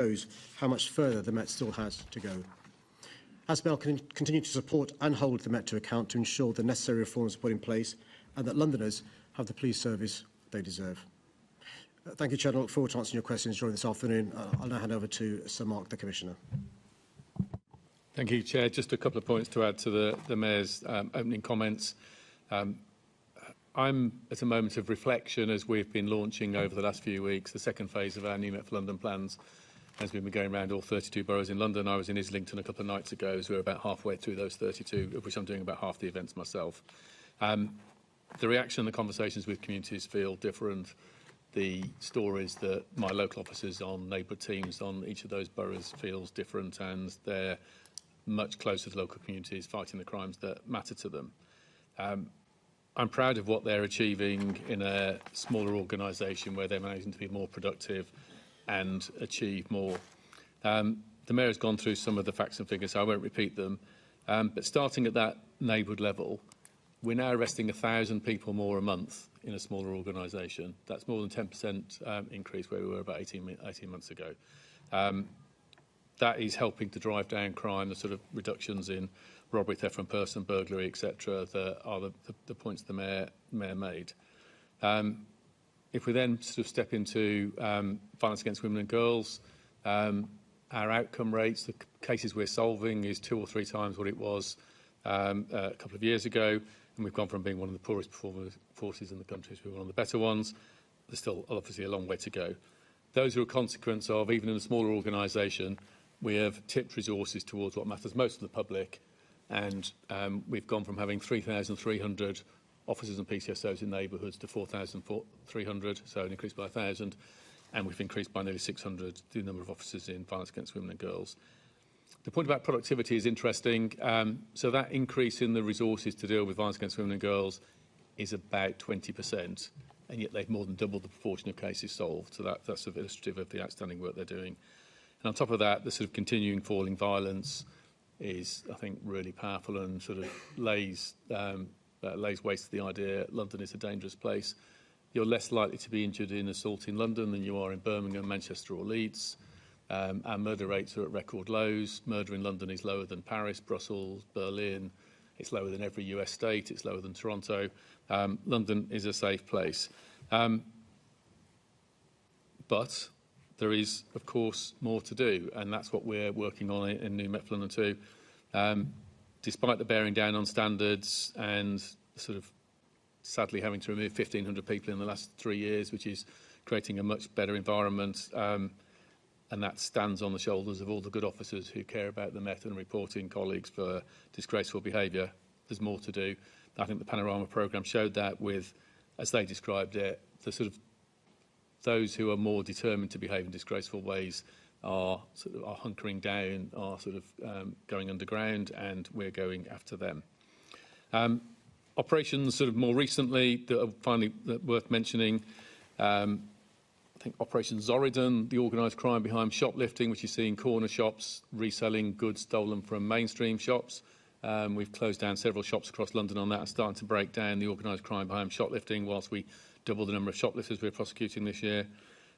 shows how much further the Met still has to go. Has Bell continue to support and hold the Met to account to ensure the necessary reforms are put in place and that Londoners have the police service they deserve? Thank you, Chair. I look forward to answering your questions during this afternoon. I'll now hand over to Sir Mark, the Commissioner. Thank you, Chair. Just a couple of points to add to the Mayor's opening comments. I'm at a moment of reflection as we've been launching over the last few weeks the second phase of our new Met for London plans. As we've been going around all 32 boroughs in London, I was in Islington a couple of nights ago, so we're about halfway through those 32, of which I'm doing about half the events myself. The reaction and the conversations with communities feel different. The stories that my local officers on neighbourhood teams on each of those boroughs feels different, and they're much closer to local communities fighting the crimes that matter to them. I'm proud of what they're achieving in a smaller organisation where they're managing to be more productive and achieve more. The Mayor has gone through some of the facts and figures, so I won't repeat them. But starting at that neighbourhood level, we're now arresting 1,000 people more a month in a smaller organisation. That's more than 10% increase where we were about 18 months ago. That is helping to drive down crime, the sort of reductions in robbery, theft from person, burglary, etc. that are the points the Mayor made. If we then sort of step into violence against women and girls, our outcome rates, the cases we're solving is 2 or 3 times what it was a couple of years ago, and we've gone from being one of the poorest performing forces in the country to one of the better ones. There's still obviously a long way to go. Those are a consequence of, even in a smaller organisation, we have tipped resources towards what matters most to the public, and we've gone from having 3,300 officers and PCSOs in neighbourhoods to 4,300, so an increase by 1,000, and we've increased by nearly 600 the number of officers in violence against women and girls. The point about productivity is interesting. So that increase in the resources to deal with violence against women and girls is about 20%, and yet they've more than doubled the proportion of cases solved. So that's sort of illustrative of the outstanding work they're doing. And on top of that, the sort of continuing falling violence is, I think, really powerful and sort of lays waste to the idea London is a dangerous place. You're less likely to be injured in assault in London than you are in Birmingham, Manchester or Leeds. Our murder rates are at record lows. Murder in London is lower than Paris, Brussels, Berlin. It's lower than every US state. It's lower than Toronto. London is a safe place. But there is, of course, more to do, and that's what we're working on in New Met for London too. Despite the bearing down on standards and sort of sadly having to remove 1,500 people in the last 3 years, which is creating a much better environment, and that stands on the shoulders of all the good officers who care about the Met and reporting colleagues for disgraceful behaviour. There's more to do. I think the Panorama programme showed that with, as they described it, the sort of those who are more determined to behave in disgraceful ways are hunkering down, are sort of going underground, and we're going after them. Operations sort of more recently that are finally worth mentioning. I think Operation Zoridon, the organised crime behind shoplifting, which you see in corner shops, reselling goods stolen from mainstream shops. We've closed down several shops across London on that and starting to break down the organised crime behind shoplifting whilst we double the number of shoplifters we're prosecuting this year.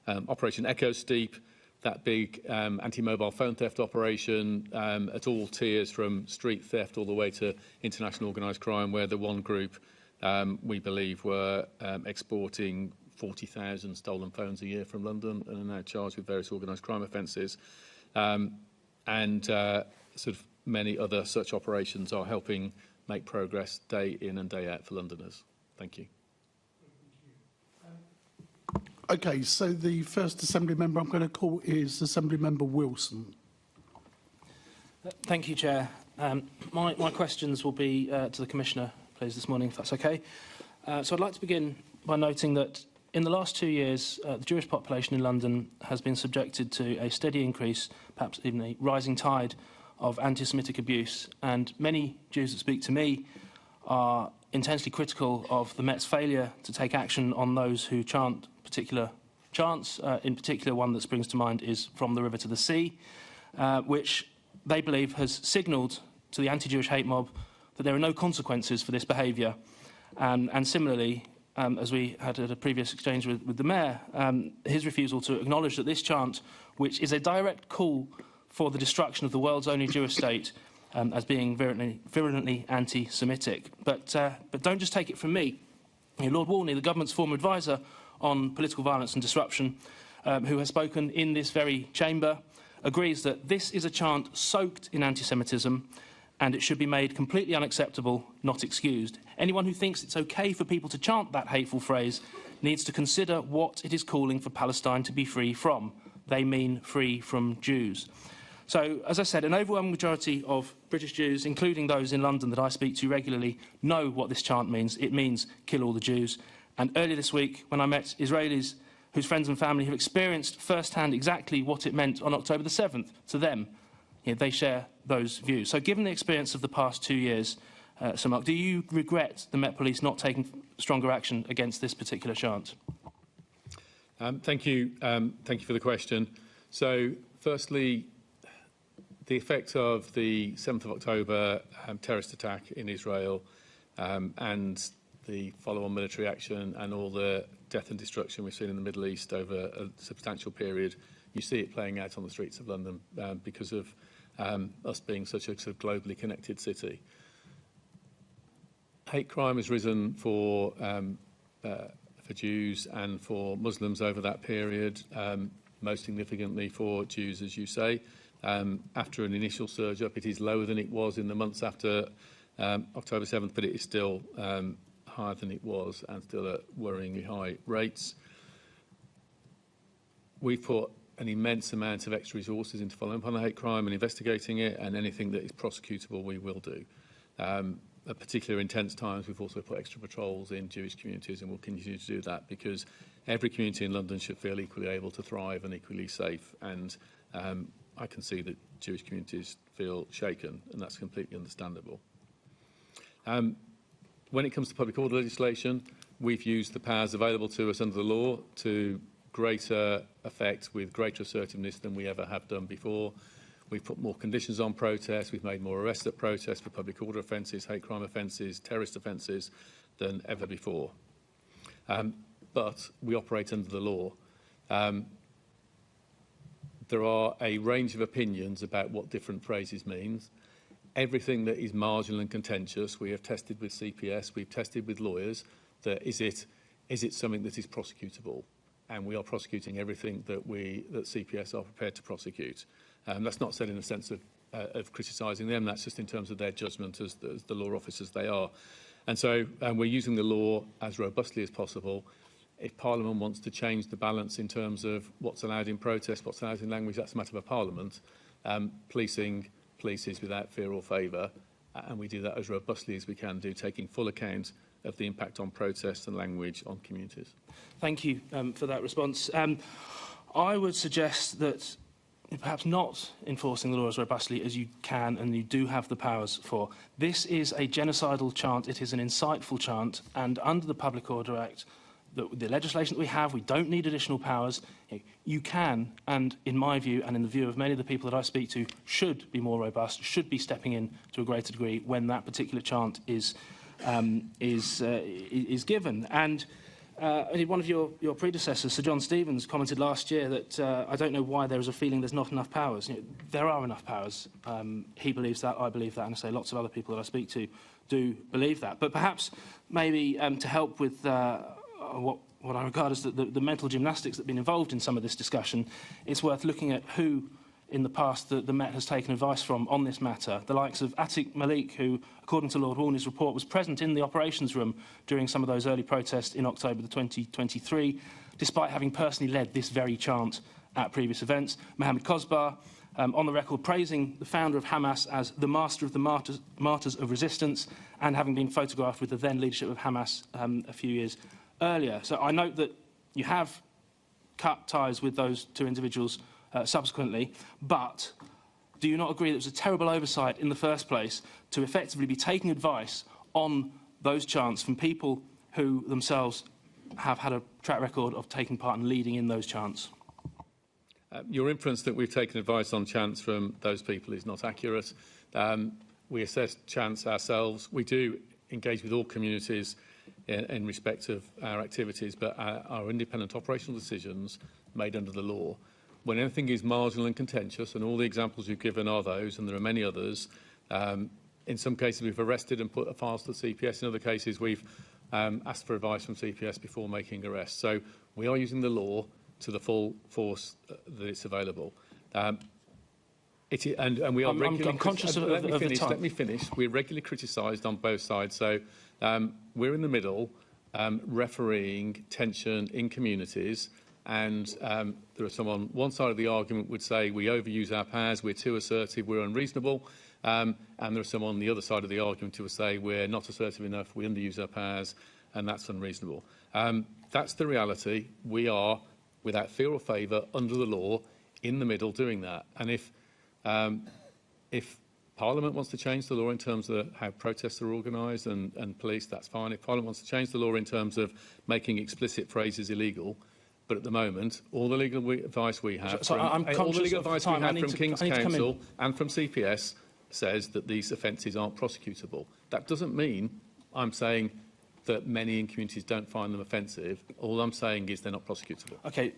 Operation Echo Steep, that big anti-mobile phone theft operation at all tiers from street theft all the way to international organised crime, where the one group we believe were exporting 40,000 stolen phones a year from London and are now charged with various organised crime offences. And sort of many other such operations are helping make progress day in and day out for Londoners. Thank you. Okay, so the first Assembly member I'm going to call is Assembly Member Wilson. Thank you, Chair. My questions will be to the Commissioner, please, this morning, if that's okay. So I'd like to begin by noting that in the last 2 years, the Jewish population in London has been subjected to a steady increase, perhaps even a rising tide, of anti-Semitic abuse. And many Jews that speak to me are intensely critical of the Met's failure to take action on those who chant particular chants. In particular, one that springs to mind is From the River to the Sea, which they believe has signalled to the anti-Jewish hate mob that there are no consequences for this behaviour. And similarly, as we had at a previous exchange with the Mayor, his refusal to acknowledge that this chant which is a direct call for the destruction of the world's only Jewish state as being virulently anti-Semitic. But don't just take it from me. Lord Rowley, the government's former advisor on political violence and disruption, who has spoken in this very chamber, agrees that this is a chant soaked in anti-Semitism and it should be made completely unacceptable, not excused. Anyone who thinks it's okay for people to chant that hateful phrase needs to consider what it is calling for Palestine to be free from. They mean free from Jews. So, as I said, an overwhelming majority of British Jews, including those in London that I speak to regularly, know what this chant means. It means kill all the Jews. And earlier this week, when I met Israelis whose friends and family have experienced firsthand exactly what it meant on October the 7th to them, they share those views. So given the experience of the past 2 years, Sir Mark, do you regret the Met Police not taking stronger action against this particular chant? Thank you for the question. So, firstly, the effect of the 7th of October terrorist attack in Israel and the follow-on military action and all the death and destruction we've seen in the Middle East over a substantial period, you see it playing out on the streets of London because of us being such a sort of globally connected city. Hate crime has risen for Jews and for Muslims over that period, most significantly for Jews, as you say. After an initial surge up, it is lower than it was in the months after October 7th, but it is still higher than it was and still at worryingly high rates. We've put an immense amount of extra resources into following up on the hate crime and investigating it, and anything that is prosecutable we will do. At particular intense times, we've also put extra patrols in Jewish communities, and we'll continue to do that because every community in London should feel equally able to thrive and equally safe. And I can see that Jewish communities feel shaken, and that's completely understandable. When it comes to public order legislation, we've used the powers available to us under the law to greater effect with greater assertiveness than we ever have done before. We've put more conditions on protests. We've made more arrests at protests for public order offences, hate crime offences, terrorist offences than ever before. But we operate under the law. There are a range of opinions about what different phrases means. Everything that is marginal and contentious, we have tested with CPS, we've tested with lawyers, that is it something that is prosecutable? And we are prosecuting everything that CPS are prepared to prosecute. That's not said in the sense of criticising them, that's just in terms of their judgment as the law officers they are. And so we're using the law as robustly as possible. If Parliament wants to change the balance in terms of what's allowed in protest, what's allowed in language, that's a matter of Parliament. Policing polices without fear or favour, and we do that as robustly as we can do, taking full account of the impact on protest and language on communities. Thank you for that response. I would suggest that perhaps not enforcing the law as robustly as you can and you do have the powers for. This is a genocidal chant, it is an insightful chant, and under the Public Order Act, the legislation that we have, we don't need additional powers. You can, and in my view, and in the view of many of the people that I speak to, should be more robust, should be stepping in to a greater degree when that particular chant is given. And one of your predecessors, Sir John Stevens, commented last year that I don't know why there is a feeling there's not enough powers. There are enough powers. He believes that, I believe that, and I say lots of other people that I speak to do believe that. But perhaps maybe to help with what I regard as the mental gymnastics that have been involved in some of this discussion, it's worth looking at who in the past the Met has taken advice from on this matter. The likes of Sadiq Malik, who, according to Lord Rowley's report, was present in the operations room during some of those early protests in October 2023, despite having personally led this very chant at previous events. Mohammed Kosbar, on the record praising the founder of Hamas as the master of the martyrs of resistance, and having been photographed with the then leadership of Hamas a few years earlier. So I note that you have cut ties with those two individuals subsequently, but do you not agree that it was a terrible oversight in the first place to effectively be taking advice on those chants from people who themselves have had a track record of taking part and leading in those chants? Your inference that we've taken advice on chants from those people is not accurate. We assess chants ourselves. We do engage with all communities in respect of our activities, but our independent operational decisions made under the law when anything is marginal and contentious, and all the examples you've given are those, and there are many others, in some cases we've arrested and put files to the CPS. In other cases we've asked for advice from CPS before making arrests. So we are using the law to the full force that it's available. And we are regularly... I'm conscious of the time. Let me finish. We're regularly criticised on both sides. So we're in the middle, refereeing tension in communities, and there are some on one side of the argument would say we overuse our powers, we're too assertive, we're unreasonable, and there are some on the other side of the argument who would say we're not assertive enough, we underuse our powers, and that's unreasonable. That's the reality. We are, without fear or favour, under the law, in the middle doing that. And if Parliament wants to change the law in terms of how protests are organised and police, that's fine. If Parliament wants to change the law in terms of making explicit phrases illegal, but at the moment, all the legal advice we have from King's Counsel and from CPS says that these offences aren't prosecutable. That doesn't mean I'm saying that many in communities don't find them offensive. All I'm saying is they're not prosecutable. OK,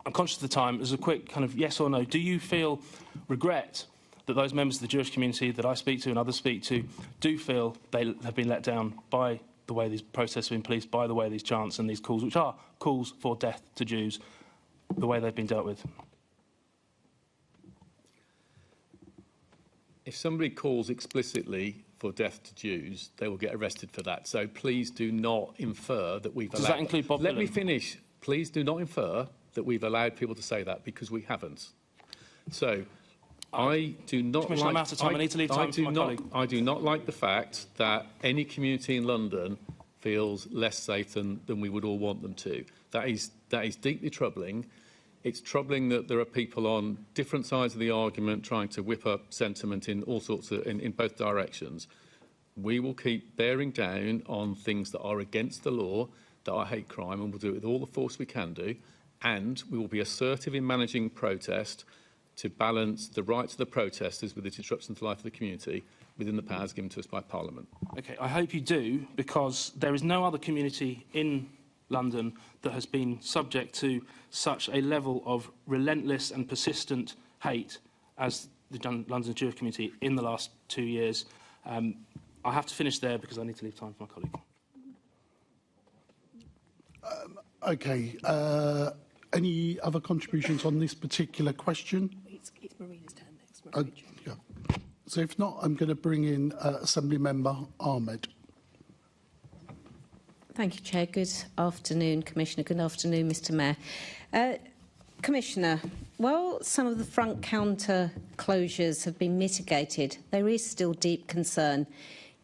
I'm conscious of the time. As a quick kind of yes or no, do you feel regret that those members of the Jewish community that I speak to and others speak to do feel they have been let down by the way these protests have been policed, by the way these chants and these calls, which are calls for death to Jews, the way they've been dealt with? If somebody calls explicitly for death to Jews, they will get arrested for that. So please do not infer that we've allowed... Does that include Bob Dylan? Let me finish. Please do not infer that we've allowed people to say that, because we haven't. So I do not Commissioner, I'm out of time. I need to leave time for my colleague. I do not like the fact that any community in London feels less safe than we would all want them to. That is deeply troubling. It's troubling that there are people on different sides of the argument trying to whip up sentiment in all sorts of in both directions. We will keep bearing down on things that are against the law, that are hate crime, and we'll do it with all the force we can do. And we will be assertive in managing protest to balance the rights of the protesters with the disruption to the life of the community within the powers given to us by Parliament. OK, I hope you do, because there is no other community in London that has been subject to such a level of relentless and persistent hate as the London Jewish community in the last 2 years. I have to finish there because I need to leave time for my colleague. OK. Any other contributions on this particular question? It's Marina's turn next. Yeah. So if not, I'm going to bring in Assembly Member Ahmed. Thank you, Chair. Good afternoon, Commissioner. Good afternoon, Mr Mayor. Commissioner, while some of the front counter closures have been mitigated, there is still deep concern.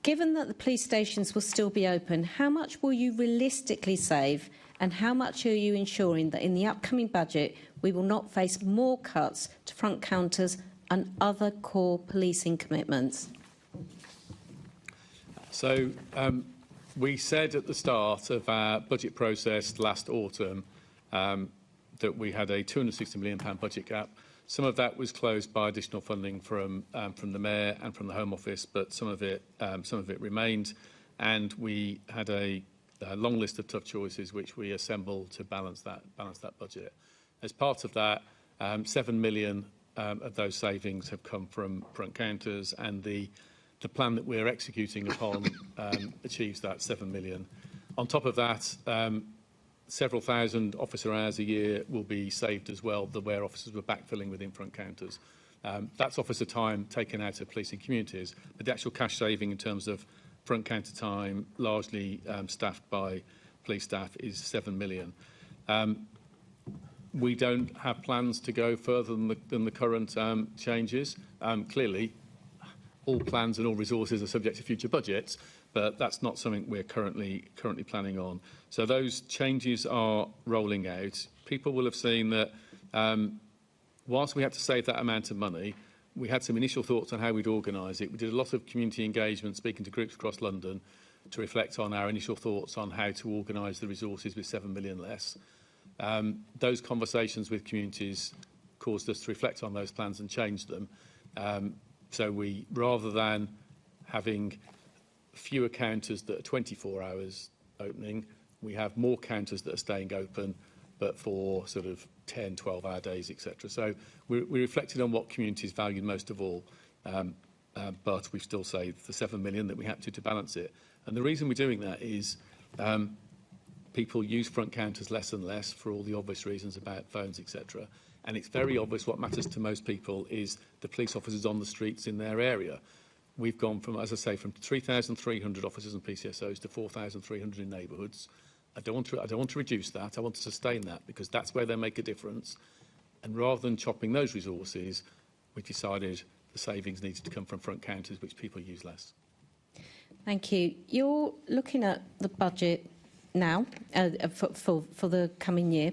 Given that the police stations will still be open, how much will you realistically save, and how much are you ensuring that in the upcoming budget we will not face more cuts to front counters and other core policing commitments? So we said at the start of our budget process last autumn that we had a £260 million budget gap. Some of that was closed by additional funding from the Mayor and from the Home Office, but some of it remained, and we had a long list of tough choices which we assembled to balance that budget. As part of that, 7 million of those savings have come from front counters, and the plan that we're executing upon achieves that 7 million. On top of that, several thousand officer hours a year will be saved as well, where officers were backfilling within front counters. That's officer time taken out of policing communities, but the actual cash saving in terms of front counter time, largely staffed by police staff, is 7 million. We don't have plans to go further than the current changes. Clearly, all plans and all resources are subject to future budgets, but that's not something we're currently planning on. So those changes are rolling out. People will have seen that whilst we had to save that amount of money, we had some initial thoughts on how we'd organise it. We did a lot of community engagement, speaking to groups across London, to reflect on our initial thoughts on how to organise the resources with 7 million less. Those conversations with communities caused us to reflect on those plans and change them. So we, rather than having fewer counters that are 24 hours opening, we have more counters that are staying open, but for sort of 10, 12-hour days, etc. So we reflected on what communities valued most of all, but we've still saved the 7 million that we had to balance it. And the reason we're doing that is people use front counters less and less for all the obvious reasons about phones, etc. And it's very obvious what matters to most people is the police officers on the streets in their area. We've gone from, as I say, from 3,300 officers and PCSOs to 4,300 in neighbourhoods. I don't want to reduce that. I want to sustain that because that's where they make a difference. And rather than chopping those resources, we decided the savings needed to come from front counters, which people use less. Thank you. You're looking at the budget now for the coming year.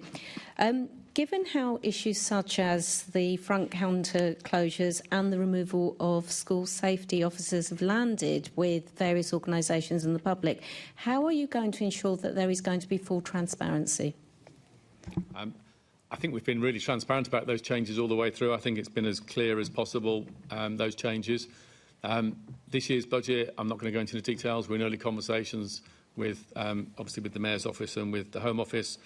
Given how issues such as the front counter closures and the removal of school safety officers have landed with various organisations and the public, how are you going to ensure that there is going to be full transparency? I think we've been really transparent about those changes all the way through. I think it's been as clear as possible, those changes. This year's budget, I'm not going to go into the details. We're in early conversations with, obviously, with the Mayor's office and with the Home Office.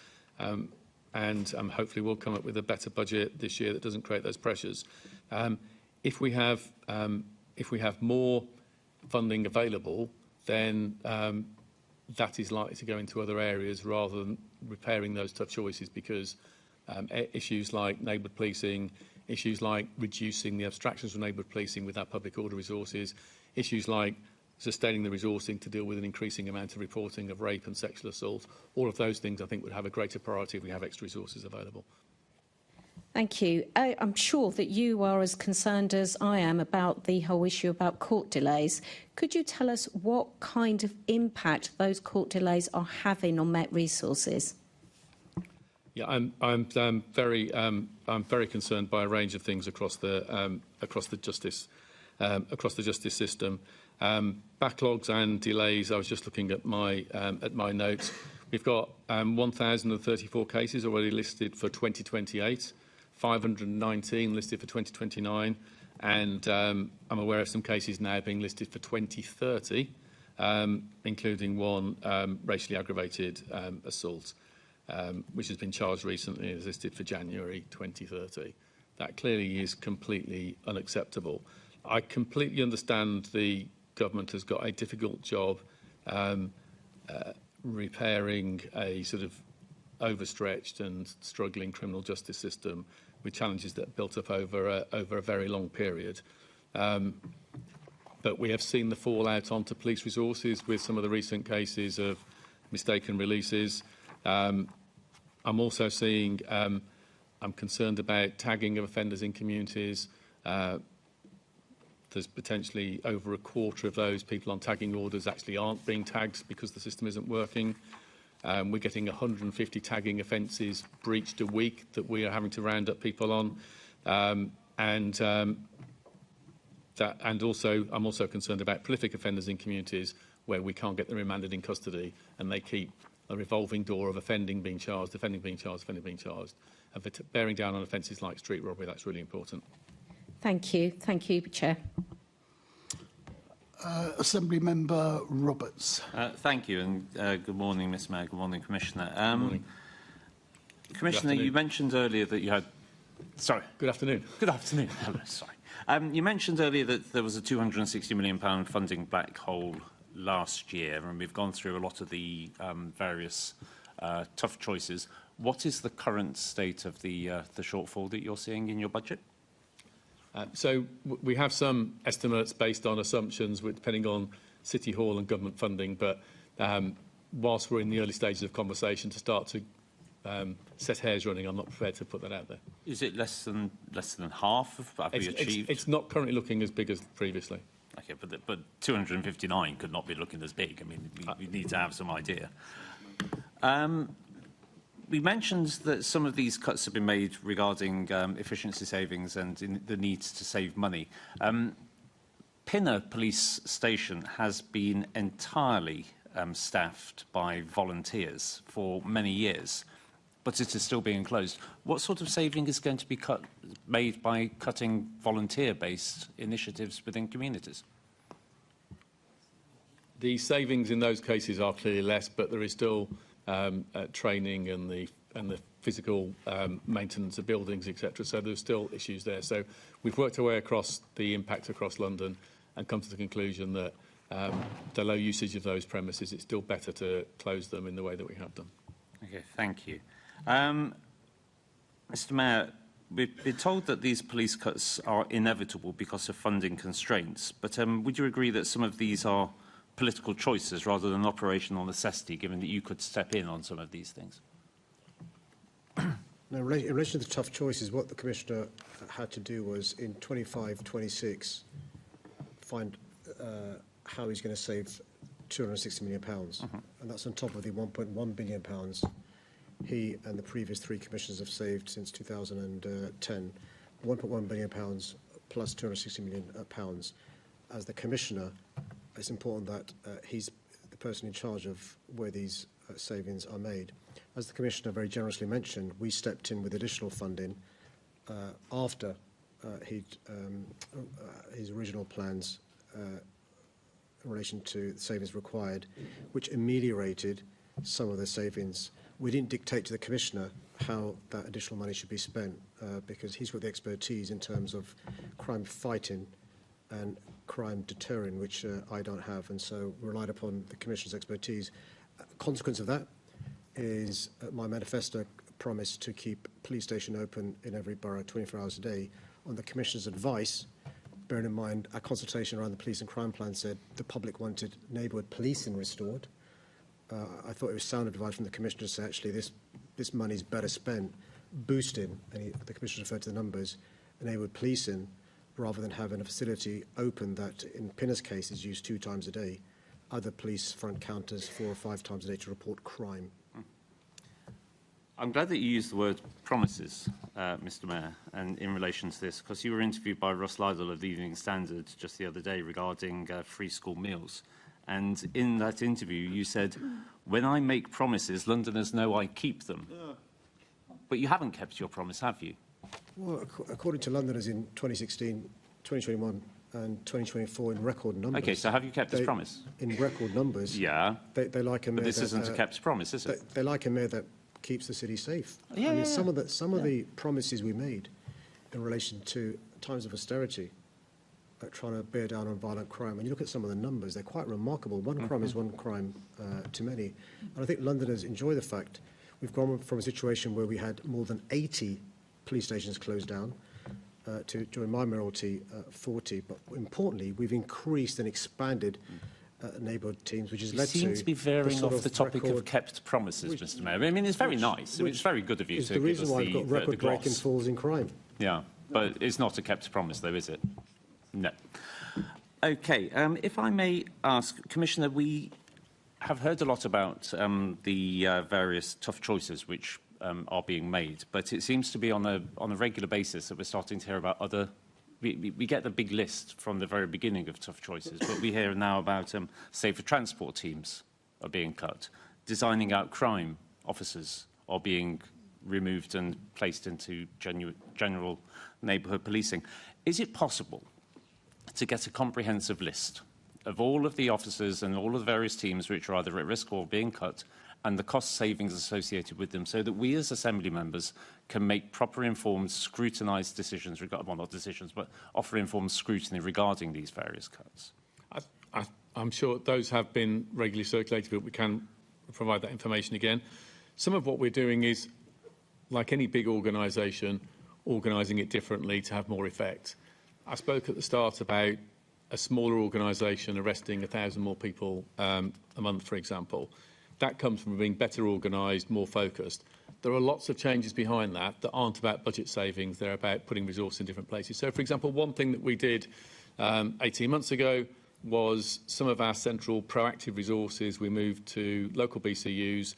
And hopefully we'll come up with a better budget this year that doesn't create those pressures. If we have more funding available, then that is likely to go into other areas rather than repairing those tough choices, because issues like neighbourhood policing, issues like reducing the abstractions from neighbourhood policing with our public order resources, issues like sustaining the resourcing to deal with an increasing amount of reporting of rape and sexual assault. All of those things, I think, would have a greater priority if we have extra resources available. Thank you. I'm sure that you are as concerned as I am about the whole issue about court delays. Could you tell us what kind of impact those court delays are having on Met resources? Yeah, I'm very concerned by a range of things across the justice system. Backlogs and delays. I was just looking at my notes. We've got 1,034 cases already listed for 2028, 519 listed for 2029, and I'm aware of some cases now being listed for 2030, including one racially aggravated assault, which has been charged recently and is listed for January 2030. That clearly is completely unacceptable. I completely understand the government has got a difficult job repairing a sort of overstretched and struggling criminal justice system with challenges that built up over a very long period. But we have seen the fallout onto police resources with some of the recent cases of mistaken releases. I'm also seeing, I'm concerned about tagging of offenders in communities. There's potentially over a quarter of those people on tagging orders actually aren't being tagged because the system isn't working. We're getting 150 tagging offences breached a week that we are having to round up people on. And also, I'm also concerned about prolific offenders in communities where we can't get them remanded in custody, and they keep a revolving door of offending being charged, offending being charged, offending being charged. And for bearing down on offences like street robbery, that's really important. Thank you. Thank you, Chair. Assembly Member Roberts. Thank you, and good morning, Ms Mayor. Good morning, Commissioner. Good morning. Commissioner, you mentioned earlier that you had... Sorry. Good afternoon. Good afternoon. Sorry. You mentioned earlier that there was a £260 million funding black hole last year, and we've gone through a lot of the various tough choices. What is the current state of the shortfall that you're seeing in your budget? So we have some estimates based on assumptions, depending on City Hall and government funding, but whilst we're in the early stages of conversation to start to set hairs running, I'm not prepared to put that out there. Is it less than half of what we achieved? It's not currently looking as big as previously. Okay, but 259 could not be looking as big. I mean, we need to have some idea. We mentioned that some of these cuts have been made regarding efficiency savings and the need to save money. Pinner Police Station has been entirely staffed by volunteers for many years, but it is still being closed. What sort of saving is going to be made by cutting volunteer-based initiatives within communities? The savings in those cases are clearly less, but there is still training and the the physical maintenance of buildings, etc. So there's still issues there. So we've worked our way across the impact across London and come to the conclusion that the low usage of those premises, it's still better to close them in the way that we have done. Okay, thank you. Mr. Mayor, we've been told that these police cuts are inevitable because of funding constraints, but would you agree that some of these are political choices rather than operational necessity, given that you could step in on some of these things? Now, in relation to the tough choices, what the Commissioner had to do was, in 25-26, find how he's going to save £260 million. And that's on top of the £1.1 billion he and the previous 3 commissioners have saved since 2010, £1.1 billion plus £260 million. As the Commissioner, it's important that he's the person in charge of where these savings are made. As the Commissioner very generously mentioned, we stepped in with additional funding after his original plans in relation to the savings required, which ameliorated some of the savings. We didn't dictate to the Commissioner how that additional money should be spent because he's got the expertise in terms of crime fighting and crime deterring, which I don't have, and so relied upon the Commissioner's expertise. Consequence of that is my manifesto promise to keep police station open in every borough 24 hours a day. On the Commissioner's advice, bearing in mind our consultation around the police and crime plan said the public wanted neighbourhood policing restored. I thought it was sound advice from the Commissioner to say actually this money is better spent boosting, and the Commissioner referred to the numbers, neighbourhood policing, rather than having a facility open that, in Pinner's case, is used 2 times a day. Other police front counters 4 or 5 times a day to report crime. I'm glad that you used the word promises, Mr. Mayor, and in relation to this, because you were interviewed by Ross Lydall of the Evening Standard just the other day regarding free school meals. And in that interview, you said, when I make promises, Londoners know I keep them. Yeah. But you haven't kept your promise, have you? Well, according to Londoners in 2016, 2021 and 2024 in record numbers. OK, so have you kept this promise? In record numbers. Yeah. They like a mayor but this isn't a kept promise, is it? They like a mayor that keeps the city safe. Yeah, I mean, some of the promises we made in relation to times of austerity, trying to bear down on violent crime. When you look at some of the numbers, they're quite remarkable. One crime is one crime too many. And I think Londoners enjoy the fact we've gone from a situation where we had more than 80 police stations closed down to, during my mayoralty, 40. But importantly, we've increased and expanded neighbourhood teams, which has led to... You seem to be veering off the topic of kept promises, Mr. Mayor. I mean, it's very nice. It's very good of you to give us the gloss. It's the reason why I've got record-breaking falls in crime. Yeah, but it's not a kept promise, though, is it? No. OK, if I may ask, Commissioner, we have heard a lot about the various tough choices which are being made, but it seems to be on a regular basis that we're starting to hear about other... We get the big list from the very beginning of tough choices, but we hear now about safer transport teams are being cut, designing out crime officers are being removed and placed into general neighbourhood policing. Is it possible to get a comprehensive list of all of the officers and all of the various teams which are either at risk or being cut, and the cost savings associated with them, so that we as Assembly members can make proper informed, scrutinised decisions, well, not decisions, but offer informed scrutiny regarding these various cuts? I'm sure those have been regularly circulated, but we can provide that information again. Some of what we're doing is, like any big organisation, organising it differently to have more effect. I spoke at the start about a smaller organisation arresting 1,000 more people a month, for example. That comes from being better organised, more focused. There are lots of changes behind that aren't about budget savings. They're about putting resource in different places. So, for example, one thing that we did 18 months ago was some of our central proactive resources we moved to local BCUs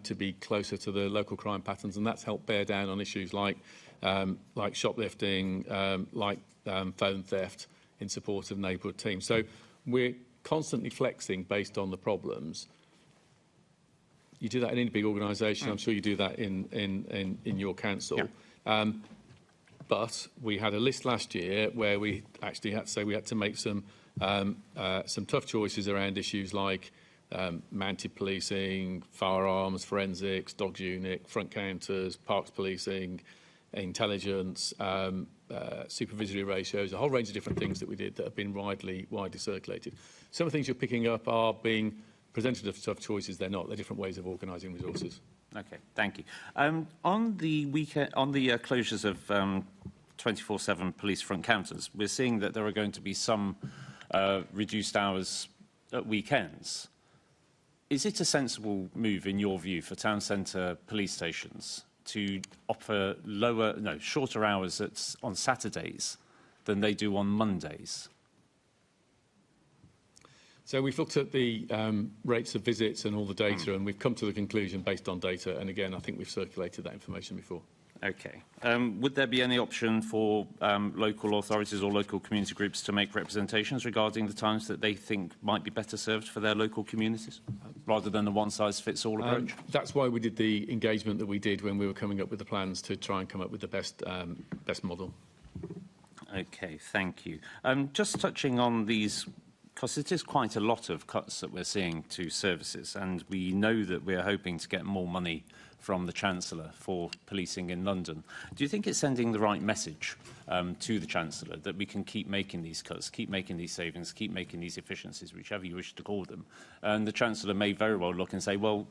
to be closer to the local crime patterns, and that's helped bear down on issues like shoplifting, phone theft, in support of neighbourhood teams. So we're constantly flexing based on the problems. You do that in any big organisation. I'm sure you do that in your council. Yeah. But we had a list last year where we actually had to say we had to make some tough choices around issues like mounted policing, firearms, forensics, dogs unit, front counters, parks policing, intelligence, supervisory ratios, a whole range of different things that we did that have been widely circulated. Some of the things you're picking up are being presented as tough choices. They're not. They're different ways of organising resources. Okay, thank you. On the closures of 24/7 police front counters, we're seeing that there are going to be some reduced hours at weekends. Is it a sensible move, in your view, for town centre police stations to offer shorter hours on Saturdays than they do on Mondays? So we've looked at the rates of visits and all the data, and we've come to the conclusion based on data. And again, I think we've circulated that information before. Okay. Would there be any option for local authorities or local community groups to make representations regarding the times that they think might be better served for their local communities, rather than the one-size-fits-all approach? That's why we did the engagement that we did when we were coming up with the plans to try and come up with the best model. Okay, thank you. Just touching on these, because it is quite a lot of cuts that we're seeing to services, and we know that we're hoping to get more money from the Chancellor for policing in London. Do you think it's sending the right message to the Chancellor that we can keep making these cuts, keep making these savings, keep making these efficiencies, whichever you wish to call them? And the Chancellor may very well look and say, well,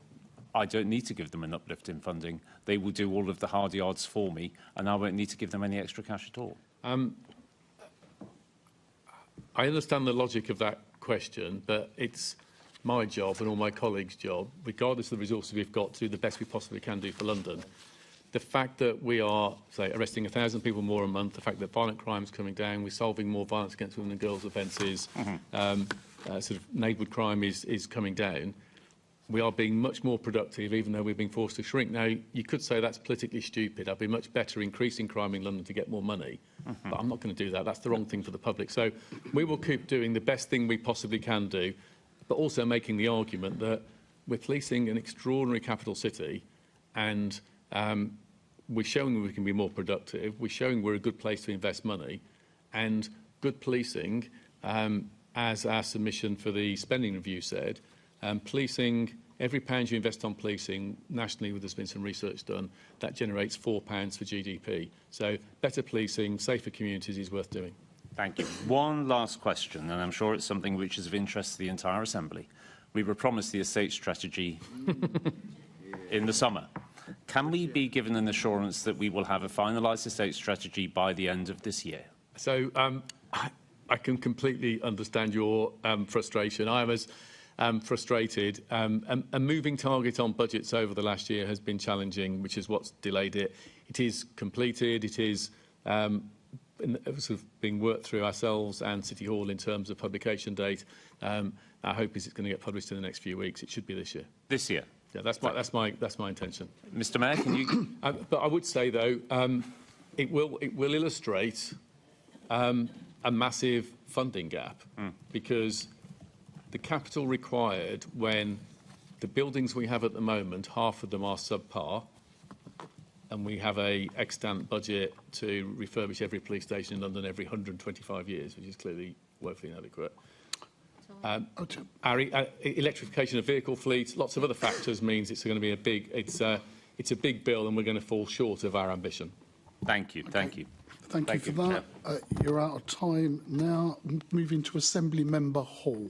I don't need to give them an uplift in funding. They will do all of the hard yards for me, and I won't need to give them any extra cash at all. I understand the logic of that question, but it's my job and all my colleagues' job, regardless of the resources we've got, to do the best we possibly can do for London. The fact that we are, say, arresting 1,000 people more a month, the fact that violent crime is coming down, we're solving more violence against women and girls offences, sort of neighbourhood crime is coming down, we are being much more productive, even though we're being forced to shrink. Now, you could say that's politically stupid. I'd be much better increasing crime in London to get more money, but I'm not going to do that. That's the wrong thing for the public. So we will keep doing the best thing we possibly can do, but also making the argument that we're policing an extraordinary capital city, and we're showing we can be more productive. We're showing we're a good place to invest money, and good policing, as our submission for the spending review said, policing, every pound you invest on policing, nationally, there's been some research done, that generates £4 for GDP. So better policing, safer communities is worth doing. Thank you. One last question, and I'm sure it's something which is of interest to the entire Assembly. We were promised the estate strategy in the summer. Can we be given an assurance that we will have a finalised estate strategy by the end of this year? So I can completely understand your frustration. I am as frustrated. A moving target on budgets over the last year has been challenging, which is what's delayed it. It is completed. It is sort of being worked through ourselves and City Hall in terms of publication date. Our hope is it's going to get published in the next few weeks. It should be this year. This year? Yeah, that's my intention. Mr. Mayor, can you? But I would say though, it will illustrate a massive funding gap because the capital required when the buildings we have at the moment, half of them are subpar, and we have a extant budget to refurbish every police station in London every 125 years, which is clearly woefully inadequate. Our electrification of vehicle fleets, lots of other factors means it's going to be it's a big bill, and we're going to fall short of our ambition. Thank you. Thank you. Thank you for that. You're out of time now. Moving to Assembly Member Hall.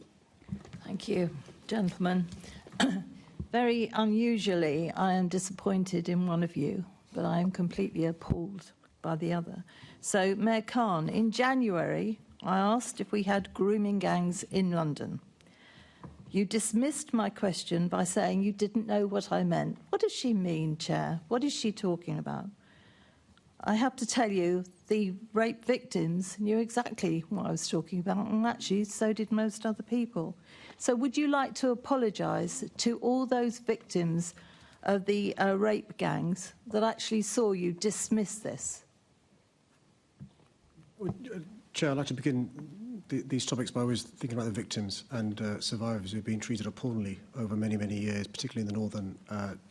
Thank you, gentlemen. Very unusually, I am disappointed in one of you, but I am completely appalled by the other. So, Mayor Khan, in January, I asked if we had grooming gangs in London. You dismissed my question by saying you didn't know what I meant. What does she mean, Chair? What is she talking about? I have to tell you, the rape victims knew exactly what I was talking about, and actually so did most other people. So would you like to apologise to all those victims of the rape gangs that actually saw you dismiss this? Chair, I'd like to begin these topics by always thinking about the victims and survivors who've been treated appallingly over many, many years, particularly in the northern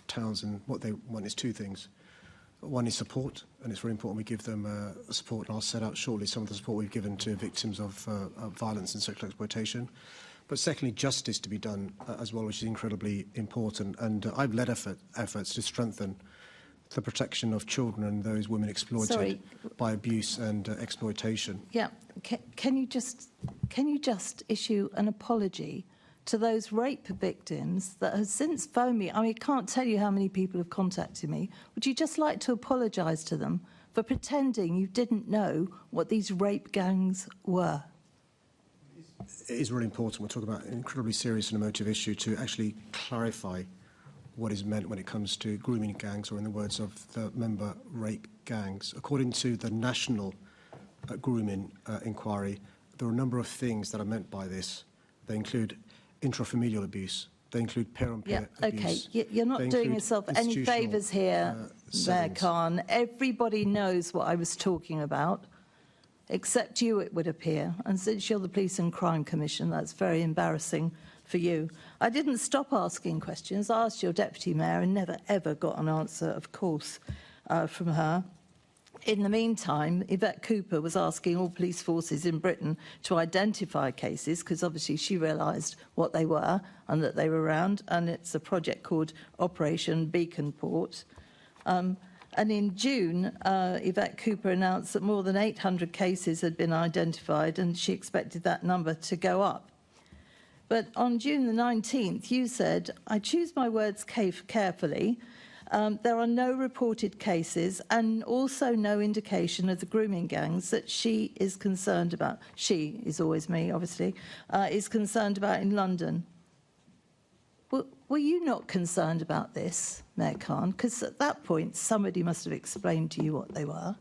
towns. And what they want is two things. One is support, and it's very important we give them support, and I'll set out shortly some of the support we've given to victims of violence and sexual exploitation. but secondly, justice to be done as well, which is incredibly important. And I've led efforts to strengthen the protection of children and those women exploited by abuse and exploitation. Yeah, can you just issue an apology to those rape victims that have since phoned me? I mean, I can't tell you how many people have contacted me. Would you just like to apologise to them for pretending you didn't know what these rape gangs were? It is really important. We're talking about an incredibly serious and emotive issue to actually clarify what is meant when it comes to grooming gangs, or in the words of the member, rape gangs. According to the National Grooming Inquiry, there are a number of things that are meant by this. They include intrafamilial abuse. They include peer-on-peer abuse. Okay, you're not doing yourself any favours here, Mayor Khan. Everybody knows what I was talking about, except you, it would appear. And since you're the Police and Crime Commission, that's very embarrassing for you. I didn't stop asking questions. I asked your Deputy Mayor and never, ever got an answer, of course, from her. In the meantime, Yvette Cooper was asking all police forces in Britain to identify cases, because obviously she realised what they were and that they were around, and it's a project called Operation Beacon Port. And in June, Yvette Cooper announced that more than 800 cases had been identified, and she expected that number to go up. But on June the 19th, you said, I choose my words carefully. There are no reported cases and also no indication of the grooming gangs that she is concerned about. She is always me, obviously, is concerned about in London. Were you not concerned about this, Mayor Khan? Because at that point, somebody must have explained to you what they were.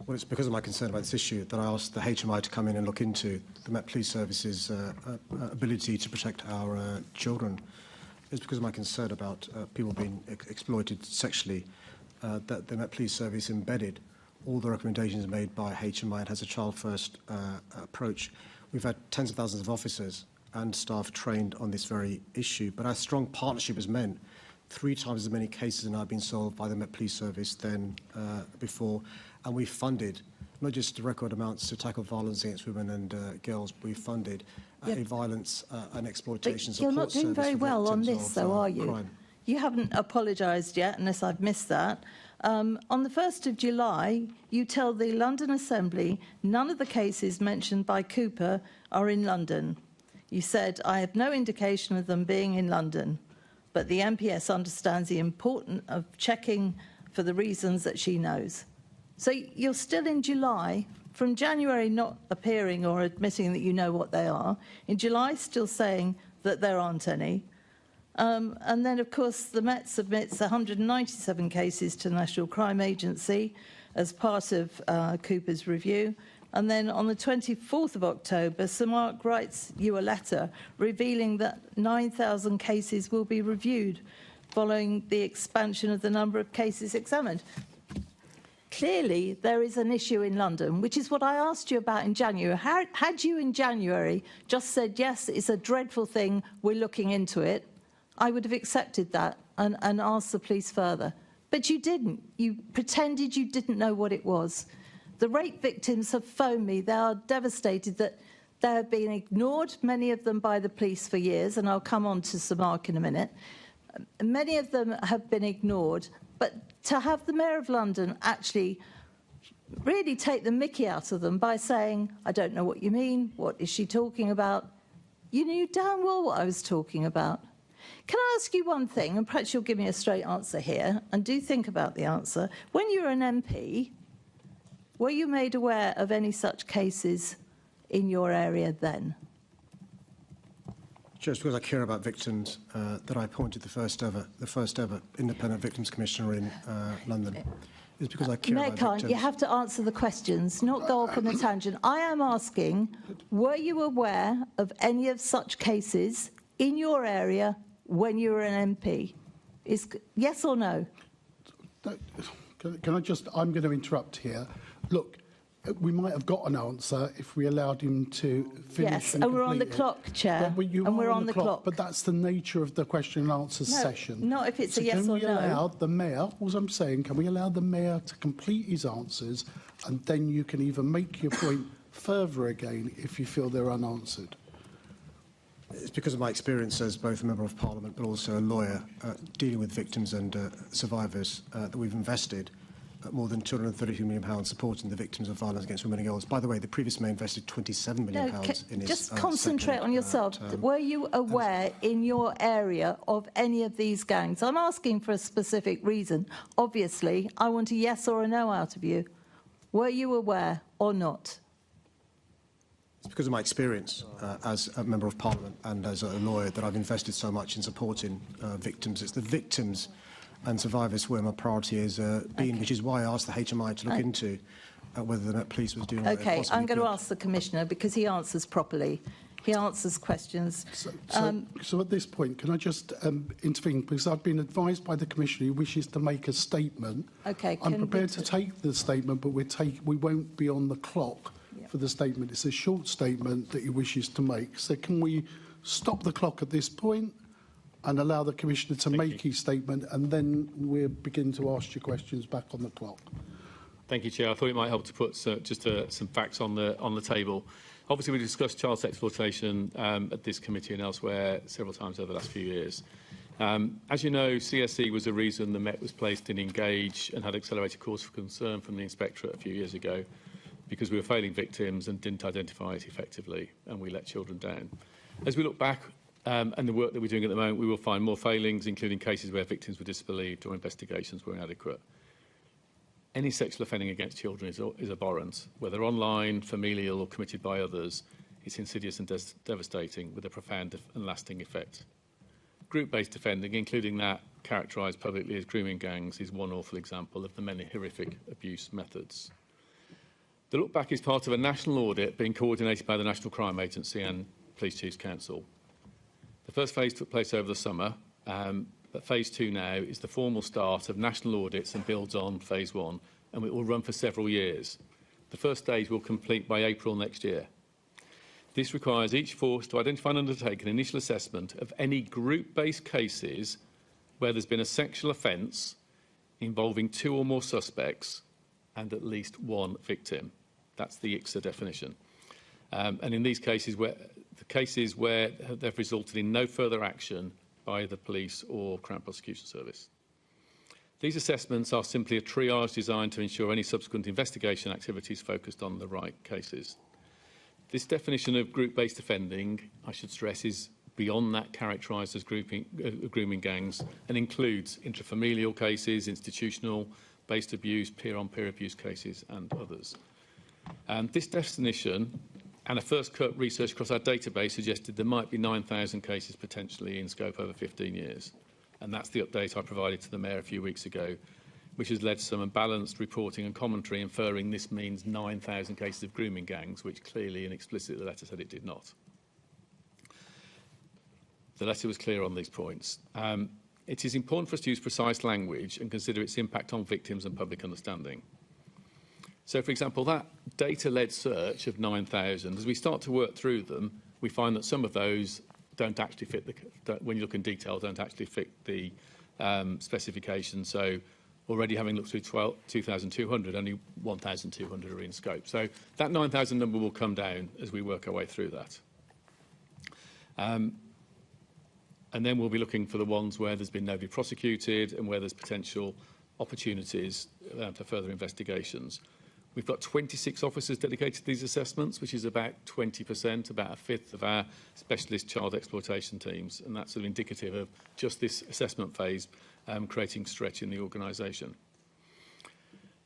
Well, it's because of my concern about this issue that I asked the HMI to come in and look into the Met Police Service's ability to protect our children. It's because of my concern about people being exploited sexually that the Met Police Service embedded all the recommendations made by HMI and has a child-first approach. We've had tens of thousands of officers and staff trained on this very issue, but our strong partnership has meant 3 times as many cases are now being solved by the Met Police Service than before. And we've funded not just record amounts to tackle violence against women and girls, but we've funded a violence and exploitation support service. You're not doing very well on this, though, are you? Crime. You haven't apologised yet, unless I've missed that. On the 1st of July, you tell the London Assembly none of the cases mentioned by Cooper are in London. You said, I have no indication of them being in London, but the MPS understands the importance of checking for the reasons that she knows. So you're still in July, from January not appearing or admitting that you know what they are, in July still saying that there aren't any. And then, of course, the Met submits 197 cases to the National Crime Agency as part of Cooper's review. And then on the 24th of October, Sir Mark writes you a letter revealing that 9,000 cases will be reviewed following the expansion of the number of cases examined. Clearly, there is an issue in London, which is what I asked you about in January. Had you in January just said, yes, it's a dreadful thing, we're looking into it, I would have accepted that and asked the police further. But you didn't. You pretended you didn't know what it was. The rape victims have phoned me. They are devastated that they have been ignored, many of them by the police for years, and I'll come on to Sir Mark in a minute. Many of them have been ignored. But to have the Mayor of London actually really take the mickey out of them by saying, I don't know what you mean, what is she talking about? You knew damn well what I was talking about. Can I ask you one thing, and perhaps you'll give me a straight answer here, and do think about the answer. When you were an MP, were you made aware of any such cases in your area then? Just because I care about victims, that I appointed the first ever independent victims commissioner in London. It's because I care about victims. You have to answer the questions, not go off on a tangent. I am asking, were you aware of any of such cases in your area when you were an MP? Yes or no? Can I just, I'm going to interrupt here. Look, we might have got an answer if we allowed him to finish. Yes, and we're on the clock, Chair. And we're on the clock. But that's the nature of the question and answer session. Not if it's a yes or no. Can we allow the Mayor, all I'm saying, can we allow the Mayor to complete his answers, and then you can either make your point further again if you feel they're unanswered? It's because of my experience as both a Member of Parliament but also a lawyer dealing with victims and survivors that we've invested more than £232 million supporting the victims of violence against women and girls. By the way, the previous Mayor invested £27 million in his just concentrate on yourself. term. Were you aware in your area of any of these gangs? I'm asking for a specific reason. Obviously, I want a yes or a no out of you. Were you aware or not? It's because of my experience as a Member of Parliament and as a lawyer that I've invested so much in supporting victims. It's the victims and survivors where my priority has been, which is why I asked the HMI to look into whether the Met Police was doing what they OK, possibly I'm going to could. ask the Commissioner because he answers properly. He answers questions. So at this point, can I just intervene? Because I've been advised by the Commissioner who wishes to make a statement. OK, I'm prepared to take the statement, but we won't be on the clock for the statement. It's a short statement that he wishes to make. So can we stop the clock at this point and allow the Commissioner to make his statement, and then we'll begin to ask your questions back on the clock. Thank you, Chair. I thought it might help to put just some facts on the table. Obviously, we discussed child exploitation at this committee and elsewhere several times over the last few years. As you know, CSE was the reason the Met was placed in Engage and had accelerated cause for concern from the Inspectorate a few years ago, because we were failing victims and didn't identify it effectively, and we let children down. As we look back and the work that we're doing at the moment, we will find more failings, including cases where victims were disbelieved or investigations were inadequate. Any sexual offending against children is abhorrent, whether online, familial or committed by others. It's insidious and devastating, with a profound and lasting effect. Group-based offending, including that characterised publicly as grooming gangs, is one awful example of the many horrific abuse methods. The look back is part of a national audit being coordinated by the National Crime Agency and Police Chiefs Council. The first phase took place over the summer, but phase 2 now is the formal start of national audits and builds on phase 1, and it will run for several years. The first stage will complete by April next year. This requires each force to identify and undertake an initial assessment of any group-based cases where there's been a sexual offence involving 2 or more suspects and at least 1 victim. That's the ICSA definition. And in these cases, where they've resulted in no further action by the police or Crown Prosecution Service. These assessments are simply a triage designed to ensure any subsequent investigation activities focused on the right cases. This definition of group-based offending, I should stress, is beyond that characterised as grooming gangs and includes intrafamilial cases, institutional-based abuse, peer-on-peer abuse cases and others. This definition and a first-cut research across our database suggested there might be 9,000 cases potentially in scope over 15 years. And that's the update I provided to the Mayor a few weeks ago, which has led to some unbalanced reporting and commentary inferring this means 9,000 cases of grooming gangs, which clearly and explicitly the letter said it did not. The letter was clear on these points. It is important for us to use precise language and consider its impact on victims and public understanding. So, for example, that data-led search of 9,000, as we start to work through them, we find that some of those don't actually fit, when you look in detail, don't actually fit the specification. So already having looked through 2,200, only 1,200 are in scope. So that 9,000 number will come down as we work our way through that. And then we'll be looking for the ones where there's been nobody prosecuted and where there's potential opportunities for further investigations. We've got 26 officers dedicated to these assessments, which is about 20%, about a fifth of our specialist child exploitation teams. And that's sort of indicative of just this assessment phase creating stretch in the organisation.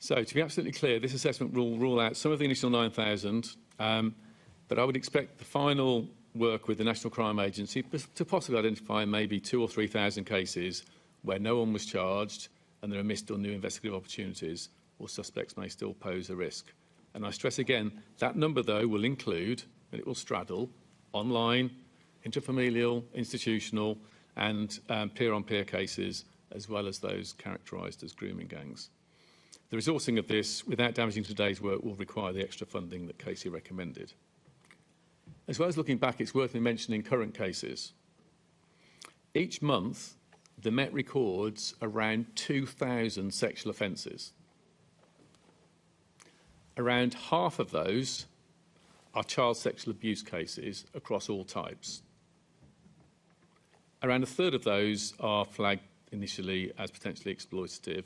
So to be absolutely clear, this assessment will rule out some of the initial 9,000, but I would expect the final work with the National Crime Agency to possibly identify maybe 2,000 or 3,000 cases where no one was charged and there are missed or new investigative opportunities, or suspects may still pose a risk. And I stress again, that number, though, will include, and it will straddle, online, intrafamilial, institutional, and peer-on-peer cases, as well as those characterised as grooming gangs. The resourcing of this, without damaging today's work, will require the extra funding that Casey recommended. As well as looking back, it's worth mentioning current cases. Each month, the Met records around 2,000 sexual offences. Around half of those are child sexual abuse cases across all types. Around a third of those are flagged initially as potentially exploitative,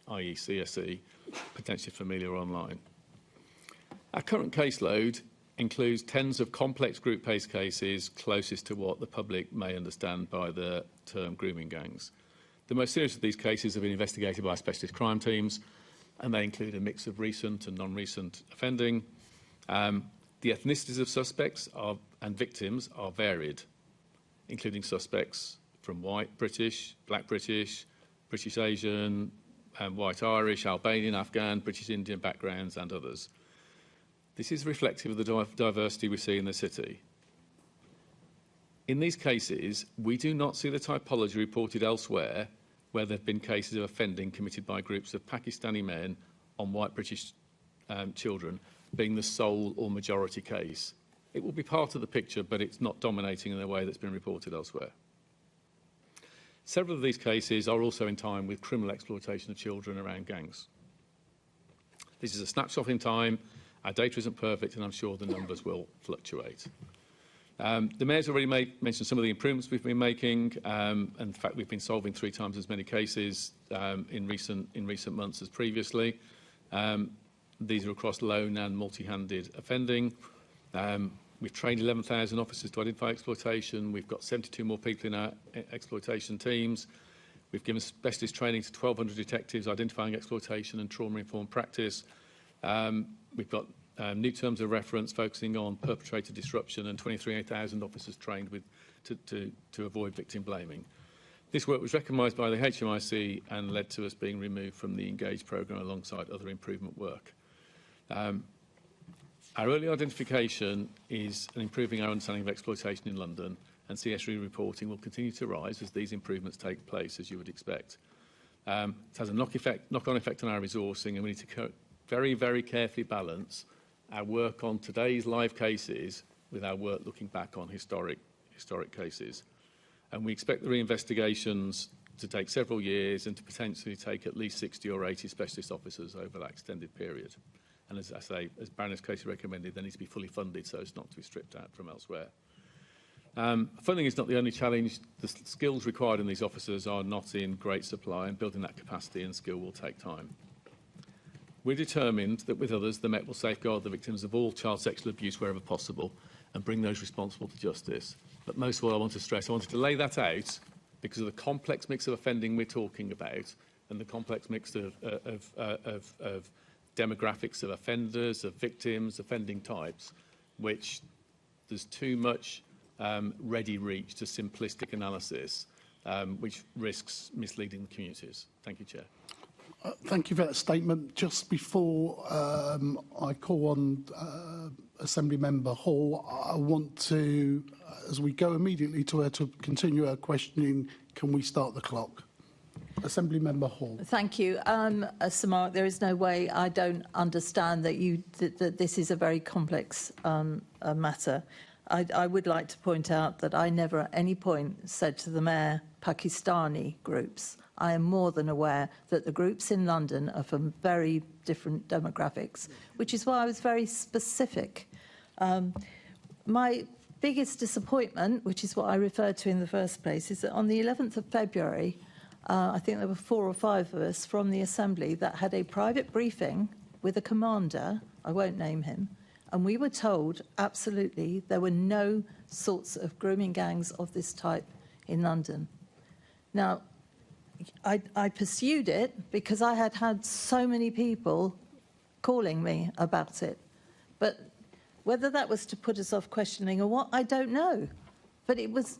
i.e. CSE, potentially familiar or online. Our current caseload includes tens of complex group-based cases closest to what the public may understand by the term grooming gangs. The most serious of these cases have been investigated by specialist crime teams, and they include a mix of recent and non-recent offending. The ethnicities of suspects and victims are varied, including suspects from white British, black British, British Asian, white Irish, Albanian, Afghan, British Indian backgrounds and others. This is reflective of the diversity we see in the city. In these cases, we do not see the typology reported elsewhere where there have been cases of offending committed by groups of Pakistani men on white British children being the sole or majority case. It will be part of the picture, but it's not dominating in the way that's been reported elsewhere. Several of these cases are also in time with criminal exploitation of children around gangs. This is a snapshot in time. Our data isn't perfect, and I'm sure the numbers will fluctuate. The Mayor's already mentioned some of the improvements we've been making. In fact, we've been solving 3 times as many cases in recent months as previously. These are across lone and multi-handed offending. We've trained 11,000 officers to identify exploitation. We've got 72 more people in our exploitation teams. We've given specialist training to 1,200 detectives identifying exploitation and trauma-informed practice. We've got new terms of reference focusing on perpetrator disruption and 23,000 officers trained to avoid victim blaming. This work was recognised by the HMIC and led to us being removed from the Engage programme alongside other improvement work. Our early identification is improving our understanding of exploitation in London, and CSE reporting will continue to rise as these improvements take place, as you would expect. It has a knock-on effect on our resourcing, and we need to very, very carefully balance our work on today's live cases with our work looking back on historic cases. And we expect the reinvestigations to take several years and to potentially take at least 60 or 80 specialist officers over that extended period. And as I say, as Baroness Casey recommended, they need to be fully funded so as not to be stripped out from elsewhere. Funding is not the only challenge. The skills required in these officers are not in great supply, and building that capacity and skill will take time. We're determined that with others, the Met will safeguard the victims of all child sexual abuse wherever possible and bring those responsible to justice. But most of all, I want to stress, I wanted to lay that out because of the complex mix of offending we're talking about and the complex mix of demographics of offenders, of victims, offending types, which there's too much ready reach to simplistic analysis, which risks misleading the communities. Thank you, Chair. Thank you for that statement. Just before I call on Assembly Member Hall, I want to, as we go immediately to her to continue her questioning, can we start the clock? Assembly Member Hall. Thank you. Sir Mark, there is no way I don't understand that this is a very complex matter. I would like to point out that I never at any point said to the Mayor Pakistani groups. I am more than aware that the groups in London are from very different demographics, which is why I was very specific. My biggest disappointment, which is what I referred to in the first place, is that on the 11th of February, I think there were 4 or 5 of us from the Assembly that had a private briefing with a commander, I won't name him, and we were told absolutely there were no sorts of grooming gangs of this type in London. Now, I pursued it because I had had so many people calling me about it. But whether that was to put us off questioning or what, I don't know. But it was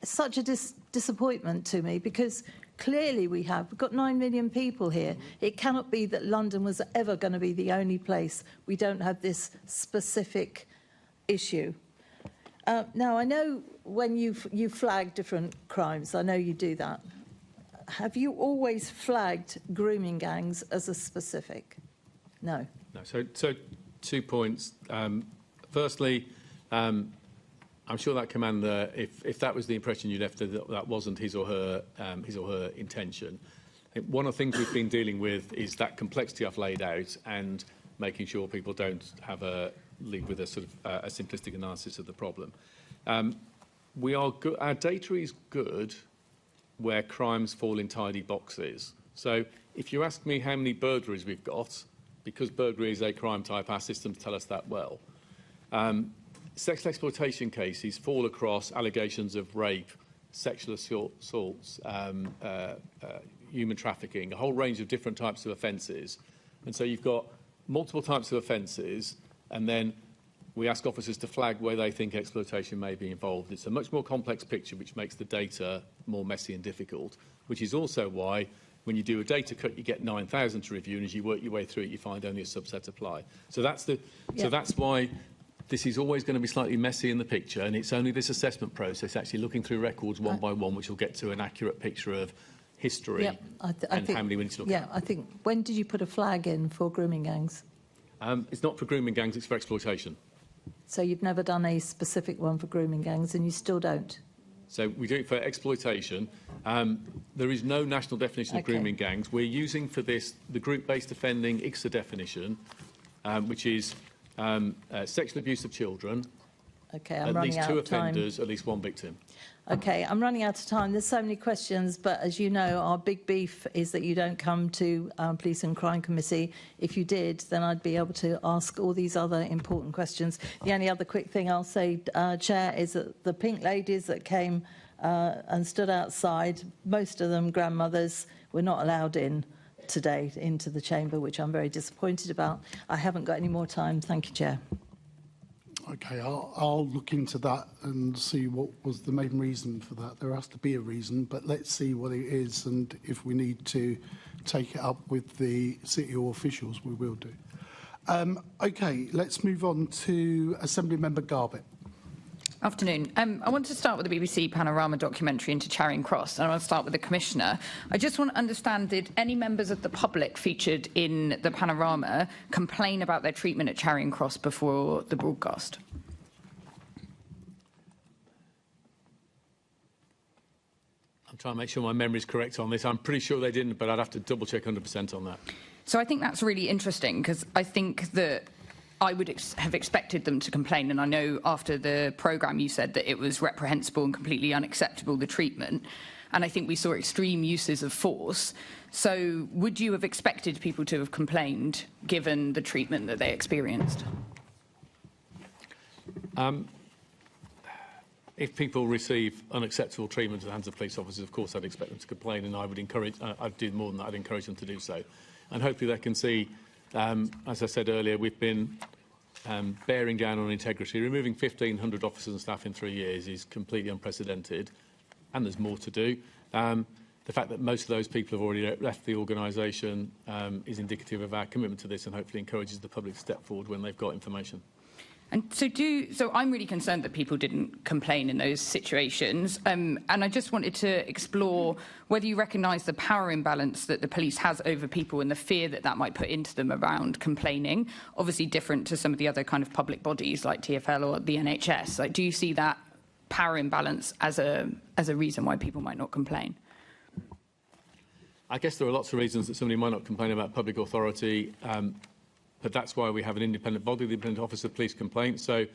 such a disappointment to me because clearly we've got 9 million people here. It cannot be that London was ever going to be the only place we don't have this specific issue. Now, I know when you flag different crimes, I know you do that. Have you always flagged grooming gangs as a specific? No. No. So 2 points. Firstly, I'm sure that commander, if that was the impression you left, that wasn't his or her intention. One of the things we've been dealing with is that complexity I've laid out and making sure people don't leave with a sort of a simplistic analysis of the problem. our data is good where crimes fall in tidy boxes. So if you ask me how many burglaries we've got, because burglary is a crime type, our systems tell us that well. Sexual exploitation cases fall across allegations of rape, sexual assaults, human trafficking, a whole range of different types of offences. And so you've got multiple types of offences, and then we ask officers to flag where they think exploitation may be involved. It's a much more complex picture, which makes the data more messy and difficult, which is also why when you do a data cut, you get 9,000 to review, and as you work your way through it, you find only a subset apply. So that's why this is always going to be slightly messy in the picture, and it's only this assessment process, actually looking through records one by one, which will get to an accurate picture of history I and think, how many we need to look at. Yeah, I think, when did you put a flag in for grooming gangs? It's not for grooming gangs, it's for exploitation. So you've never done a specific one for grooming gangs, and you still don't? So we do it for exploitation. There is no national definition of grooming gangs. We're using for this the group-based offending ICSA definition, which is sexual abuse of children, I'm running out of time. At least 2 offenders, at least 1 victim. Okay, I'm running out of time. There's so many questions, but as you know, our big beef is that you don't come to Police and Crime Committee. If you did, then I'd be able to ask all these other important questions. The only other quick thing I'll say, Chair, is that the pink ladies that came and stood outside, most of them grandmothers, were not allowed in today into the chamber, which I'm very disappointed about. I haven't got any more time. Thank you, Chair. Okay, I'll look into that and see what was the main reason for that. There has to be a reason, but let's see what it is, and if we need to take it up with the city or officials, we will do. Okay, let's move on to Assembly Member Garbett. Afternoon. I want to start with the BBC Panorama documentary into Charing Cross, and I want to start with the Commissioner. I just want to understand, did any members of the public featured in the Panorama complain about their treatment at Charing Cross before the broadcast? I'm trying to make sure my memory is correct on this. I'm pretty sure they didn't, but I'd have to double-check 100% on that. So I think that's really interesting, because I think that I would have expected them to complain, and I know after the programme you said that it was reprehensible and completely unacceptable, the treatment, and I think we saw extreme uses of force. So would you have expected people to have complained given the treatment that they experienced? If people receive unacceptable treatment at the hands of police officers, of course I'd expect them to complain, and I would encourage, I'd do more than that, I'd encourage them to do so. And hopefully they can see, as I said earlier, we've been bearing down on integrity. Removing 1,500 officers and staff in 3 years is completely unprecedented, and there's more to do. The fact that most of those people have already left the organisation is indicative of our commitment to this, and hopefully encourages the public to step forward when they've got information. And so I'm really concerned that people didn't complain in those situations. And I just wanted to explore whether you recognise the power imbalance that the police has over people and the fear that that might put into them around complaining, obviously different to some of the other kind of public bodies like TfL or the NHS. Like, do you see that power imbalance as a reason why people might not complain? I guess there are lots of reasons that somebody might not complain about public authority. But that's why we have an independent body, the Independent Office of Police Complaints. So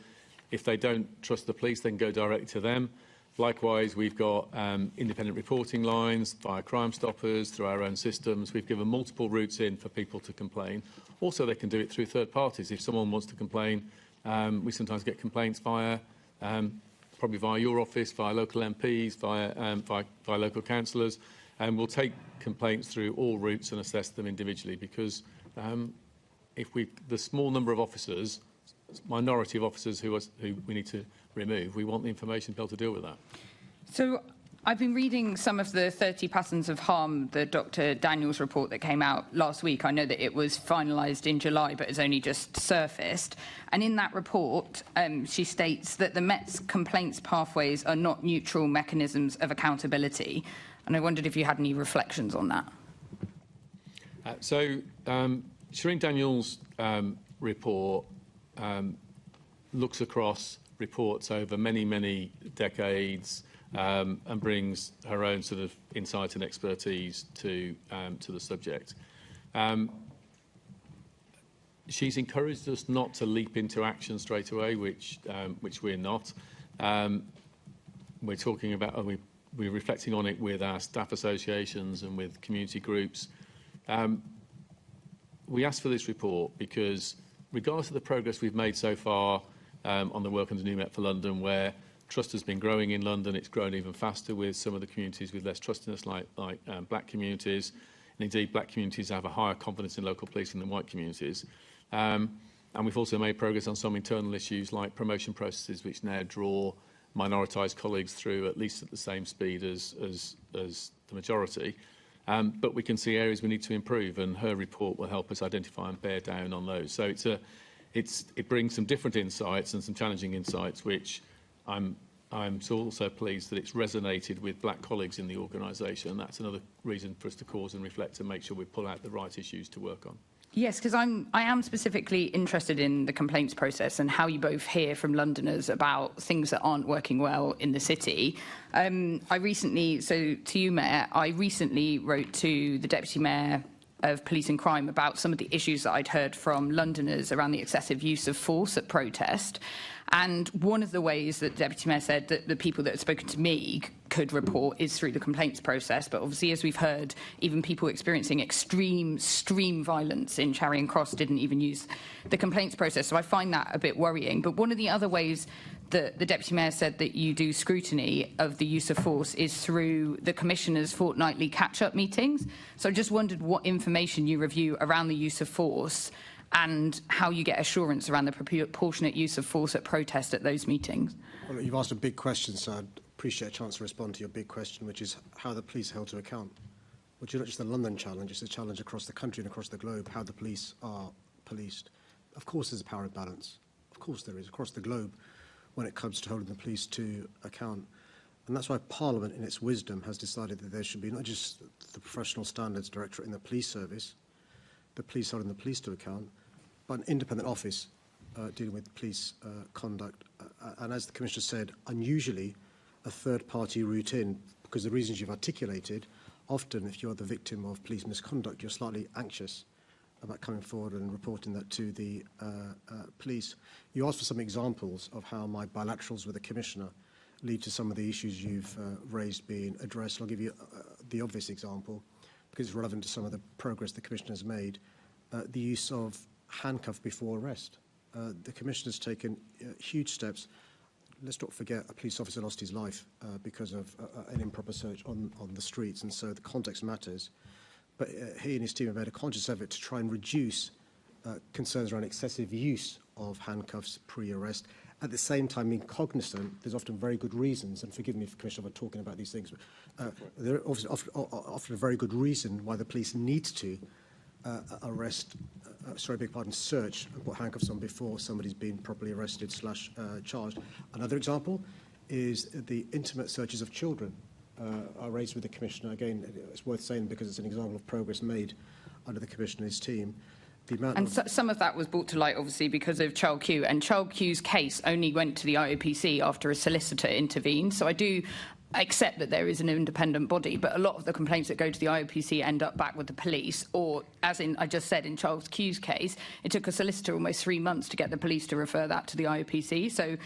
if they don't trust the police, they can go directly to them. Likewise, we've got independent reporting lines via Crime Stoppers, through our own systems. We've given multiple routes in for people to complain. Also, they can do it through third parties. If someone wants to complain, we sometimes get complaints via, probably via your office, via local MPs, via local councillors. And we'll take complaints through all routes and assess them individually, because the small number of officers, minority of officers who we need to remove, we want the information to be able to deal with that. So I've been reading some of the 30 patterns of harm, the Dr. Daniels report that came out last week. I know that it was finalised in July, but has only just surfaced. And in that report, she states that the Met's complaints pathways are not neutral mechanisms of accountability. And I wondered if you had any reflections on that. Shireen Daniels' report looks across reports over many, many decades and brings her own sort of insight and expertise to the subject. She's encouraged us not to leap into action straight away, which we're not. we're talking about, we're reflecting on it with our staff associations and with community groups. We asked for this report because, regardless of the progress we've made so far on the work under New Met for London, where trust has been growing in London, it's grown even faster with some of the communities with less trustiness, like black communities. And indeed, black communities have a higher confidence in local policing than white communities. And we've also made progress on some internal issues like promotion processes, which now draw minoritised colleagues through at least at the same speed as the majority. But we can see areas we need to improve, and her report will help us identify and bear down on those. So it brings some different insights and some challenging insights, which I'm also pleased that it's resonated with black colleagues in the organisation. That's another reason for us to pause and reflect and make sure we pull out the right issues to work on. Yes, because I am specifically interested in the complaints process and how you both hear from Londoners about things that aren't working well in the city. To you, Mayor, I recently wrote to the Deputy Mayor of Police and Crime about some of the issues that I'd heard from Londoners around the excessive use of force at protest. And one of the ways that the Deputy Mayor said that the people that had spoken to me could report is through the complaints process. But obviously, as we've heard, even people experiencing extreme violence in Charing Cross didn't even use the complaints process. So I find that a bit worrying. But one of the other ways that the Deputy Mayor said that you do scrutiny of the use of force is through the Commissioner's fortnightly catch-up meetings. So I just wondered what information you review around the use of force and how you get assurance around the proportionate use of force at protest at those meetings. Well, you've asked a big question, so I'd appreciate a chance to respond to your big question, which is how the police are held to account. Which is not just a London challenge, it's a challenge across the country and across the globe, how the police are policed. Of course there's a power imbalance. Of course there is, across the globe, when it comes to holding the police to account. And that's why Parliament, in its wisdom, has decided that there should be not just the Professional Standards Directorate in the police service, the police holding the police to account, but an independent office dealing with police conduct. And as the Commissioner said, unusually a third-party route in, because the reasons you've articulated, often if you're the victim of police misconduct, you're slightly anxious about coming forward and reporting that to the police. You asked for some examples of how my bilaterals with the Commissioner lead to some of the issues you've raised being addressed. I'll give you the obvious example, because it's relevant to some of the progress the Commissioner has made, the use of handcuff before arrest. The Commissioner has taken huge steps. Let's not forget a police officer lost his life because of an improper search on the streets, and so the context matters. But he and his team have made a conscious effort to try and reduce concerns around excessive use of handcuffs pre-arrest. At the same time, being cognizant, there's often very good reasons, and forgive me, Commissioner, for talking about these things, but there are often a very good reason why the police need to search and put handcuffs on before somebody's been properly arrested / charged. Another example is the intimate searches of children are raised with the Commissioner. Again, it's worth saying because it's an example of progress made under the Commissioner's team. Some of that was brought to light, obviously, because of Child Q, and Child Q's case only went to the IOPC after a solicitor intervened. So I do accept that there is an independent body, but a lot of the complaints that go to the IOPC end up back with the police, or, as in I just said, in Child Q's case, it took a solicitor almost 3 months to get the police to refer that to the IOPC. So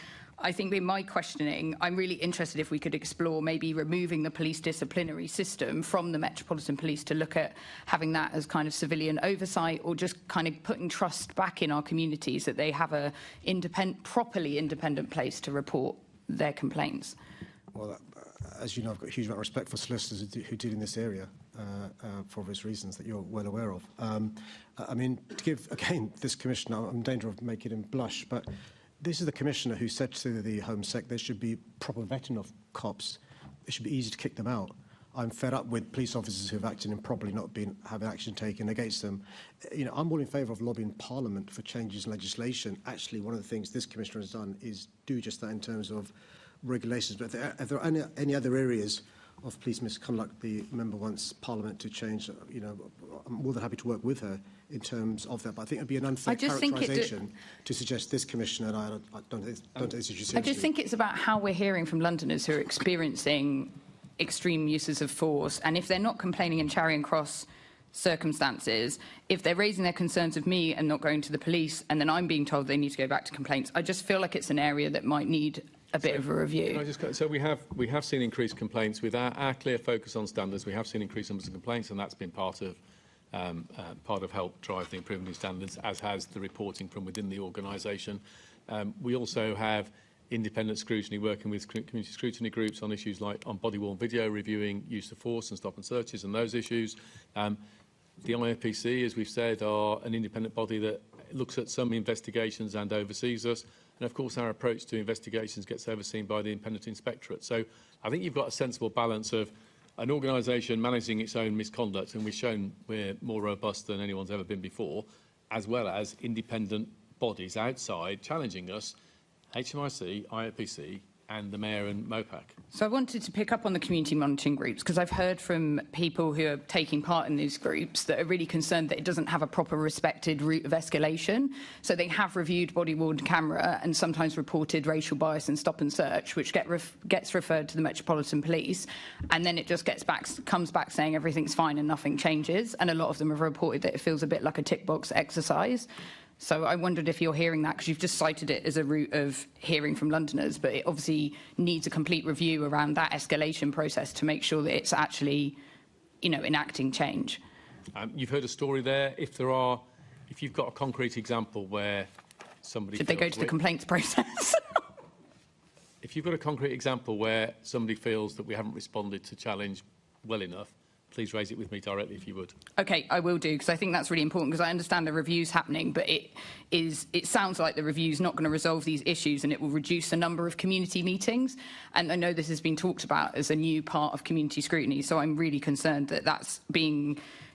I think in my questioning, I'm really interested if we could explore maybe removing the police disciplinary system from the Metropolitan Police to look at having that as kind of civilian oversight, or just kind of putting trust back in our communities that they have a properly independent place to report their complaints. Well, as you know, I've got a huge amount of respect for solicitors who deal in this area for obvious reasons that you're well aware of. I mean, to give, again, this Commissioner, I'm in danger of making him blush, but this is the Commissioner who said to the Home Sec there should be proper vetting of cops. It should be easy to kick them out. I'm fed up with police officers who have acted improperly, not having action taken against them. You know, I'm all in favour of lobbying Parliament for changes in legislation. Actually, one of the things this Commissioner has done is do just that in terms of regulations. But if there are any other areas of police misconduct the member wants Parliament to change, you know, I'm more than happy to work with her in terms of that. But I think it would be an unfair characterisation to suggest this Commissioner, and I don't take this issue seriously. I just think it's about how we're hearing from Londoners who are experiencing extreme uses of force, and if they're not complaining in Charing Cross circumstances, if they're raising their concerns of me and not going to the police, and then I'm being told they need to go back to complaints, I just feel like it's an area that might need a bit of a review. So we have seen increased complaints with our clear focus on standards. We have seen increased numbers of complaints, and that's been part of help drive the improvement in standards, as has the reporting from within the organisation. We also have independent scrutiny, working with community scrutiny groups on issues like on body-worn video, reviewing use of force and stop and searches and those issues. The IFPC, as we've said, are an independent body that looks at some investigations and oversees us. And of course, our approach to investigations gets overseen by the independent inspectorate. So I think you've got a sensible balance of an organisation managing its own misconduct, and we've shown we're more robust than anyone's ever been before, as well as independent bodies outside challenging us, HMIC, IFPC, and the Mayor and MOPAC. So I wanted to pick up on the community monitoring groups, because I've heard from people who are taking part in these groups that are really concerned that it doesn't have a proper respected route of escalation. So they have reviewed body-worn camera and sometimes reported racial bias and stop and search, which gets referred to the Metropolitan Police, and then it just comes back saying everything's fine and nothing changes. And a lot of them have reported that it feels a bit like a tick box exercise. So I wondered if you're hearing that, because you've just cited it as a route of hearing from Londoners, but it obviously needs a complete review around that escalation process to make sure that it's actually, enacting change. You've heard a story there. If you've got a concrete example where somebody... Should they go to the complaints process? If you've got a concrete example where somebody feels that we haven't responded to challenge well enough, please raise it with me directly if you would. OK, I will do, because I think that's really important, because I understand the review's happening, but it sounds like the review's not going to resolve these issues, and it will reduce the number of community meetings. And I know this has been talked about as a new part of community scrutiny, so I'm really concerned that that's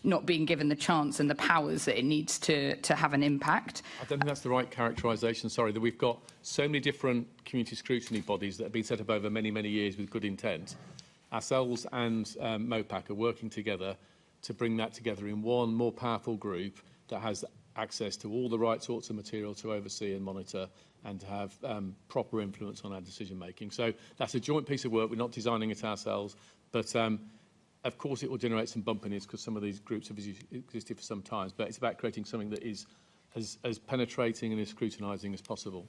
not being given the chance and the powers that it needs to have an impact. I don't think that's the right characterisation, sorry, that we've got so many different community scrutiny bodies that have been set up over many, many years with good intent. Ourselves and MOPAC are working together to bring that together in one more powerful group that has access to all the right sorts of material to oversee and monitor and to have proper influence on our decision making. So that's a joint piece of work. We're not designing it ourselves, but of course it will generate some bumpiness because some of these groups have existed for some time, but it's about creating something that is as penetrating and as scrutinising as possible.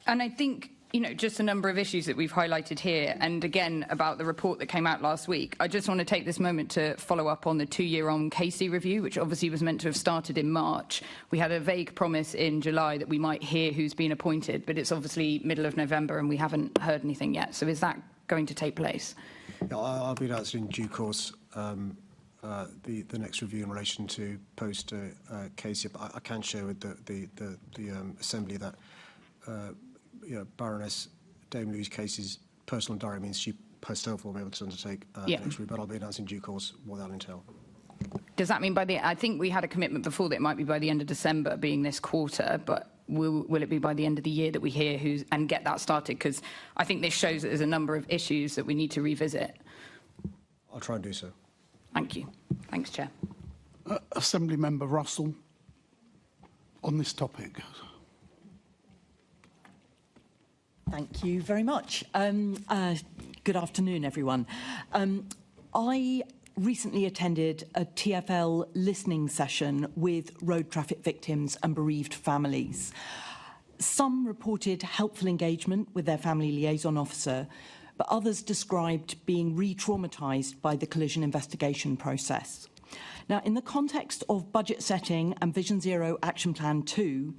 And I think, just a number of issues that we've highlighted here, and again about the report that came out last week. I just want to take this moment to follow up on the 2-year-on Casey review, which obviously was meant to have started in March. We had a vague promise in July that we might hear who's been appointed, but it's obviously middle of November and we haven't heard anything yet. So is that going to take place? Yeah, I'll be announcing in due course the next review in relation to post Casey. But I can share with the Assembly that Baroness Dame Louise Casey's personal diary means she herself will be able to undertake the next review, but I'll be announcing in due course what that'll entail. Does that mean I think we had a commitment before that it might be by the end of December, being this quarter, but will it be by the end of the year that we hear who's and get that started? Because I think this shows that there's a number of issues that we need to revisit. I'll try and do so. Thank you. Thanks, Chair. Assembly Member Russell, on this topic. Thank you very much. Good afternoon, everyone. I recently attended a TfL listening session with road traffic victims and bereaved families. Some reported helpful engagement with their family liaison officer, but others described being re-traumatised by the collision investigation process. Now, in the context of budget setting and Vision Zero Action Plan 2,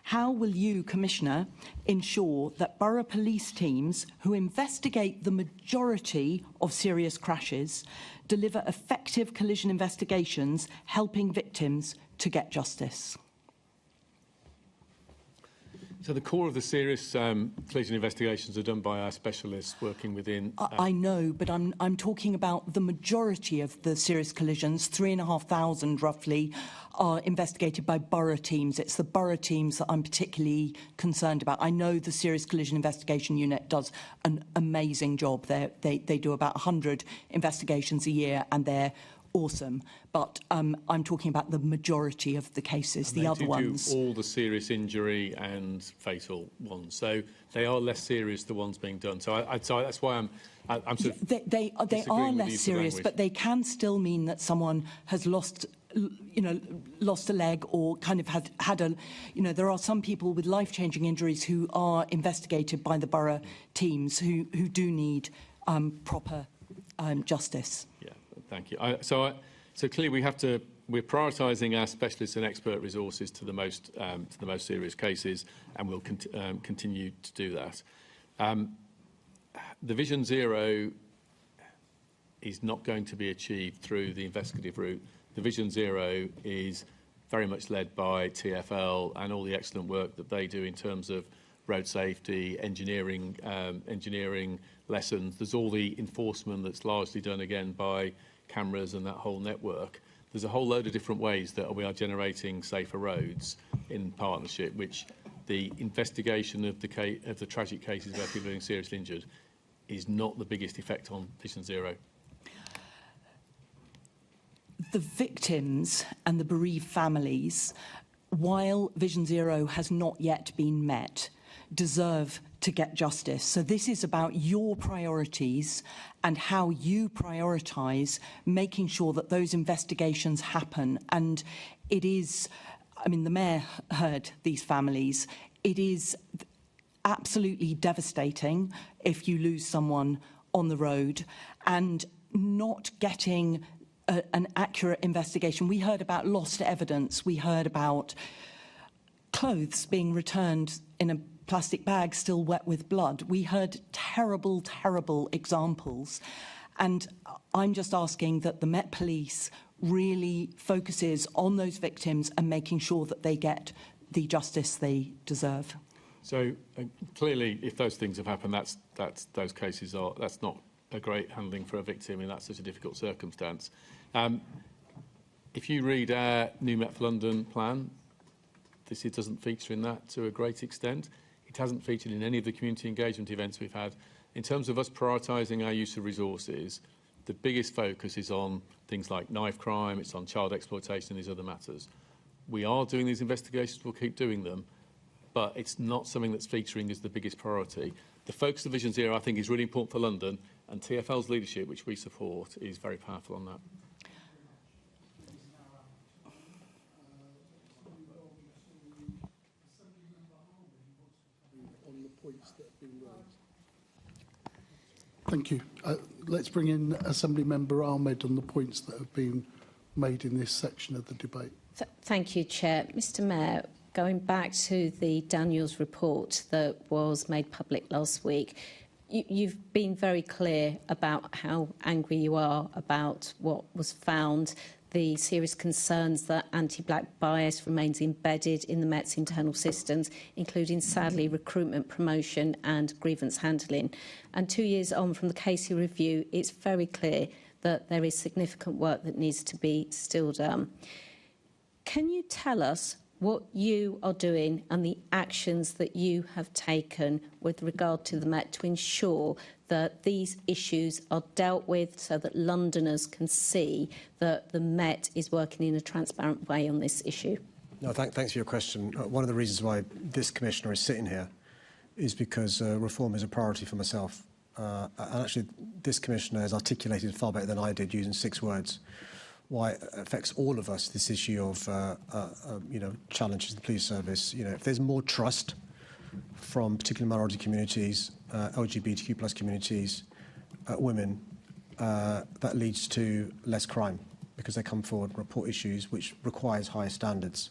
how will you, Commissioner, ensure that borough police teams who investigate the majority of serious crashes deliver effective collision investigations, helping victims to get justice? So the core of the serious collision investigations are done by our specialists working within... I know, but I'm talking about the majority of the serious collisions, 3,500 roughly, are investigated by borough teams. It's the borough teams that I'm particularly concerned about. I know the Serious Collision Investigation Unit does an amazing job. They do about 100 investigations a year, and they're awesome. But I'm talking about the majority of the cases, the other ones. Do all the serious injury and fatal ones. So they are less serious, the ones being done. So that's why I'm sort of they are less serious, but they can still mean that someone has lost a leg or kind of had a, there are some people with life-changing injuries who are investigated by the borough teams who do need proper justice. Yeah, thank you. So clearly we're prioritising our specialists and expert resources to the most serious cases, and we'll continue to do that. The Vision Zero is not going to be achieved through the investigative route. The Vision Zero is very much led by TfL and all the excellent work that they do in terms of road safety, engineering lessons. There's all the enforcement that's largely done again by cameras and that whole network. There's a whole load of different ways that we are generating safer roads in partnership, which the investigation of the tragic cases where people are being seriously injured is not the biggest effect on Vision Zero. The victims and the bereaved families, while Vision Zero has not yet been met, deserve to get justice. So this is about your priorities and how you prioritise making sure that those investigations happen. And it is, the Mayor heard these families. It is absolutely devastating if you lose someone on the road and not getting an accurate investigation. We heard about lost evidence. We heard about clothes being returned in a plastic bag still wet with blood. We heard terrible, terrible examples. And I'm just asking that the Met Police really focuses on those victims and making sure that they get the justice they deserve. So clearly, if those things have happened, those cases that's not a great handling for a victim in that such a difficult circumstance. If you read our new Met for London plan, it doesn't feature in that to a great extent. It hasn't featured in any of the community engagement events we've had. In terms of us prioritising our use of resources, the biggest focus is on things like knife crime, it's on child exploitation and these other matters. We are doing these investigations, we'll keep doing them, but it's not something that's featuring as the biggest priority. The focus of Vision Zero, I think, is really important for London, and TfL's leadership, which we support, is very powerful on that. Thank you. Let's bring in Assemblymember Ahmed on the points that have been made in this section of the debate. Thank you, Chair. Mr Mayor, going back to the Daniels report that was made public last week, you've been very clear about how angry you are about what was found, the serious concerns that anti-black bias remains embedded in the Met's internal systems, including, sadly, recruitment, promotion and grievance handling. And 2 years on from the Casey review, it's very clear that there is significant work that needs to be still done. Can you tell us what you are doing and the actions that you have taken with regard to the Met to ensure that these issues are dealt with so that Londoners can see that the Met is working in a transparent way on this issue? No, thanks for your question. One of the reasons why this Commissioner is sitting here is because reform is a priority for myself. And actually, this Commissioner has articulated far better than I did using 6 words why it affects all of us, this issue of, challenges to the police service. If there's more trust from particularly minority communities, LGBTQ plus communities, women, that leads to less crime because they come forward and report issues which requires higher standards.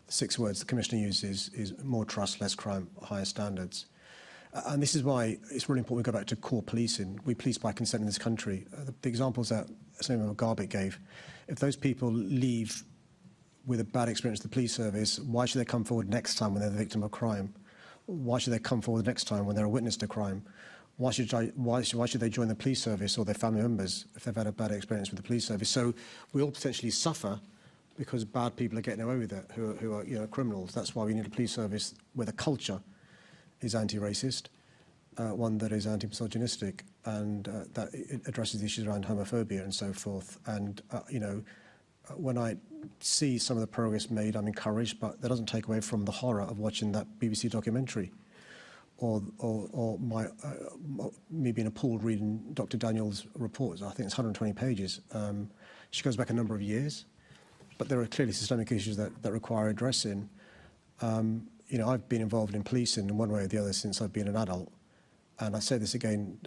The 6 words the Commissioner uses is more trust, less crime, higher standards. And this is why it's really important we go back to core policing. We police by consent in this country. The examples that Senator Garbutt gave, if those people leave with a bad experience with the police service, why should they come forward next time when they're the victim of crime? Why should they come forward next time when they're a witness to crime? Why should they join the police service or their family members if they've had a bad experience with the police service? So we all potentially suffer because bad people are getting away with it, who are criminals. That's why we need a police service where the culture is anti-racist, one that is anti-misogynistic. that it addresses the issues around homophobia and so forth. And, when I see some of the progress made, I'm encouraged, but that doesn't take away from the horror of watching that BBC documentary or me being appalled reading Dr. Daniel's reports. I think it's 120 pages. She goes back a number of years, but there are clearly systemic issues that require addressing. I've been involved in policing in one way or the other since I've been an adult. And I say this again,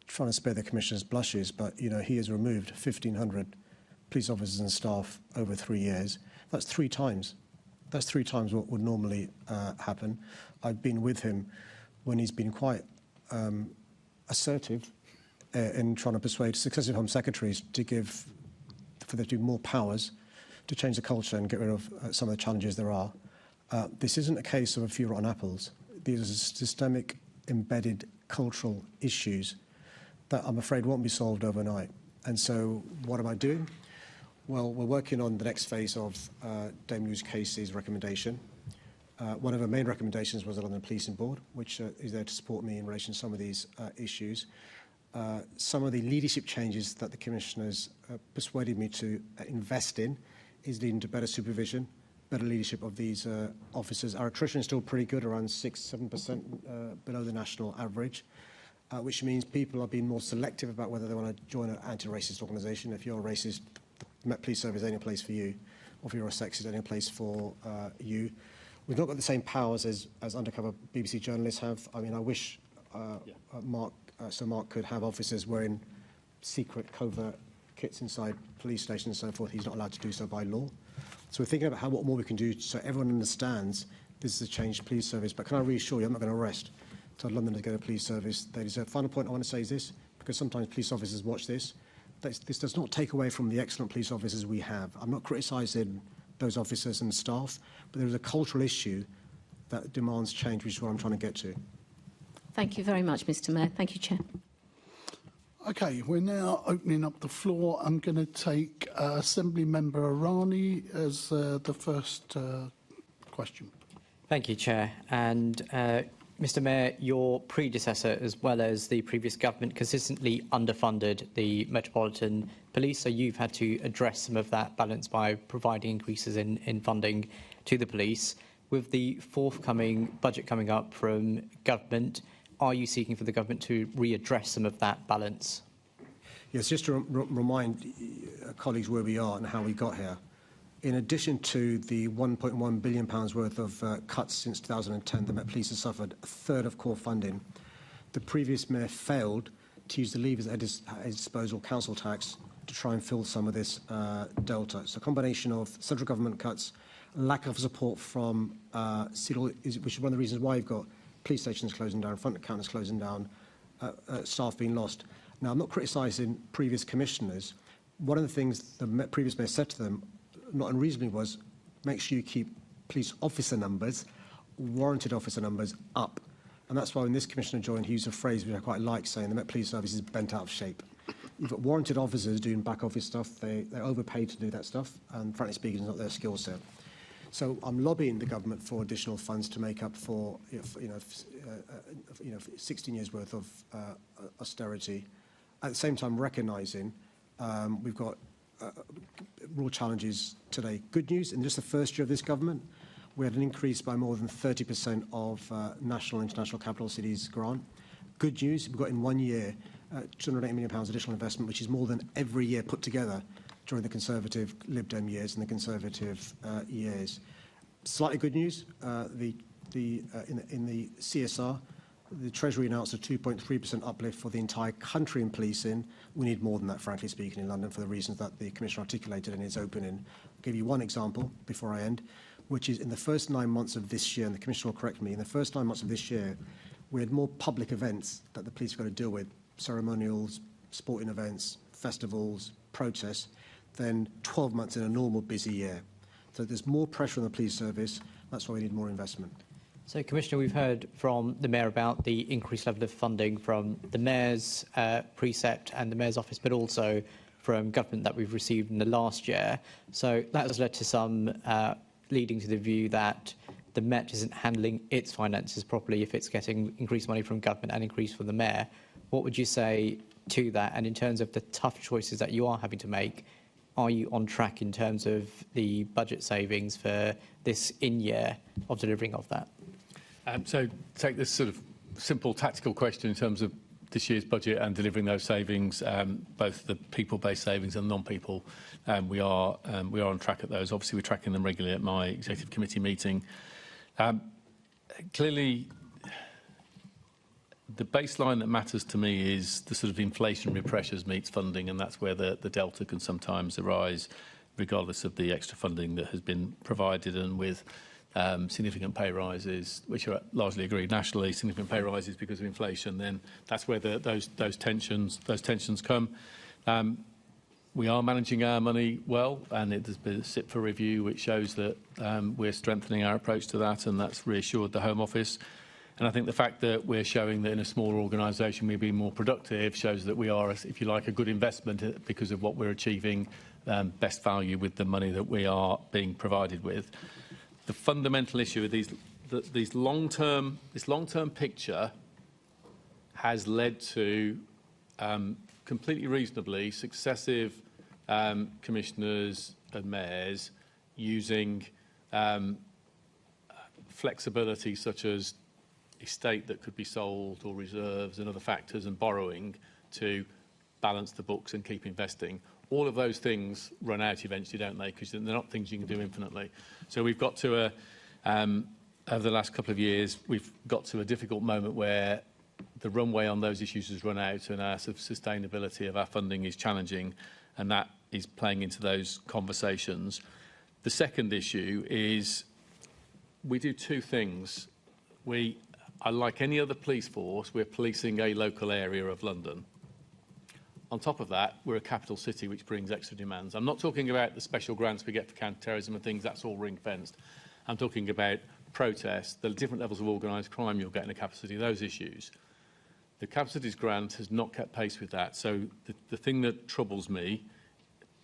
trying to spare the Commissioner's blushes, but, he has removed 1,500 police officers and staff over 3 years. That's 3 times. That's 3 times what would normally happen. I've been with him when he's been quite assertive in trying to persuade successive Home Secretaries for there to be more powers to change the culture and get rid of some of the challenges there are. This isn't a case of a few rotten apples. These are systemic, embedded cultural issues that I'm afraid won't be solved overnight. And so what am I doing? Well, we're working on the next phase of Dame Lewis Casey's recommendation. One of her main recommendations was the London Policing Board, which is there to support me in relation to some of these issues. Some of the leadership changes that the Commissioners persuaded me to invest in is leading to better supervision, better leadership of these officers. Our attrition is still pretty good, around 6-7% below the national average, which means people are being more selective about whether they want to join an anti-racist organisation. If you're a racist, the Met Police Service ain't a place for you, or if you're a sexist, ain't a place for you. We've not got the same powers as undercover BBC journalists have. I mean, I wish Sir Mark could have officers wearing secret, covert kits inside police stations and so forth. He's not allowed to do so by law. So we're thinking about what more we can do so everyone understands this is a changed police service. But can I reassure you, I'm not going to arrest till Londoners get a police service they deserve. Final point I want to say is this, because sometimes police officers watch this. This does not take away from the excellent police officers we have. I'm not criticising those officers and staff, but there is a cultural issue that demands change, which is what I'm trying to get to. Thank you very much, Mr Mayor. Thank you, Chair. Okay, we're now opening up the floor. I'm going to take Assembly Member Rowley as the first question. Thank you, Chair. And Mr Mayor, your predecessor, as well as the previous government, consistently underfunded the Metropolitan Police, so you've had to address some of that balance by providing increases in funding to the police. With the forthcoming budget coming up from government, are you seeking for the government to readdress some of that balance? Yes, just to remind colleagues where we are and how we got here. In addition to the £1.1 billion worth of cuts since 2010, the Met Police has suffered a third of core funding. The previous mayor failed to use the levers at his disposal, council tax, to try and fill some of this delta. So a combination of central government cuts, lack of support from which is one of the reasons why you've got police stations closing down, front accountants closing down, staff being lost. Now, I'm not criticising previous commissioners. One of the things the previous mayor said to them, not unreasonably, was make sure you keep police officer numbers, warranted officer numbers, up. And that's why when this commissioner joined, he used a phrase which I quite like, saying the Met Police Service is bent out of shape. You've got warranted officers doing back office stuff. They're overpaid to do that stuff, and frankly speaking, it's not their skill set. So I'm lobbying the government for additional funds to make up for 16 years worth of austerity. At the same time, recognising we've got real challenges today. Good news, in just the first year of this government, we had an increase by more than 30% of national and international capital cities grant. Good news, we've got in 1 year £280 million additional investment, which is more than every year put together during the Conservative Lib Dem years and the Conservative years. Slightly good news, in the CSR, the Treasury announced a 2.3% uplift for the entire country in policing. We need more than that, frankly speaking, in London for the reasons that the Commissioner articulated in his opening. I'll give you one example before I end, which is in the first 9 months of this year, and the Commissioner will correct me, in the first 9 months of this year, we had more public events that the police have got to deal with, ceremonials, sporting events, festivals, protests, than 12 months in a normal busy year. So there's more pressure on the police service. That's why we need more investment. So, Commissioner, we've heard from the Mayor about the increased level of funding from the Mayor's precept and the Mayor's office, but also from government that we've received in the last year. So that has led to some leading to the view that the Met isn't handling its finances properly if it's getting increased money from government and increased from the Mayor. What would you say to that? And in terms of the tough choices that you are having to make, are you on track in terms of the budget savings for this in-year of delivering of that? So take this sort of simple tactical question in terms of this year's budget and delivering those savings, both the people-based savings and non-people. We are on track at those. Obviously, we're tracking them regularly at my executive committee meeting. Clearly, the baseline that matters to me is the sort of inflationary pressures meets funding, and that's where the delta can sometimes arise, regardless of the extra funding that has been provided, and with significant pay rises, which are largely agreed nationally, significant pay rises because of inflation, then that's where those tensions come. We are managing our money well, and it has been sit for review, which shows that we're strengthening our approach to that, and that's reassured the Home Office. And I think the fact that we're showing that in a smaller organisation we're being more productive shows that we are, if you like, a good investment because of what we're achieving, best value with the money that we are being provided with. The fundamental issue with this long-term picture has led to completely reasonably successive commissioners and mayors using flexibility such as estate that could be sold or reserves and other factors and borrowing to balance the books and keep investing. All of those things run out eventually, don't they? Because they're not things you can do infinitely. So we've got to over the last couple of years, we've got to a difficult moment where the runway on those issues has run out and our sort of sustainability of our funding is challenging, and that is playing into those conversations. The second issue is we do two things. Like any other police force, we're policing a local area of London. On top of that, we're a capital city, which brings extra demands. I'm not talking about the special grants we get for counter-terrorism and things, that's all ring-fenced. I'm talking about protests, the different levels of organised crime you'll get in a capital city, those issues. The capital cities grant has not kept pace with that. So the thing that troubles me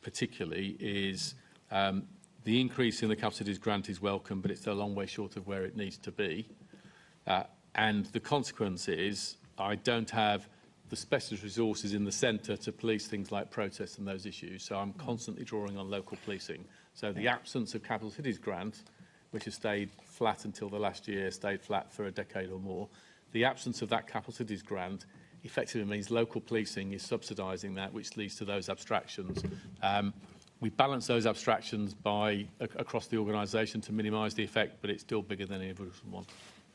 particularly is the increase in the capital cities grant is welcome, but it's a long way short of where it needs to be. And the consequence is I don't have the specialist resources in the centre to police things like protests and those issues. So I'm constantly drawing on local policing. So the absence of capital cities grant, which has stayed flat until the last year, stayed flat for a decade or more, the absence of that capital cities grant effectively means local policing is subsidising that, which leads to those abstractions. We balance those abstractions across the organisation to minimise the effect, but it's still bigger than any of us would want.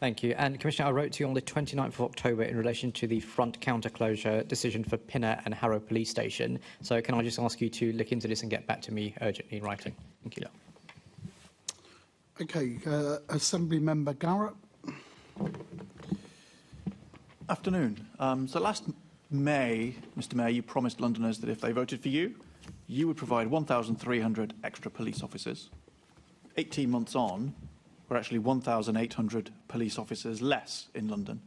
Thank you. And Commissioner, I wrote to you on the 29th of October in relation to the front counter closure decision for Pinner and Harrow Police Station. So can I just ask you to look into this and get back to me urgently in writing? Thank you. Yeah. Okay, Assembly Member Garrett. Afternoon. So last May, Mr Mayor, you promised Londoners that if they voted for you, you would provide 1,300 extra police officers. 18 months on, we're actually 1,800 police officers less in London.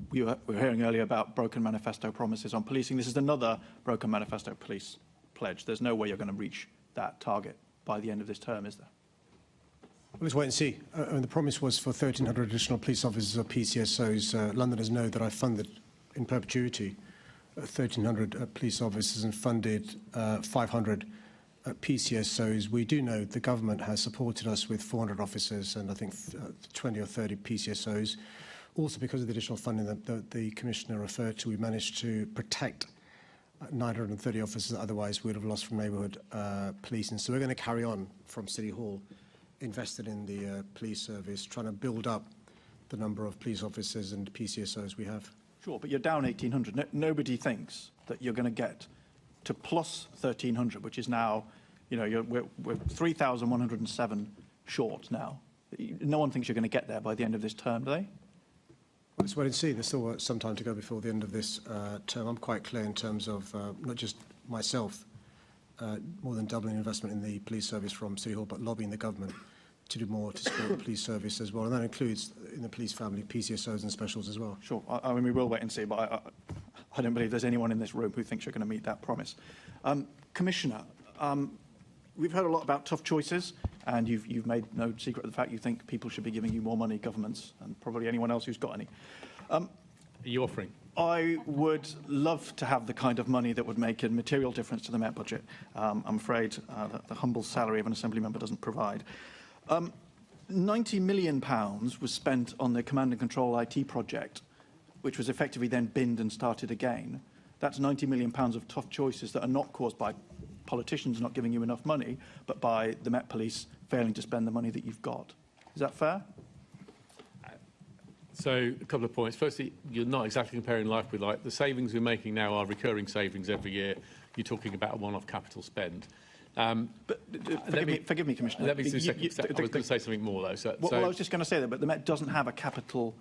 We were hearing earlier about broken manifesto promises on policing. This is another broken manifesto police pledge. There's no way you're going to reach that target by the end of this term, is there? Well, let's wait and see. The promise was for 1,300 additional police officers or PCSOs. Londoners know that I funded in perpetuity 1,300 police officers and funded 500 PCSOs. We do know the government has supported us with 400 officers and I think 20 or 30 PCSOs. Also, because of the additional funding that the Commissioner referred to, we managed to protect 930 officers that otherwise we would have lost from neighbourhood policing. So we're going to carry on from City Hall, invested in the police service, trying to build up the number of police officers and PCSOs we have. Sure, but you're down 1,800. Nobody thinks that you're going to get to plus 1,300, which is now, you know, we're 3,107 short now. No one thinks you're going to get there by the end of this term, do they? Well, let's wait and see. There's still some time to go before the end of this term. I'm quite clear in terms of not just myself, more than doubling investment in the police service from City Hall, but lobbying the government to do more to support the police service as well. And that includes, in the police family, PCSOs and specials as well. Sure. I mean, we will wait and see, but I don't believe there's anyone in this room who thinks you're going to meet that promise. Commissioner, we've heard a lot about tough choices, and you've made no secret of the fact you think people should be giving you more money, governments, and probably anyone else who's got any. Are you offering? I would love to have the kind of money that would make a material difference to the Met budget. I'm afraid that the humble salary of an Assembly member doesn't provide. £90 million was spent on the Command and Control IT project, which was effectively then binned and started again. That's £90 million of tough choices that are not caused by politicians not giving you enough money, but by the Met Police failing to spend the money that you've got. Is that fair? So, a couple of points. Firstly, you're not exactly comparing life with life. The savings we're making now are recurring savings every year. You're talking about a one-off capital spend. Forgive me, Commissioner. Let me do I was going to say something more, though. Well, I was just going to say that, but the Met doesn't have a capital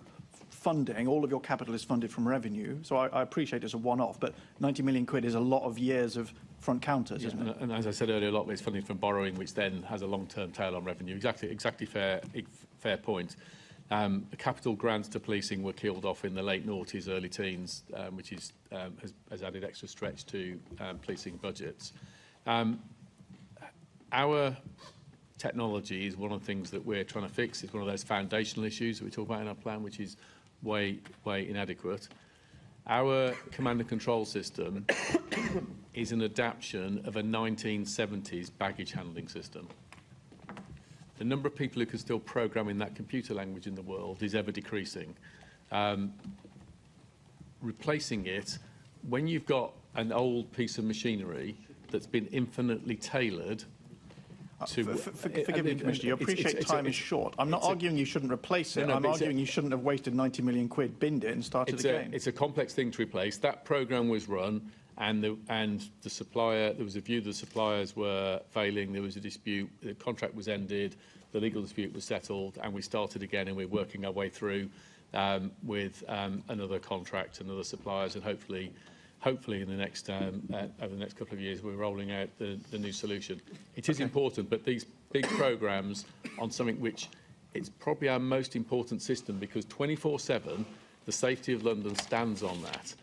funding. All of your capital is funded from revenue. So I appreciate it's a one-off, but 90 million quid is a lot of years of front counters, isn't it? And as I said earlier, a lot of it's funding from borrowing, which then has a long-term tail on revenue. Exactly fair point. The capital grants to policing were killed off in the late noughties, early teens, which has added extra stretch to policing budgets. Our technology is one of the things that we're trying to fix. It's one of those foundational issues that we talk about in our plan, which is way inadequate. Our command and control system is an adaptation of a 1970s baggage handling system. The number of people who can still program in that computer language in the world is ever decreasing. Replacing it, when you've got an old piece of machinery that's been infinitely tailored to... Forgive me, Commissioner, you appreciate time is short. I'm not arguing you shouldn't replace it. I'm arguing you shouldn't have wasted 90 million quid, binned it and started again. It's a complex thing to replace. That programme was run, and the supplier, there was a view the suppliers were failing, there was a dispute, the contract was ended, the legal dispute was settled, and we started again, and we're working our way through with another contract and other suppliers, and hopefully in the next over the next couple of years, we're rolling out the new solution. It is important, but these big programmes on something which it's probably our most important system, because 24/7 the safety of London stands on that,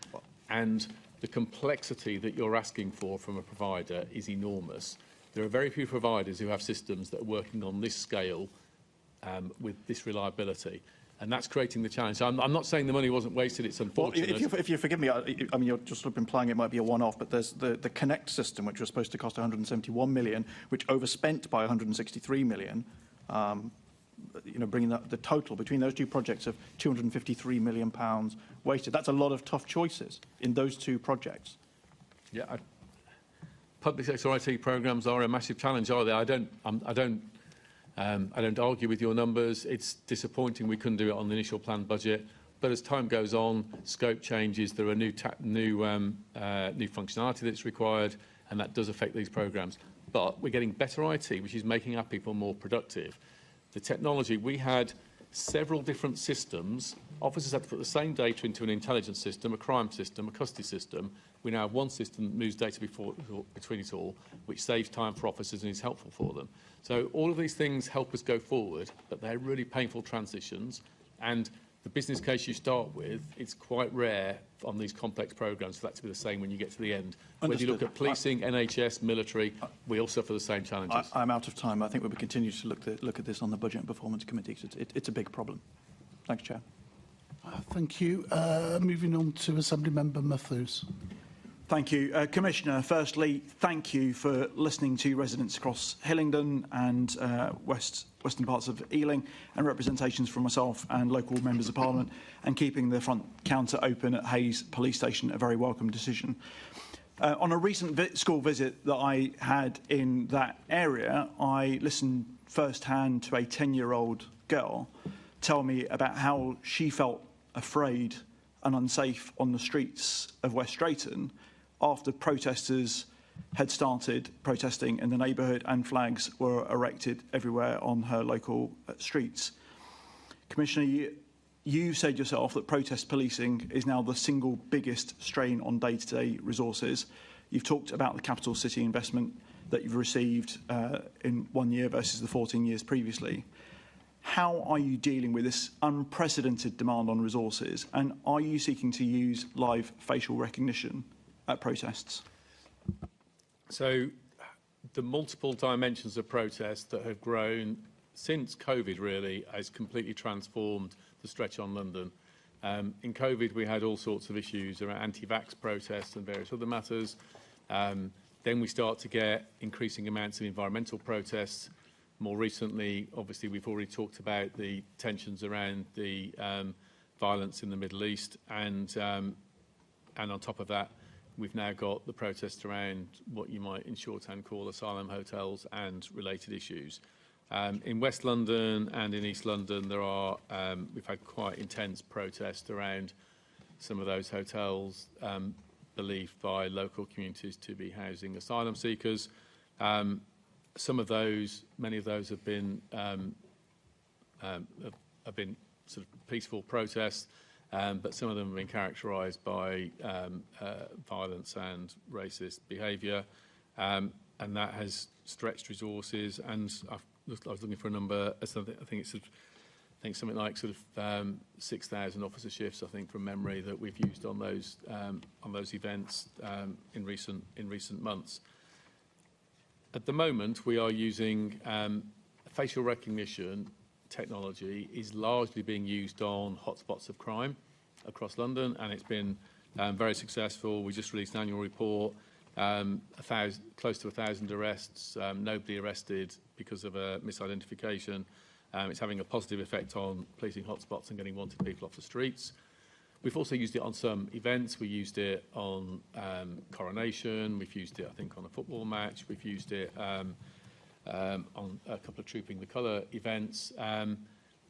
and the complexity that you're asking for from a provider is enormous. There are very few providers who have systems that are working on this scale with this reliability. And that's creating the challenge. So I'm not saying the money wasn't wasted, it's unfortunate. Well, if you forgive me, I mean, you're just sort of implying it might be a one-off, but there's the Connect system, which was supposed to cost 171 million, which overspent by 163 million, bringing the total between those two projects of 253 million pounds wasted. That's a lot of tough choices in those two projects. Yeah, public sector IT programmes are a massive challenge, are they? I don't argue with your numbers. It's disappointing we couldn't do it on the initial planned budget. But as time goes on, scope changes. There are new functionality that's required, and that does affect these programmes. But we're getting better IT, which is making our people more productive. The technology, we had several different systems. Officers had to put the same data into an intelligence system, a crime system, a custody system. We now have one system that moves data between it all, which saves time for officers and is helpful for them. So all of these things help us go forward, but they're really painful transitions. And the business case you start with, it's quite rare on these complex programmes for that to be the same when you get to the end. Understood. Whether you look at policing, NHS, military, we all suffer the same challenges. I'm out of time. I think we'll continue to look at this on the Budget and Performance Committee, because it's a big problem. Thanks, Chair. Thank you. Moving on to Assembly Member Mathus. Thank you. Commissioner, firstly, thank you for listening to residents across Hillingdon and western parts of Ealing, and representations from myself and local members of Parliament, and keeping the front counter open at Hayes Police Station, a very welcome decision. On a recent school visit that I had in that area, I listened firsthand to a 10-year-old girl tell me about how she felt afraid and unsafe on the streets of West Drayton after protesters had started protesting in the neighbourhood and flags were erected everywhere on her local streets. Commissioner, you said yourself that protest policing is now the single biggest strain on day-to-day resources. You've talked about the capital city investment that you've received in 1 year versus the 14 years previously. How are you dealing with this unprecedented demand on resources, and are you seeking to use live facial recognition at protests? So the multiple dimensions of protest that have grown since COVID really has completely transformed the stretch on London. In COVID, we had all sorts of issues around anti-vax protests and various other matters. Then we start to get increasing amounts of environmental protests. More recently, obviously, we've already talked about the tensions around the violence in the Middle East, and on top of that, we've now got the protests around what you might in shorthand call asylum hotels and related issues. In West London and in East London, we've had quite intense protests around some of those hotels believed by local communities to be housing asylum seekers. Some of those, many of those have been sort of peaceful protests, but some of them have been characterised by violence and racist behaviour, and that has stretched resources. And I was looking for a number. I think something like sort of 6,000 officer shifts, I think, from memory, that we've used on those events in recent months. At the moment, we are using facial recognition technology is largely being used on hotspots of crime across London, and it's been very successful. We just released an annual report, close to 1,000 arrests, nobody arrested because of a misidentification. It's having a positive effect on policing hotspots and getting wanted people off the streets. We've also used it on some events. We used it on Coronation. We've used it, I think, on a football match. We've used it on a couple of Trooping the Colour events.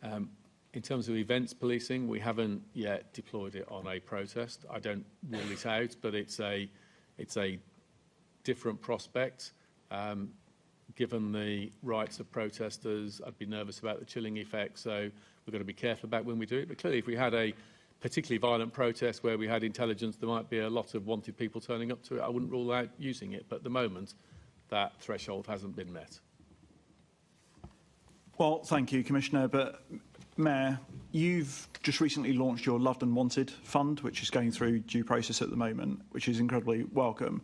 In terms of events policing, we haven't yet deployed it on a protest. I don't rule it out, but it's a different prospect. Given the rights of protesters, I'd be nervous about the chilling effect, so we've got to be careful about when we do it. But clearly, if we had a particularly violent protest where we had intelligence there might be a lot of wanted people turning up to it, I wouldn't rule out using it. But at the moment, that threshold hasn't been met. Well, thank you, Commissioner. But, Mayor, you've just recently launched your Loved and Wanted Fund, which is going through due process at the moment, which is incredibly welcome.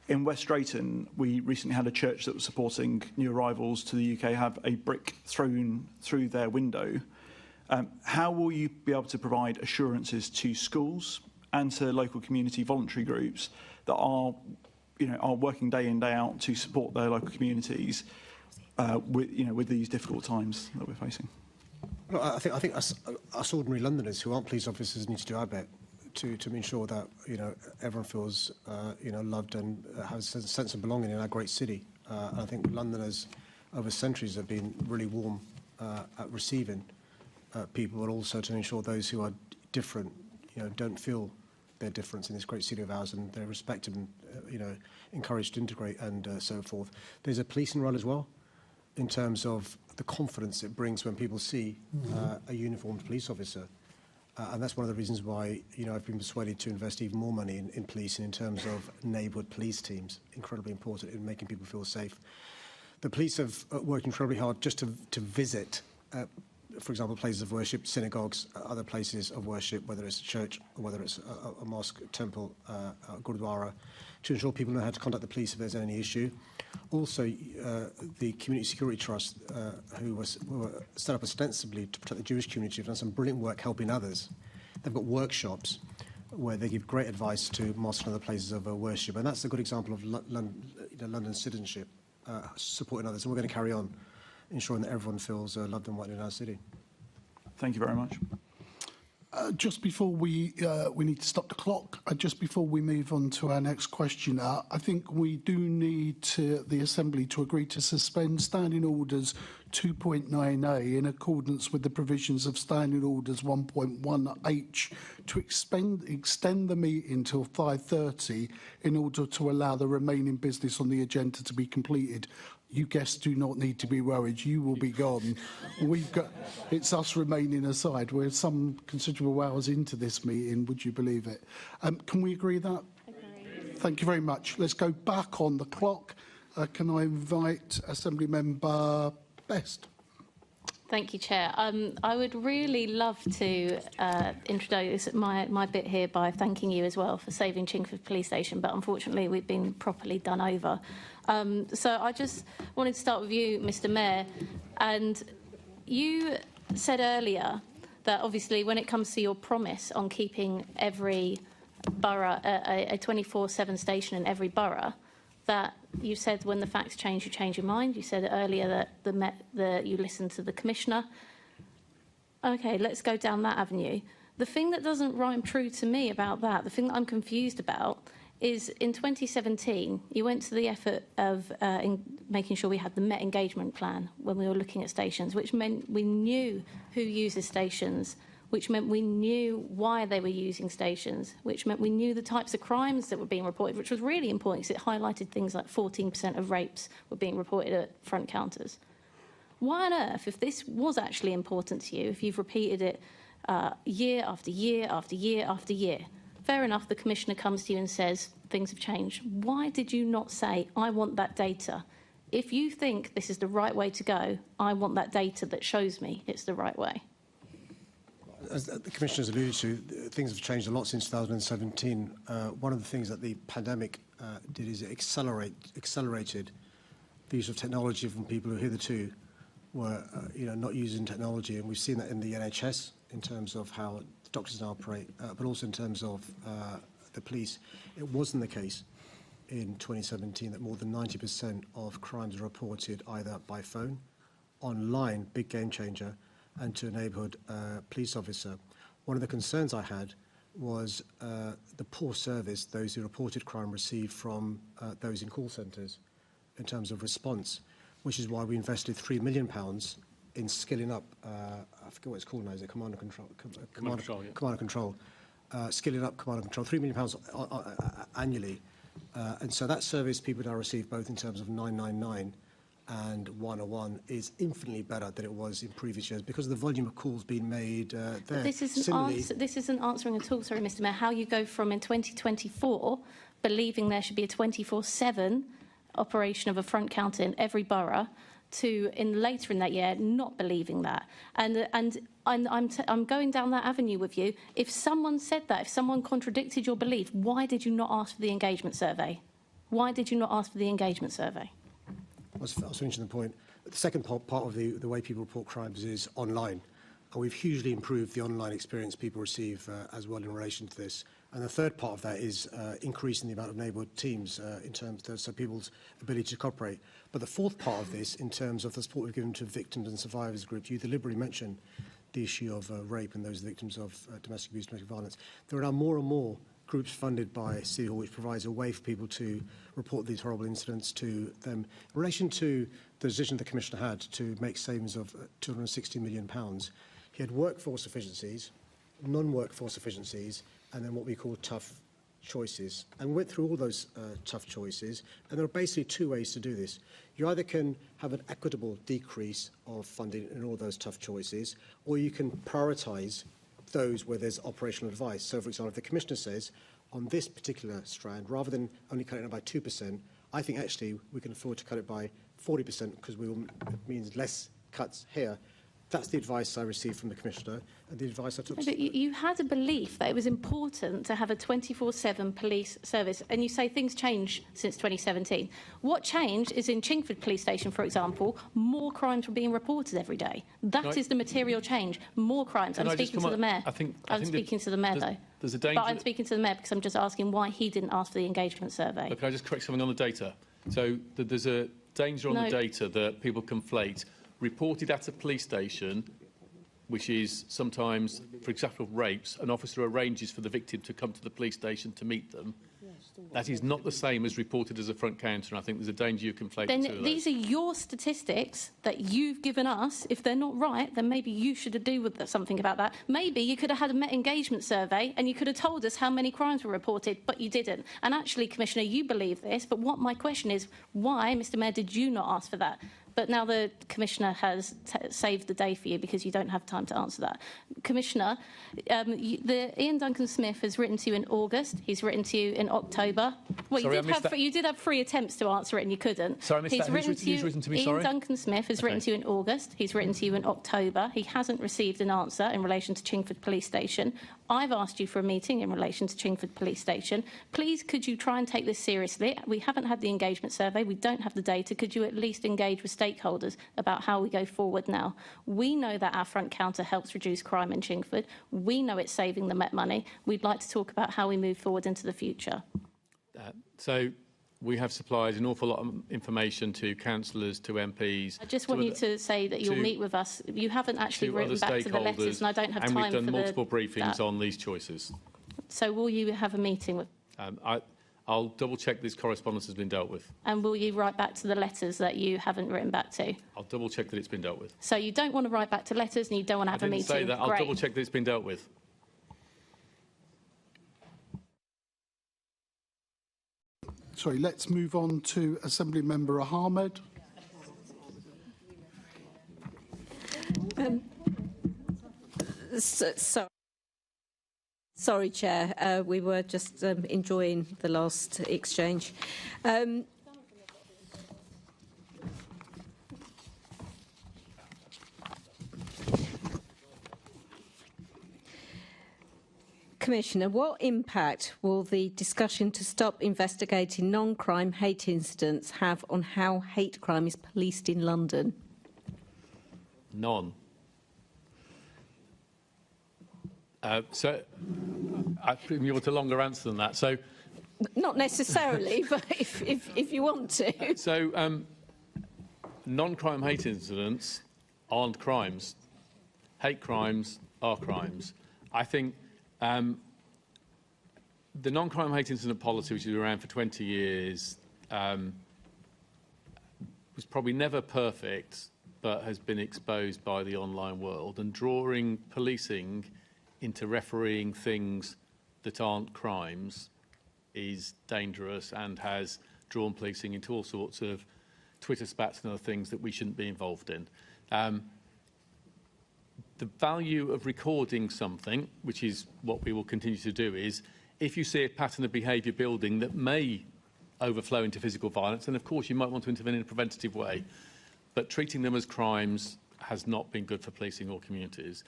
In West Drayton, we recently had a church that was supporting new arrivals to the UK have a brick thrown through their window. How will you be able to provide assurances to schools and to local community voluntary groups that are working day in, day out to support their local communities with these difficult times that we're facing? Well, I think us ordinary Londoners who aren't police officers need to do our bit to ensure that everyone feels loved and has a sense of belonging in our great city. And I think Londoners over centuries have been really warm at receiving people, but also to ensure those who are different, don't feel their difference in this great city of ours, and they're respected and encouraged to integrate and so forth. There's a policing role as well, in terms of the confidence it brings when people see a uniformed police officer. And that's one of the reasons why, I've been persuaded to invest even more money in policing in terms of neighbourhood police teams, incredibly important in making people feel safe. The police have worked incredibly hard just to visit, for example, places of worship, synagogues, other places of worship, whether it's a church or whether it's a mosque, temple, gurdwara, to ensure people know how to contact the police if there's any issue. Also, the Community Security Trust, who were set up ostensibly to protect the Jewish community, have done some brilliant work helping others. They've got workshops where they give great advice to mosques and other places of worship, and that's a good example of London citizenship, supporting others. And we're going to carry on ensuring that everyone feels loved and wanted in our city. Thank you very much. Just before we need to stop the clock, just before we move on to our next question, I think we do need the Assembly to agree to suspend Standing Orders 2.9a in accordance with the provisions of Standing Orders 1.1h to extend the meeting till 5:30 in order to allow the remaining business on the agenda to be completed. You guests do not need to be worried. You will be gone. It's us remaining aside. We're some considerable hours into this meeting, would you believe it? Can we agree that? Agreed. Thank you very much. Let's go back on the clock. Can I invite Assembly Member Best? Thank you, Chair. I would really love to introduce my bit here by thanking you as well for saving Chingford Police Station, but unfortunately we've been properly done over. So I just wanted to start with you, Mr. Mayor, and you said earlier that obviously when it comes to your promise on keeping every borough, a 24/7 station in every borough, that you said when the facts change, you change your mind. You said earlier that you listened to the Commissioner. OK, let's go down that avenue. The thing that doesn't rhyme true to me about that, the thing that I'm confused about, is in 2017, you went to the effort of in making sure we had the Met engagement plan when we were looking at stations, which meant we knew who uses stations, which meant we knew why they were using stations, which meant we knew the types of crimes that were being reported, which was really important because it highlighted things like 14% of rapes were being reported at front counters. Why on earth, if this was actually important to you, if you've repeated it year after year after year after year, fair enough, the Commissioner comes to you and says things have changed. Why did you not say, I want that data? If you think this is the right way to go, I want that data that shows me it's the right way. As the Commissioner has alluded to, things have changed a lot since 2017. One of the things that the pandemic did is it accelerated the use of technology from people who hitherto were not using technology, and we've seen that in the NHS in terms of how doctors now operate, but also in terms of the police. It wasn't the case in 2017 that more than 90% of crimes are reported either by phone, online, big game changer, and to a neighbourhood police officer. One of the concerns I had was the poor service those who reported crime received from those in call centres in terms of response, which is why we invested £3 million in skilling up, I forget what it's called now, is it command and control? Command and control. Skilling up command and control, £3 million annually. And so that service people now receive both in terms of 999 and 101 is infinitely better than it was in previous years because of the volume of calls being made there. This isn't answering at all, sorry, Mr Mayor, how you go from in 2024 believing there should be a 24/7 operation of a front counter in every borough to later in that year not believing that. And I'm going down that avenue with you. If someone said that, if someone contradicted your belief, why did you not ask for the engagement survey? Why did you not ask for the engagement survey? I was finishing the point. The second part of the way people report crimes is online. And we've hugely improved the online experience people receive as well in relation to this. And the third part of that is increasing the amount of neighbourhood teams in terms of so people's ability to cooperate. But the fourth part of this, in terms of the support we've given to victims and survivors groups, you deliberately mentioned the issue of rape and those victims of domestic abuse, domestic violence. There are now more and more groups funded by City Hall, which provides a way for people to report these horrible incidents to them. In relation to the decision the Commissioner had to make savings of £260 million, he had workforce efficiencies, non-workforce efficiencies, and then what we call tough choices. And we went through all those tough choices, and there are basically two ways to do this. You either can have an equitable decrease of funding in all those tough choices, or you can prioritise those where there's operational advice. So, for example, if the Commissioner says, on this particular strand, rather than only cutting it by 2%, I think actually we can afford to cut it by 40% because it means less cuts here. That's the advice I received from the Commissioner and the advice I took. But you had a belief that it was important to have a 24/7 police service, and you say things change since 2017. What changed is in Chingford Police Station, for example, more crimes were being reported every day. That is the material change. More crimes. I'm speaking to the Mayor. I'm speaking to the Mayor, though. There's a danger. But I'm speaking to the Mayor because I'm just asking why he didn't ask for the engagement survey. Look, can I just correct something on the data? So there's a danger on the data that people conflate reported at a police station, which is sometimes, for example, rapes, an officer arranges for the victim to come to the police station to meet them. That is not the same as reported as a front counter, and I think there's a danger you conflate the two of those. These are your statistics that you've given us. If they're not right, then maybe you should do with something about that. Maybe you could have had a Met engagement survey and you could have told us how many crimes were reported, but you didn't. And actually, Commissioner, you believe this, but what my question is, why, Mr Mayor, did you not ask for that? But now the Commissioner has saved the day for you because you don't have time to answer that. Commissioner, Ian Duncan-Smith has written to you in August. He's written to you in October. Well, Sorry, you did have 3 attempts to answer it and you couldn't. Sorry, I missed that. Who's written to me, sorry? Ian Duncan-Smith has written to you in August. He's written to you in October. He hasn't received an answer in relation to Chingford Police Station. I've asked you for a meeting in relation to Chingford Police Station. Please, could you try and take this seriously? We haven't had the engagement survey. We don't have the data. Could you at least engage with stakeholders about how we go forward now. We know that our front counter helps reduce crime in Chingford. We know it's saving the Met money. We'd like to talk about how we move forward into the future. So we have supplied an awful lot of information to councillors, to MPs. I just want you to say that you'll meet with us. You haven't actually written back to the letters, and I don't have time for And we've done multiple briefings on these choices. So will you have a meeting with... I'll double-check this correspondence has been dealt with. And will you write back to the letters that you haven't written back to? I'll double-check that it's been dealt with. So you don't want to write back to letters and you don't want to have a meeting? I didn't say that. I'll double-check that it's been dealt with. Sorry, let's move on to Assembly Member Ahmed. Sorry, Chair. We were just enjoying the last exchange. Commissioner, what impact will the discussion to stop investigating non-crime hate incidents have on how hate crime is policed in London? None. So I presume you want a longer answer than that. So, not necessarily, but if you want to. So, non-crime hate incidents aren't crimes. Hate crimes are crimes. I think the non-crime hate incident policy, which has been around for 20 years, was probably never perfect, but has been exposed by the online world, and drawing policing into refereeing things that aren't crimes is dangerous and has drawn policing into all sorts of Twitter spats and other things that we shouldn't be involved in. The value of recording something, which is what we will continue to do, is if you see a pattern of behaviour building that may overflow into physical violence, then of course you might want to intervene in a preventative way. But treating them as crimes has not been good for policing or communities.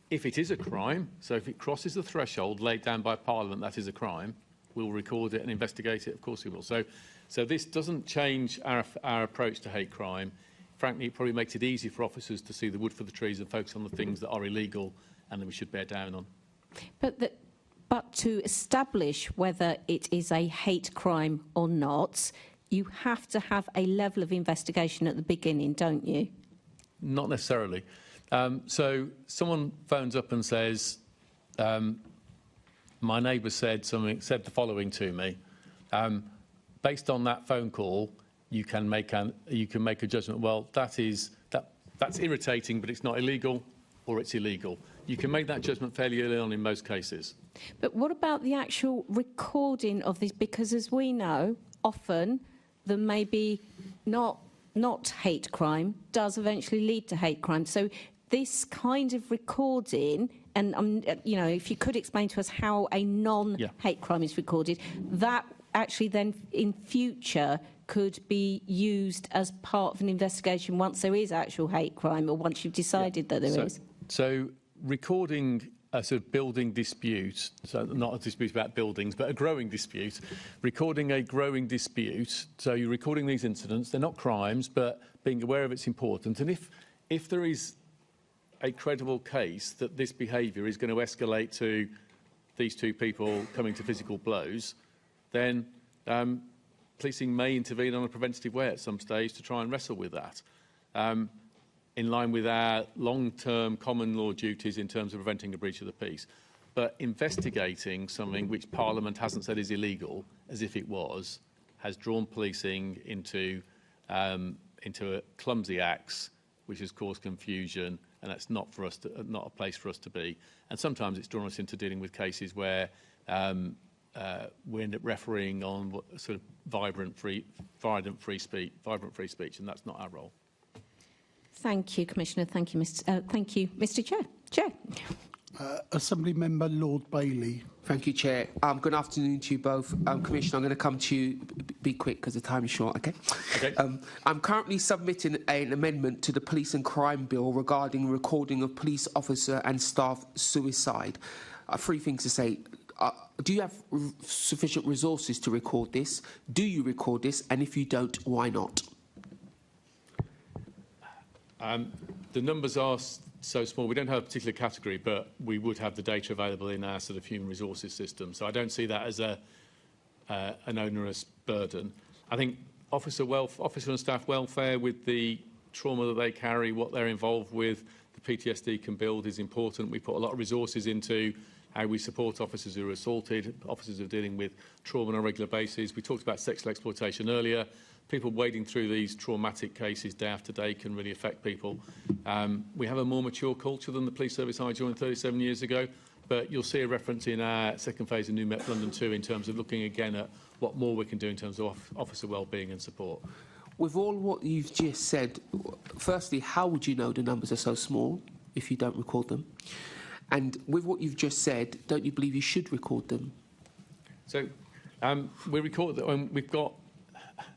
If it is a crime, so if it crosses the threshold laid down by Parliament, that is a crime, we'll record it and investigate it, of course we will. So this doesn't change our approach to hate crime. Frankly, it probably makes it easy for officers to see the wood for the trees and focus on the things that are illegal and that we should bear down on. But to establish whether it is a hate crime or not, you have to have a level of investigation at the beginning, don't you? Not necessarily. So someone phones up and says, my neighbour said the following to me. Based on that phone call, you can make a judgment. Well, that's irritating, but it's not illegal, or it's illegal. You can make that judgment fairly early on in most cases. But what about the actual recording of this? Because as we know, often there may be not hate crime does eventually lead to hate crime. So this kind of recording, and if you could explain to us how a non-hate crime is recorded, that actually then in future could be used as part of an investigation once there is actual hate crime, or once you've decided that there is. So recording a sort of building dispute, so not a dispute about buildings, but a growing dispute, recording a growing dispute. So you're recording these incidents. They're not crimes, but being aware of it's important. And if there is a credible case that this behaviour is going to escalate to these two people coming to physical blows, then policing may intervene on a preventative way at some stage to try and wrestle with that, in line with our long-term common law duties in terms of preventing a breach of the peace. But investigating something which Parliament hasn't said is illegal, as if it was, has drawn policing into clumsy acts, which has caused confusion, and that's not a place for us to be. And sometimes it's drawn us into dealing with cases where we end up refereeing on what sort of vibrant free speech, and that's not our role. Thank you, Commissioner. Thank you, Mr. Chair. Assembly Member Lord Bailey. Thank you, Chair. Good afternoon to you both. Commissioner, I'm going to come to you. Be quick because the time is short, okay? I'm currently submitting an amendment to the Police and Crime Bill regarding recording of police officer and staff suicide. Three things to say. Do you have sufficient resources to record this? Do you record this? And if you don't, why not? The numbers are so small. We don't have a particular category, but we would have the data available in our sort of human resources system. So I don't see that as an onerous burden. I think officer and staff welfare, with the trauma that they carry, what they're involved with, the PTSD can build, is important. We put a lot of resources into how we support officers who are assaulted, officers who are dealing with trauma on a regular basis. We talked about sexual exploitation earlier. People wading through these traumatic cases day after day can really affect people. We have a more mature culture than the police service I joined 37 years ago, but you'll see a reference in our second phase of New Met London 2 in terms of looking again at what more we can do in terms of officer wellbeing and support. With all what you've just said, firstly, how would you know the numbers are so small if you don't record them? And with what you've just said, don't you believe you should record them? So we record that when we've got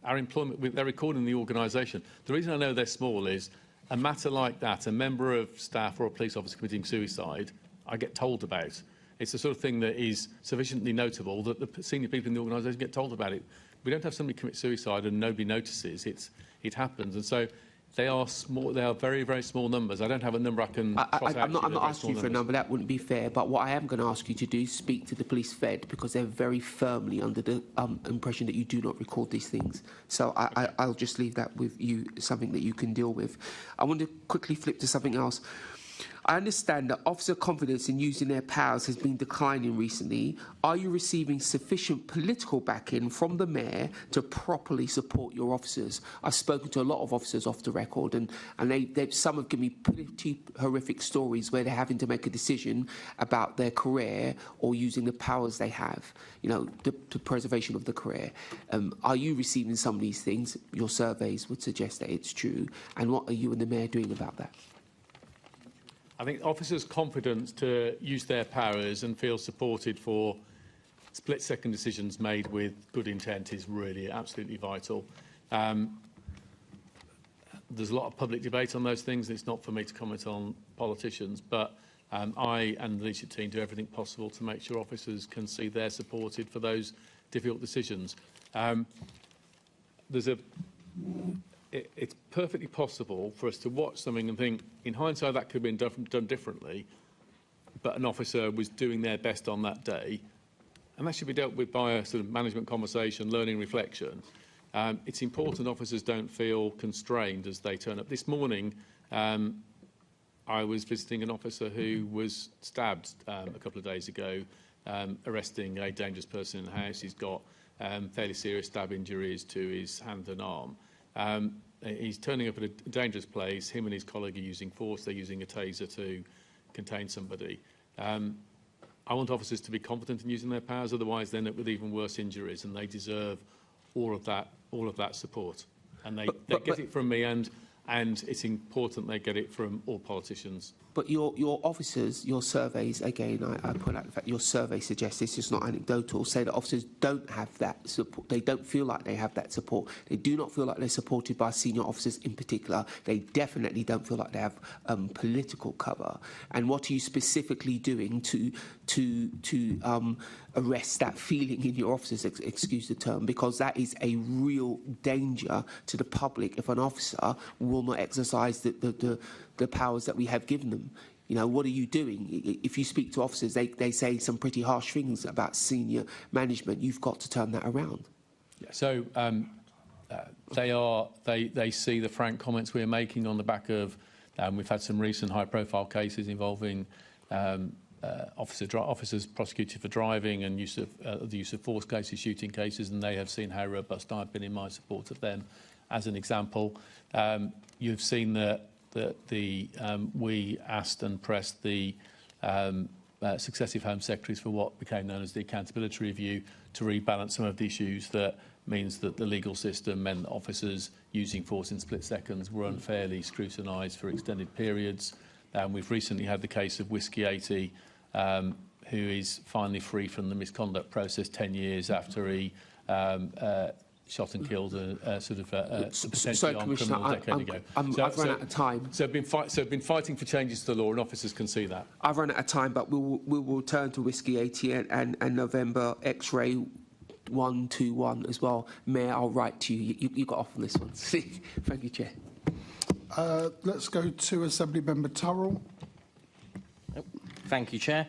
our employment, they're recording the organisation. The reason I know they're small is a matter like that, a member of staff or a police officer committing suicide, I get told about. It's the sort of thing that is sufficiently notable that the senior people in the organisation get told about it. We don't have somebody commit suicide and nobody notices. It happens. And so they are small. They are very, very small numbers. I don't have a number I can cross out. I'm not asking you for a number. That wouldn't be fair. But what I am going to ask you to do is speak to the police fed, because they're very firmly under the impression that you do not record these things. So I'll just leave that with you, something that you can deal with. I want to quickly flip to something else. I understand that officer confidence in using their powers has been declining recently. Are you receiving sufficient political backing from the Mayor to properly support your officers? I've spoken to a lot of officers off the record, and some have given me pretty horrific stories where they're having to make a decision about their career or using the powers they have, you know, the preservation of the career. Are you receiving some of these things? Your surveys would suggest that it's true. And what are you and the Mayor doing about that? I think officers' confidence to use their powers and feel supported for split-second decisions made with good intent is really absolutely vital. There's a lot of public debate on those things. It's not for me to comment on politicians, but I and the leadership team do everything possible to make sure officers can see they're supported for those difficult decisions. It's perfectly possible for us to watch something and think, in hindsight, that could have been done differently, but an officer was doing their best on that day, and that should be dealt with by a sort of management conversation, learning, reflection. It's important officers don't feel constrained as they turn up. This morning, I was visiting an officer who was stabbed a couple of days ago, arresting a dangerous person in the house. He's got fairly serious stab injuries to his hand and arm. He's turning up at a dangerous place. Him and his colleague are using force. They're using a taser to contain somebody. I want officers to be confident in using their powers, otherwise they end up with even worse injuries, and they deserve all of that support. And they get it from me, and it's important they get it from all politicians. But your officers, your surveys, again, I point out the fact your survey suggests, this is not anecdotal, say that officers don't have that support. They don't feel like they have that support. They do not feel like they're supported by senior officers in particular. They definitely don't feel like they have political cover. And what are you specifically doing to arrest that feeling in your officers, excuse the term, because that is a real danger to the public if an officer will not exercise the powers that we have given them. You know, what are you doing? If you speak to officers, they say some pretty harsh things about senior management. You've got to turn that around. Yeah, so they see the frank comments we're making on the back of. We've had some recent high-profile cases involving officers prosecuted for driving and the use of force cases, shooting cases, and they have seen how robust I've been in my support of them. As an example, you've seen that we asked and pressed the successive Home Secretaries for what became known as the Accountability Review to rebalance some of the issues that means that the legal system meant that officers using force in split seconds were unfairly scrutinised for extended periods. We've recently had the case of Whiskey 80, who is finally free from the misconduct process 10 years after he shot and killed a potentially armed criminal a decade ago. I've run out of time. So I've been fighting for changes to the law, and officers can see that. I've run out of time, but we will turn to Whiskey 80 and November X-ray 121 as well. Mayor, I'll write to you. You got off on this one. Thank you, Chair. Let's go to Assembly Member Turrell. Thank you, Chair.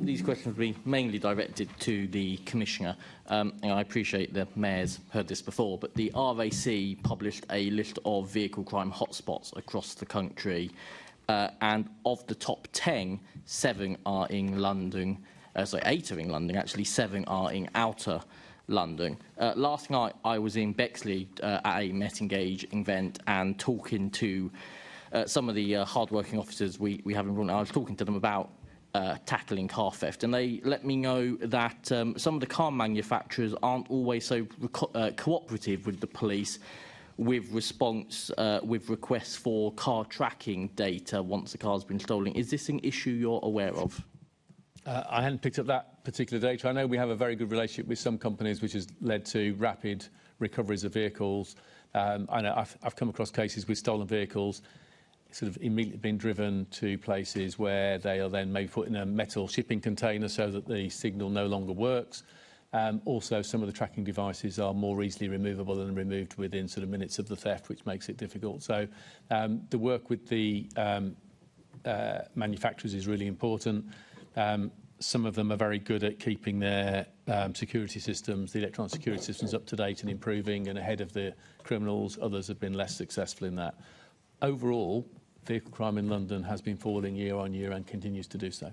These questions will be mainly directed to the Commissioner. And I appreciate the Mayor's heard this before, but the RAC published a list of vehicle crime hotspots across the country. And of the top 10, 7 are in London. 8 are in London, actually. 7 are in outer London. Last night, I was in Bexley at a Met Engage event and talking to some of the hard-working officers we have in Rowley. I was talking to them about tackling car theft, and they let me know that some of the car manufacturers aren't always so cooperative with the police with requests for car tracking data once the car's been stolen. Is this an issue you're aware of? I hadn't picked up that particular data. I know we have a very good relationship with some companies, which has led to rapid recoveries of vehicles. I know I've come across cases with stolen vehicles sort of immediately being driven to places where they are then maybe put in a metal shipping container so that the signal no longer works. Also, some of the tracking devices are more easily removable and removed within sort of minutes of the theft, which makes it difficult. So the work with the manufacturers is really important. Some of them are very good at keeping their security systems, the electronic security systems, up to date and improving and ahead of the criminals. Others have been less successful in that. Overall, vehicle crime in London has been falling year on year and continues to do so.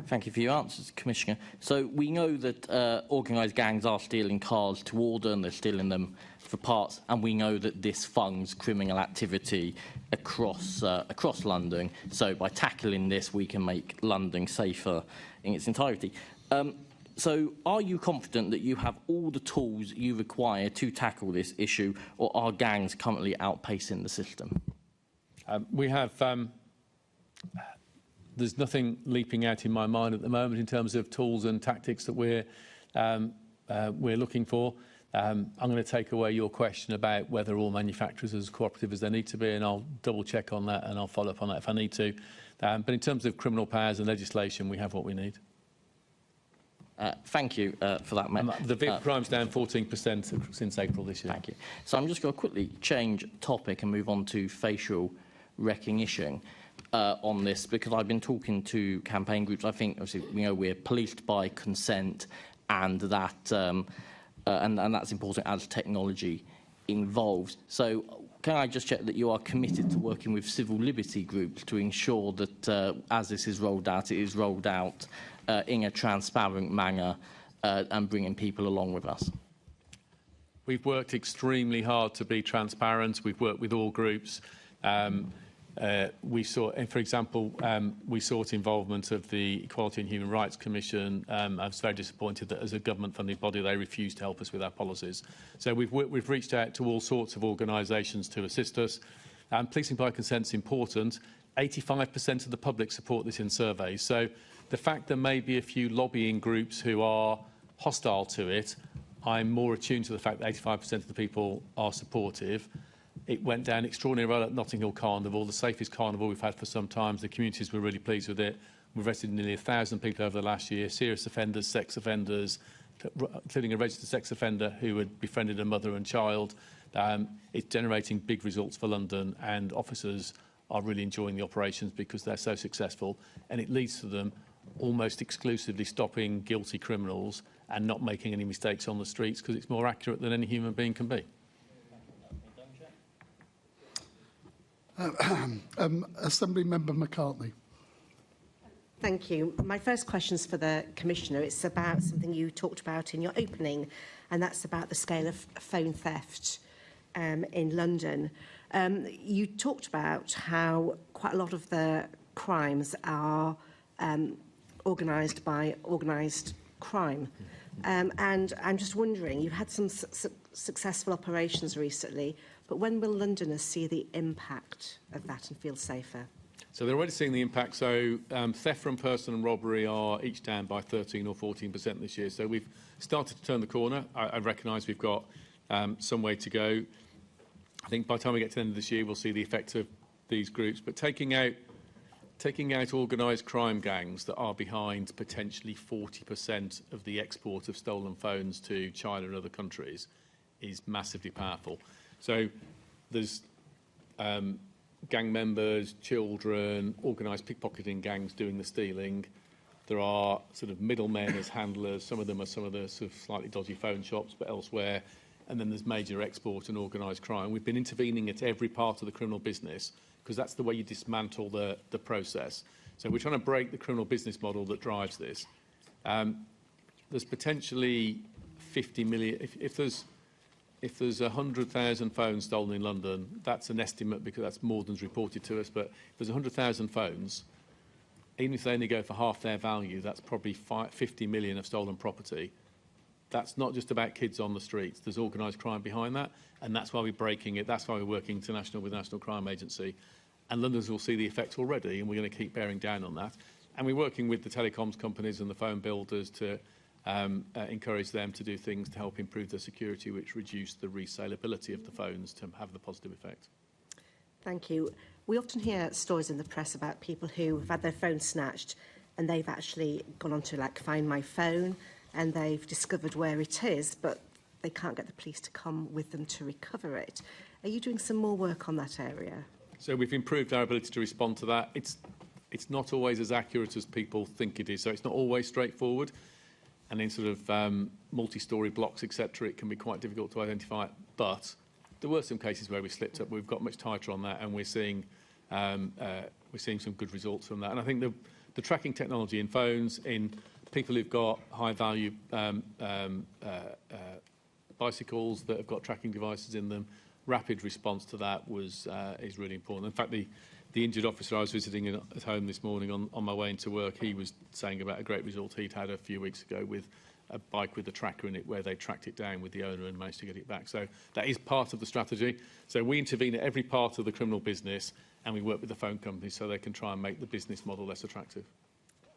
Thank you for your answers, Commissioner. So we know that organised gangs are stealing cars to order and they're stealing them for parts, and we know that this funds criminal activity across London. So by tackling this, we can make London safer in its entirety. So are you confident that you have all the tools you require to tackle this issue, or are gangs currently outpacing the system? We have... There's nothing leaping out in my mind at the moment in terms of tools and tactics that we're looking for. I'm going to take away your question about whether all manufacturers are as cooperative as they need to be, and I'll double check on that and I'll follow up on that if I need to. But in terms of criminal powers and legislation, we have what we need. Thank you for that, Matt. The vehicle crime's down 14% since April this year. Thank you. So I'm just going to quickly change topic and move on to facial recognition on this, because I've been talking to campaign groups. I think, obviously, we're policed by consent, and that and that's important as technology evolves. So can I just check that you are committed to working with civil liberty groups to ensure that as this is rolled out, it is rolled out in a transparent manner and bringing people along with us? We've worked extremely hard to be transparent. We've worked with all groups. We saw, for example, we sought involvement of the Equality and Human Rights Commission. I was very disappointed that as a government-funded body, they refused to help us with our policies. So we've reached out to all sorts of organisations to assist us. Policing by consent is important. 85% of the public support this in surveys. So the fact there may be a few lobbying groups who are hostile to it, I'm more attuned to the fact that 85% of the people are supportive. It went down extraordinarily well at Notting Hill Carnival, the safest carnival we've had for some time. The communities were really pleased with it. We've arrested nearly 1,000 people over the last year, serious offenders, sex offenders, including a registered sex offender who had befriended a mother and child. It's generating big results for London, and officers are really enjoying the operations because they're so successful, and it leads to them almost exclusively stopping guilty criminals and not making any mistakes on the streets, because it's more accurate than any human being can be. Assembly Member McCartney. Thank you. My first question is for the Commissioner. It's about something you talked about in your opening, and that's about the scale of phone theft in London. You talked about how quite a lot of the crimes are organised by organised crime. And I'm just wondering, you've had some successful operations recently, but when will Londoners see the impact of that and feel safer? So they're already seeing the impact. So theft from person and robbery are each down by 13 or 14% this year. So we've started to turn the corner. I recognise we've got some way to go. I think by the time we get to the end of this year, we'll see the effect of these groups. But taking out organised crime gangs that are behind potentially 40% of the export of stolen phones to China and other countries is massively powerful. So there's gang members, children, organised pickpocketing gangs doing the stealing. There are sort of middlemen as handlers. Some of them are some of the sort of slightly dodgy phone shops, but elsewhere. And then there's major export and organised crime. We've been intervening at every part of the criminal business because that's the way you dismantle the process. So we're trying to break the criminal business model that drives this. There's potentially 50 million. If there's 100,000 phones stolen in London, that's an estimate because that's more than's reported to us. But if there's 100,000 phones, even if they only go for half their value, that's probably 50 million of stolen property. That's not just about kids on the streets. There's organised crime behind that, and that's why we're breaking it. That's why we're working international with the National Crime Agency. And Londoners will see the effect already, and we're going to keep bearing down on that. And we're working with the telecoms companies and the phone builders to encourage them to do things to help improve their security, which reduce the resaleability of the phones to have the positive effect. Thank you. We often hear stories in the press about people who have had their phone snatched and they've actually gone on to like Find My Phone and they've discovered where it is, but they can't get the police to come with them to recover it. Are you doing some more work on that area? So we've improved our ability to respond to that. It's not always as accurate as people think it is, so it's not always straightforward. And in sort of multi-storey blocks, etc., it can be quite difficult to identify. But there were some cases where we slipped up. We've got much tighter on that, and we're seeing some good results from that. And I think the tracking technology in phones, in people who've got high-value bicycles that have got tracking devices in them, rapid response to that is really important. In fact, the injured officer I was visiting at home this morning on my way into work, he was saying about a great result he'd had a few weeks ago with a bike with a tracker in it where they tracked it down with the owner and managed to get it back. So that is part of the strategy. So we intervene at every part of the criminal business and we work with the phone companies so they can try and make the business model less attractive.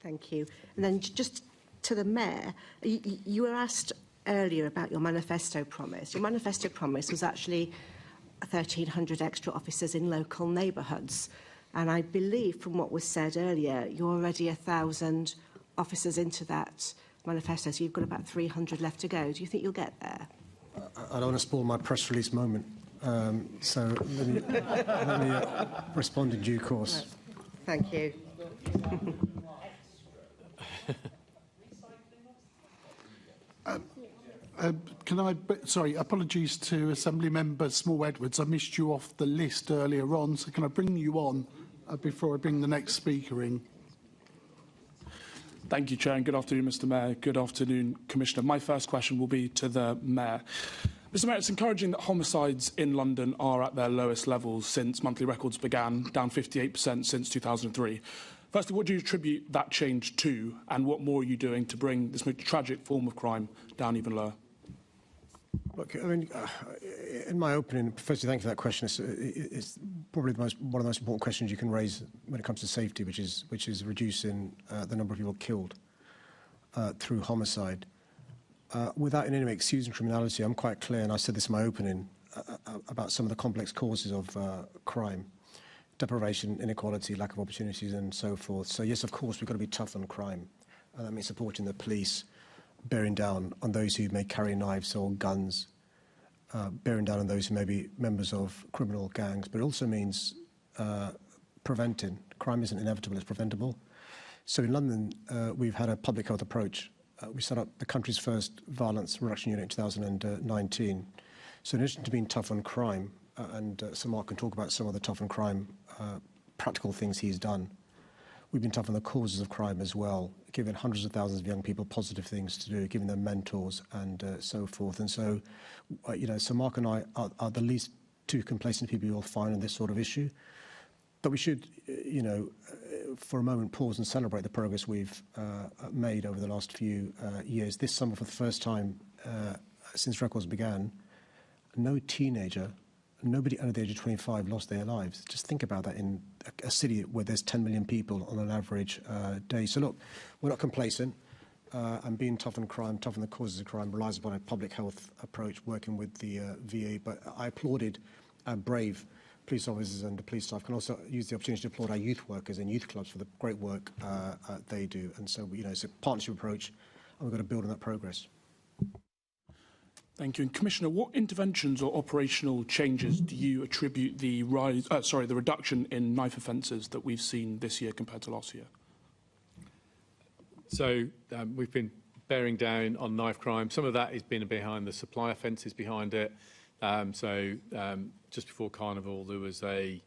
Thank you. And then just to the Mayor, you were asked earlier about your manifesto promise. Your manifesto promise was actually 1,300 extra officers in local neighbourhoods. And I believe from what was said earlier, you're already 1,000 officers into that manifesto, so you've got about 300 left to go. Do you think you'll get there? I don't want to spoil my press release moment, so let me respond in due course. Thank you. Sorry, apologies to Assembly Member Small-Edwards. I missed you off the list earlier on, so can I bring you on before I bring the next speaker in? Thank you, Chair, and good afternoon, Mr Mayor. Good afternoon, Commissioner. My first question will be to the Mayor. Mr Mayor, it's encouraging that homicides in London are at their lowest levels since monthly records began, down 58% since 2003. Firstly, what do you attribute that change to, and what more are you doing to bring this most tragic form of crime down even lower? Look, I mean, in my opening, firstly, thank you for that question. It's probably one of the most important questions you can raise when it comes to safety, which is reducing the number of people killed through homicide. Without in any way excusing criminality, I'm quite clear, and I said this in my opening, about some of the complex causes of crime, deprivation, inequality, lack of opportunities, and so forth. So yes, of course, we've got to be tough on crime. That means supporting the police, bearing down on those who may carry knives or guns, bearing down on those who may be members of criminal gangs, but it also means preventing. Crime isn't inevitable, it's preventable. So in London, we've had a public health approach. We set up the country's first violence reduction unit in 2019. So in addition to being tough on crime, and Sir Mark can talk about some of the tough on crime practical things he's done, we've been tough on the causes of crime as well, giving hundreds of thousands of young people positive things to do, giving them mentors and so forth. And so, Sir Mark and I are the least two complacent people you'll find on this sort of issue. But we should, for a moment, pause and celebrate the progress we've made over the last few years. This summer, for the first time since records began, no teenager, nobody under the age of 25 lost their lives. Just think about that in a city where there's 10 million people on an average day. So look, we're not complacent, and being tough on crime, tough on the causes of crime, relies upon a public health approach, working with the VA. But I applauded our brave police officers and the police staff. Can also use the opportunity to applaud our youth workers and youth clubs for the great work they do. And so, it's a partnership approach, and we've got to build on that progress. Thank you. And Commissioner, what interventions or operational changes do you attribute the reduction in knife offences that we've seen this year compared to last year? So we've been bearing down on knife crime. Some of that has been behind the supply offences behind it. Just before Carnival, there was a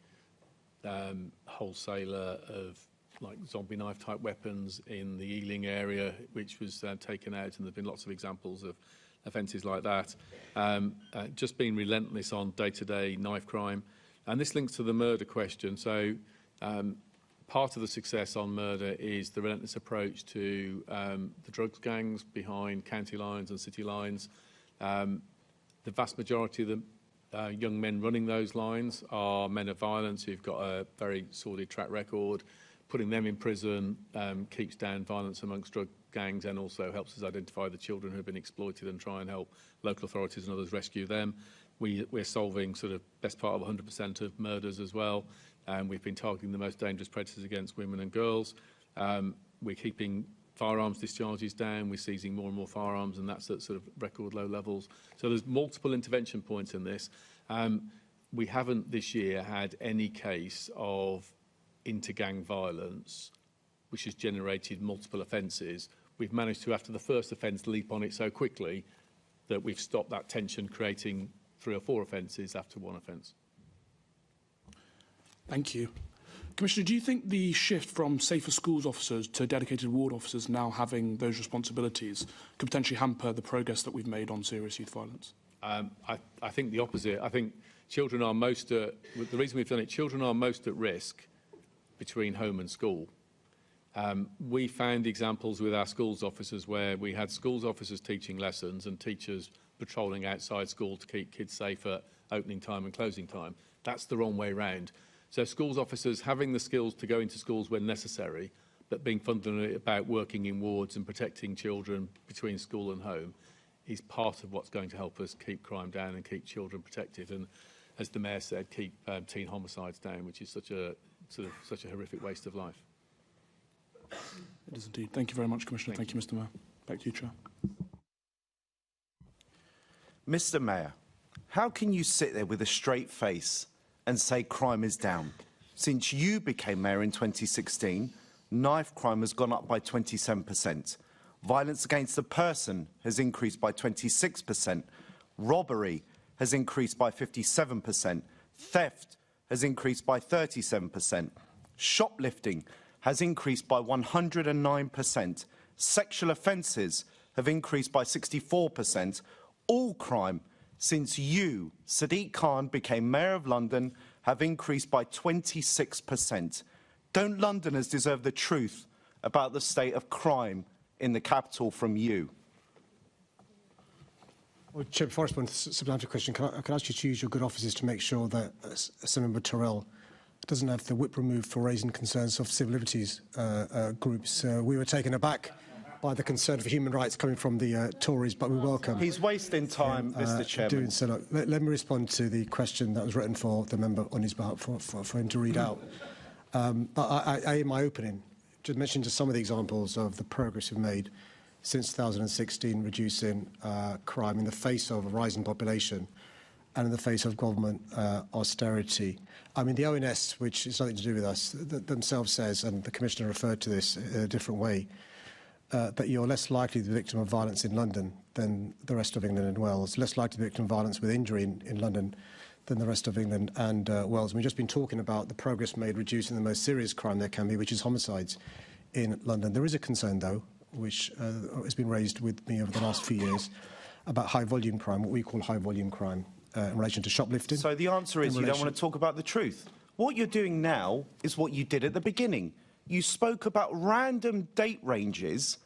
wholesaler of like zombie knife type weapons in the Ealing area, which was taken out, and there've been lots of examples of offences like that. Just being relentless on day-to-day knife crime. And this links to the murder question. So part of the success on murder is the relentless approach to the drugs gangs behind county lines and city lines. The vast majority of the young men running those lines are men of violence who've got a very sordid track record. Putting them in prison keeps down violence amongst drug gangs and also helps us identify the children who have been exploited and try and help local authorities and others rescue them. We're solving sort of best part of 100% of murders as well, and we've been targeting the most dangerous predators against women and girls. We're keeping firearms discharges down, we're seizing more and more firearms, and that's at sort of record low levels. So there's multiple intervention points in this. We haven't this year had any case of inter-gang violence which has generated multiple offences. We've managed to, after the first offence, leap on it so quickly that we've stopped that tension creating 3 or 4 offences after one offence. Thank you. Commissioner, do you think the shift from safer schools officers to dedicated ward officers now having those responsibilities could potentially hamper the progress that we've made on serious youth violence? I think the opposite. I think children are most at, the reason we've done it, children are most at risk between home and school. We found examples with our schools officers where we had schools officers teaching lessons and teachers patrolling outside school to keep kids safe at opening time and closing time. That's the wrong way round. So schools officers having the skills to go into schools when necessary, but being fundamentally about working in wards and protecting children between school and home is part of what's going to help us keep crime down and keep children protected. And as the Mayor said, keep teen homicides down, which is such a horrific waste of life. It is indeed. Thank you very much, Commissioner. Thank you, Mr. Mayor. Back to you, Chair. Mr. Mayor, how can you sit there with a straight face and say crime is down? Since you became mayor in 2016, knife crime has gone up by 27%. Violence against the person has increased by 26%. Robbery has increased by 57%. Theft has increased by 37%. Shoplifting has increased by 109%. Sexual offences have increased by 64%. All crime since you, Sadiq Khan, became Mayor of London have increased by 26%. Don't Londoners deserve the truth about the state of crime in the capital from you? Well, Chair, before I respond to the supplementary question, can I ask you to use your good offices to make sure that Assemblymember Tyrrell doesn't have the whip removed for raising concerns of civil liberties groups. We were taken aback by the concern for human rights coming from the Tories, but we welcome. He's wasting time, Mr. Chairman. Doing so. Look, let me respond to the question that was written for the member on his behalf for him to read out. In my opening, just mentioned just some of the examples of the progress we've made since 2016, reducing crime in the face of a rising population and in the face of government austerity. I mean, the ONS, which is nothing to do with us, themselves says, and the Commissioner referred to this in a different way, that you're less likely to be the victim of violence in London than the rest of England and Wales, less likely to be the victim of violence with injury in London than the rest of England and Wales. And we've just been talking about the progress made reducing the most serious crime there can be, which is homicides in London. There is a concern, though, which has been raised with me over the last few years, about high-volume crime, what we call high-volume crime, in relation to shoplifting. So the answer is you don't want to talk about the truth. What you're doing now is what you did at the beginning. You spoke about random date ranges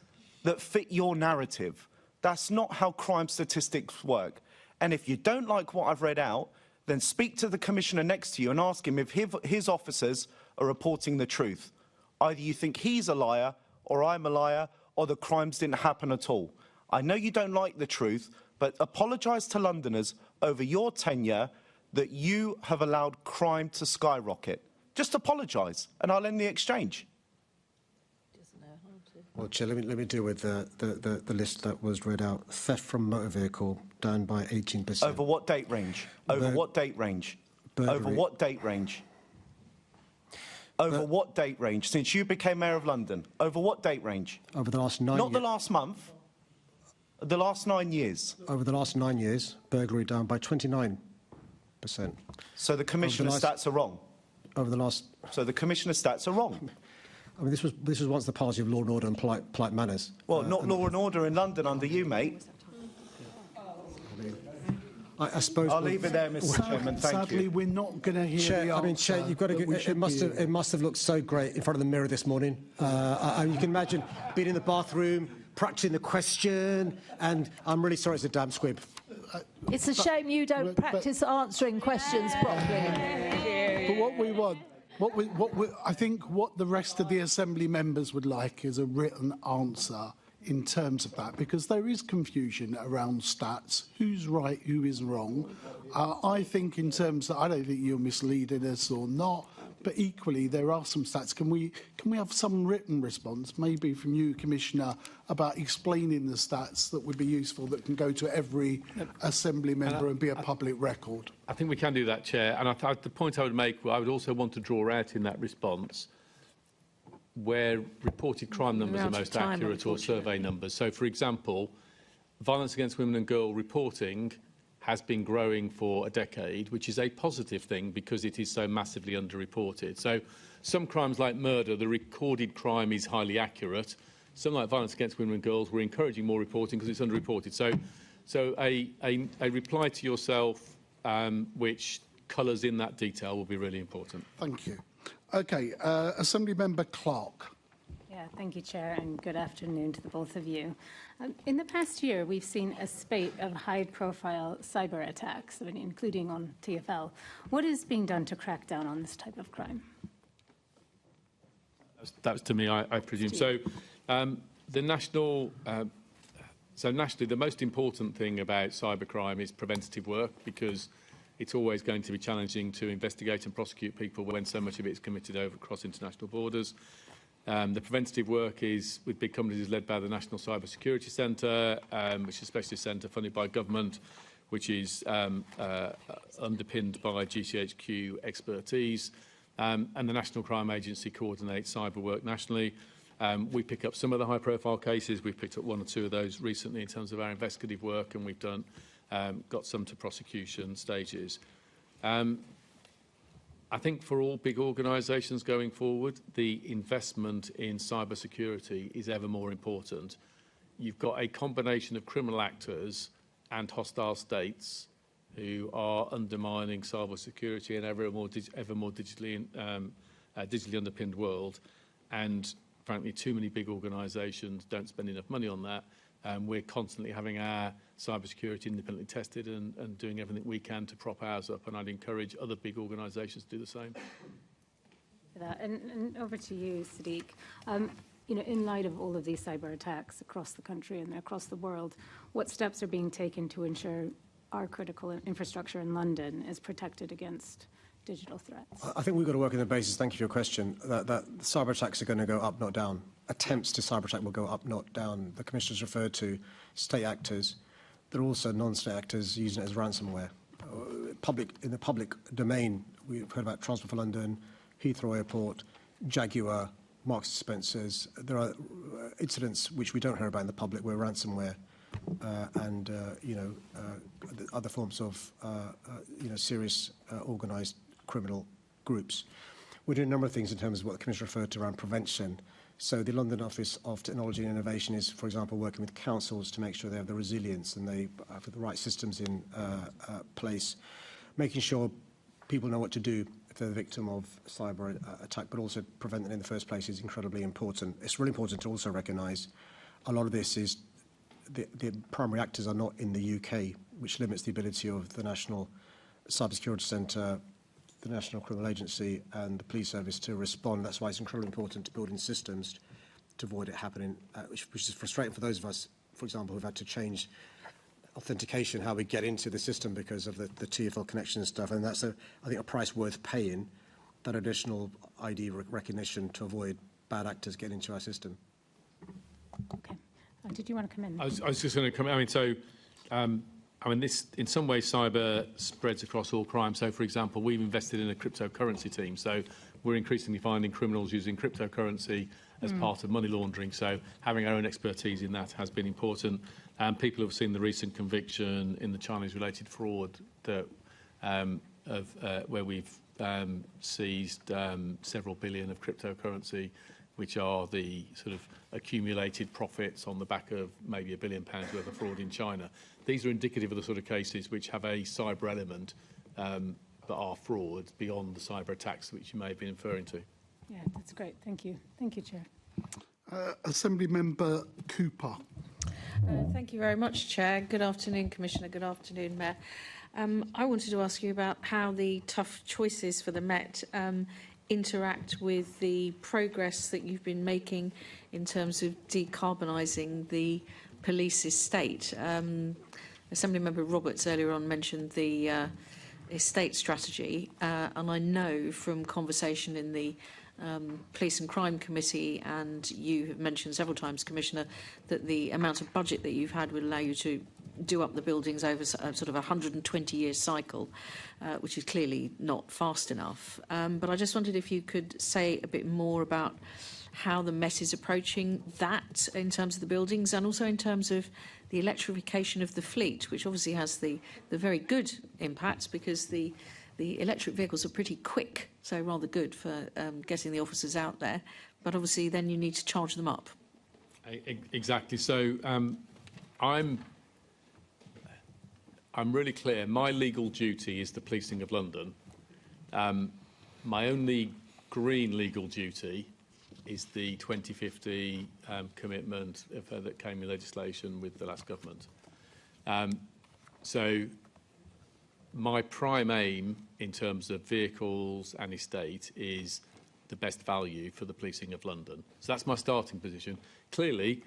that fit your narrative. That's not how crime statistics work. And if you don't like what I've read out, then speak to the Commissioner next to you and ask him if his officers are reporting the truth. Either you think he's a liar, or I'm a liar, or the crimes didn't happen at all. I know you don't like the truth, but apologise to Londoners over your tenure that you have allowed crime to skyrocket. Just apologise, and I'll end the exchange. Well, Chair, let me deal with the list that was read out. Theft from motor vehicle down by 18%. Over what date range? Over what date range? Burglary. Over what date range? Over what date range? Since you became Mayor of London, over what date range? Over the last 9 years. Not the last month. The last 9 years. Over the last 9 years, burglary down by 29%. So the Commissioner's stats are wrong? Over the last... So the Commissioner's stats are wrong? I mean, this was once the party of law and order and polite manners. Well, not law and order in London under you, mate. I suppose... I'll leave it there, Mr. Chairman. Thank you. Sadly, we're not going to hear Chair, the answer. I mean, Chair, you've got to. It must have looked so great in front of the mirror this morning. You can imagine being in the bathroom, practicing the question, and I'm really sorry, it's a damn squib. It's a shame you don't practice answering questions properly. But what we want, I think what the rest of the Assembly members would like is a written answer in terms of that, because there is confusion around stats, who's right, who is wrong. I think in terms of, I don't think you're misleading us or not, but equally there are some stats. Can we have some written response, maybe from you, Commissioner, about explaining the stats that would be useful, that can go to every Assembly member and be a public record? I think we can do that, Chair. And the point I would make, I would also want to draw out in that response where reported crime numbers are most accurate or survey numbers. So, for example, violence against women and girls reporting has been growing for a decade, which is a positive thing because it is so massively underreported. So some crimes like murder, the recorded crime is highly accurate. Some like violence against women and girls, we're encouraging more reporting because it's underreported. So a reply to yourself which colours in that detail will be really important. Thank you. OK, Assembly Member Clark. Yeah, thank you, Chair, and good afternoon to the both of you. In the past year, we've seen a spate of high-profile cyber attacks, including on TfL. What is being done to crack down on this type of crime? That was to me, I presume. So, nationally, the most important thing about cybercrime is preventative work, because it's always going to be challenging to investigate and prosecute people when so much of it is committed across international borders. The preventative work is with big companies is led by the National Cyber Security Centre, which is a specialist centre funded by government, which is underpinned by GCHQ expertise. And the National Crime Agency coordinates cyber work nationally. We pick up some of the high-profile cases. We've picked up one or two of those recently in terms of our investigative work, and we've got some to prosecution stages. I think for all big organisations going forward, the investment in cyber security is ever more important. You've got a combination of criminal actors and hostile states who are undermining cyber security in ever more digitally underpinned world. And frankly, too many big organisations don't spend enough money on that. We're constantly having our cybersecurity independently tested and doing everything we can to prop ours up, and I'd encourage other big organisations to do the same. And over to you, Sadiq. In light of all of these cyber attacks across the country and across the world, what steps are being taken to ensure our critical infrastructure in London is protected against digital threats? I think we've got to work on the basis, thank you for your question, that cyber attacks are going to go up, not down. Attempts to cyber attack will go up, not down. The Commissioner's referred to state actors. There are also non-state actors using it as ransomware. In the public domain, we've heard about Transport for London, Heathrow Airport, Jaguar, Marks & Spencer's. There are incidents which we don't hear about in the public where ransomware and other forms of serious organised criminal groups. We're doing a number of things in terms of what the Commissioner referred to around prevention. So the London Office of Technology and Innovation is, for example, working with councils to make sure they have the resilience and they have the right systems in place, making sure people know what to do if they're the victim of cyber attack, but also prevent it in the first place is incredibly important. It's really important to also recognise a lot of this is the primary actors are not in the UK, which limits the ability of the National Cybersecurity Centre, the National Criminal Agency and the police service to respond. That's why it's incredibly important to build in systems to avoid it happening, which is frustrating for those of us, for example, who've had to change authentication, how we get into the system because of the TfL connection and stuff. And that's, I think, a price worth paying, that additional ID recognition to avoid bad actors getting into our system. did you want to come in? I was just going to come. This in some ways cyber spreads across all crime. So, for example, we've invested in a cryptocurrency team. So we're increasingly finding criminals using cryptocurrency as part of money laundering. So having our own expertise in that has been important. People have seen the recent conviction in the Chinese-related fraud that where we've seized several billion of cryptocurrency, which are the sort of accumulated profits on the back of maybe £1 billion worth of fraud in China. These are indicative of the sort of cases which have a cyber element but are fraud beyond the cyber attacks which you may have been referring to. Yeah, that's great. Thank you. Thank you, Chair. Assembly Member Cooper. Thank you very much, Chair. Good afternoon, Commissioner. Good afternoon, Mayor. I wanted to ask you about how the tough choices for the Met interact with the progress that you've been making in terms of decarbonising the police estate. Assemblymember Roberts earlier on mentioned the estate strategy, and I know from conversation in the Police and Crime Committee, and you have mentioned several times, Commissioner, that the amount of budget that you've had would allow you to do up the buildings over sort of a 120-year cycle, which is clearly not fast enough. But I just wondered if you could say a bit more about how the Met is approaching that in terms of the buildings and also in terms of the electrification of the fleet, which obviously has the very good impacts because the electric vehicles are pretty quick, so rather good for getting the officers out there. But obviously then you need to charge them up. Exactly. So I'm really clear. My legal duty is the policing of London. My only green legal duty is the 2050 commitment that came in legislation with the last government. So my prime aim in terms of vehicles and estate is the best value for the policing of London. So that's my starting position. Clearly,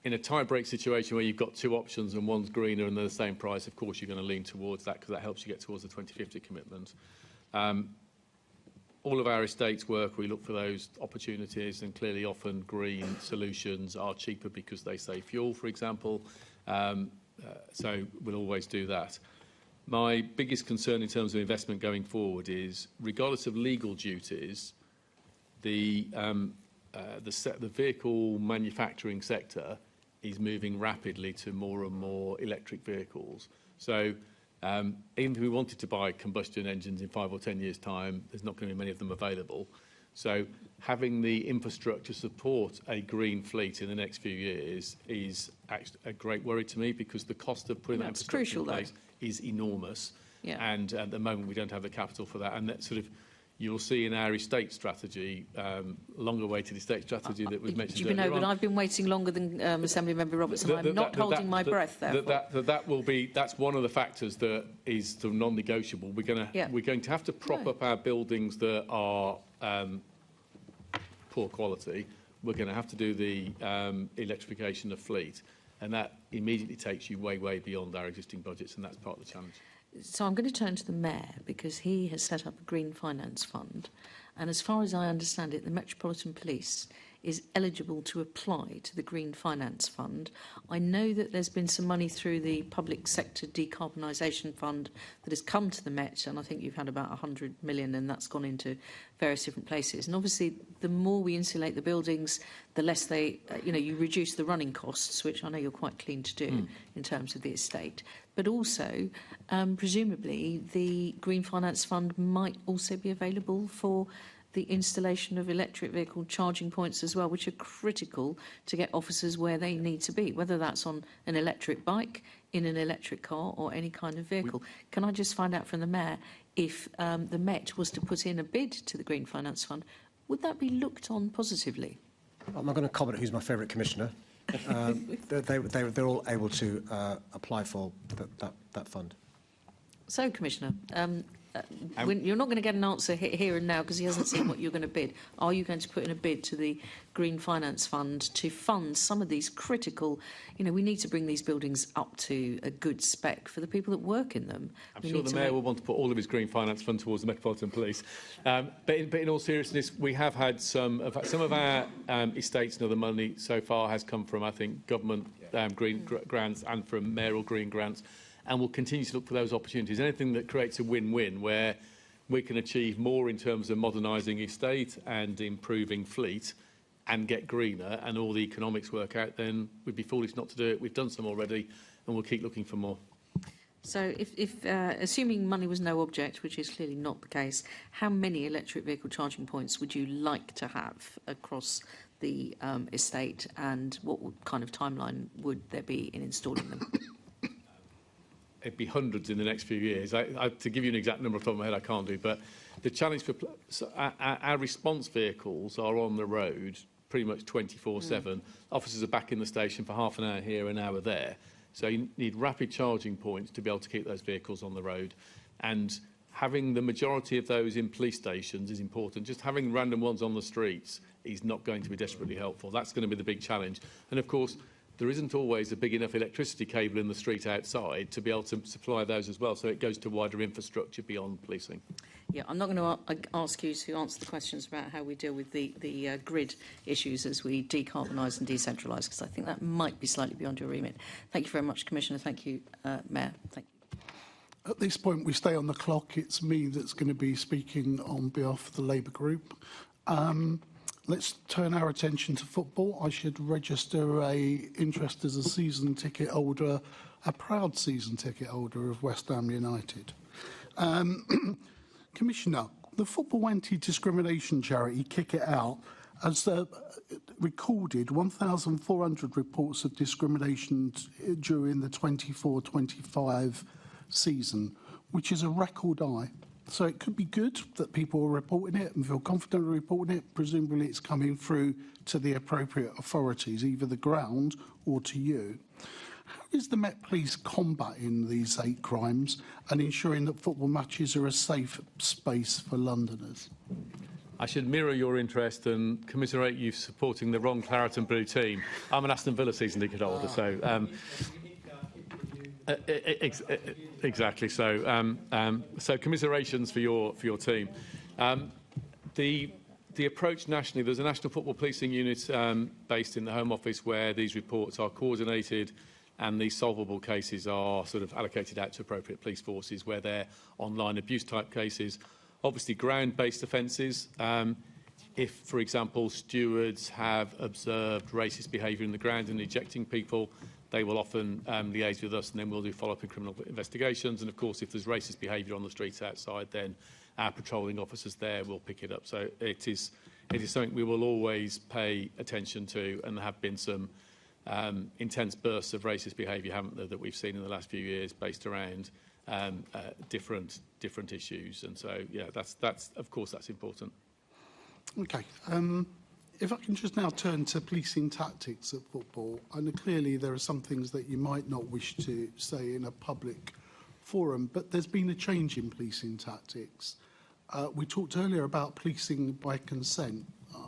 in a tie-break situation where you've got two options and one's greener and they're the same price, of course you're going to lean towards that because that helps you get towards the 2050 commitment. All of our estates work, we look for those opportunities, and clearly often green solutions are cheaper because they save fuel, for example. So we'll always do that. My biggest concern in terms of investment going forward is, regardless of legal duties, the vehicle manufacturing sector is moving rapidly to more and more electric vehicles. So even if we wanted to buy combustion engines in 5 or 10 years' time, there's not going to be many of them available. So having the infrastructure support a green fleet in the next few years is actually a great worry to me, because the cost of putting that infrastructure in place is enormous. Yeah. And at the moment we don't have the capital for that. And that sort of, you'll see in our estate strategy, longer-awaited estate strategy that was mentioned earlier on. But I've been waiting longer than Assemblymember Roberts, and I'm not holding my breath, therefore. That's one of the factors that is the non-negotiable. We're going to have to prop up our buildings that are poor quality. We're going to have to do the electrification of fleet, and that immediately takes you way, way beyond our existing budgets, and that's part of the challenge. So I'm going to turn to the Mayor, because he has set up a Green Finance Fund. And as far as I understand it, the Metropolitan Police is eligible to apply to the Green Finance Fund. I know that there's been some money through the Public Sector Decarbonisation Fund that has come to the Met, and I think you've had about 100 million, and that's gone into various different places. And obviously, the more we insulate the buildings, the less they, you reduce the running costs, which I know you're quite keen to do in terms of the estate. But also, presumably, the Green Finance Fund might also be available for the installation of electric vehicle charging points as well, which are critical to get officers where they need to be, whether that's on an electric bike, in an electric car, or any kind of vehicle. Can I just find out from the Mayor, if the Met was to put in a bid to the Green Finance Fund, would that be looked on positively? I'm not going to comment who's my favourite commissioner. They're all able to apply for that fund. So, Commissioner, you're not going to get an answer here and now because he hasn't seen what you're going to bid. Are you going to put in a bid to the Green Finance Fund to fund some of these critical, we need to bring these buildings up to a good spec for the people that work in them. I'm sure the Mayor will want to put all of his Green Finance Fund towards the Metropolitan Police. But in all seriousness, we have had some of our estates and other money so far has come from, I think, government green grants and from mayoral green grants. And we'll continue to look for those opportunities. Anything that creates a win-win where we can achieve more in terms of modernising estate and improving fleet and get greener and all the economics work out, then we'd be foolish not to do it. We've done some already and we'll keep looking for more. So if assuming money was no object, which is clearly not the case, how many electric vehicle charging points would you like to have across the estate, and what kind of timeline would there be in installing them? It'd be hundreds in the next few years. To give you an exact number off the top of my head, I can't do. But the challenge for our response vehicles are on the road pretty much 24/7. Officers are back in the station for half an hour here, an hour there. So you need rapid charging points to be able to keep those vehicles on the road. And having the majority of those in police stations is important. Just having random ones on the streets is not going to be desperately helpful. That's going to be the big challenge. And of course, there isn't always a big enough electricity cable in the street outside to be able to supply those as well. So it goes to wider infrastructure beyond policing. Yeah, I'm not going to ask you to answer the questions about how we deal with the grid issues as we decarbonise and decentralise, because I think that might be slightly beyond your remit. Thank you very much, Commissioner. Thank you, Mayor. Thank you. At this point, we stay on the clock. It's me that's going to be speaking on behalf of the Labour group. Let's turn our attention to football. I should register a interest as a season ticket holder, a proud season ticket holder of West Ham United. Commissioner, the football anti-discrimination charity Kick It Out has recorded 1,400 reports of discrimination during the 24-25 season, which is a record high. So it could be good that people are reporting it and feel confident reporting it. Presumably it's coming through to the appropriate authorities, either the ground or to you. How is the Met Police combating these hate crimes and ensuring that football matches are a safe space for Londoners? I should mirror your interest and commiserate you supporting the wrong Claret and Blue team. I'm an Aston Villa season ticket holder, so... Exactly. So, so commiserations for your team. The approach nationally, there's a national football policing unit based in the Home Office where these reports are coordinated and these solvable cases are sort of allocated out to appropriate police forces where they're online abuse type cases. Obviously, ground-based offences. If, for example, stewards have observed racist behaviour in the ground and ejecting people, they will often liaise with us and then we'll do follow-up in criminal investigations. And, of course, if there's racist behaviour on the streets outside, then our patrolling officers there will pick it up. So it is something we will always pay attention to, and there have been some intense bursts of racist behaviour, haven't there, that we've seen in the last few years based around different issues. And so, yeah, that's of course, that's important. Okay. If I can just now turn to policing tactics at football, and clearly there are some things that you might not wish to say in a public forum, but there's been a change in policing tactics. We talked earlier about policing by consent.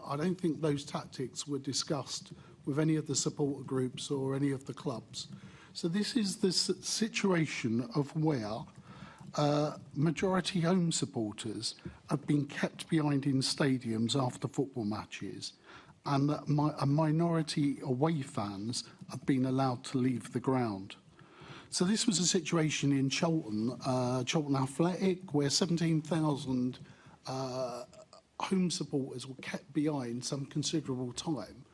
I don't think those tactics were discussed with any of the supporter groups or any of the clubs. So this is the situation of where majority home supporters have been kept behind in stadiums after football matches, and that a minority away fans have been allowed to leave the ground. So this was a situation in Cholton Athletic, where 17,000 home supporters were kept behind some considerable time,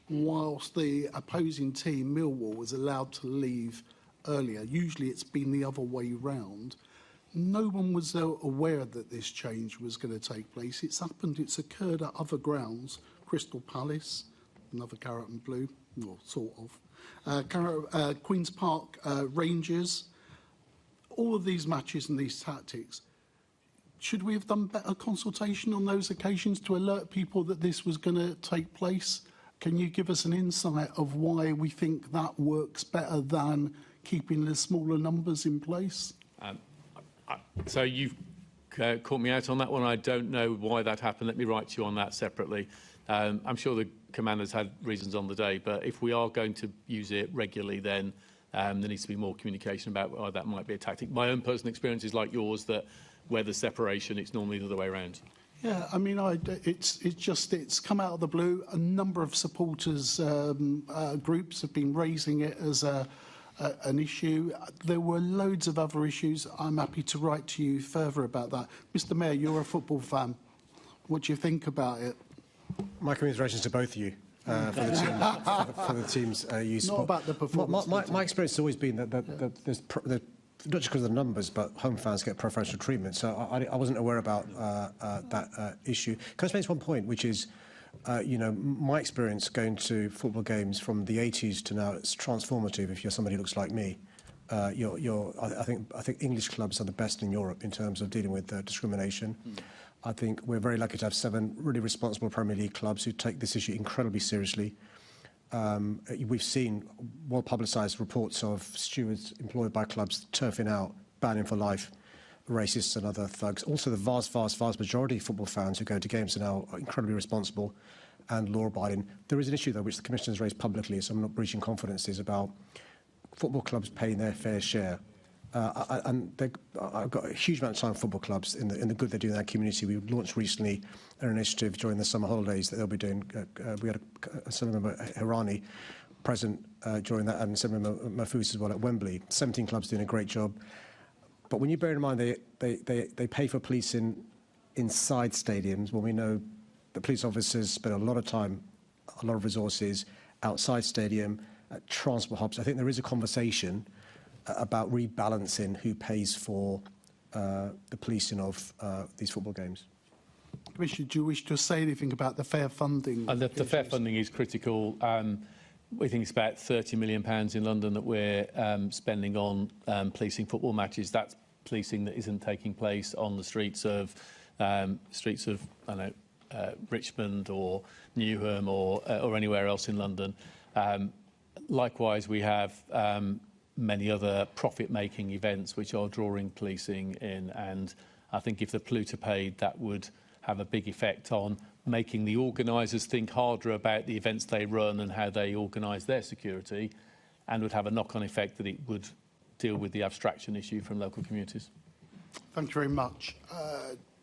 whilst the opposing team, Millwall, was allowed to leave earlier. Usually it's been the other way round. No one was aware that this change was going to take place. It's occurred at other grounds, Crystal Palace, another Claret and Blue, well, sort of, Queen's Park Rangers. All of these matches and these tactics, should we have done better consultation on those occasions to alert people that this was going to take place? Can you give us an insight of why we think that works better than keeping the smaller numbers in place? So you've caught me out on that one. I don't know why that happened. Let me write to you on that separately. I'm sure the commander's had reasons on the day, but if we are going to use it regularly, then there needs to be more communication about why that might be a tactic. My own personal experience is like yours, that where there's separation, it's normally the other way around. Yeah, I mean, it's come out of the blue. A number of supporters groups have been raising it as an issue. There were loads of other issues. I'm happy to write to you further about that. Mr. Mayor, you're a football fan. What do you think about it? My congratulations to both of you for the team's use. Not about the performance. My experience has always been that there's not just because of the numbers, but home fans get preferential treatment. So I wasn't aware about that issue. Can I just make one point, which is, you know, my experience going to football games from the 80s to now, it's transformative if you're somebody who looks like me. I think English clubs are the best in Europe in terms of dealing with discrimination. I think we're very lucky to have 7 really responsible Premier League clubs who take this issue incredibly seriously. We've seen well-publicised reports of stewards employed by clubs turfing out, banning for life, racists and other thugs. Also, the vast majority of football fans who go to games are now incredibly responsible and law-abiding. There is an issue, though, which the Commissioner has raised publicly, so I'm not breaching confidences, about football clubs paying their fair share. I've got a huge amount of time for football clubs in the good they do in their community. We launched recently an initiative during the summer holidays that they'll be doing. We had a Assembly Member Hirani present during that, and Assembly Member Mahfouz as well at Wembley. 17 clubs doing a great job. But when you bear in mind they pay for policing inside stadiums, when we know the police officers spend a lot of time, a lot of resources outside stadium, at transport hubs, I think there is a conversation about rebalancing who pays for the policing of these football games. Commissioner, do you wish to say anything about the fair funding? The fair funding is critical. We think it's about £30 million in London that we're spending on policing football matches. That's policing that isn't taking place on the streets of Richmond or Newham or anywhere else in London. Likewise, we have many other profit-making events which are drawing policing in, and I think if the polluter paid, that would have a big effect on making the organisers think harder about the events they run and how they organise their security, and would have a knock-on effect that it would deal with the abstraction issue from local communities. Thank you very much.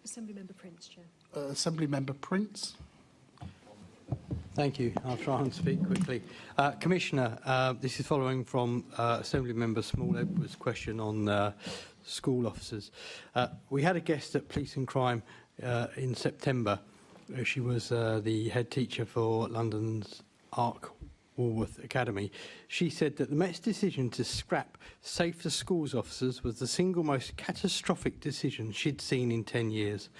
Assembly Member Prince, Chair. Assembly Member Prince. Thank you. I'll try and speak quickly. Commissioner, this is following from Assembly Member Small-Edwards' question on school officers. We had a guest at Police and Crime in September. She was the head teacher for London's Arc Walworth Academy. She said that the Met's decision to scrap Safe for Schools officers was the single most catastrophic decision she'd seen in 10 years.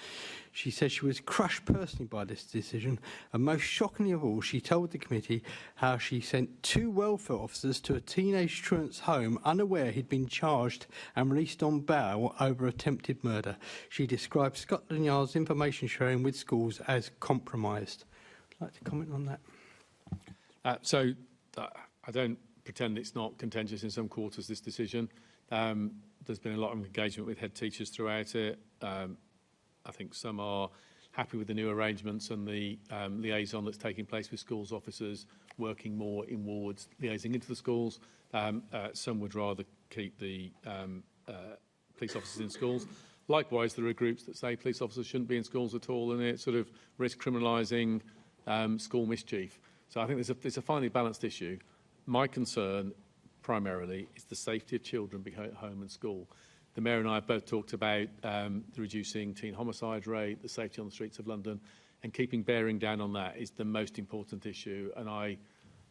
She said she was crushed personally by this decision, and most shockingly of all, she told the committee how she sent 2 welfare officers to a teenage truant's home unaware he'd been charged and released on bail over attempted murder. She described Scotland Yard's information sharing with schools as compromised. Would you like to comment on that? I don't pretend it's not contentious in some quarters, this decision. There's been a lot of engagement with head teachers throughout it. I think some are happy with the new arrangements and the liaison that's taking place with schools officers, working more in wards, liaising into the schools. Some would rather keep the police officers in schools. Likewise, there are groups that say police officers shouldn't be in schools at all, and it sort of risk criminalising school mischief. So I think there's a finely balanced issue. My concern, primarily, is the safety of children being at home and school. The Mayor and I have both talked about the reducing teen homicide rate, the safety on the streets of London, and keeping bearing down on that is the most important issue. And I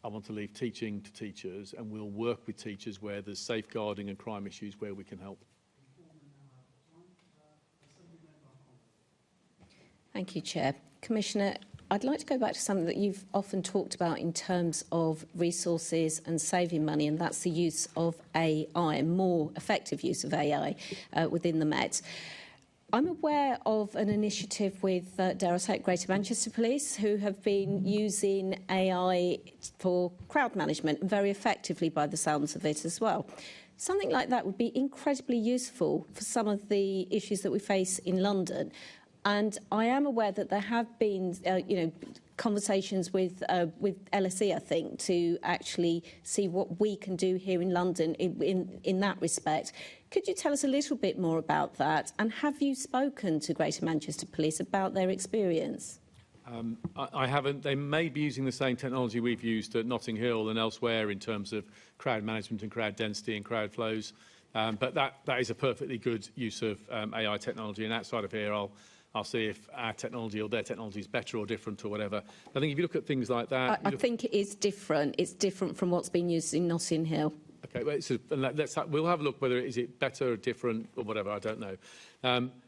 want to leave teaching to teachers, and we'll work with teachers where there's safeguarding and crime issues where we can help. Thank you, Chair. Commissioner, I'd like to go back to something that you've often talked about in terms of resources and saving money, and that's the use of AI, more effective use of AI within the Met. I'm aware of an initiative with, dare I say it, Greater Manchester Police, who have been using AI for crowd management, and very effectively by the sounds of it as well. Something like that would be incredibly useful for some of the issues that we face in London. And I am aware that there have been, conversations with LSE, I think, to actually see what we can do here in London in that respect. Could you tell us a little bit more about that? And have you spoken to Greater Manchester Police about their experience? I haven't. They may be using the same technology we've used at Notting Hill and elsewhere in terms of crowd management and crowd density and crowd flows. But that is a perfectly good use of AI technology. And outside of here, I'll see if our technology or their technology is better or different or whatever. I think if you look at things like that... I think it is different. It's different from what's been used in Notting Hill. Okay, well, we'll have a look whether is it better or different or whatever, I don't know.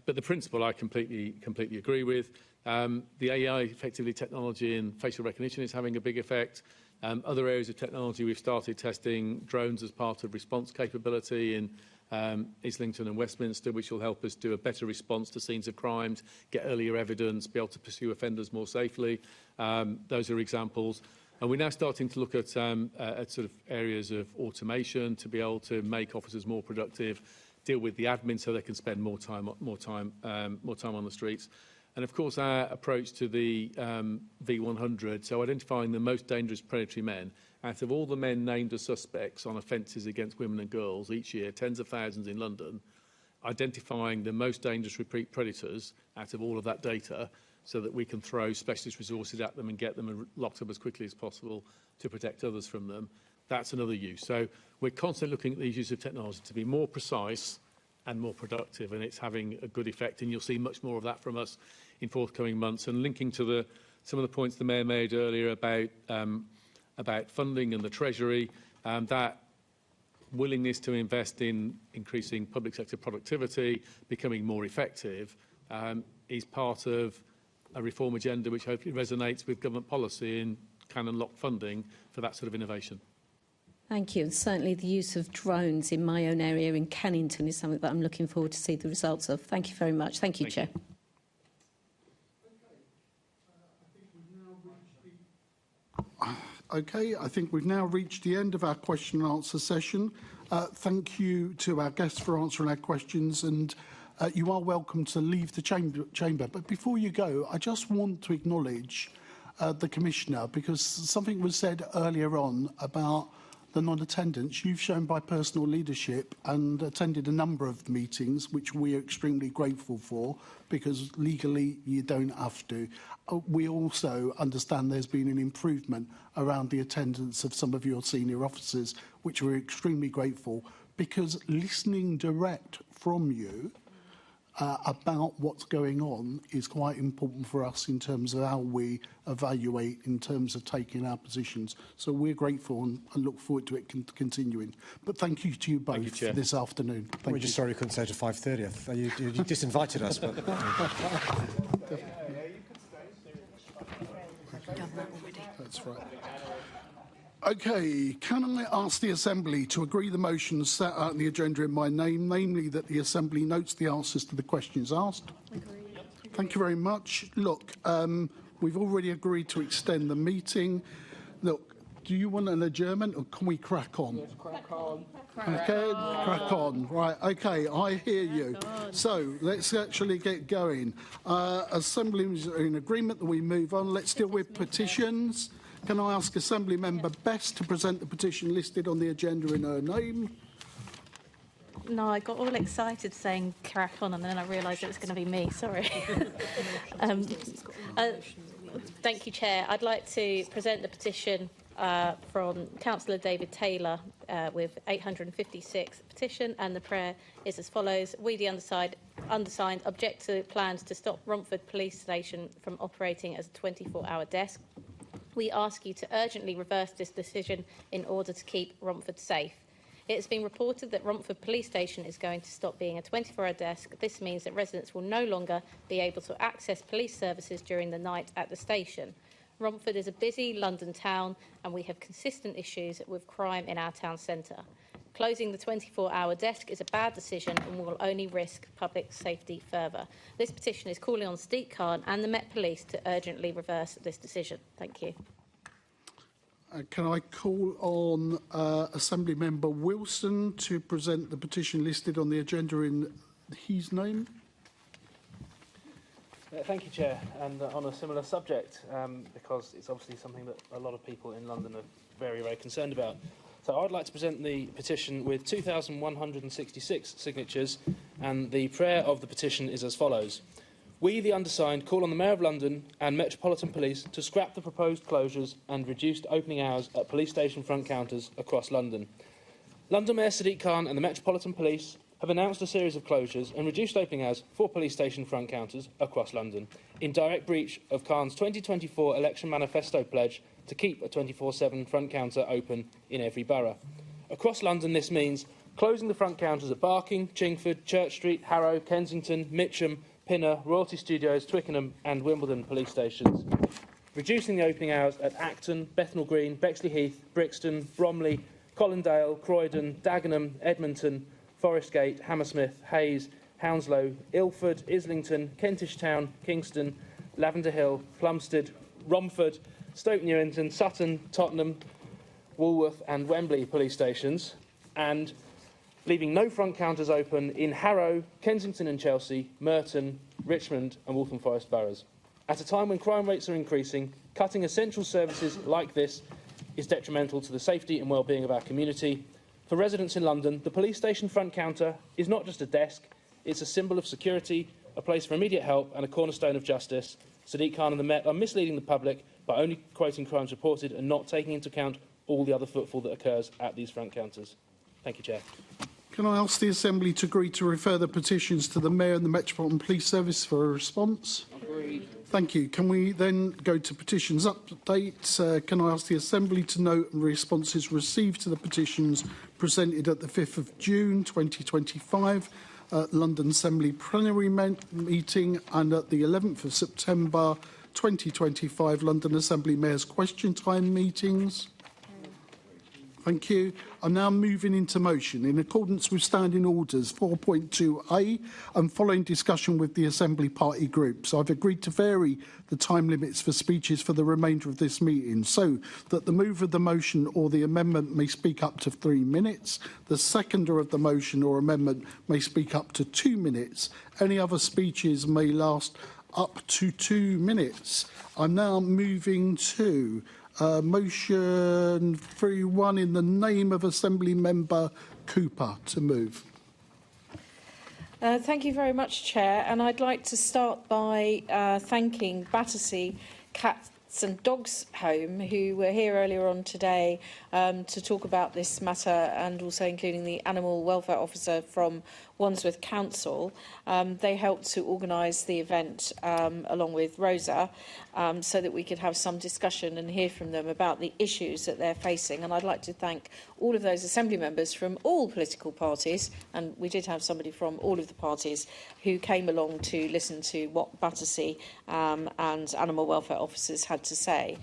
But the principle I completely agree with. The AI, effectively technology and facial recognition is having a big effect. Other areas of technology, we've started testing drones as part of response capability in Islington and Westminster, which will help us do a better response to scenes of crimes, get earlier evidence, be able to pursue offenders more safely. Those are examples. And we're now starting to look at sort of areas of automation to be able to make officers more productive, deal with the admin so they can spend more time on the streets. And of course, our approach to the V100, so identifying the most dangerous predatory men, out of all the men named as suspects on offences against women and girls each year, tens of thousands in London, identifying the most dangerous repeat predators out of all of that data so that we can throw specialist resources at them and get them locked up as quickly as possible to protect others from them. That's another use. So we're constantly looking at these uses of technology to be more precise and more productive, and it's having a good effect. And you'll see much more of that from us in forthcoming months. And linking to some of the points the Mayor made earlier about funding and the Treasury, that willingness to invest in increasing public sector productivity, becoming more effective, is part of a reform agenda which hopefully resonates with government policy and can unlock funding for that sort of innovation. Thank you. And certainly the use of drones in my own area in Kennington is something that I'm looking forward to see the results of. Thank you very much. Thank you, Chair. Okay, I think we've now reached the end of our question and answer session. Thank you to our guests for answering our questions, and you are welcome to leave the chamber. But before you go, I just want to acknowledge the Commissioner, because something was said earlier on about the non-attendance. You've shown by personal leadership and attended a number of meetings, which we are extremely grateful for, because legally you don't have to. We also understand there's been an improvement around the attendance of some of your senior officers, which we're extremely grateful, because listening direct from you about what's going on is quite important for us in terms of how we evaluate in terms of taking our positions. So we're grateful and look forward to it continuing. But thank you to you both for this afternoon. We're just sorry we couldn't stay to 5:30. You disinvited us. But That's right. OK, can I ask the Assembly to agree the motion set out in the agenda in my name, namely that the Assembly notes the answers to the questions asked? Thank you very much. Look, we've already agreed to extend the meeting. Look, do you want an adjournment or can we crack on? Let's crack on. Okay, crack on. Right, OK, I hear you. So let's actually get going. Assembly is in agreement that we move on. Let's deal with petitions. Can I ask Assembly Member Best to present the petition listed on the agenda in her name? No, I got all excited saying crack on and then I realised it was going to be me. Sorry. Thank you, Chair. I'd like to present the petition from Councillor David Taylor with 856 petition, and the prayer is as follows. We, the undersigned, object to plans to stop Romford Police Station from operating as a 24-hour desk. We ask you to urgently reverse this decision in order to keep Romford safe. It has been reported that Romford Police Station is going to stop being a 24-hour desk. This means that residents will no longer be able to access police services during the night at the station. Romford is a busy London town and we have consistent issues with crime in our town centre. Closing the 24-hour desk is a bad decision and will only risk public safety further. This petition is calling on Sadiq Khan and the Met Police to urgently reverse this decision. Thank you. Can I call on Assembly Member Wilson to present the petition listed on the agenda in his name? Thank you, Chair. And on a similar subject, because it's obviously something that a lot of people in London are very, very concerned about. So I'd like to present the petition with 2,166 signatures, and the prayer of the petition is as follows. We, the undersigned, call on the Mayor of London and Metropolitan Police to scrap the proposed closures and reduced opening hours at police station front counters across London. London Mayor Sadiq Khan and the Metropolitan Police have announced a series of closures and reduced opening hours for police station front counters across London, in direct breach of Khan's 2024 election manifesto pledge to keep a 24/7 front counter open in every borough. Across London, this means closing the front counters at Barking, Chingford, Church Street, Harrow, Kensington, Mitcham, Pinner, Royalty Studios, Twickenham and Wimbledon police stations, reducing the opening hours at Acton, Bethnal Green, Bexley Heath, Brixton, Bromley, Colindale, Croydon, Dagenham, Edmonton, Forest Gate, Hammersmith, Hayes, Hounslow, Ilford, Islington, Kentish Town, Kingston, Lavender Hill, Plumstead, Romford, Stoke Newington, Sutton, Tottenham, Woolworth and Wembley police stations, and leaving no front counters open in Harrow, Kensington and Chelsea, Merton, Richmond and Waltham Forest boroughs. At a time when crime rates are increasing, cutting essential services like this is detrimental to the safety and well-being of our community. For residents in London, the police station front counter is not just a desk, it's a symbol of security, a place for immediate help and a cornerstone of justice. Sadiq Khan and the Met are misleading the public by only quoting crimes reported and not taking into account all the other footfall that occurs at these front counters. Thank you, Chair. Can I ask the Assembly to agree to refer the petitions to the Mayor and the Metropolitan Police Service for a response? Agreed. Thank you. Can we then go to petitions update? Can I ask the Assembly to note responses received to the petitions presented at the 5th of June 2025 at London Assembly plenary meeting and at the 11th of September 2025 London Assembly Mayor's Question Time meetings? Thank you. I'm now moving into motion. In accordance with Standing Orders 4.2a and following discussion with the Assembly Party groups, I've agreed to vary the time limits for speeches for the remainder of this meeting so that the mover of the motion or the amendment may speak up to 3 minutes, the seconder of the motion or amendment may speak up to 2 minutes. Any other speeches may last up to 2 minutes. I'm now moving to motion 3.1 in the name of Assembly Member Cooper to move. Thank you very much, Chair. And I'd like to start by thanking Battersea Cats and Dogs Home, who were here earlier on today to talk about this matter, and also including the Animal Welfare Officer from Wandsworth Council. They helped to organise the event along with Rosa so that we could have some discussion and hear from them about the issues that they're facing. And I'd like to thank all of those Assembly members from all political parties, and we did have somebody from all of the parties who came along to listen to what Battersea and Animal Welfare Officers had to say.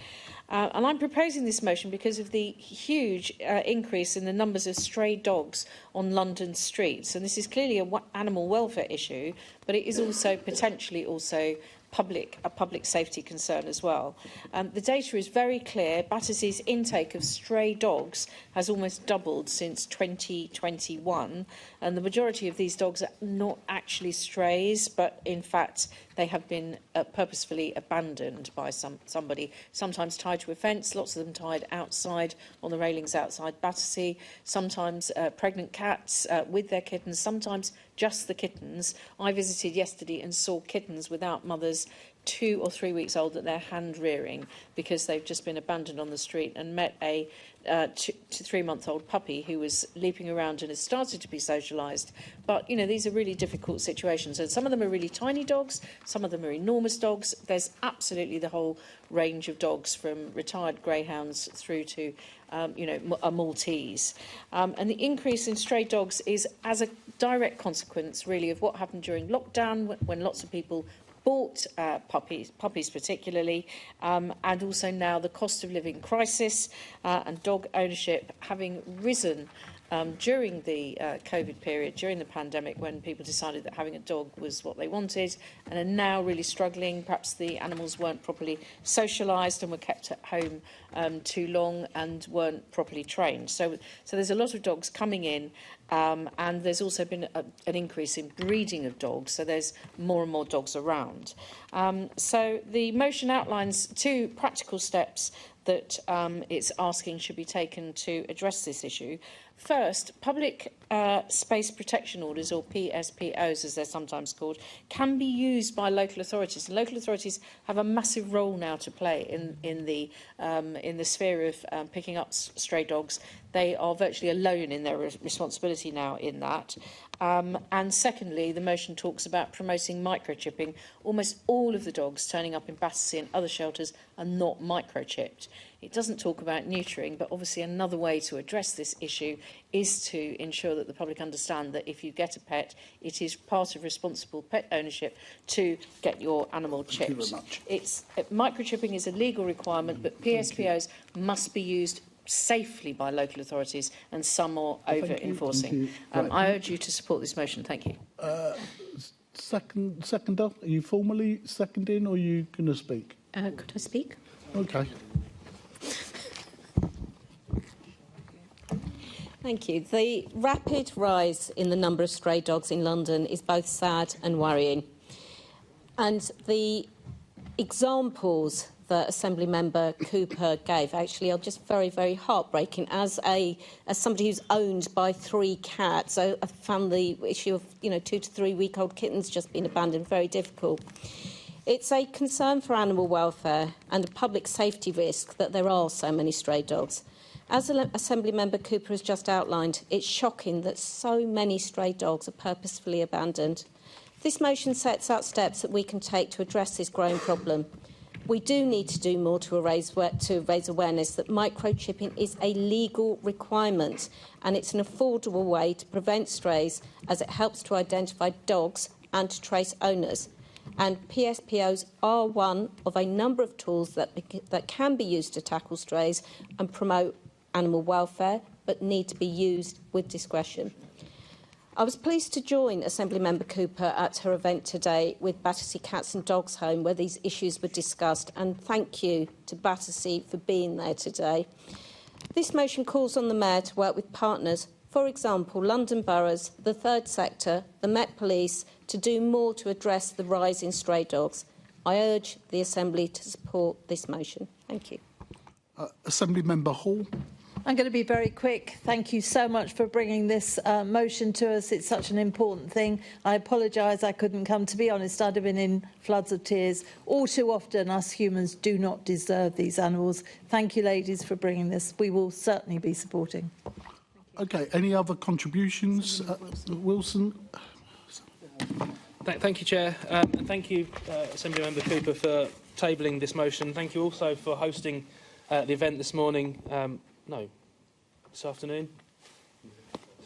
And I'm proposing this motion because of the huge increase in the numbers of stray dogs on London streets. And this is clearly an animal welfare issue, but it is also potentially also a public safety concern as well. The data is very clear. Battersea's intake of stray dogs has almost doubled since 2021, and the majority of these dogs are not actually strays, but in fact they have been purposefully abandoned by somebody, sometimes tied to a fence, lots of them tied outside on the railings outside Battersea, sometimes pregnant cats with their kittens, sometimes just the kittens. I visited yesterday and saw kittens without mothers 2 or 3 weeks old that they're hand rearing because they've just been abandoned on the street, and met a 2 to 3 month old puppy who was leaping around and has started to be socialised. But, you know, these are really difficult situations, and some of them are really tiny dogs, some of them are enormous dogs. There's absolutely the whole range of dogs, from retired greyhounds through to a Maltese. And the increase in stray dogs is as a direct consequence, really, of what happened during lockdown, when lots of people bought puppies particularly, and also now the cost of living crisis and dog ownership having risen during the COVID period, during the pandemic, when people decided that having a dog was what they wanted, and are now really struggling. Perhaps the animals weren't properly socialised and were kept at home too long and weren't properly trained. So there's a lot of dogs coming in, and there's also been an increase in breeding of dogs, so there's more and more dogs around. So the motion outlines 2 practical steps that it's asking should be taken to address this issue. First, public space protection orders, or PSPOs as they're sometimes called, can be used by local authorities. And local authorities have a massive role now to play in the sphere of picking up stray dogs. They are virtually alone in their responsibility now in that. And secondly, the motion talks about promoting microchipping. Almost all of the dogs turning up in Battersea and other shelters are not microchipped. It doesn't talk about neutering, but obviously another way to address this issue is to ensure that the public understand that if you get a pet, it is part of responsible pet ownership to get your animal chipped. Thank you very much. Microchipping is a legal requirement, but PSPOs must be used safely by local authorities, and some are over-enforcing. I urge you to support this motion. Thank you. Seconder, are you formally seconding, or are you going to speak? Could I speak? Okay. Thank you. The rapid rise in the number of stray dogs in London is both sad and worrying. And the examples that Assembly Member Cooper gave actually are just very, very heartbreaking. As somebody who's owned by 3 cats, I found the issue of 2 to 3 week old kittens just being abandoned very difficult. It's a concern for animal welfare and a public safety risk that there are so many stray dogs. As Assembly Member Cooper has just outlined, it's shocking that so many stray dogs are purposefully abandoned. This motion sets out steps that we can take to address this growing problem. We do need to do more to raise awareness that microchipping is a legal requirement, and it's an affordable way to prevent strays, as it helps to identify dogs and to trace owners. And PSPOs are one of a number of tools that can be used to tackle strays and promote animal welfare, but need to be used with discretion. I was pleased to join Assemblymember Cooper at her event today with Battersea Cats and Dogs Home, where these issues were discussed, and thank you to Battersea for being there today. This motion calls on the Mayor to work with partners, for example, London boroughs, the third sector, the Met Police, to do more to address the rise in stray dogs. I urge the Assembly to support this motion. Thank you. Assemblymember Hall. I'm going to be very quick. Thank you so much for bringing this motion to us. It's such an important thing. I apologise I couldn't come. To be honest, I'd have been in floods of tears. All too often, us humans do not deserve these animals. Thank you, ladies, for bringing this. We will certainly be supporting. Okay, any other contributions? Wilson? Thank you, Chair. And thank you, Assemblymember Cooper, for tabling this motion. Thank you also for hosting the event this morning. This afternoon.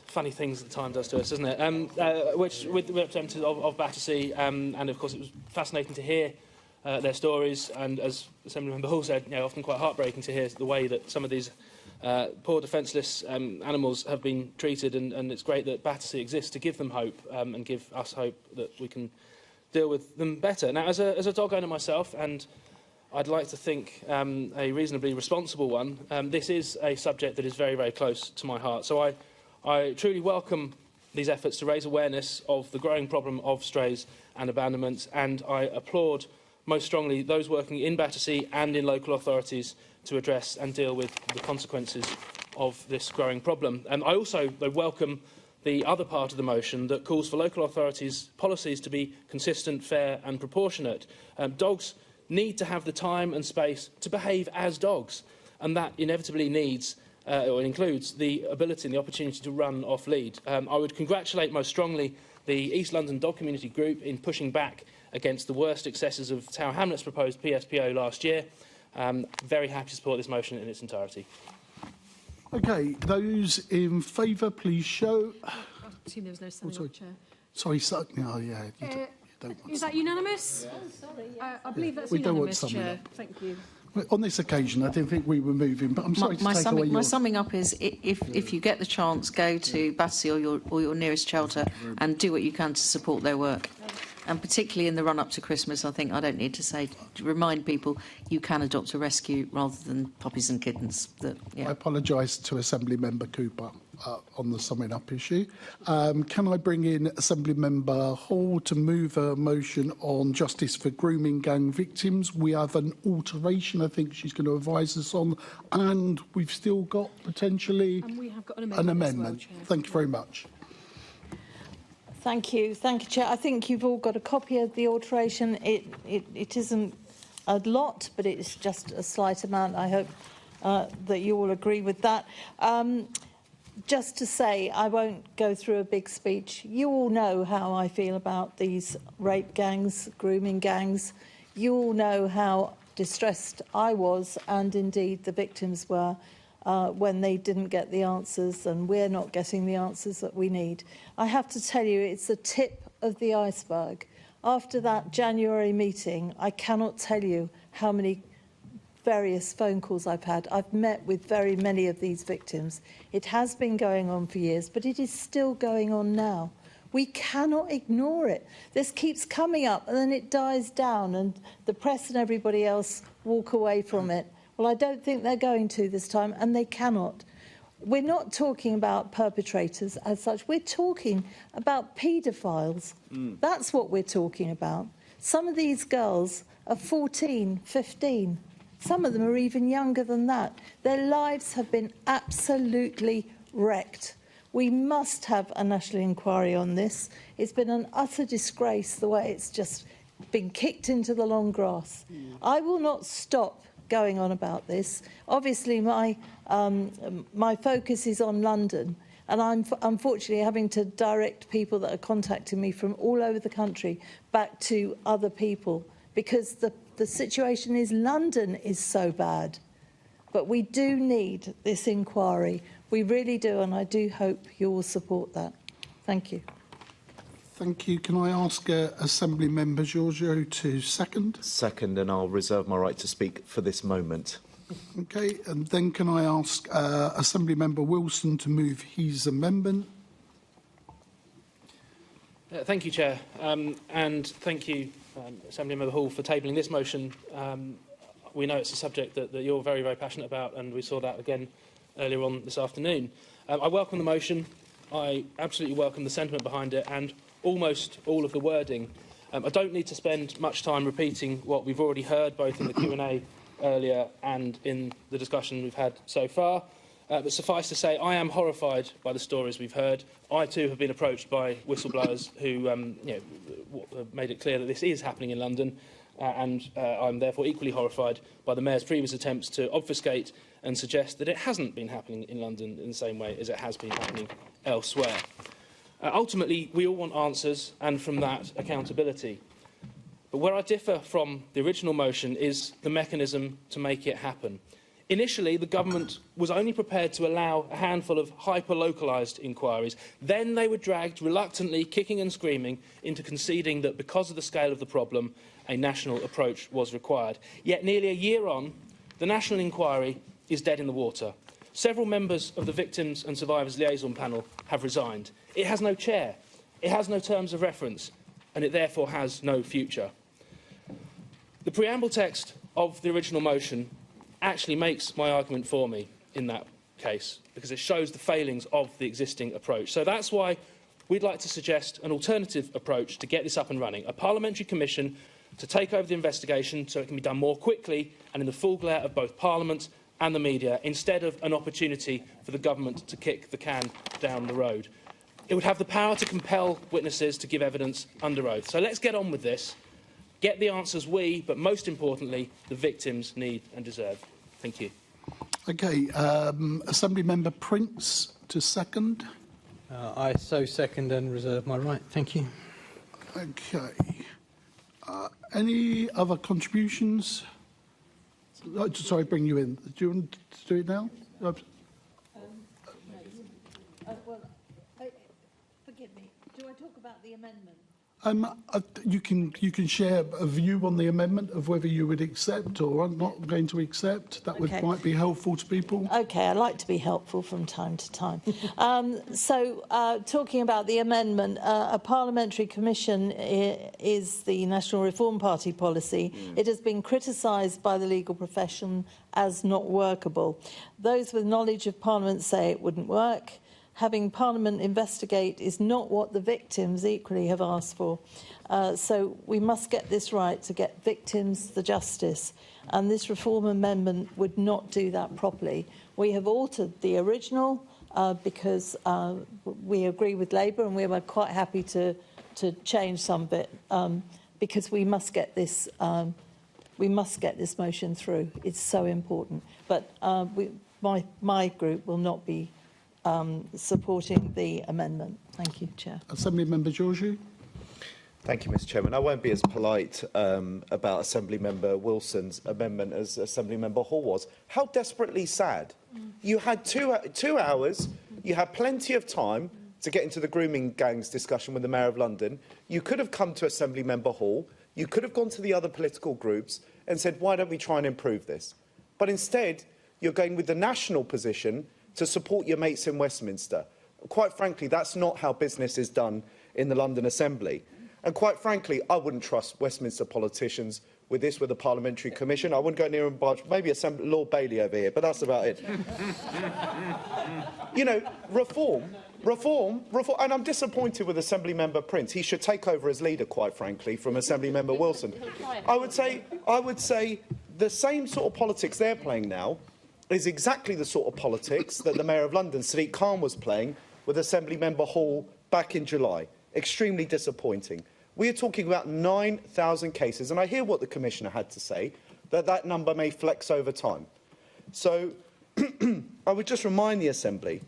Funny things that time does to us, isn't it? Which with representatives of Battersea, and of course it was fascinating to hear their stories, and as Assemblymember Hall said, often quite heartbreaking to hear the way that some of these poor defenceless animals have been treated, and it's great that Battersea exists to give them hope and give us hope that we can deal with them better. Now, as a dog owner myself, and I'd like to think a reasonably responsible one, this is a subject that is very, very close to my heart. So I truly welcome these efforts to raise awareness of the growing problem of strays and abandonments, and I applaud most strongly those working in Battersea and in local authorities to address and deal with the consequences of this growing problem. And I also welcome the other part of the motion that calls for local authorities' policies to be consistent, fair and proportionate. Dogs need to have the time and space to behave as dogs, and that inevitably needs or includes the ability and the opportunity to run off lead. I would congratulate most strongly the East London Dog Community Group in pushing back against the worst excesses of Tower Hamlets' proposed PSPO last year. Very happy to support this motion in its entirety. Okay, those in favour, please show. I assume there was no sign up, Chair. Sorry, no, yeah. You don't want Is that unanimous? Yeah. I believe that's we unanimous, don't want Chair. Thank you. On this occasion, I didn't think we were moving, but I'm sorry to take away my your... summing up is, if you get the chance, go to Battersea or your nearest shelter and do what you can to support their work. And particularly in the run-up to Christmas, I think I don't need to say, to remind people you can adopt a rescue rather than puppies and kittens. I apologise to Assembly Member Cooper on the summing up issue. Can I bring in Assembly Member Hall to move a motion on justice for grooming gang victims? We have an alteration I think she's going to advise us on, and we've still got potentially And we have got an amendment. as well, Chair. Thank you very much. Thank you, Chair. I think you've all got a copy of the alteration. It isn't a lot, but it's just a slight amount. I hope that you all agree with that. Just to say, I won't go through a big speech. You all know how I feel about these rape gangs, grooming gangs. You all know how distressed I was, and indeed the victims were, when they didn't get the answers, and we're not getting the answers that we need. I have to tell you, it's the tip of the iceberg. After that January meeting, I cannot tell you how many various phone calls I've had. I've met with very many of these victims. It has been going on for years, but it is still going on now. We cannot ignore it. This keeps coming up and then it dies down and the press and everybody else walk away from it. Well, I don't think they're going to this time, and they cannot. We're not talking about perpetrators as such. We're talking about paedophiles. That's what we're talking about. Some of these girls are 14, 15. Some of them are even younger than that. Their lives have been absolutely wrecked. We must have a national inquiry on this. It's been an utter disgrace the way it's just been kicked into the long grass. I will not stop going on about this. Obviously, my focus is on London, and I'm unfortunately having to direct people that are contacting me from all over the country back to other people, because the situation is London is so bad. But we do need this inquiry. We really do, and I do hope you will support that. Thank you. Thank you. Can I ask Assembly Member Giorgio to second? Second, and I'll reserve my right to speak for this moment. Okay, and then can I ask Assembly Member Wilson to move his amendment? Thank you, Chair, and thank you, Assembly Member Hall, for tabling this motion. We know it's a subject that you're very, very passionate about, and we saw that again earlier on this afternoon. I welcome the motion. I absolutely welcome the sentiment behind it and almost all of the wording. I don't need to spend much time repeating what we've already heard, both in the Q&A earlier and in the discussion we've had so far. But suffice to say, I am horrified by the stories we've heard. I too have been approached by whistleblowers who have made it clear that this is happening in London, and I'm therefore equally horrified by the Mayor's previous attempts to obfuscate and suggest that it hasn't been happening in London in the same way as it has been happening elsewhere. Ultimately, we all want answers, and from that, accountability. But where I differ from the original motion is the mechanism to make it happen. Initially, the government was only prepared to allow a handful of hyper-localised inquiries. Then they were dragged, reluctantly, kicking and screaming, into conceding that because of the scale of the problem, a national approach was required. Yet nearly a year on, the national inquiry is dead in the water. Several members of the Victims and Survivors Liaison Panel have resigned. It has no chair, it has no terms of reference, and it therefore has no future. The preamble text of the original motion actually makes my argument for me in that case, because it shows the failings of the existing approach. So that's why we'd like to suggest an alternative approach to get this up and running, a parliamentary commission to take over the investigation so it can be done more quickly and in the full glare of both Parliament and the media, instead of an opportunity for the government to kick the can down the road. It would have the power to compel witnesses to give evidence under oath. So let's get on with this, get the answers we, but most importantly, the victims need and deserve. Thank you. Okay, Assembly Member Prince to second. I so second and reserve my right. Thank you. Okay. Any other contributions? Sorry, bring you in. Do you want to do it now? Forgive me. Do I talk about the amendment? You can share a view on the amendment of whether you would accept or are not going to accept. That might be helpful to people. Okay, I like to be helpful from time to time. Talking about the amendment, a parliamentary commission is the National Reform Party policy. It has been criticised by the legal profession as not workable. Those with knowledge of Parliament say it wouldn't work. Having Parliament investigate is not what the victims equally have asked for. So we must get this right to get victims the justice. And this reform amendment would not do that properly. We have altered the original because we agree with Labour, and we were quite happy to change some of it because we must get this motion through. It's so important. But my group will not be supporting the amendment. Thank you, Chair. Assembly Member Georgiou. Thank you, Mr Chairman. I won't be as polite about Assembly Member Wilson's amendment as Assembly Member Hall was. How desperately sad. You had two hours, you had plenty of time to get into the grooming gangs discussion with the Mayor of London. You could have come to Assembly Member Hall, you could have gone to the other political groups and said, why don't we try and improve this? But instead, you're going with the national position to support your mates in Westminster. Quite frankly, that's not how business is done in the London Assembly. And quite frankly, I wouldn't trust Westminster politicians with this, with a parliamentary commission. I wouldn't go near and barge, maybe Lord Bailey over here, but that's about it. You know, reform, and I'm disappointed with Assembly Member Prince. He should take over as leader, quite frankly, from Assembly Member Wilson. I would say the same sort of politics they're playing now is exactly the sort of politics that the Mayor of London, Sadiq Khan, was playing with Assembly Member Hall back in July. Extremely disappointing. We are talking about 9,000 cases, and I hear what the Commissioner had to say, that number may flex over time. So I would just remind the Assembly,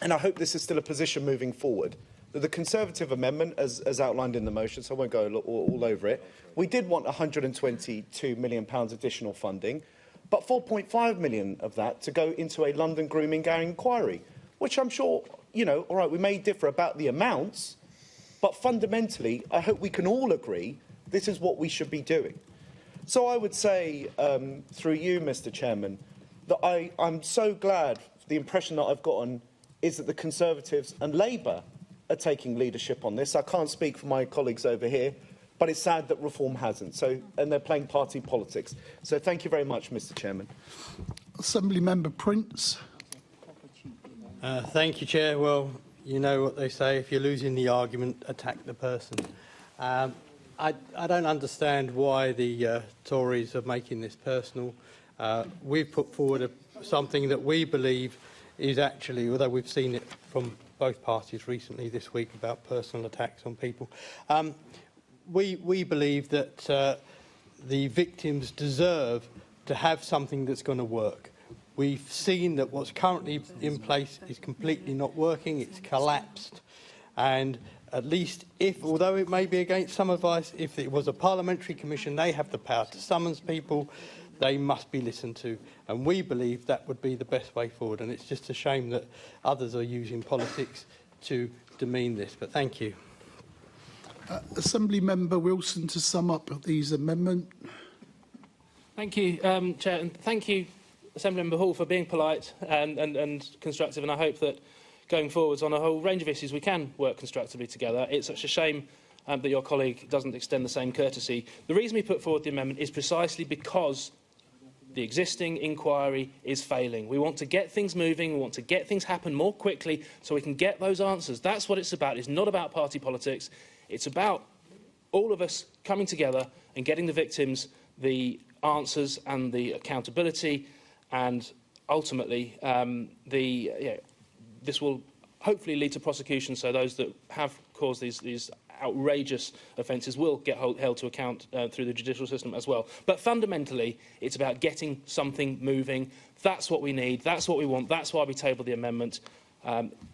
and I hope this is still a position moving forward, that the Conservative amendment, as outlined in the motion, so I won't go all over it, we did want £122 million additional funding, but 4.5 million of that to go into a London grooming gang inquiry, which I'm sure, you know, all right, we may differ about the amounts, but fundamentally, I hope we can all agree this is what we should be doing. So I would say, through you, Mr Chairman, that I'm so glad the impression that I've gotten is that the Conservatives and Labour are taking leadership on this. I can't speak for my colleagues over here, but it's sad that Reform hasn't, and they're playing party politics. So thank you very much, Mr Chairman. Assembly Member Prince. Thank you, Chair. Well, you know what they say, if you're losing the argument, attack the person. I don't understand why the Tories are making this personal. We've put forward something that we believe is actually, although we've seen it from both parties recently this week about personal attacks on people, we believe that the victims deserve to have something that's going to work. We've seen that what's currently in place is completely not working. It's collapsed. And at least although it may be against some advice, if it was a parliamentary commission, they have the power to summons people. They must be listened to. And we believe that would be the best way forward. And it's just a shame that others are using politics to demean this. But thank you. Assembly Member Wilson to sum up these amendments. Thank you, Chair, and thank you, Assembly Member Hall, for being polite and constructive, and I hope that going forwards on a whole range of issues we can work constructively together. It's such a shame that your colleague doesn't extend the same courtesy. The reason we put forward the amendment is precisely because the existing inquiry is failing. We want to get things moving, we want to get things happen more quickly so we can get those answers. That's what it's about. It's not about party politics. It's about all of us coming together and getting the victims the answers and the accountability, and ultimately this will hopefully lead to prosecution, so those that have caused these outrageous offences will get held to account through the judicial system as well. But fundamentally, it's about getting something moving. That's what we need, that's what we want, that's why we tabled the amendment.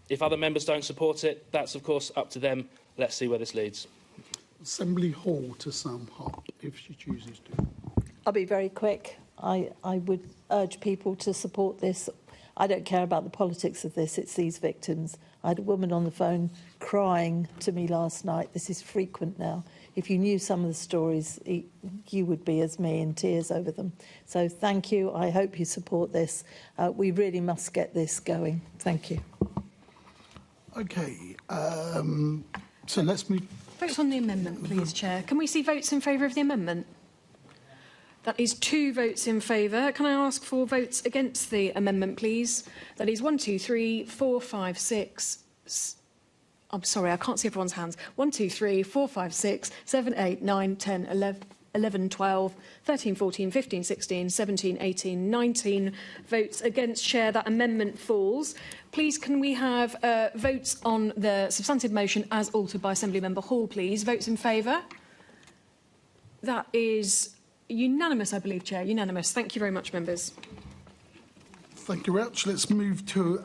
If other members don't support it, that's of course up to them. Let's see where this leads. Assembly Hall to sum up, if she chooses to. I'll be very quick. I would urge people to support this. I don't care about the politics of this, it's these victims. I had a woman on the phone crying to me last night. This is frequent now. If you knew some of the stories, you would be, as me, in tears over them. So thank you. I hope you support this. We really must get this going. Thank you. Okay, so let's move. Vote on the amendment, please, Chair. Can we see votes in favour of the amendment? That is 2 votes in favour. Can I ask for votes against the amendment, please? That is 1, 2, 3, 4, 5, 6. I'm sorry, I can't see everyone's hands. 1, 2, 3, 4, 5, 6, 7, 8, 9, 10, 11, 12, 13, 14, 15, 16, 17, 18, 19 votes against. Chair, that amendment falls. Please, can we have votes on the substantive motion as altered by Assemblymember Hall, please? Votes in favour? That is unanimous, I believe, Chair. Unanimous. Thank you very much, members. Thank you very much. Let's move to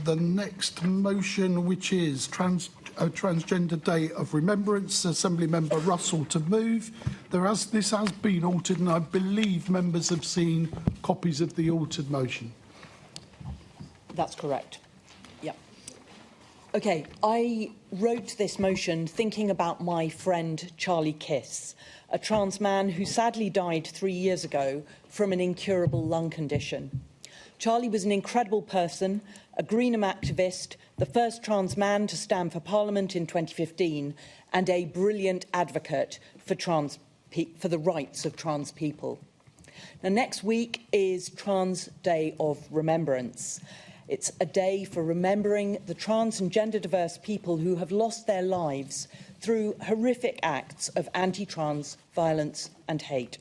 the next motion, which is Transgender Day of Remembrance. Assemblymember Russell to move. This has been altered, and I believe members have seen copies of the altered motion. That's correct. Yeah. Okay, I wrote this motion thinking about my friend Charlie Kiss, a trans man who sadly died 3 years ago from an incurable lung condition. Charlie was an incredible person, a Greenham activist, the first trans man to stand for Parliament in 2015, and a brilliant advocate for the rights of trans people. Now, next week is Trans Day of Remembrance. It's a day for remembering the trans and gender diverse people who have lost their lives through horrific acts of anti-trans violence and hate.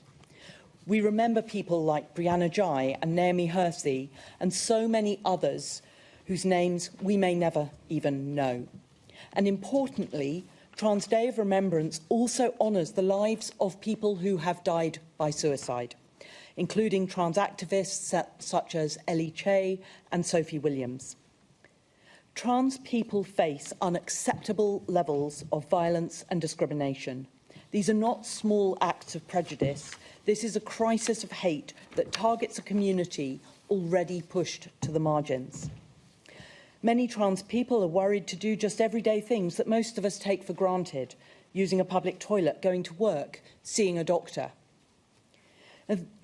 We remember people like Brianna Jai and Naomi Hersey and so many others whose names we may never even know. And importantly, Trans Day of Remembrance also honours the lives of people who have died by suicide, including trans activists such as Ellie Che and Sophie Williams. Trans people face unacceptable levels of violence and discrimination. These are not small acts of prejudice. This is a crisis of hate that targets a community already pushed to the margins. Many trans people are worried to do just everyday things that most of us take for granted, using a public toilet, going to work, seeing a doctor.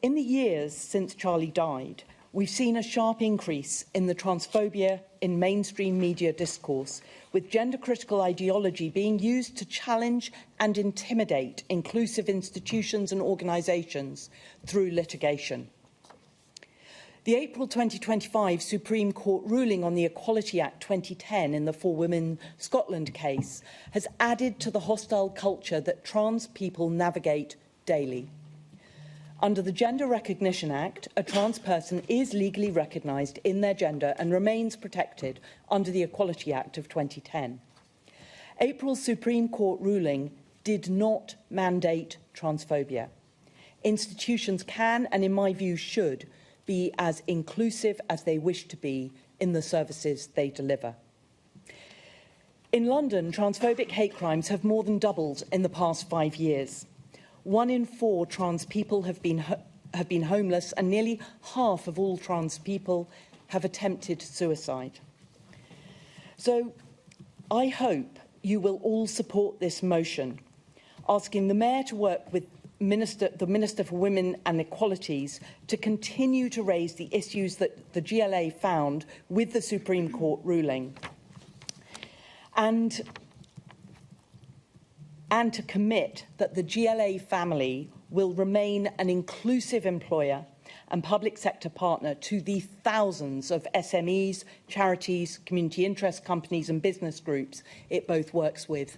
In the years since Charlie died, we've seen a sharp increase in the transphobia in mainstream media discourse, with gender-critical ideology being used to challenge and intimidate inclusive institutions and organisations through litigation. The April 2025 Supreme Court ruling on the Equality Act 2010 in the For Women Scotland case has added to the hostile culture that trans people navigate daily. Under the Gender Recognition Act, a trans person is legally recognised in their gender and remains protected under the Equality Act of 2010. April's Supreme Court ruling did not mandate transphobia. Institutions can, and in my view should, be as inclusive as they wish to be in the services they deliver. In London, transphobic hate crimes have more than doubled in the past 5 years. 1 in 4 trans people have been homeless, and nearly half of all trans people have attempted suicide. So I hope you will all support this motion, asking the Mayor to work with the Minister for Women and Equalities to continue to raise the issues that the GLA found with the Supreme Court ruling, and to commit that the GLA family will remain an inclusive employer and public sector partner to the thousands of SMEs, charities, community interest companies and business groups it both works with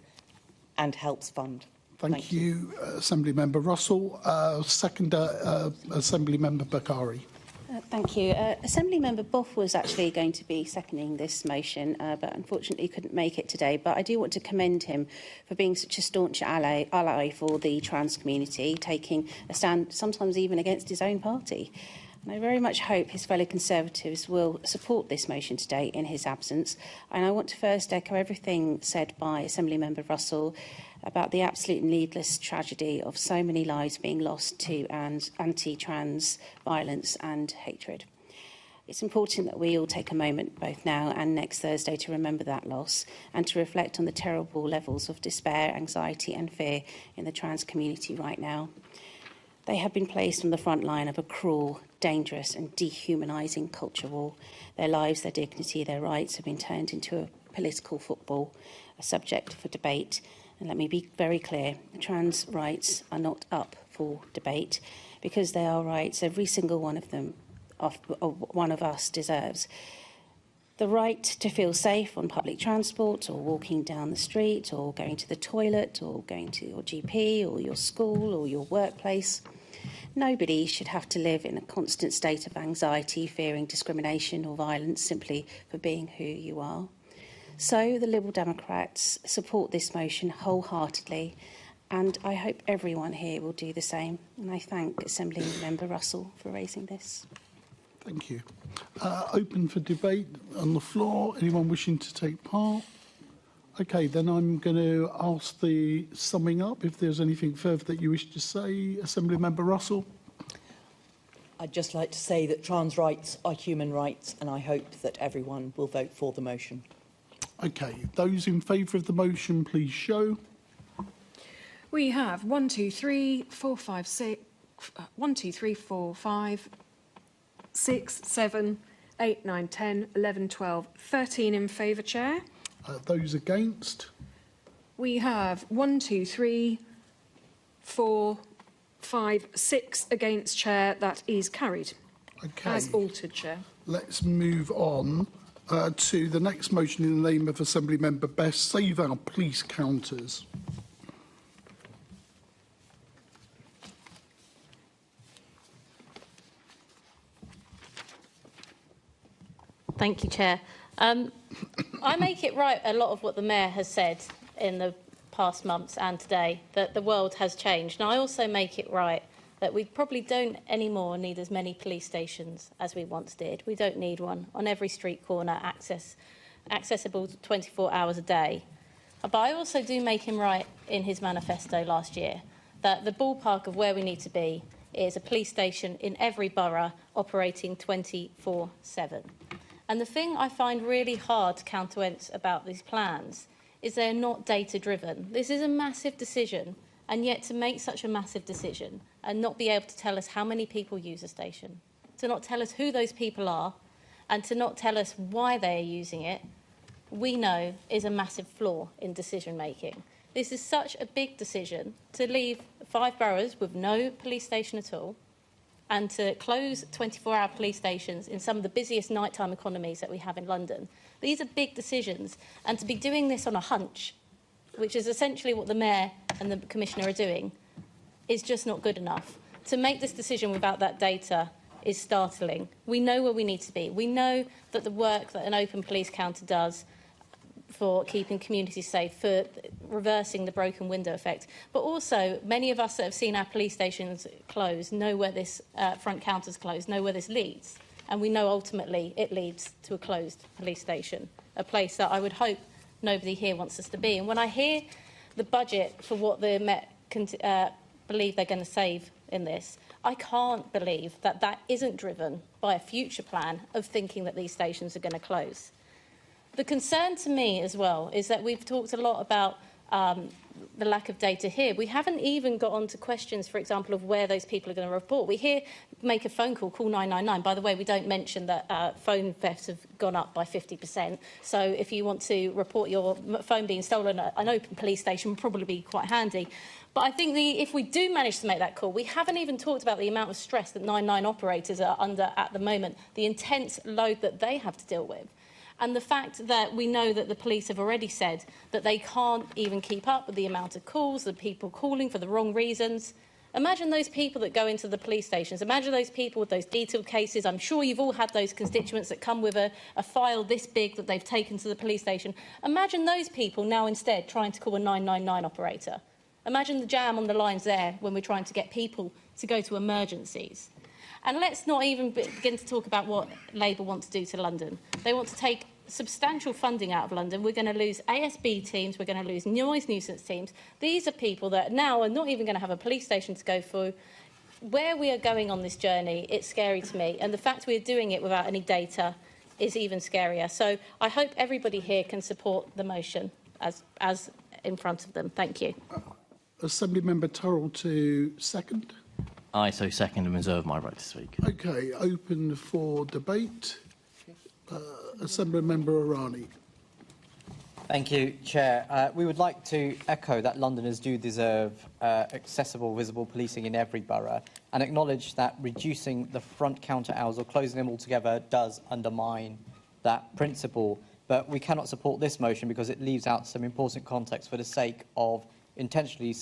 and helps fund. Thank you, Assemblymember Russell. Seconder, Assemblymember Bakari. Thank you. Assemblymember Boff was actually going to be seconding this motion, but unfortunately couldn't make it today. But I do want to commend him for being such a staunch ally for the trans community, taking a stand sometimes even against his own party. And I very much hope his fellow Conservatives will support this motion today in his absence. And I want to first echo everything said by Assemblymember Russell about the absolute and needless tragedy of so many lives being lost to anti-trans violence and hatred. It's important that we all take a moment, both now and next Thursday, to remember that loss and to reflect on the terrible levels of despair, anxiety and fear in the trans community right now. They have been placed on the front line of a cruel, dangerous and dehumanising culture war. Their lives, their dignity, their rights have been turned into a political football, a subject for debate. And let me be very clear, trans rights are not up for debate because they are rights every single one of them, one of us deserves. The right to feel safe on public transport or walking down the street or going to the toilet or going to your GP or your school or your workplace. Nobody should have to live in a constant state of anxiety, fearing discrimination or violence simply for being who you are. So the Liberal Democrats support this motion wholeheartedly, and I hope everyone here will do the same. And I thank Assembly Member Russell for raising this. Thank you. Open for debate on the floor. Anyone wishing to take part? Okay, then I'm going to ask the summing up. If there's anything further that you wish to say, Assembly Member Russell. I'd just like to say that trans rights are human rights, and I hope that everyone will vote for the motion. Okay, those in favour of the motion, please show. We have 1, 2, 3, 4, 5, 6, 1, 2, 3, 4, 5, 6, 7, 8, 9, 10, 11, 12, 13 in favour, Chair. Those against? We have 1, 2, 3, 4, 5, 6 against, Chair. That is carried. Okay. As altered, Chair. Let's move on to the next motion in the name of Assembly Member Best. Save our police counters. Thank you, Chair. I make it right a lot of what the Mayor has said in the past months and today, that the world has changed. And I also make it right that we probably don't anymore need as many police stations as we once did. We don't need one on every street corner, accessible 24 hours a day. But I also do make him right in his manifesto last year, that the ballpark of where we need to be is a police station in every borough operating 24/7. And the thing I find really hard to countenance about these plans is they're not data-driven. This is a massive decision, and yet to make such a massive decision and not be able to tell us how many people use a station, to not tell us who those people are, and to not tell us why they are using it, we know is a massive flaw in decision-making. This is such a big decision to leave 5 boroughs with no police station at all, and to close 24-hour police stations in some of the busiest nighttime economies that we have in London. These are big decisions, and to be doing this on a hunch, which is essentially what the Mayor and the Commissioner are doing, is just not good enough. To make this decision without that data is startling. We know where we need to be. We know that the work that an open police counter does for keeping communities safe, for reversing the broken window effect. But also, many of us that have seen our police stations close know where this front counter's closed, know where this leads. And we know ultimately it leads to a closed police station, a place that I would hope nobody here wants us to be. And when I hear the budget for what the Met believe they're going to save in this, I can't believe that that isn't driven by a future plan of thinking that these stations are going to close. The concern to me as well is that we've talked a lot about the lack of data here. We haven't even got on to questions, for example, of where those people are going to report. We hear make a phone call, call 999. By the way, we don't mention that phone thefts have gone up by 50%. So if you want to report your phone being stolen at an open police station, would probably be quite handy. But I think if we do manage to make that call, we haven't even talked about the amount of stress that 99 operators are under at the moment, the intense load that they have to deal with. And the fact that we know that the police have already said that they can't even keep up with the amount of calls, the people calling for the wrong reasons. Imagine those people that go into the police stations. Imagine those people with those detailed cases. I'm sure you've all had those constituents that come with a file this big that they've taken to the police station. Imagine those people now instead trying to call a 999 operator. Imagine the jam on the lines there when we're trying to get people to go to emergencies. And let's not even begin to talk about what Labour want to do to London. They want to take substantial funding out of London. We're going to lose ASB teams. We're going to lose noise nuisance teams. These are people that now are not even going to have a police station to go through. where we are going on this journey, it's scary to me. And the fact we're doing it without any data is even scarier. So I hope everybody here can support the motion as in front of them. Thank you. Assembly Member Turrell to second. I so second and reserve my right to speak. Okay, open for debate. Assembly Member Irani. Thank you, Chair. We would like to echo that Londoners do deserve accessible, visible policing in every borough and acknowledge that reducing the front counter hours or closing them altogether does undermine that principle. But we cannot support this motion because it leaves out some important context for the sake of intentionally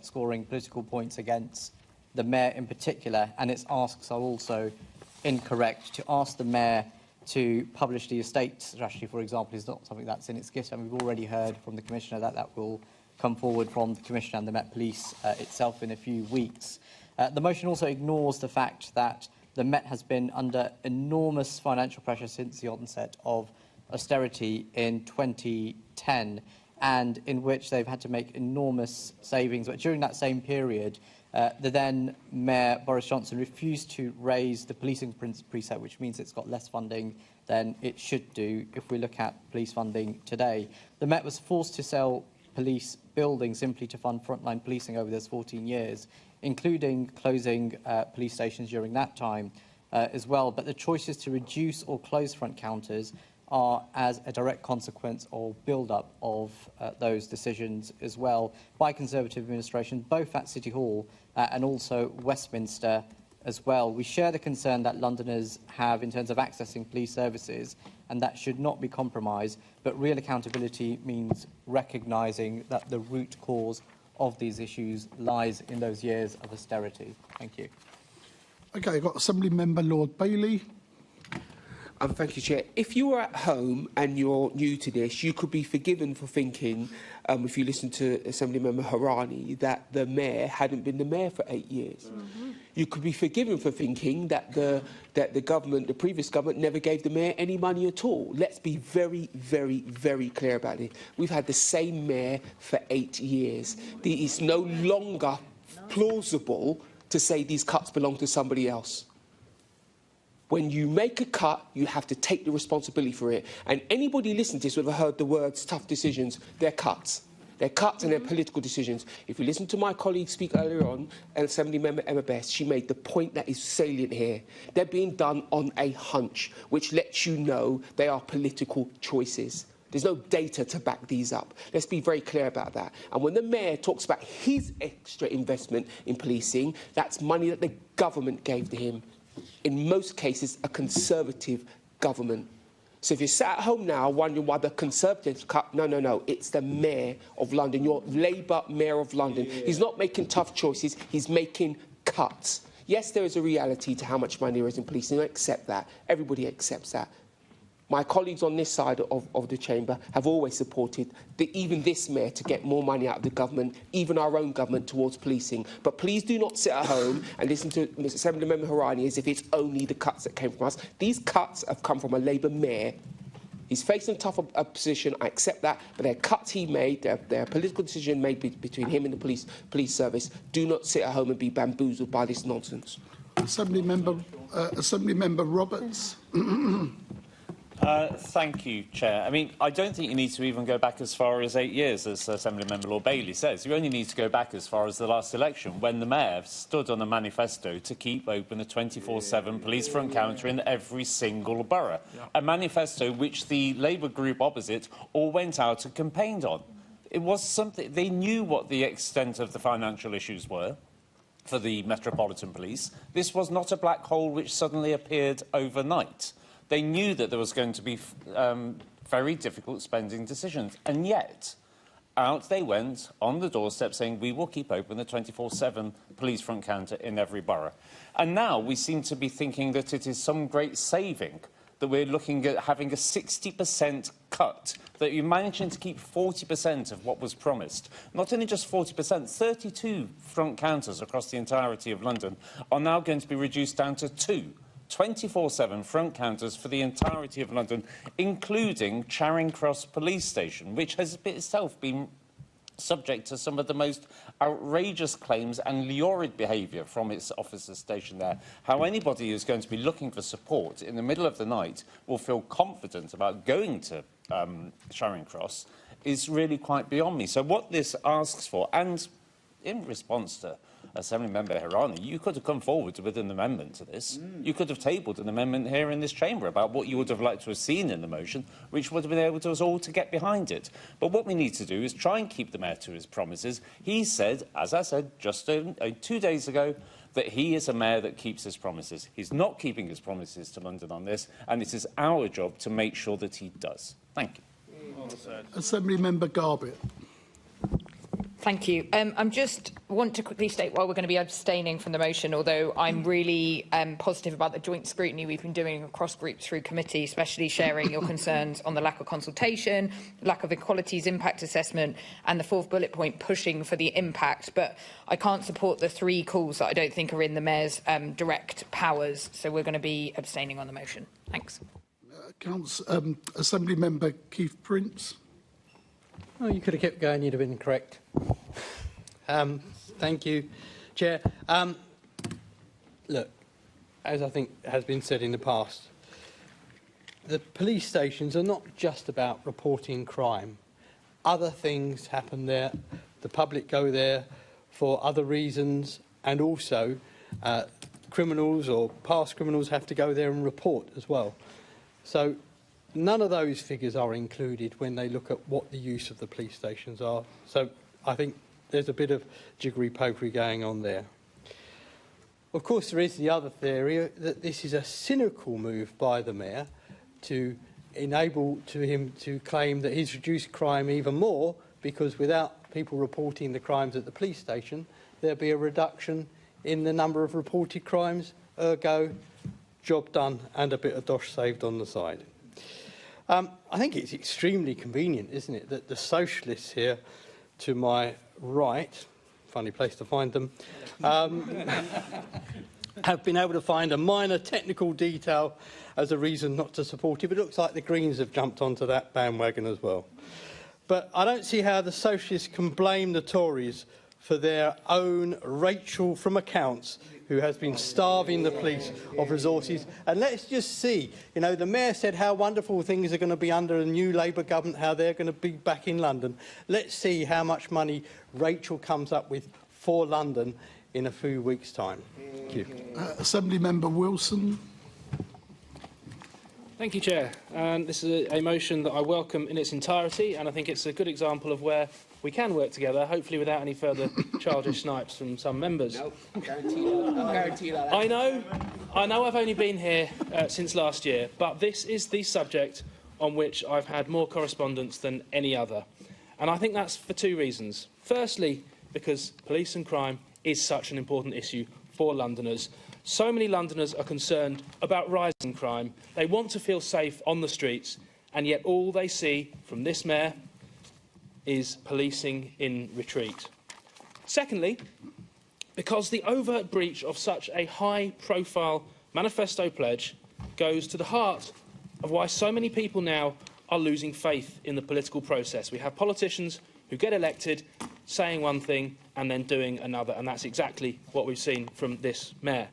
scoring political points against the Mayor in particular, and its asks are also incorrect. To ask the Mayor to publish the estate strategy, for example, is not something that's in its gift, and we've already heard from the Commissioner that that will come forward from the Commissioner and the Met Police itself in a few weeks. The motion also ignores the fact that the Met has been under enormous financial pressure since the onset of austerity in 2010, and in which they've had to make enormous savings. But during that same period, the then Mayor, Boris Johnson, refused to raise the policing precept, which means it's got less funding than it should do if we look at police funding today. The Met was forced to sell police buildings simply to fund frontline policing over those 14 years, including closing police stations during that time as well. But the choices to reduce or close front counters are as a direct consequence or build-up of those decisions as well by Conservative administration, both at City Hall and also Westminster as well. We share the concern that Londoners have in terms of accessing police services, and that should not be compromised, but real accountability means recognising that the root cause of these issues lies in those years of austerity. Thank you. Okay, I've got Assembly Member Lord Bailey. Thank you, Chair. If you are at home and you're new to this, you could be forgiven for thinking, if you listen to Assemblymember Harani, that the Mayor hadn't been the Mayor for 8 years. Mm-hmm. You could be forgiven for thinking that the government, the previous government, never gave the Mayor any money at all. Let's be very, very, very clear about it. We've had the same Mayor for 8 years. It's no longer plausible to say these cuts belong to somebody else. When you make a cut, you have to take the responsibility for it. And anybody listening to this would have heard the words tough decisions. They're cuts. They're cuts and they're political decisions. If you listen to my colleague speak earlier on, Assemblymember Emma Best, she made the point that is salient here. They're being done on a hunch, which lets you know they are political choices. There's no data to back these up. Let's be very clear about that. And when the Mayor talks about his extra investment in policing, that's money that the government gave to him. In most cases, a Conservative government. So if you're sat at home now wondering why the Conservatives cut, no, it's the Mayor of London, your Labour Mayor of London. Yeah. He's not making tough choices, he's making cuts. Yes, there is a reality to how much money there is in policing. I accept that. Everybody accepts that. My colleagues on this side of the chamber have always supported even this Mayor to get more money out of the government, even our own government, towards policing. But please do not sit at home and listen to Mr. Assemblymember Harani as if it's only the cuts that came from us. These cuts have come from a Labour Mayor. He's facing a tough opposition, I accept that, but they're cuts he made, they're a political decision made between him and the police service. Do not sit at home and be bamboozled by this nonsense. Assemblymember Roberts. Thank you, Chair. I mean, I don't think you need to even go back as far as 8 years, as Assemblymember Lord Bailey says. You only need to go back as far as the last election, when the Mayor stood on a manifesto to keep open a 24/7 police front counter in every single borough. Yeah. A manifesto which the Labour group opposite all went out and campaigned on. It was something... They knew what the extent of the financial issues were for the Metropolitan Police. This was not a black hole which suddenly appeared overnight. They knew that there was going to be very difficult spending decisions. And yet, out they went on the doorstep saying, we will keep open the 24/7 police front counter in every borough. And now we seem to be thinking that it is some great saving, that we're looking at having a 60% cut, that you're managing to keep 40% of what was promised. Not only just 40%, 32 front counters across the entirety of London are now going to be reduced down to 2. 24/7 front counters for the entirety of London, including Charing Cross Police Station, which has itself been subject to some of the most outrageous claims and lurid behaviour from its officers stationed there. How anybody who's going to be looking for support in the middle of the night will feel confident about going to Charing Cross is really quite beyond me. So what this asks for, and in response to Assembly Member Hirani, you could have come forward with an amendment to this. You could have tabled an amendment here in this chamber about what you would have liked to have seen in the motion, which would have been able to us all to get behind it. But what we need to do is try and keep the Mayor to his promises. He said, as I said just 2 days ago, that he is a mayor that keeps his promises. He's not keeping his promises to London on this, and it is our job to make sure that he does. Thank you. Assembly Member Garbett. Thank you. I just want to quickly state why we're going to be abstaining from the motion, although I'm really positive about the joint scrutiny we've been doing across groups through committee, especially sharing your concerns on the lack of consultation, lack of equalities impact assessment, and the fourth bullet point pushing for the impact. But I can't support the 3 calls that I don't think are in the Mayor's direct powers, so we're going to be abstaining on the motion. Thanks. Assembly Member Keith Prince. Oh, you could have kept going, you'd have been correct. Thank you, Chair. Look, as I think has been said in the past, the police stations are not just about reporting crime. Other things happen there. The public go there for other reasons, and also criminals or past criminals have to go there and report as well. So none of those figures are included when they look at what the use of the police stations are. So I think there's a bit of jiggery-pokery going on there. Of course, there is the other theory that this is a cynical move by the Mayor to enable him to claim that he's reduced crime even more, because without people reporting the crimes at the police station, there'll be a reduction in the number of reported crimes, ergo, job done and a bit of dosh saved on the side. I think it's extremely convenient, isn't it, that the socialists here to my right, funny place to find them, have been able to find a minor technical detail as a reason not to support it. But it looks like the Greens have jumped onto that bandwagon as well. But I don't see how the socialists can blame the Tories for their own Rachel from accounts, who has been starving the police of resources. And let's just see, you know, the Mayor said how wonderful things are going to be under a new Labour government, how they're going to be back in London. Let's see how much money Rachel comes up with for London in a few weeks' time. Thank you. Assembly Member Wilson. Thank you, Chair. And this is a motion that I welcome in its entirety, and I think it's a good example of where we can work together, hopefully without any further childish snipes from some members. No, guarantee that. I know I've only been here since last year, but this is the subject on which I've had more correspondence than any other. And I think that's for 2 reasons. Firstly, because police and crime is such an important issue for Londoners. So many Londoners are concerned about rising crime. They want to feel safe on the streets, and yet all they see from this Mayor is policing in retreat. Secondly, because the overt breach of such a high-profile manifesto pledge goes to the heart of why so many people now are losing faith in the political process. We have politicians who get elected saying one thing and then doing another, and that's exactly what we've seen from this Mayor.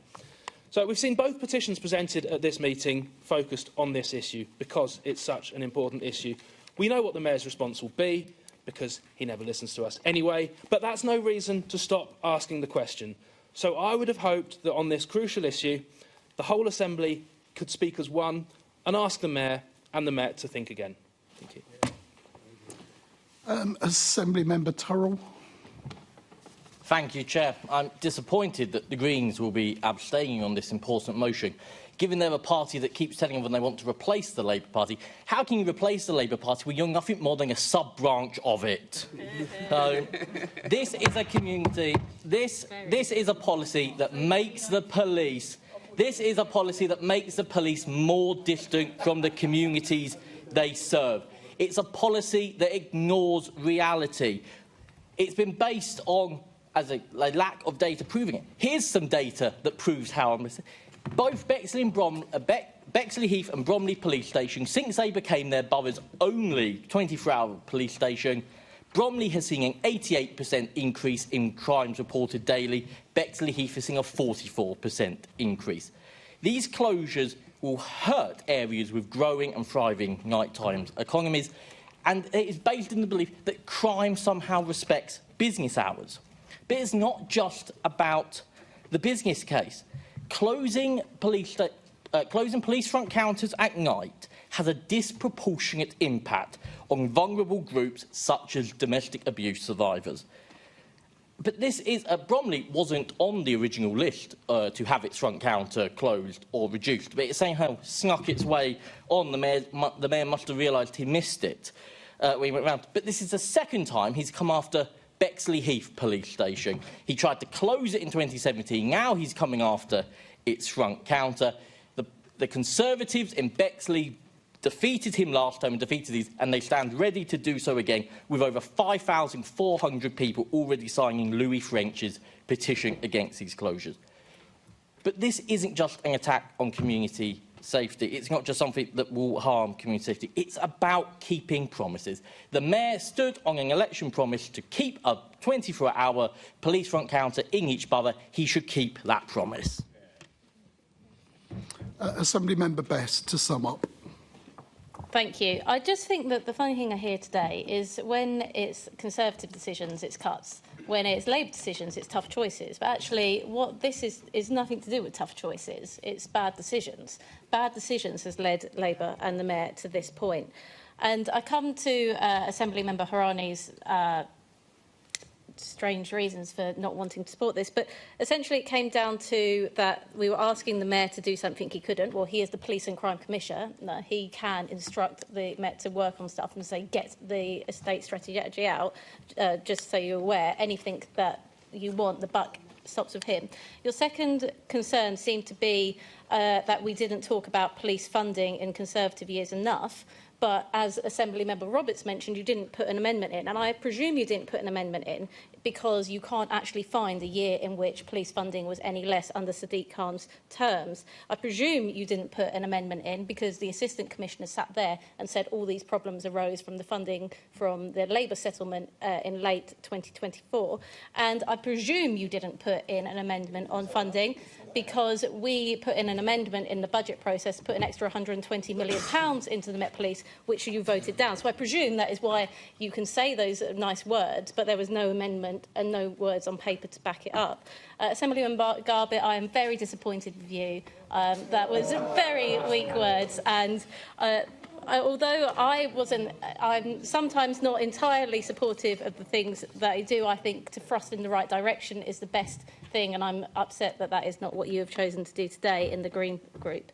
So we've seen both petitions presented at this meeting focused on this issue because it's such an important issue. We know what the Mayor's response will be, because he never listens to us anyway, but that's no reason to stop asking the question. So I would have hoped that on this crucial issue, the whole Assembly could speak as one and ask the Mayor and the Met to think again. Thank you. Assembly Member Turrell. Thank you, Chair. I'm disappointed that the Greens will be abstaining on this important motion. Given they're a party that keeps telling everyone they want to replace the Labour Party, how can you replace the Labour Party when you're nothing more than a sub-branch of it? So, this is a community, this is a policy that makes the police, more distant from the communities they serve. It's a policy that ignores reality. It's been based on a lack of data proving it. Here's some data that proves how I'm listening. Both Bexley Heath and Bromley police stations, since they became their borough's only 24-hour police station, Bromley has seen an 88% increase in crimes reported daily. Bexley Heath has seen a 44% increase. These closures will hurt areas with growing and thriving nighttime economies, and it is based in the belief that crime somehow respects business hours. But it's not just about the business case. Closing police front counters at night has a disproportionate impact on vulnerable groups such as domestic abuse survivors. But this is Bromley wasn't on the original list to have its front counter closed or reduced, but it somehow snuck its way on. The mayor must have realised he missed it when he went round. But this is the second time he's come after Bexley Heath Police Station. He tried to close it in 2017. Now he's coming after its front counter. The Conservatives in Bexley defeated him last time and defeated these, and they stand ready to do so again, with over 5,400 people already signing Louis French's petition against these closures. But this isn't just an attack on community safety. It's not just something that will harm community safety. It's about keeping promises. The mayor stood on an election promise to keep a 24-hour police front counter in each borough. He should keep that promise. Assembly Member Best, to sum up. Thank you. I just think that the funny thing I hear today is when it's Conservative decisions, it's cuts. When it's Labour decisions, it's tough choices. But actually, what this is nothing to do with tough choices. It's bad decisions. Bad decisions has led Labour and the Mayor to this point. And I come to Assembly Member Harani's strange reasons for not wanting to support this, but essentially it came down to that we were asking the Mayor to do something he couldn't. Well, he is the Police and Crime Commissioner. No, he can instruct the Mayor to work on stuff and say, get the estate strategy out, just so you're aware. Anything that you want, the buck stops with him. Your second concern seemed to be that we didn't talk about police funding in Conservative years enough. But as Assembly Member Roberts mentioned, you didn't put an amendment in. And I presume you didn't put an amendment in because you can't actually find a year in which police funding was any less under Sadiq Khan's terms. I presume you didn't put an amendment in because the Assistant Commissioner sat there and said all these problems arose from the funding from the Labour settlement in late 2024. And I presume you didn't put in an amendment on funding because we put in an amendment in the budget process to put an extra £120 million into the Met Police, which you voted down. So I presume that is why you can say those nice words, but there was no amendment and no words on paper to back it up. Assemblymember Garbett, I am very disappointed with you. That was very weak words, and although I'm sometimes not entirely supportive of the things that I do, I think to thrust in the right direction is the best thing, and I'm upset that that is not what you have chosen to do today in the Green Group.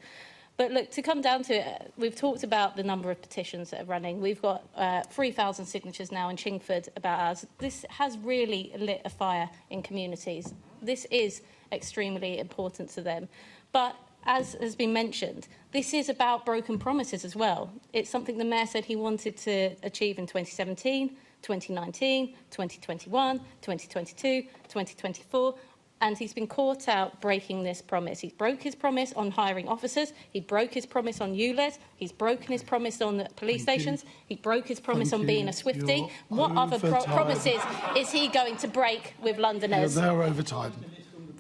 But look, to come down to it, we've talked about the number of petitions that are running. We've got 3,000 signatures now in Chingford about ours. This has really lit a fire in communities. This is extremely important to them. But as has been mentioned, this is about broken promises as well. It's something the Mayor said he wanted to achieve in 2017, 2019, 2021, 2022, 2024, and he's been caught out breaking this promise. He broke his promise on hiring officers, he broke his promise on ULEZ, he's broken his promise on the police stations, he broke his promise on being a Swiftie. What other promises is he going to break with Londoners? They're over time.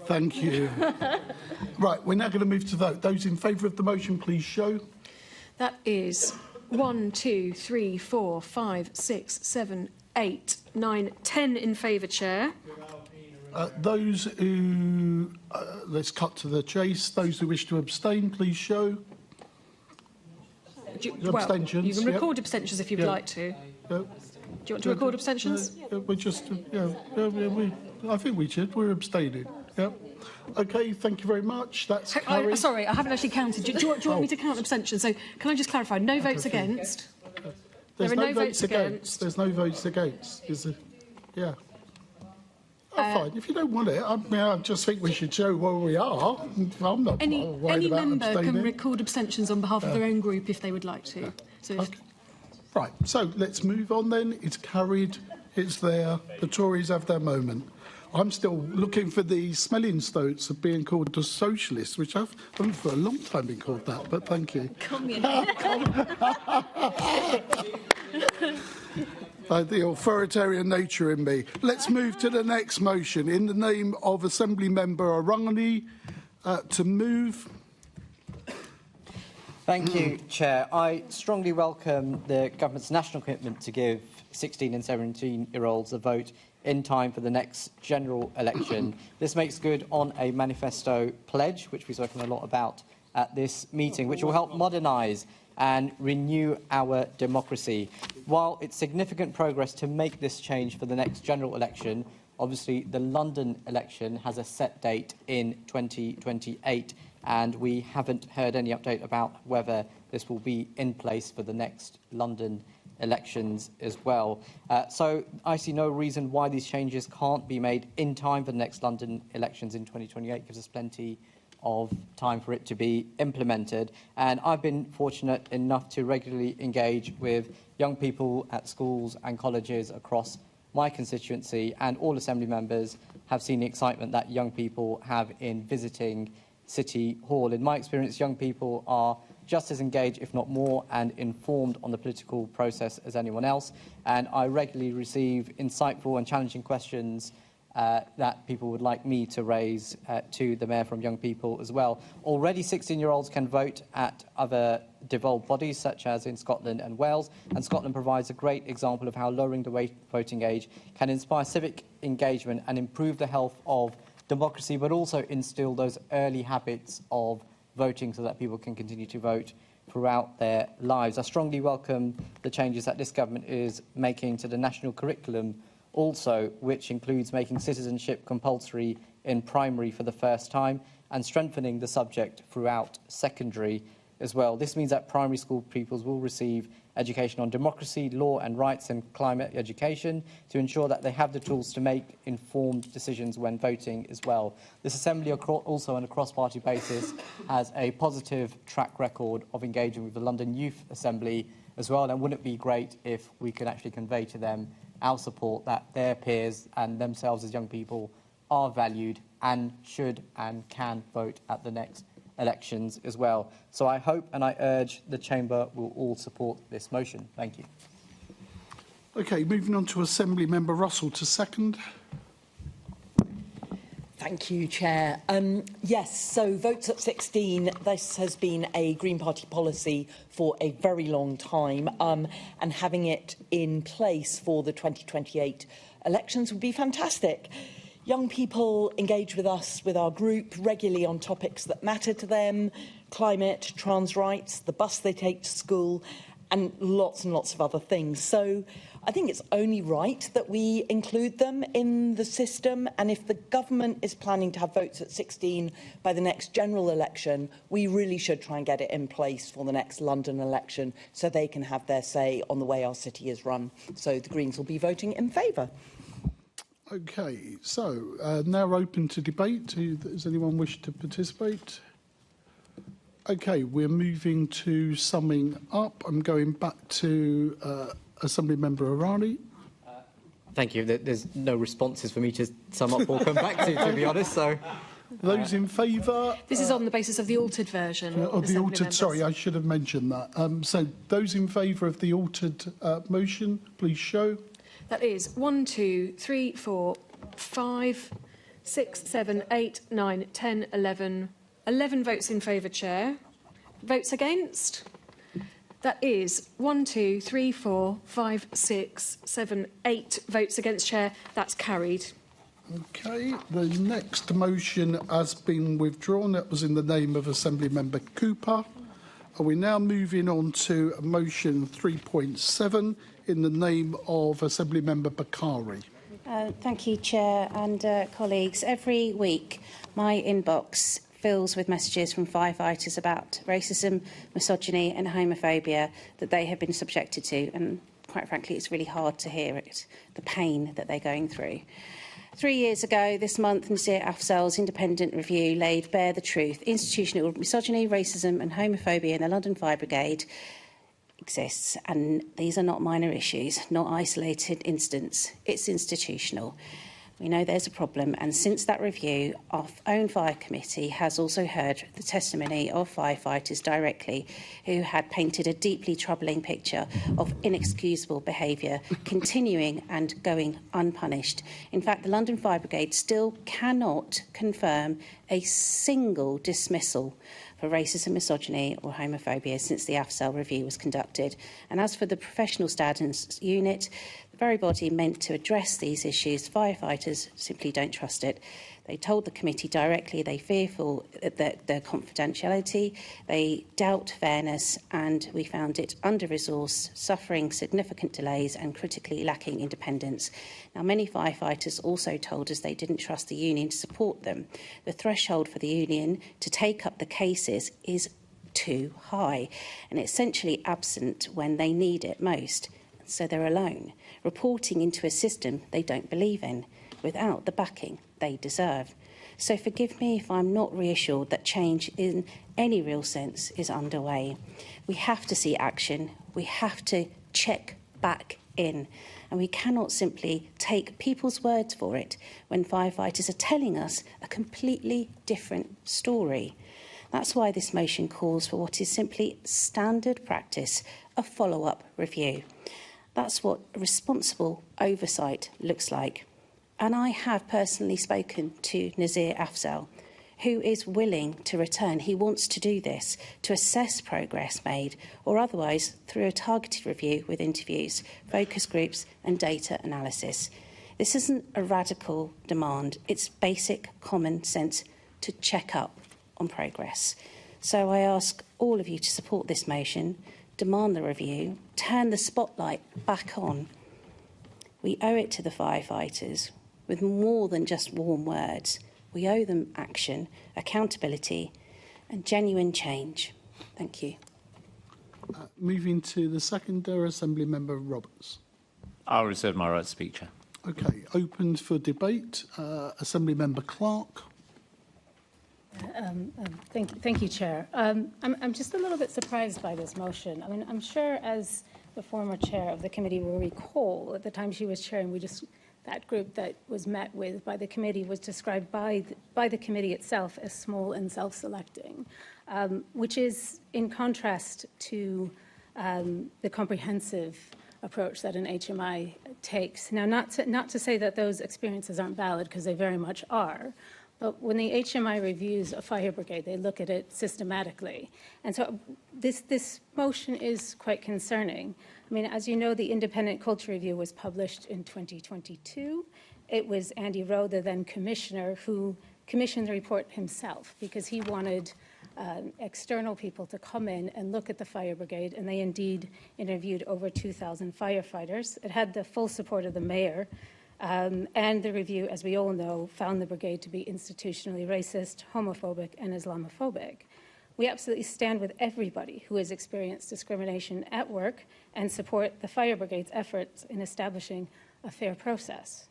Thank you. Right, we're now going to move to vote. Those in favour of the motion, please show. That is 1, 2, 3, 4, 5, 6, 7, 8, 9, 10 in favour, Chair. Those who... let's cut to the chase. Those who wish to abstain, please show. Abstentions. You can record abstentions if you would like to. Do you want to record abstentions? We're just... I think we should. We're abstaining. Yep. OK, thank you very much. That's carried. Sorry, I haven't actually counted. Do you want me to count abstentions? So can I just clarify? No votes against. There's there are no votes against. There's no votes against. Is there? Yeah. Fine. If you don't want it, I just think we should show where we are. I'm not worried any about member abstaining. can record abstentions on behalf of their own group if they would like to. So okay. Right. So let's move on then. It's carried. It's there. The Tories have their moment. I'm still looking for the smelling stones of being called a socialist, which I've for a long time been called that, but thank you. The authoritarian nature in me. Let's move to the next motion. In the name of Assembly Member Rowley, to move. Thank you, Chair. I strongly welcome the government's national commitment to give 16 and 17-year-olds a vote in time for the next general election. This makes good on a manifesto pledge, which we've spoken a lot about at this meeting, which will help modernise and renew our democracy. While it's significant progress to make this change for the next general election, obviously the London election has a set date in 2028, and we haven't heard any update about whether this will be in place for the next London elections as well. So I see no reason why these changes can't be made in time for the next London elections in 2028. It gives us plenty of time for it to be implemented. And I've been fortunate enough to regularly engage with young people at schools and colleges across my constituency, and all Assembly members have seen the excitement that young people have in visiting City Hall. In my experience, young people are just as engaged, if not more, and informed on the political process as anyone else. And I regularly receive insightful and challenging questions that people would like me to raise to the Mayor from young people as well. Already 16-year-olds can vote at other devolved bodies, such as in Scotland and Wales, and Scotland provides a great example of how lowering the voting age can inspire civic engagement and improve the health of democracy, but also instill those early habits of voting so that people can continue to vote throughout their lives. I strongly welcome the changes that this government is making to the national curriculum also, which includes making citizenship compulsory in primary for the first time and strengthening the subject throughout secondary as well. This means that primary school pupils will receive education on democracy, law and rights and climate education to ensure that they have the tools to make informed decisions when voting as well. This Assembly, also on a cross-party basis, has a positive track record of engaging with the London Youth Assembly as well, and wouldn't it be great if we could actually convey to them our support that their peers and themselves as young people are valued and should and can vote at the next elections as well. So I hope and I urge the Chamber will all support this motion. Thank you. Okay, moving on to Assembly Member Russell to second. Thank you, Chair. Yes, so votes at 16, this has been a Green Party policy for a very long time, and having it in place for the 2028 elections would be fantastic. Young people engage with us, with our group, regularly on topics that matter to them: climate, trans rights, the bus they take to school, and lots of other things. So I think it's only right that we include them in the system, and if the government is planning to have votes at 16 by the next general election, we really should try and get it in place for the next London election so they can have their say on the way our city is run. So the Greens will be voting in favour. Okay, so now open to debate. Does anyone wish to participate? Okay, we're moving to summing up. I'm going back to Assembly Member Rowley. Thank you. There's no responses for me to sum up or come back to be honest. So, those in favour? This is on the basis of the altered version. Of the altered, members. Sorry, I should have mentioned that. So, those in favour of the altered motion, please show. That is 1, 2, 3, 4, 5, 6, 7, 8, 9, 10, 11. 11 votes in favour, Chair. Votes against? That is 1, 2, 3, 4, 5, 6, 7, 8 votes against, Chair. That's carried. Okay, the next motion has been withdrawn. That was in the name of Assembly Member Cooper. We're now moving on to motion 3.7 in the name of Assembly Member Bakari. Thank you, Chair and colleagues. Every week, my inbox fills with messages from firefighters about racism, misogyny and homophobia that they have been subjected to, and quite frankly it's really hard to hear it, the pain that they're going through. 3 years ago this month, Nasir Afzal's independent review laid bare the truth. Institutional misogyny, racism and homophobia in the London Fire Brigade exists, and these are not minor issues, not isolated incidents, it's institutional. We know there's a problem, and since that review, our own fire committee has also heard the testimony of firefighters directly who had painted a deeply troubling picture of inexcusable behaviour continuing and going unpunished. In fact, the London Fire Brigade still cannot confirm a single dismissal for racism, misogyny or homophobia since the AFSEL review was conducted. And as for the Professional Standards Unit, the very body meant to address these issues, firefighters simply don't trust it. They told the committee directly they fearful that the confidentiality, they doubt fairness, and we found it under-resourced, suffering significant delays and critically lacking independence. Now, many firefighters also told us they didn't trust the union to support them. The threshold for the union to take up the cases is too high and essentially absent when they need it most. So they're alone, reporting into a system they don't believe in, without the backing they deserve. So forgive me if I'm not reassured that change in any real sense is underway. We have to see action. We have to check back in. And we cannot simply take people's words for it when firefighters are telling us a completely different story. That's why this motion calls for what is simply standard practice, a follow-up review. That's what responsible oversight looks like. And I have personally spoken to Nazir Afzal, who is willing to return. He wants to do this, to assess progress made, or otherwise through a targeted review with interviews, focus groups and data analysis. This isn't a radical demand. It's basic common sense to check up on progress. So I ask all of you to support this motion, demand the review, turn the spotlight back on. We owe it to the firefighters with more than just warm words. We owe them action, accountability and genuine change. Thank you. Moving to the second, Assembly Member Roberts. I'll reserve my right to speak, Chair. Okay, opened for debate. Assembly Member Clark. Thank you, Chair. I'm just a little bit surprised by this motion. I mean, I'm sure, as the former chair of the committee will recall, at the time she was chairing, that group that was met with by the committee was described by the committee itself as small and self-selecting, which is in contrast to the comprehensive approach that an HMI takes. Now, not to say that those experiences aren't valid, because they very much are, but when the HMI reviews a fire brigade, they look at it systematically. And so this motion is quite concerning. I mean, as you know, the Independent Culture Review was published in 2022. It was Andy Rowe, the then commissioner, who commissioned the report himself because he wanted external people to come in and look at the fire brigade, and they indeed interviewed over 2,000 firefighters. It had the full support of the mayor, and the review, as we all know, found the brigade to be institutionally racist, homophobic, and Islamophobic. We absolutely stand with everybody who has experienced discrimination at work and support the fire brigade's efforts in establishing a fair process.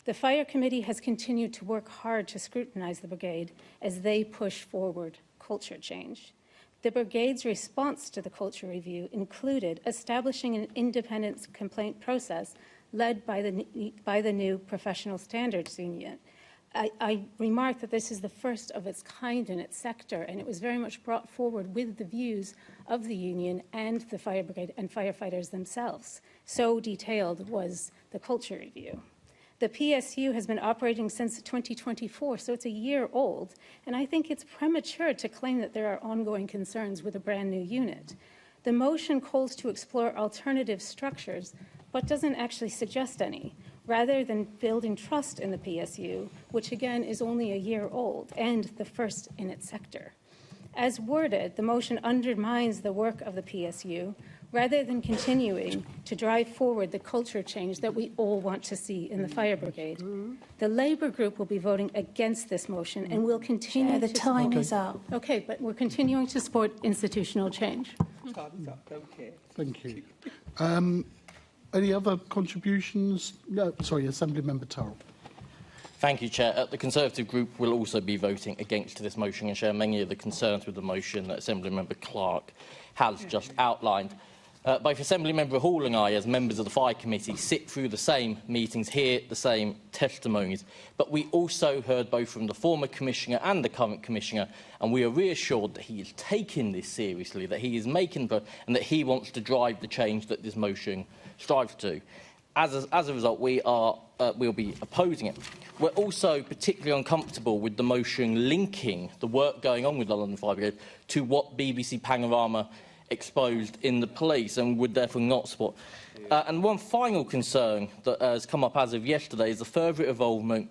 The fire committee has continued to work hard to scrutinize the brigade as they push forward culture change. The brigade's response to the culture review included establishing an independent complaint process led by the new Professional Standards Union. I remark that this is the first of its kind in its sector, and it was very much brought forward with the views of the union and the fire brigade and firefighters themselves. So detailed was the culture review. The PSU has been operating since 2024, so it's a year old, and I think it's premature to claim that there are ongoing concerns with a brand new unit. The motion calls to explore alternative structures, but doesn't actually suggest any, rather than building trust in the PSU, which again is only a year old and the first in its sector. As worded, the motion undermines the work of the PSU, rather than continuing to drive forward the culture change that we all want to see in the fire brigade. The Labour group will be voting against this motion and will continue Chair, the time is up. Okay, but we're continuing to support institutional change. Thank you. Any other contributions? No, sorry, Assembly Member Turrell. Thank you, Chair. The Conservative Group will also be voting against this motion and share many of the concerns with the motion that Assembly Member Clark has just outlined. Both Assemblymember Hall and I, as members of the Fire Committee, sit through the same meetings, hear the same testimonies, but we also heard both from the former Commissioner and the current Commissioner, and we are reassured that he is taking this seriously, that he is making and that he wants to drive the change that this motion strives to. As a result, we'll be opposing it. We're also particularly uncomfortable with the motion linking the work going on with the London Fire Brigade to what BBC Panorama exposed in the police, and would therefore not support. And one final concern that has come up as of yesterday is the further involvement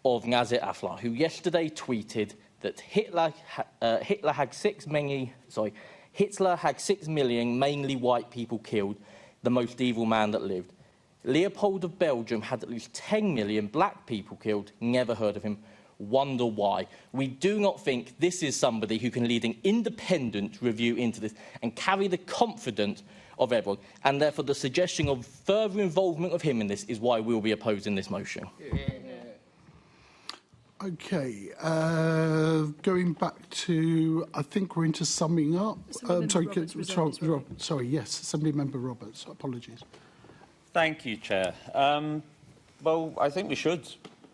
of Nazir Aflaq, who yesterday tweeted that Hitler had 6 million mainly white people killed, the most evil man that lived. Leopold of Belgium had at least 10 million black people killed, never heard of him. Wonder why. We do not think this is somebody who can lead an independent review into this and carry the confidence of everyone. And therefore, the suggestion of further involvement of him in this is why we'll be opposing this motion. Okay. Going back to, I think we're into summing up. Sorry, yes, Assemblymember Roberts. Apologies. Thank you, Chair. Well, I think we should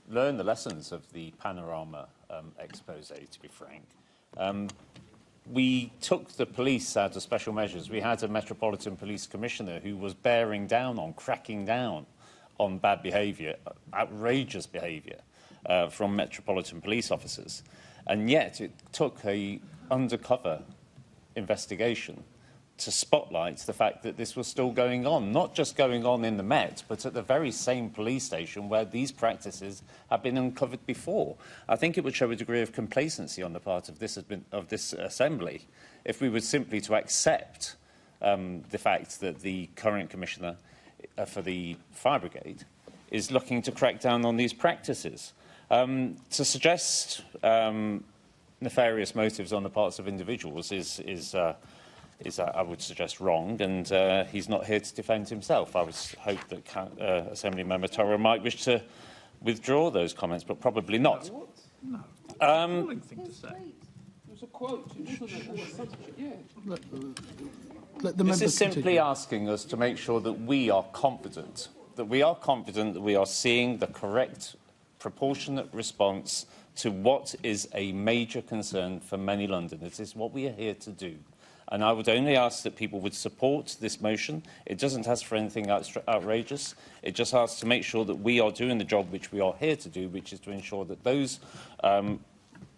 learn the lessons of the Panorama expose, to be frank. We took the police out of special measures. We had a Metropolitan Police Commissioner who was bearing down on, cracking down on bad behaviour, outrageous behaviour from Metropolitan Police officers. And yet it took an undercover investigation to spotlight the fact that this was still going on, not just going on in the Met, but at the very same police station where these practices have been uncovered before. I think it would show a degree of complacency on the part of this Assembly if we were simply to accept the fact that the current Commissioner for the Fire Brigade is looking to crack down on these practices. To suggest nefarious motives on the parts of individuals is I would suggest, wrong, and he's not here to defend himself. I would hope that Assemblymember Torra might wish to withdraw those comments, but probably not. No. Appalling thing to say. There's a quote. This is simply asking us to make sure that we are confident, that we are seeing the correct, proportionate response to what is a major concern for many Londoners. It's what we are here to do. And I would only ask that people would support this motion. It doesn't ask for anything outrageous. It just asks to make sure that we are doing the job which we are here to do, which is to ensure that those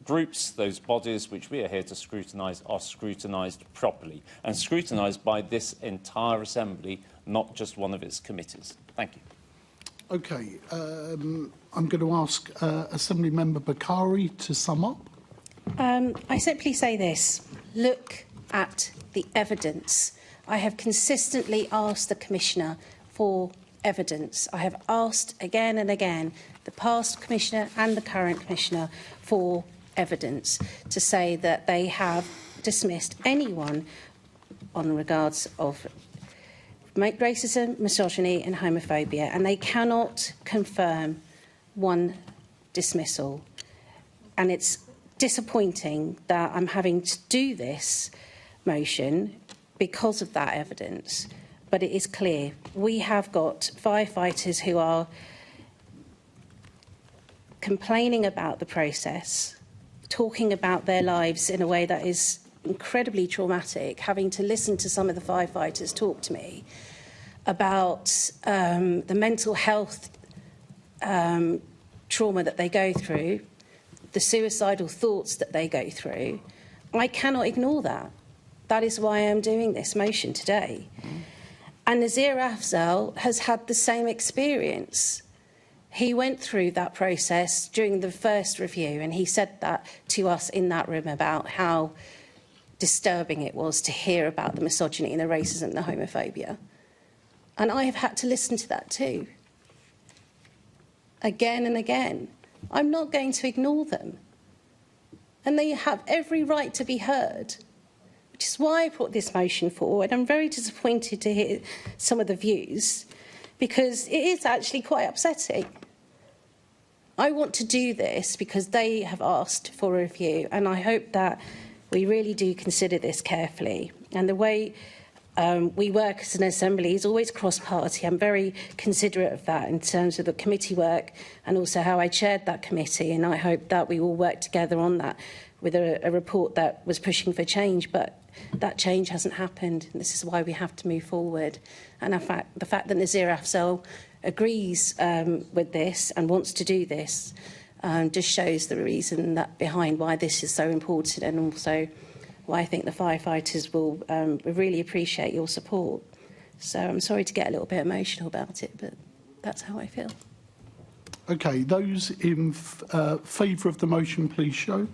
groups, those bodies which we are here to scrutinise are scrutinised properly and scrutinised by this entire Assembly, not just one of its committees. Thank you. Okay. I'm going to ask Assemblymember Bakari to sum up. I simply say this. Look at the evidence. I have consistently asked the Commissioner for evidence. I have asked again and again the past Commissioner and the current Commissioner for evidence to say that they have dismissed anyone on regards of racism, misogyny and homophobia, and they cannot confirm one dismissal. And it's disappointing that I'm having to do this motion because of that evidence, but it is clear we have got firefighters who are complaining about the process, talking about their lives in a way that is incredibly traumatic, having to listen to some of the firefighters talk to me about the mental health trauma that they go through, the suicidal thoughts that they go through. I cannot ignore that. That is why I'm doing this motion today. And Nazir Afzal has had the same experience. He went through that process during the first review, and he said that to us in that room about how disturbing it was to hear about the misogyny and the racism and the homophobia. And I have had to listen to that too. Again and again. I'm not going to ignore them. And they have every right to be heard, which is why I brought this motion forward. I'm very disappointed to hear some of the views, because it is actually quite upsetting. I want to do this because they have asked for a review, and I hope that we really do consider this carefully. And the way we work as an assembly is always cross-party. I'm very considerate of that in terms of the committee work and also how I chaired that committee, and I hope that we all work together on that with a report that was pushing for change, but that change hasn't happened. And this is why we have to move forward. And the fact that Nazir Afzal agrees with this and wants to do this just shows the reason that behind why this is so important, and also why I think the firefighters will really appreciate your support. So I'm sorry to get a little bit emotional about it, but that's how I feel. Okay, those in favour of the motion, please show.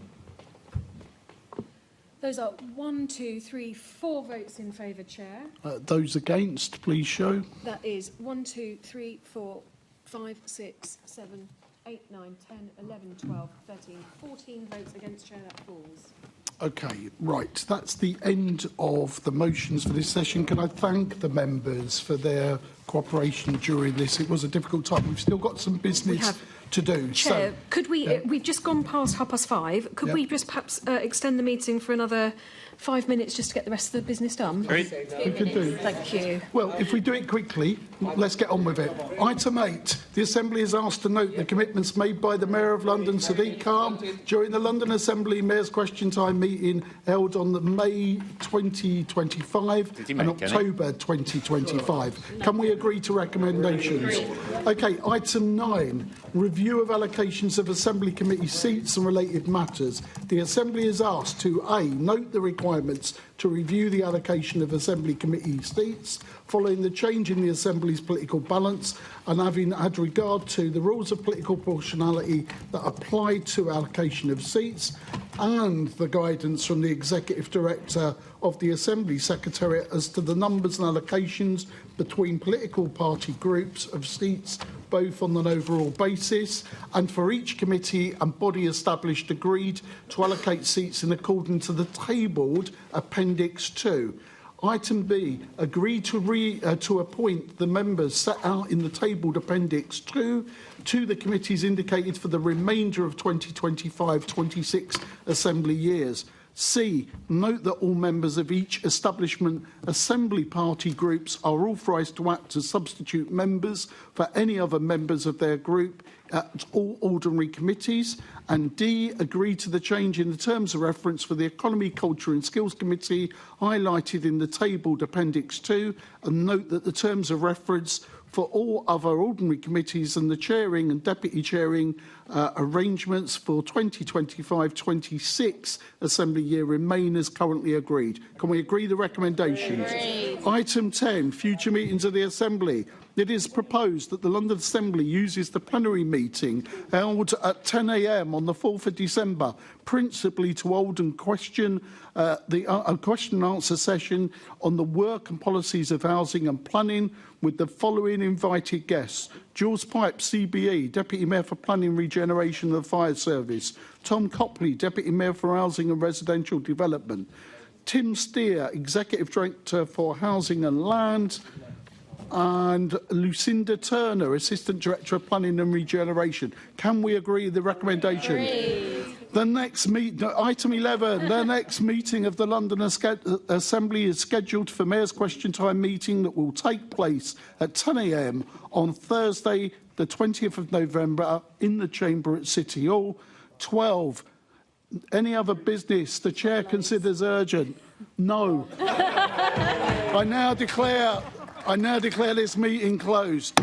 Those are 1, 2, 3, 4 votes in favour, Chair. Those against, please show. That is 1, 2, 3, 4, 5, 6, 7, 8, 9, 10, 11, 12, 13, 14 votes against, Chair. That falls. Okay, right. That's the end of the motions for this session. Can I thank the members for their cooperation during this? It was a difficult time. We've still got some business to do. Chair, so, could we, yeah. we've just gone past 5:30. Could we just perhaps extend the meeting for another 5 minutes just to get the rest of the business done? We can do. Thank you. Well, if we do it quickly, let's get on with it. Item 8. The Assembly is asked to note the commitments made by the Mayor of London, Sadiq Khan, during the London Assembly Mayor's Question Time meeting held on May 2025 and October 2025. Can we agree to recommendations? Okay, item 9. Review of allocations of Assembly Committee seats and related matters. The Assembly is asked to A. Note the requirements to review the allocation of Assembly Committee seats following the change in the Assembly's political balance and having had regard to the rules of political proportionality that apply to allocation of seats and the guidance from the Executive Director of the Assembly Secretariat as to the numbers and allocations between political party groups of seats, both on an overall basis, and for each committee and body established agreed to allocate seats in accordance to the tabled Appendix 2. Item B, agree to appoint the members set out in the tabled Appendix 2 to the committees indicated for the remainder of 2025-26 Assembly years. C. Note that all members of each establishment Assembly party groups are authorised to act as substitute members for any other members of their group at all ordinary committees. And D. Agree to the change in the terms of reference for the Economy, Culture and Skills Committee highlighted in the tabled Appendix 2, and note that the terms of reference for all other ordinary committees and the chairing and deputy chairing arrangements for 2025-26 Assembly year remain as currently agreed. Can we agree the recommendations? Item 10, future meetings of the Assembly. It is proposed that the London Assembly uses the plenary meeting held at 10 a.m. on the 4th of December, principally to hold and question a question and answer session on the work and policies of housing and planning with the following invited guests: Jules Pipe, CBE, Deputy Mayor for Planning, Regeneration and the Fire Service; Tom Copley, Deputy Mayor for Housing and Residential Development; Tim Steer, Executive Director for Housing and Land; and Lucinda Turner, Assistant Director of Planning and Regeneration. Can we agree the recommendation? The next item 11, the next meeting of the London Assembly is scheduled for Mayor's Question Time meeting that will take place at 10 a.m. on Thursday, the 20th of November, in the Chamber at City Hall. 12. Any other business the Chair considers urgent? No. I now declare this meeting closed.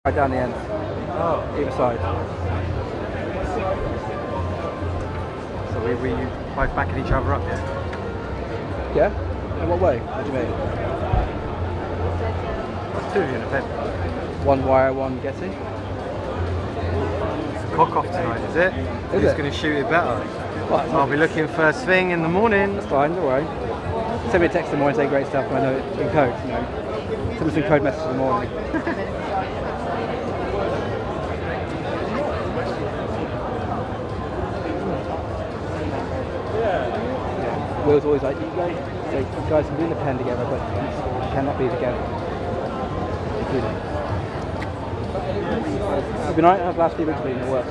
Right down the end. Oh. Either side. So were you both backing each other up, yeah? Yeah? In what way? What do you mean? There's two of you in a bed. One wire, one getting. It's a cock off tonight, is it? Is Who's it? going to shoot it better? What? I'll be looking first thing in the morning. That's fine, don't worry. Send me a text in the morning, say great stuff, and I know it in code, you know. Send me some code messages in the morning. Will's always like, you guys can be in the pen together, but you cannot be together. Good night. How's the last few weeks been at work?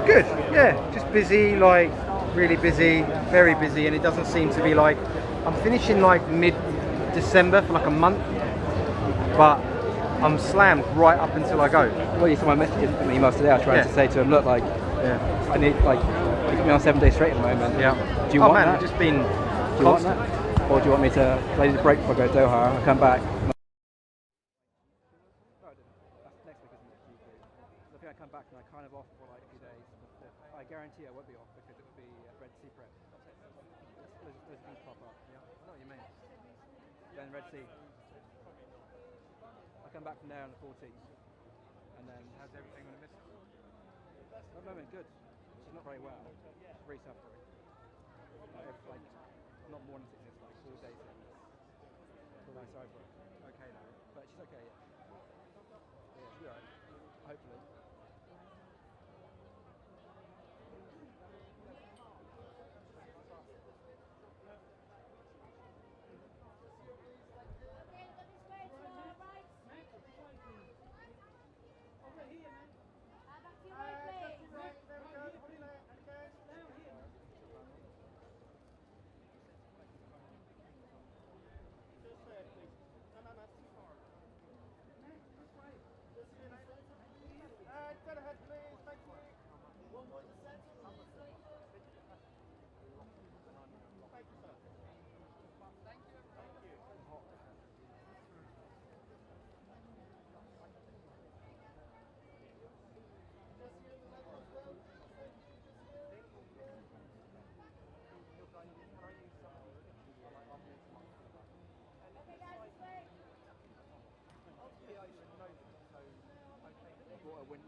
Good, yeah. Just busy, like really busy, very busy, and it doesn't seem to be like I'm finishing like mid-December for like a month, but I'm slammed right up until I go. Well, you saw my messages and emails today. I was trying to say to him, look, like, I need like. You've been on 7 days straight at the moment. Yeah. Do you want that? I've just been. Do you want that? Or do you want me to lay the break before I go to Doha? I'll come back. I think I come back and I kind of off for like a few days. But I guarantee I won't be off because it will be Red Sea prep. Those things pop up. Yeah. I know what you mean. Then Red Sea. I come back from there on the 14th. And then how's everything with the missus? At the moment, good. She's not very well. She's very suffering. Like, not more than 6 days, like 4 days. Nice over it. Okay now. But she's okay, yeah. Yeah, she'll be alright. Hopefully.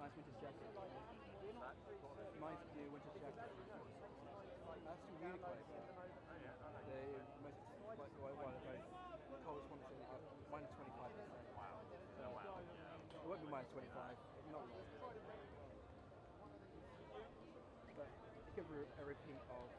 Nice winter jacket. Nice new winter jacket. That's really quite. The most the coldest one is minus 25%. Wow. It won't be minus 25. Not really. But it could be a repeat of.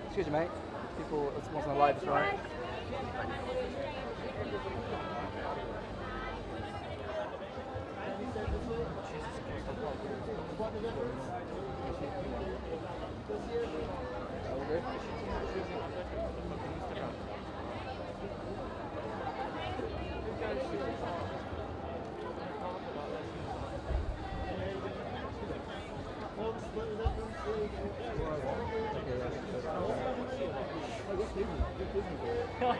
Excuse me, mate. People, it's on the live, right? Jesus Christ.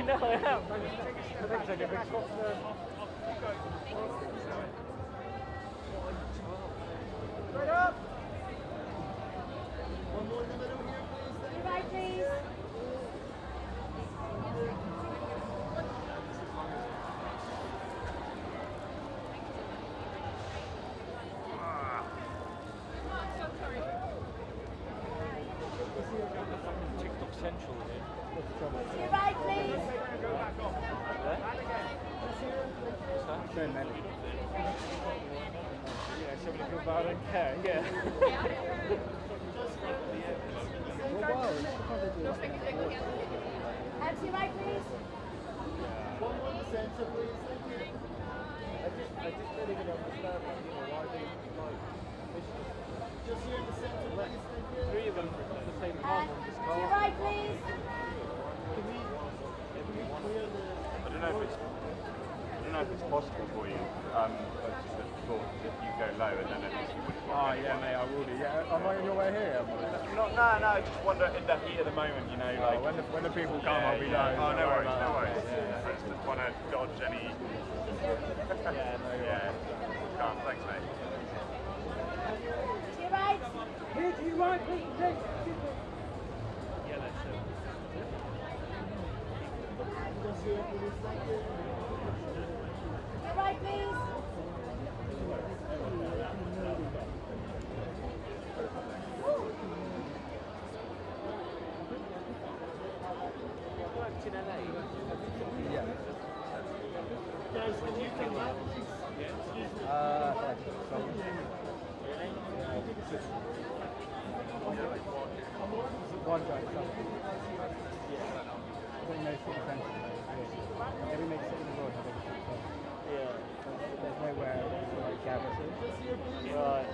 know I am. Take a big shot. Straight up. One more in the middle here, please. To the right, please. TikTok Central here. To the right, please. So many. Yeah, so many people I don't care. Yeah. And to your right, please. One more in the centre, please. Thank you. I just don't even understand, why they just here in the centre, please. Thank you. Three of them at the same time on this car. To your right, please. Can we clear the... I don't know if it's possible for you. I just thought if you go low and then at least you wouldn't. Oh yeah, mate, I will do. Yeah, am I on your way here? No. Just wonder in the heat of the moment, like when the people come, I'll be low. Oh, no worries. I just want to dodge any. Calm, thanks, mate. To your right. Here to your right, please. To your right, please. Yeah. Guys, can you come back? One guy, every makes it in the road. Yeah. There's nowhere like gather to. Right.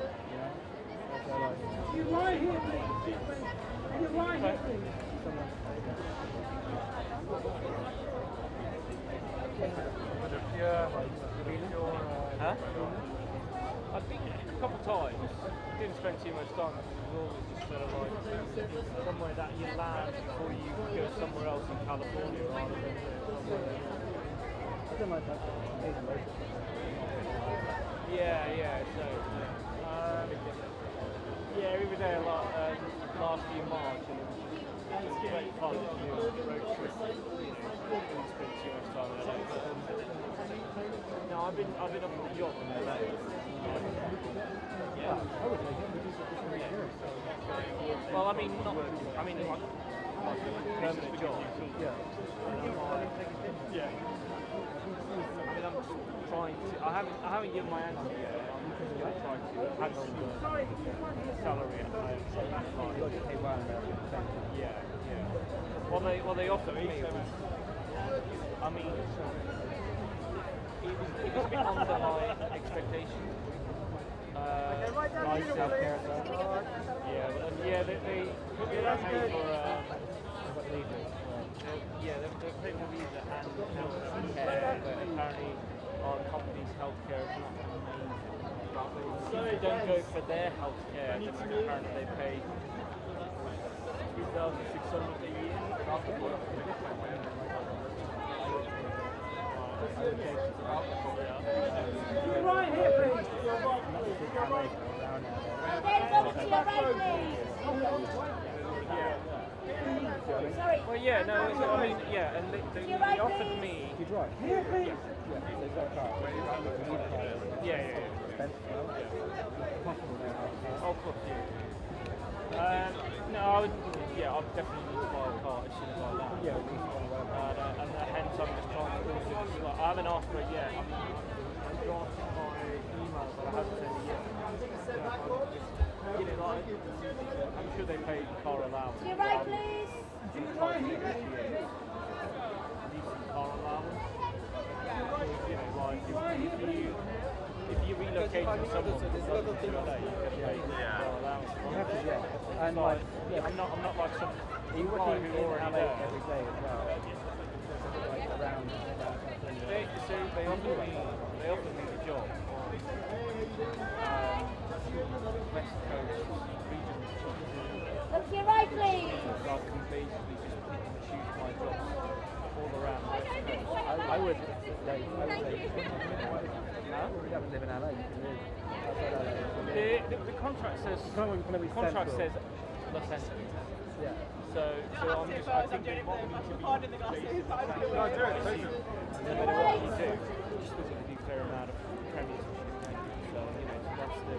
You right here, please. You right here, please. Huh? I've been a couple of times. Didn't spend too much time. It was always just sort of like somewhere that you land before you go somewhere else in California rather than somewhere. I don't like that. Yeah. So, yeah, we were there last year March, and it was great fun to do a road trip. Didn't spend too much time in LA. No, I've been up on the yacht in LA. Yeah. Well, like permanent job. Yeah. I'm trying to. I haven't given my answer yet. I'm just trying to handle the salary at home. Yeah. Well, they offered me. It was a bit under my expectations. Nice healthcare as well. Yeah, they pay for they're paying for visa and healthcare, but apparently our company's healthcare is not amazing. So if you don't go for their healthcare, then apparently they pay $3,600 a year. You're right here, please. Sorry. Well, yeah, no, and they offered me. You drive? Here, please. Yeah. Oh, of course, yeah. No, I'll definitely need to buy a car as soon as I land. Yeah, and hence I'm just trying to do this. Like, I haven't asked for it yet. I'm drafting my email, but I haven't sent it yet. I'm sure they pay car allowance. To your right, please. To your right, decent car allowance. If you relocate from someone to LA, you can pay car allowance. And I'm not like some guy who already there. Every day as well. They offered me the job on West Coast regional chief. Look to your right, please. So I can basically just pick and choose my jobs. all around the West Coast. I would say, you don't live in LA, you can live outside LA. The contract says, Los Angeles. Yeah. So I'm just, I think that what we need to be doing no, do it, no matter what you do, you're still going to do a fair amount of premiers. So, you know, that's the,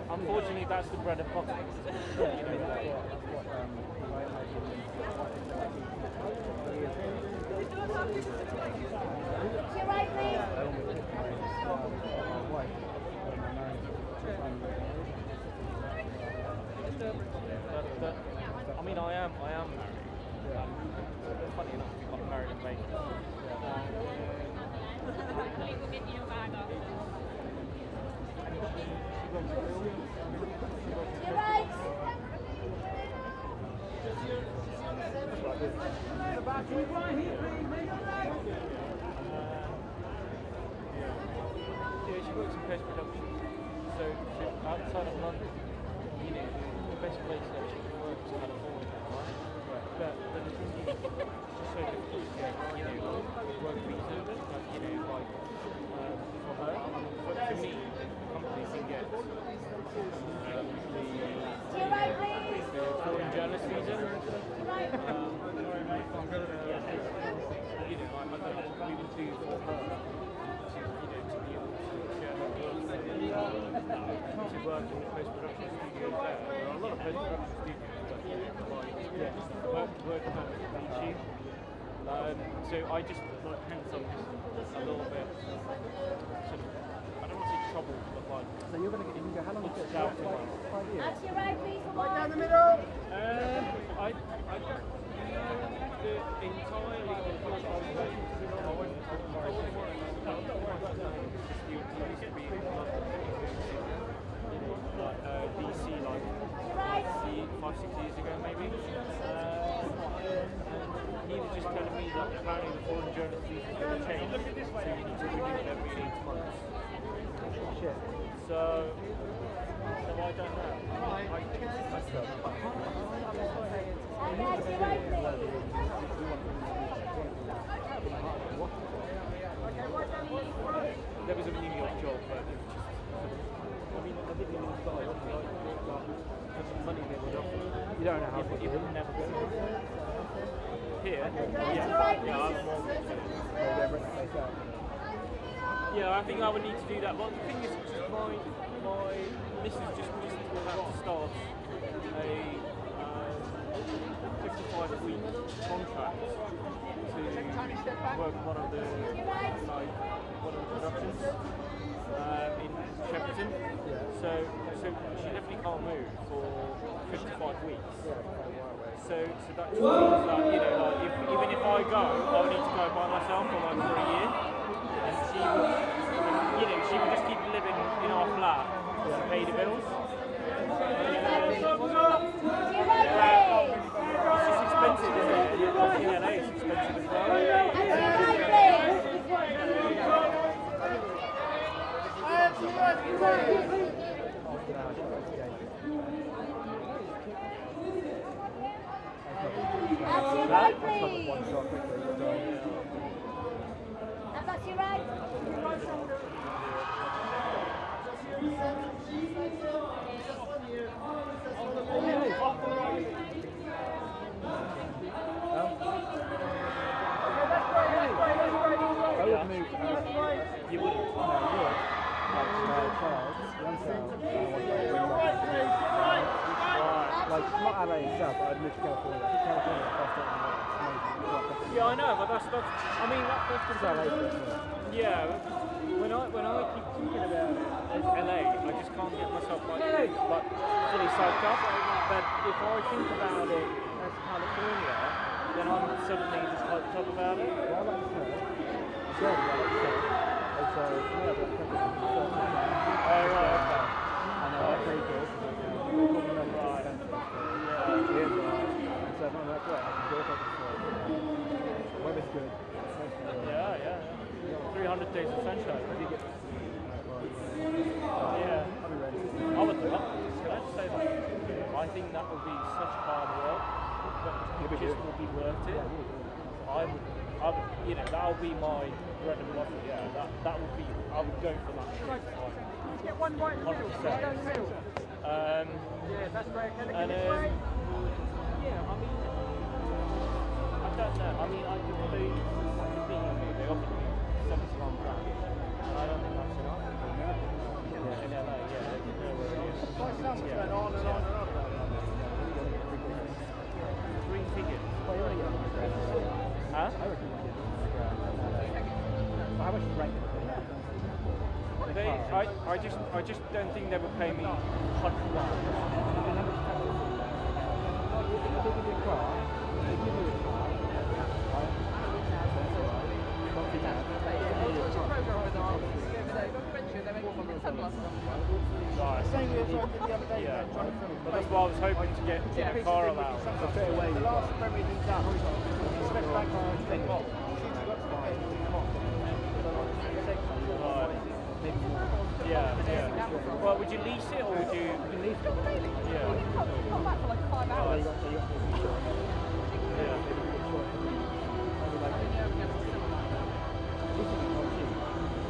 unfortunately, that's the bread and butter. You know, that's what I imagine. To your right, please. I mean, I am married. Funny enough, we got married in Vegas. To your right. Yeah, she works in post-production. So outside of London, you know, the best place that she can work is California, right? But the thing is, it's so difficult to get, you know, work visa, like, you know, like, for her. But for me, the company can get the foreign journalist visa. You know, I don't know what we would do for her to, you know, to be able to share her work to work in the post-production studios there. There are a lot of post-production studios that, you know, provide work permit for YouTube. So I just, hence I'm just a little bit sort of, I don't want to say troubled, but like, so you're going to get, you can go, how long is it? 5 years? That's your right, please. Right down the middle. I don't know entirely on your observations. I won't used to be in London, like DC, like 5-6 years ago maybe. He was just telling me that apparently the foreign journalist visa is going to change, so you need to renew it every 8 months. Shit. So I don't know. I think it's myself. There was a New York job, but it was just, I mean, I didn't even start there's some money they would offer. You don't know how it would never go. Here? Yeah, I think I would need to do that. Well, the thing is, my missus just about to start a 55-week contract to work one of the productions in Shepperton. So she definitely can't move for 55 weeks. So that just means that, you know, like even if I go, I would need to go by myself for like for a year, and she would, you know, she would just keep living in our flat to pay the bills. It's just expensive, isn't it? In LA, it's expensive as well. Right, please. And back to your right. I would move. You wouldn't? No, you would. Like, not LA itself, but I'd move to California. I think California is yeah, I know, but that's I mean, that's just LA. Yeah, when I keep thinking about LA, I just can't get myself like fully psyched up. But if I think about it as California, then I'm suddenly just hyped up about it. Well, I like the snow. Yeah, I like the snow. So, yeah, that's right, okay. I know, that's very good. Right. So if I'm like, right, I can go up the snow. The weather's good. Yeah. 300 days of sunshine. Yeah. I'll be ready. I would love it. Can I just say that? I think that would be such hard work, but it just will be worth it. I would you know, that'll be my bread and butter. Yeah, that would be. I would go for that. Get one right in the middle. Go in the middle. Yeah, that's great. And yeah, I mean, I don't know. I mean, I could believe the thing of it. They offered me £71,000, and I don't think that's enough. In LA, yeah, they can know where it is. Why someone's going on and on and on about that? Three figures. Huh? I reckon you did. How much is rank? I just don't think they would pay me £100,000. Same as I did the other day. Yeah, but that's why I was hoping to get a car allowance. The last Premier League done, he stepped back and take off. Yeah. Well, would you lease it or would you? You lease it. Yeah. Come back for like 5 hours. Yeah.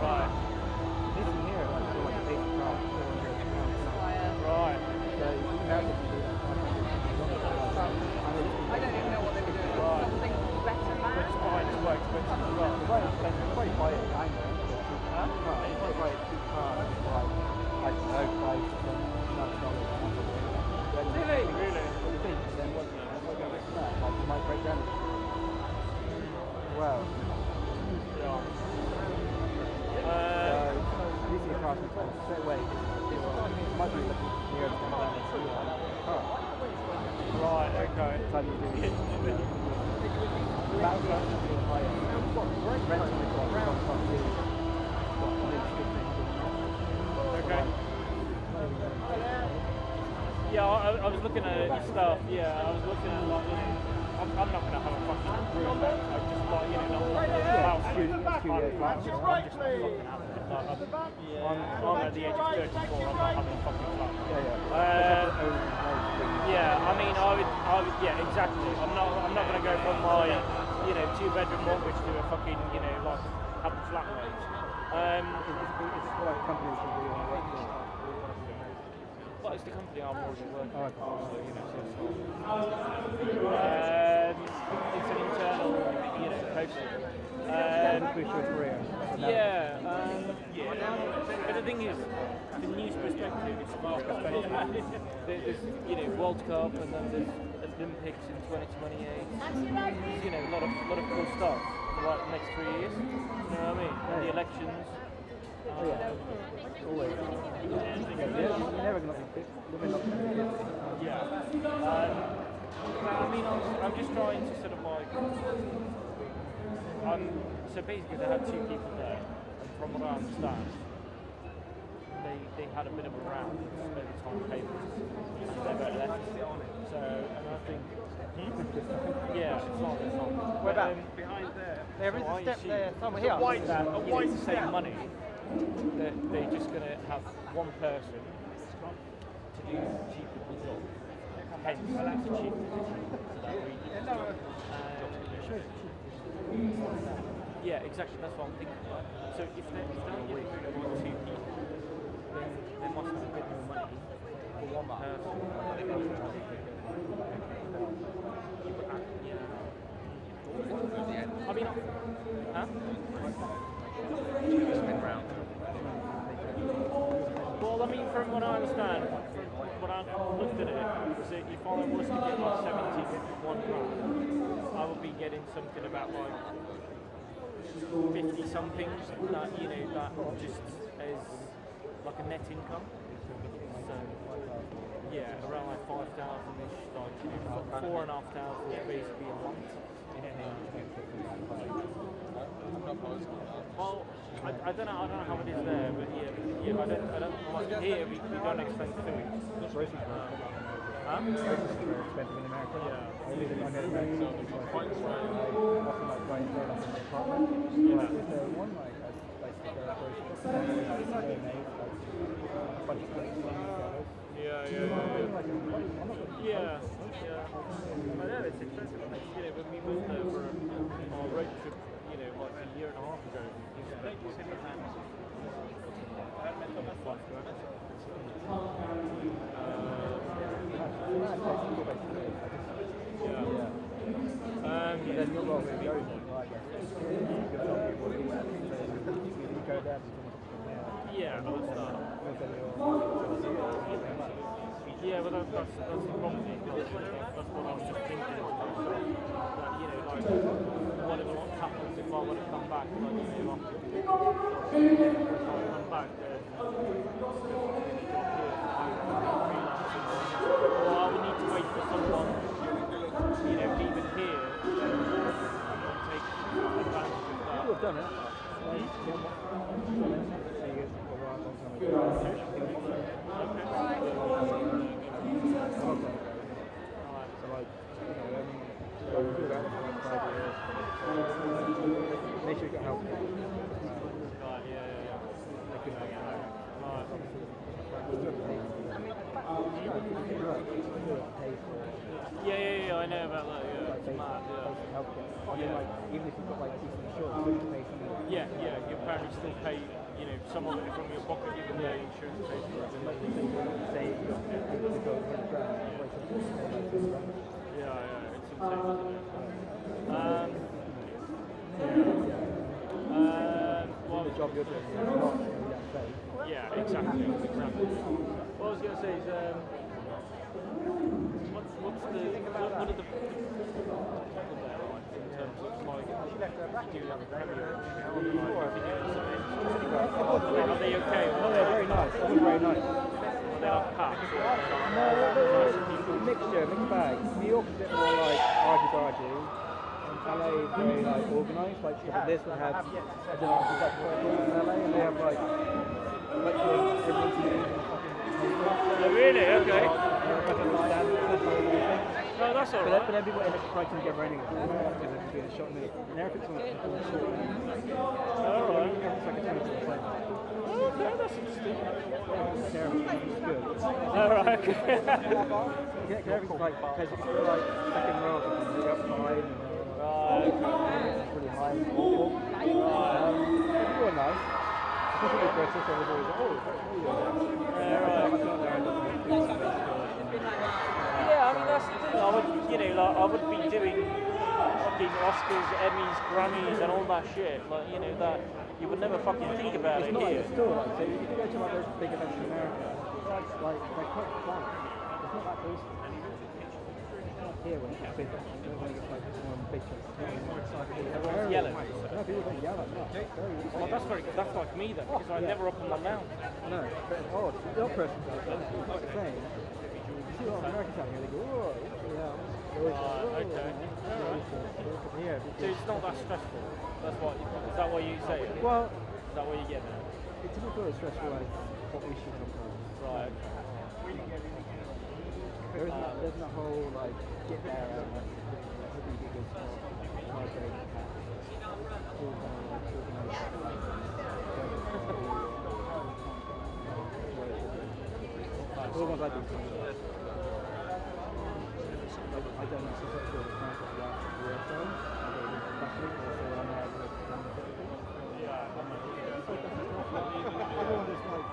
Right. Leasing here, like for like a basic car, £400. Right. So you can imagine you do that. I don't even know what they were doing. Something better, man. It's fine. It's quite expensive as well. It's quite expensive. Quite buy it behind there. Huh? Well, you might buy a cheap car for like, I don't know, $5,000. Really? What do you think? Then what that? Like, you might break down. Well. Yeah. Leasing a car sometimes straight away. It might be looking near the car. Right. Okay. That's how you do it. That's actually higher. Rental is like Okay. Yeah, I was looking at your stuff. Yeah, I was looking at like, I'm not going to have a fucking room. I just like, you know, not I'm just fucking having it. I'm at the age of 34. I'm not having a fucking flat. Yeah, I mean, I would, yeah, exactly. I'm not going to go from my, you know, 2-bedroom mortgage to a fucking, you know, like having flat rate. It's like companies that we work for. Well, it's the company I'm already working for, so, you know, so it's an internal, you know, posting. Yeah, but the thing is, the news perspective, it's from our perspective. There's, you know, World Cup, and then there's Olympics in 2028. You know, a lot of cool stuff for like the next 3 years. You know what I mean? And the elections. Always. You're never going to be fit. Yeah. I mean, I'm just trying to sort of like. So basically, they had 2 people there, and from what I understand, they had a bit of a round over time papers, and they both left. So, and I think, yeah, it's not. Where about? Behind there. There is a step there somewhere here. A white to save money. They're just going to have one person to do cheaper the job. Hence, that's cheaper for that reason. Yeah, exactly. That's what I'm thinking. Right? So if they're getting rid of 2 people, then there must be a bit more money for one person. Yeah. I mean, huh? Well, I mean, from what I understand, from what I've looked at it, is that if I was to get like 71 grand, I would be getting something about like 50 something that, you know, that just as like a net income. So yeah, around like 5,000-ish, like, you know, 4,500 basically a month. Well, I don't know how it is there, but yeah, I don't like here we don't expense food. Huh? It's very expensive in America. Yeah. I live in America, so it's quite often like going there like in an apartment. Yeah. Is there one like a grocery store? A bunch of places. Yeah. I know it's expensive. You know, when we moved there for our road trip year and a half ago. Then you're wrong with yours, I guess. Yeah, that's that. Yeah, but that's the problem. That's what I was just thinking. That, you know, like, what happens if I want to come back? Like, you know, if I come back, then or I would need to wait for someone, you know, even here, and take advantage of that. People have done it. Make sure you get help. Yeah, I know about that. Yeah, it's mad. Even if you've got like decent insurance, you pay something. Yeah, you apparently still pay, you know, some of it from your pocket, even though insurance pays for it. Say you go $100 grand, Yeah, it's insane, isn't it? Well, the job you're doing, you're not that safe. Yeah, exactly. What I was going to say is, what are the in terms of like, do you have a premier? Are they okay? No, they're very nice. They're very nice. Are they like packed? No, they're mixed bag. New York's a bit more like argy-bargy. LA is very like organised, like this would have, I don't know, it's like in LA, and they have like everyone's meeting and fucking. Oh really? Okay. No, that's alright. But everyone ends up fighting together anyway. Because they're doing a shot in and everything's on a short. Alright. Everything's like a 20 to the same. Okay, that's interesting. It's terrible. It's good. Alright. Everything's like, because it's like second row or something, you're up high and it's really high and awful. People are nice. Especially with British, everyone's always like, oh, that's really Yeah, I mean that's the thing. I would, you know, like I would be doing fucking Oscars, Emmys, Grammys, and all that shit. Like, you know, that you would never fucking think about it here. It's still like, so if you go to like those big events in America, it's like they're quite flat. It's not that close. Here when it's big, when it's like one big Everyone's yelling. No, people don't yell at that. Well, that's like me then, because I never open my mouth. No, but it's odd. The odd person does that. It's like the same. You see a lot of Americans out here, they go, oh, yeah. Okay. Yeah. So it's not that stressful. Is that what you say? Well, is that what you get now? It doesn't feel as stressful as what we should sometimes. Right. There's that whole like get there and hoping you get good spot, hard break, all kind of like organised. All the ones I do. I don't know, so that's good. It's nice that you have to work on. I don't know if that's it, or so I'm there to run the everyone is like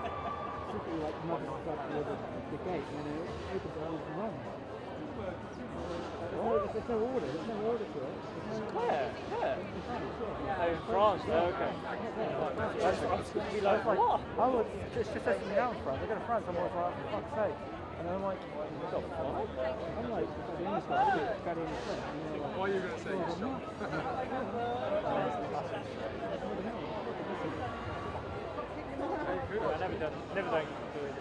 super like knocking stuff over the gate and then it opens it and runs. There's no order. There's no order to it. Where? Oh, in France. Okay. That's like, what? I was just testing me out in France. I go to France. I'm always like, for fuck's sake. And I'm like, what the fuck? I'm like, the English guy, got in the French. What are you going to say? I never done do it.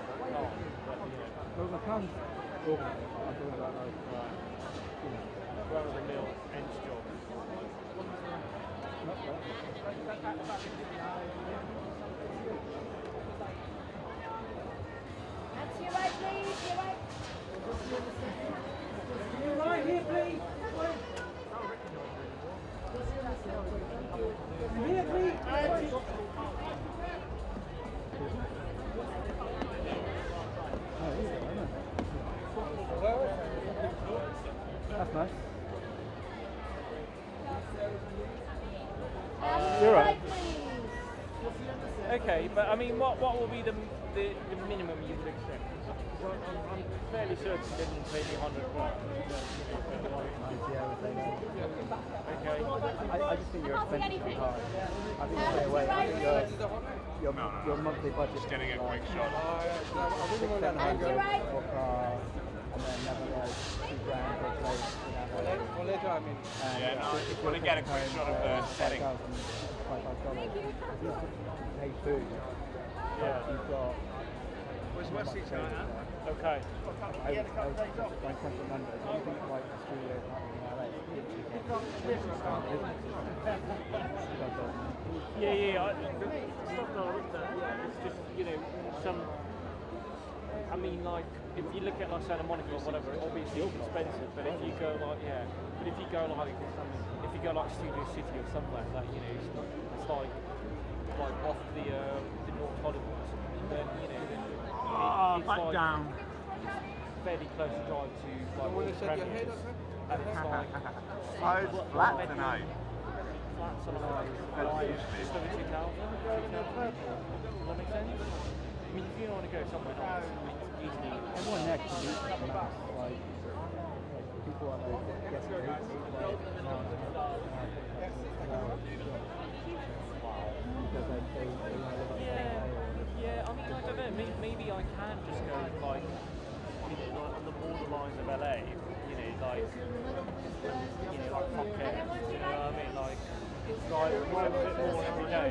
Well, my plans organised. I'm talking about like, Rather than the ends job. Not that. That's your right, please. Your right. Your right here, please. Here, please. That's nice. You're right. I mean, what will be the minimum you would accept? Well, I'm fairly certain he didn't pay me £100. Okay. I just think your expenses are high. I think stay away. I think your monthly budget. Just getting a quick shot. I think we'll let her go for a car and then another like £2 for a place. Well, later, I mean. Yeah, no, I want to get a quick shot of the setting. $5,000, pay food. Yeah. You've got. What's each other? Okay. My central numbers. Anything like the studio Yeah. The stuff that I looked at, yeah, it's just, you know, some. I mean, like, if you look at like Santa Monica or whatever, obviously it's expensive. But if you go like, but if you go like Studio City or somewhere, like, you know, it's like off the North Hollywood, then you know, it's back like down. It's fairly close to drive to like all the premieres, and it's like Oh, it's flat tonight. Flats on like just over 2,000. Does that make sense? I mean, if you want to go somewhere nice, it's easily. Everyone next to me, like people are like guest rates, like because like they want to live on Yeah, I mean, I don't know. Maybe I can just go like, you know, like on the borderline of LA. You know, like Phuket. You know what I mean? Like a bit more every day.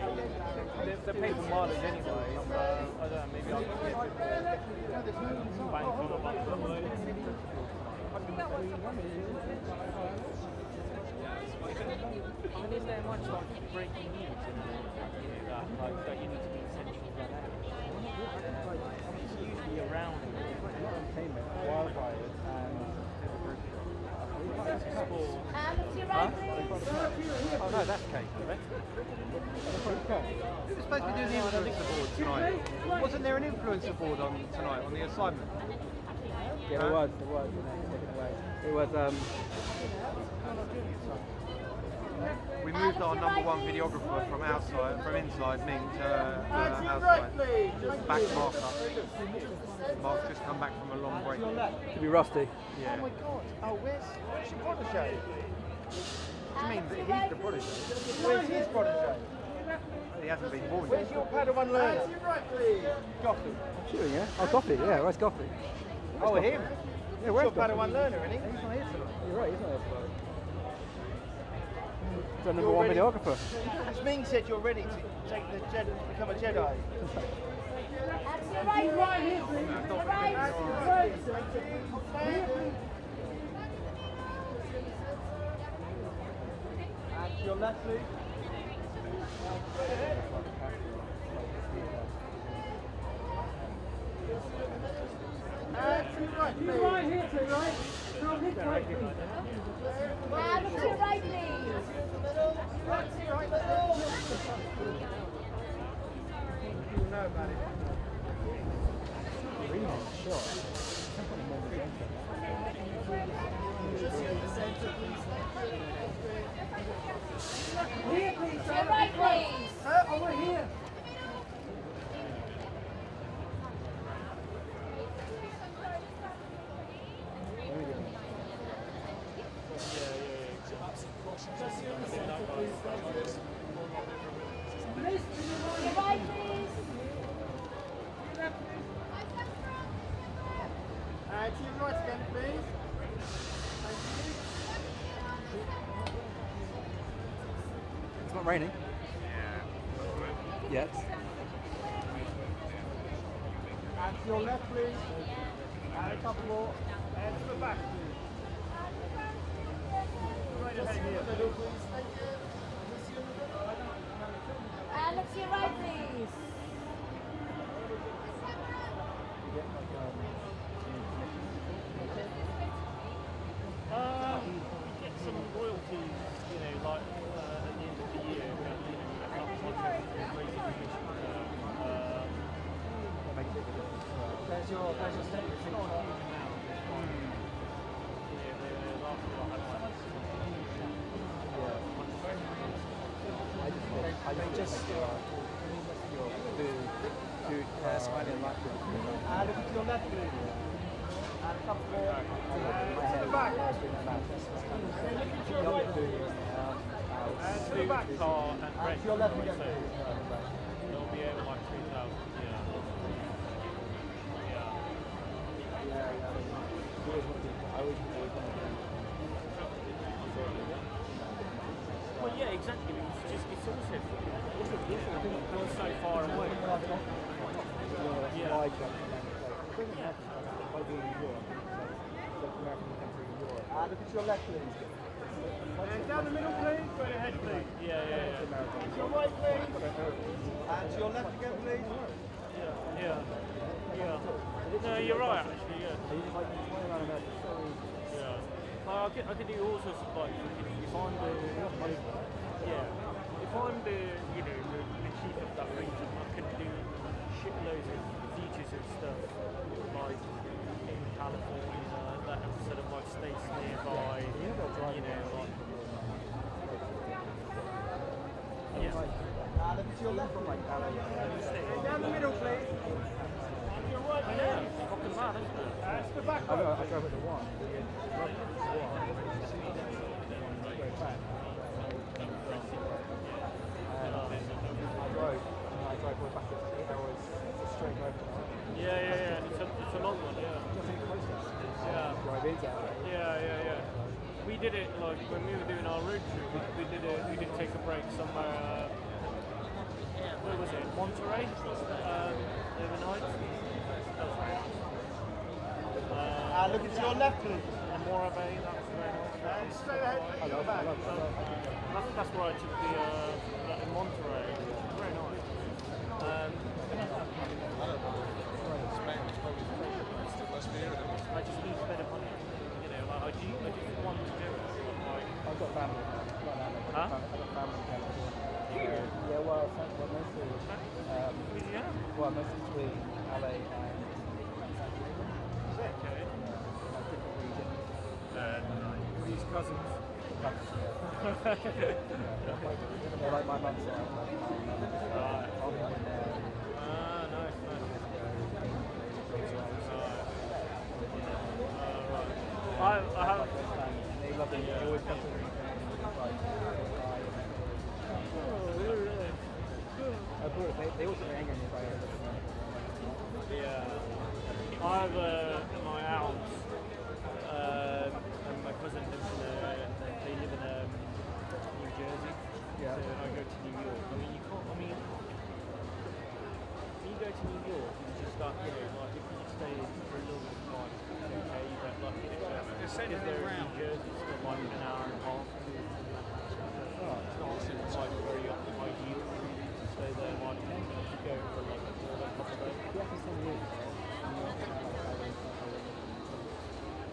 They're paid for mileage anyway. So I don't know. Maybe I can get a bit more bang for the buck. I mean, is there much like breaking news in that you need to be essential for that? It's usually around entertainment, wildfires, and sport. Oh no, that's Kate. Who was supposed to do the influencer board tonight? Wasn't there an influencer board on tonight on the assignment? Yeah, there was, taken away. It was, we moved our #1 videographer from inside, Ming, to outside. Back Mark up. Mark's just come back from a long break. to be rusty. Yeah. Oh my God. Oh, where's your protege? What do you mean? That he's the prodigy? Where's his protege? He hasn't been born Where's yet. your Padawan learner? Goffy. Sure, yeah. Oh, Goffy, yeah. Where's Goffy? Oh, him? Yeah, where's your Padawan learner, isn't he? He's not here tonight. You're right, he's not here tonight. He's the You're #1 ready- videographer. Because Ming said you're ready to take the Jedi, become a Jedi. That's your right, please. Your right. And your left, please. And to your right, please. To your right here, to your right. From his right, please. And to your right, please. Right to your right, you know about it. Here, please. To your right, please. Over here. To your right, please. And to your right again, please. Thank you. It's not raining. Yet. And to your left, please. And a couple more. And to the back, please. Right ahead here. Thank you. And to your right, please. We get some royalties, you know, like at the end of the year, There's your statement. It's not a huge amount. The last year I had like I just smiling like this. Look to your left, please. And come forward. To the back. To the back car and rent. To your left again. It'll be over like 3,000. Well, yeah, exactly. It's also so far away. Yeah. Look at your left, please. Down the middle, please. Go ahead, please. Yeah. To your right, please. And to your left again, please. Yeah. No, you're right, actually, yeah. I can do all sorts of, like, if I'm the, if I'm the, the chief of that region, I can do shitloads of features and stuff, like in California, that sort of like states nearby, like, Look to your left, right. Down the middle, please. I know, it's fucking mad, isn't it? It's the back. I drove at the one. I drove way back at 8 hours. It's a straight drive. Yeah. It's a long one, yeah. Yeah. We did it like when we were doing our road trip. We did take a break somewhere. Where was it? Monterey. Overnight. Look at your left, please. Mora Bay. That was very nice. Straight ahead. That's where I took the in Monterey. Very nice. I just need better money. I just want to do it. I've got family. Huh? I've got family in California. Yeah, well, mostly. Mostly between LA and okay. Different regions. These cousins. They're like my mum's side. Nice. I have. They love it. They always come to me. They also get angry if I hear this. Yeah. I have my aunt and my cousin lives in they live in New Jersey. Yeah. So I go to New York. I mean, you can't. I mean, when you go to New York, it's just like like if you stay for a little bit of time, it's okay. But like if they're in New Jersey, it's still like an hour and a half. It's not like very ideal to stay there. Like you should go for like a couple of days.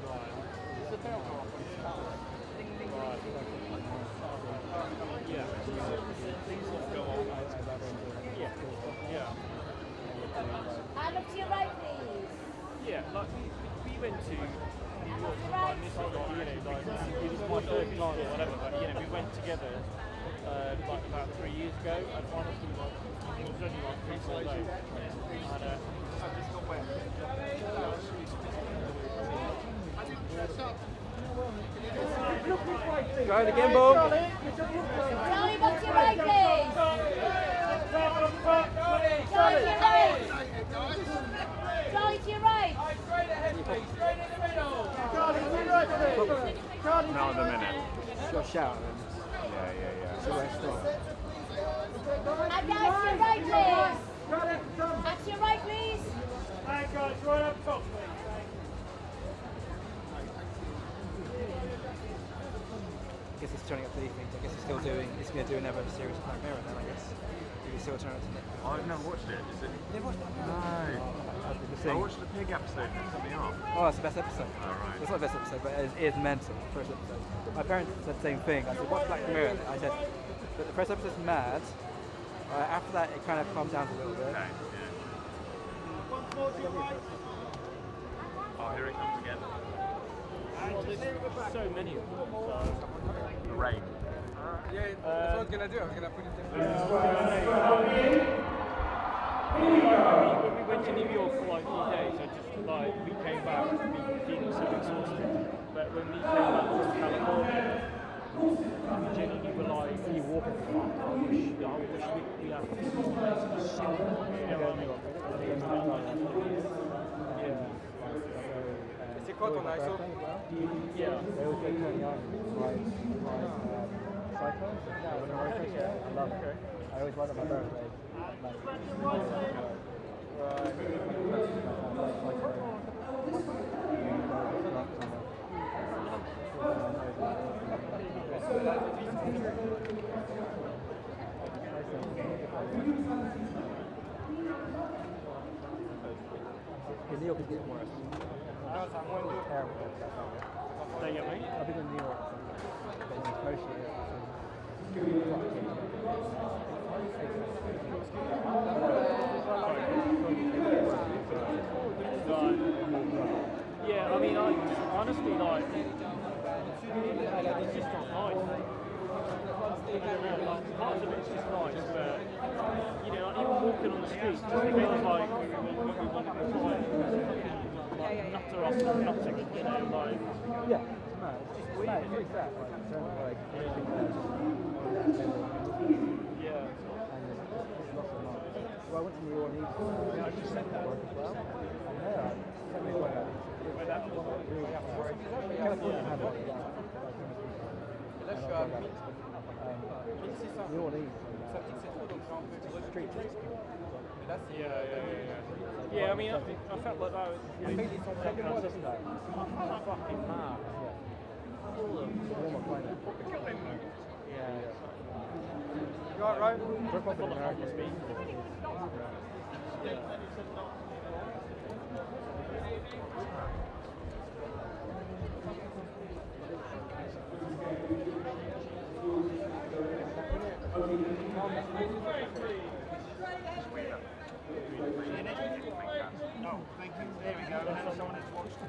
Right. It's a fair one. Right. Yeah. Things will go on. Yeah. Look to your right, please. Yeah, like we went to New York, like this is like, it was my third time or whatever, but we went together like about 3 years ago, and honestly, like, it was only like 3 days. Go ahead again, Bob. Charlie, look to your right, please. Charlie, to your right. Charlie, to your right. Straight in the middle. Charlie, to your right, please. Charlie, Not in a minute. Got a shout at them. Yeah. So where I start. And now to your right, please. And to your right, please. Hey guys, right up top, please. I guess it's turning up to evenings. I guess it's going to do another series of Black Mirror then, I guess. If you still turn up to Nick. I've never watched it. Is it? You never watched it? No. I watched the pig episode and it put me off. Oh, it's the best episode. Oh, right. It's not the best episode, but it is mental, the first episode. My parents said the same thing. I said, watch Black Mirror. I said, but the first episode's mad. After that, it kind of calms down a little bit. Okay, yeah. Oh, here it comes again. There's so many of them. The rain. Yeah, that's what I was going to do. I was going to put it in. when we went to New York for like 4 days, we came back feeling so exhausted. But when we came back from California, we genuinely were like, you walk in the park. I wish we had more place to show. You know what I mean? Yeah. C'est quoi ton ISO? Yeah. They also turn me on cyclones. I love it. I always ride on my birthday. New York is getting worse. Terrible. They get me? I've been in New York. Yeah, I mean, honestly, like, it's just not nice. Parts of it's just nice, but, you know, like, even walking on the streets, just feels like we want to be like, nutter after nutter, you know, like... Yeah, it's mad. It's weird. It's really sad. Like, in terms of, like, everything that's yeah. And there's lots of nights. So I went to New Orleans. I just said that work as well. And there, California had one. New Orleans. Street. Yeah, I mean, I felt like that was fucking mad. Yeah. You alright, right? We're probably American. No, thank you. There we go. Now someone has watched.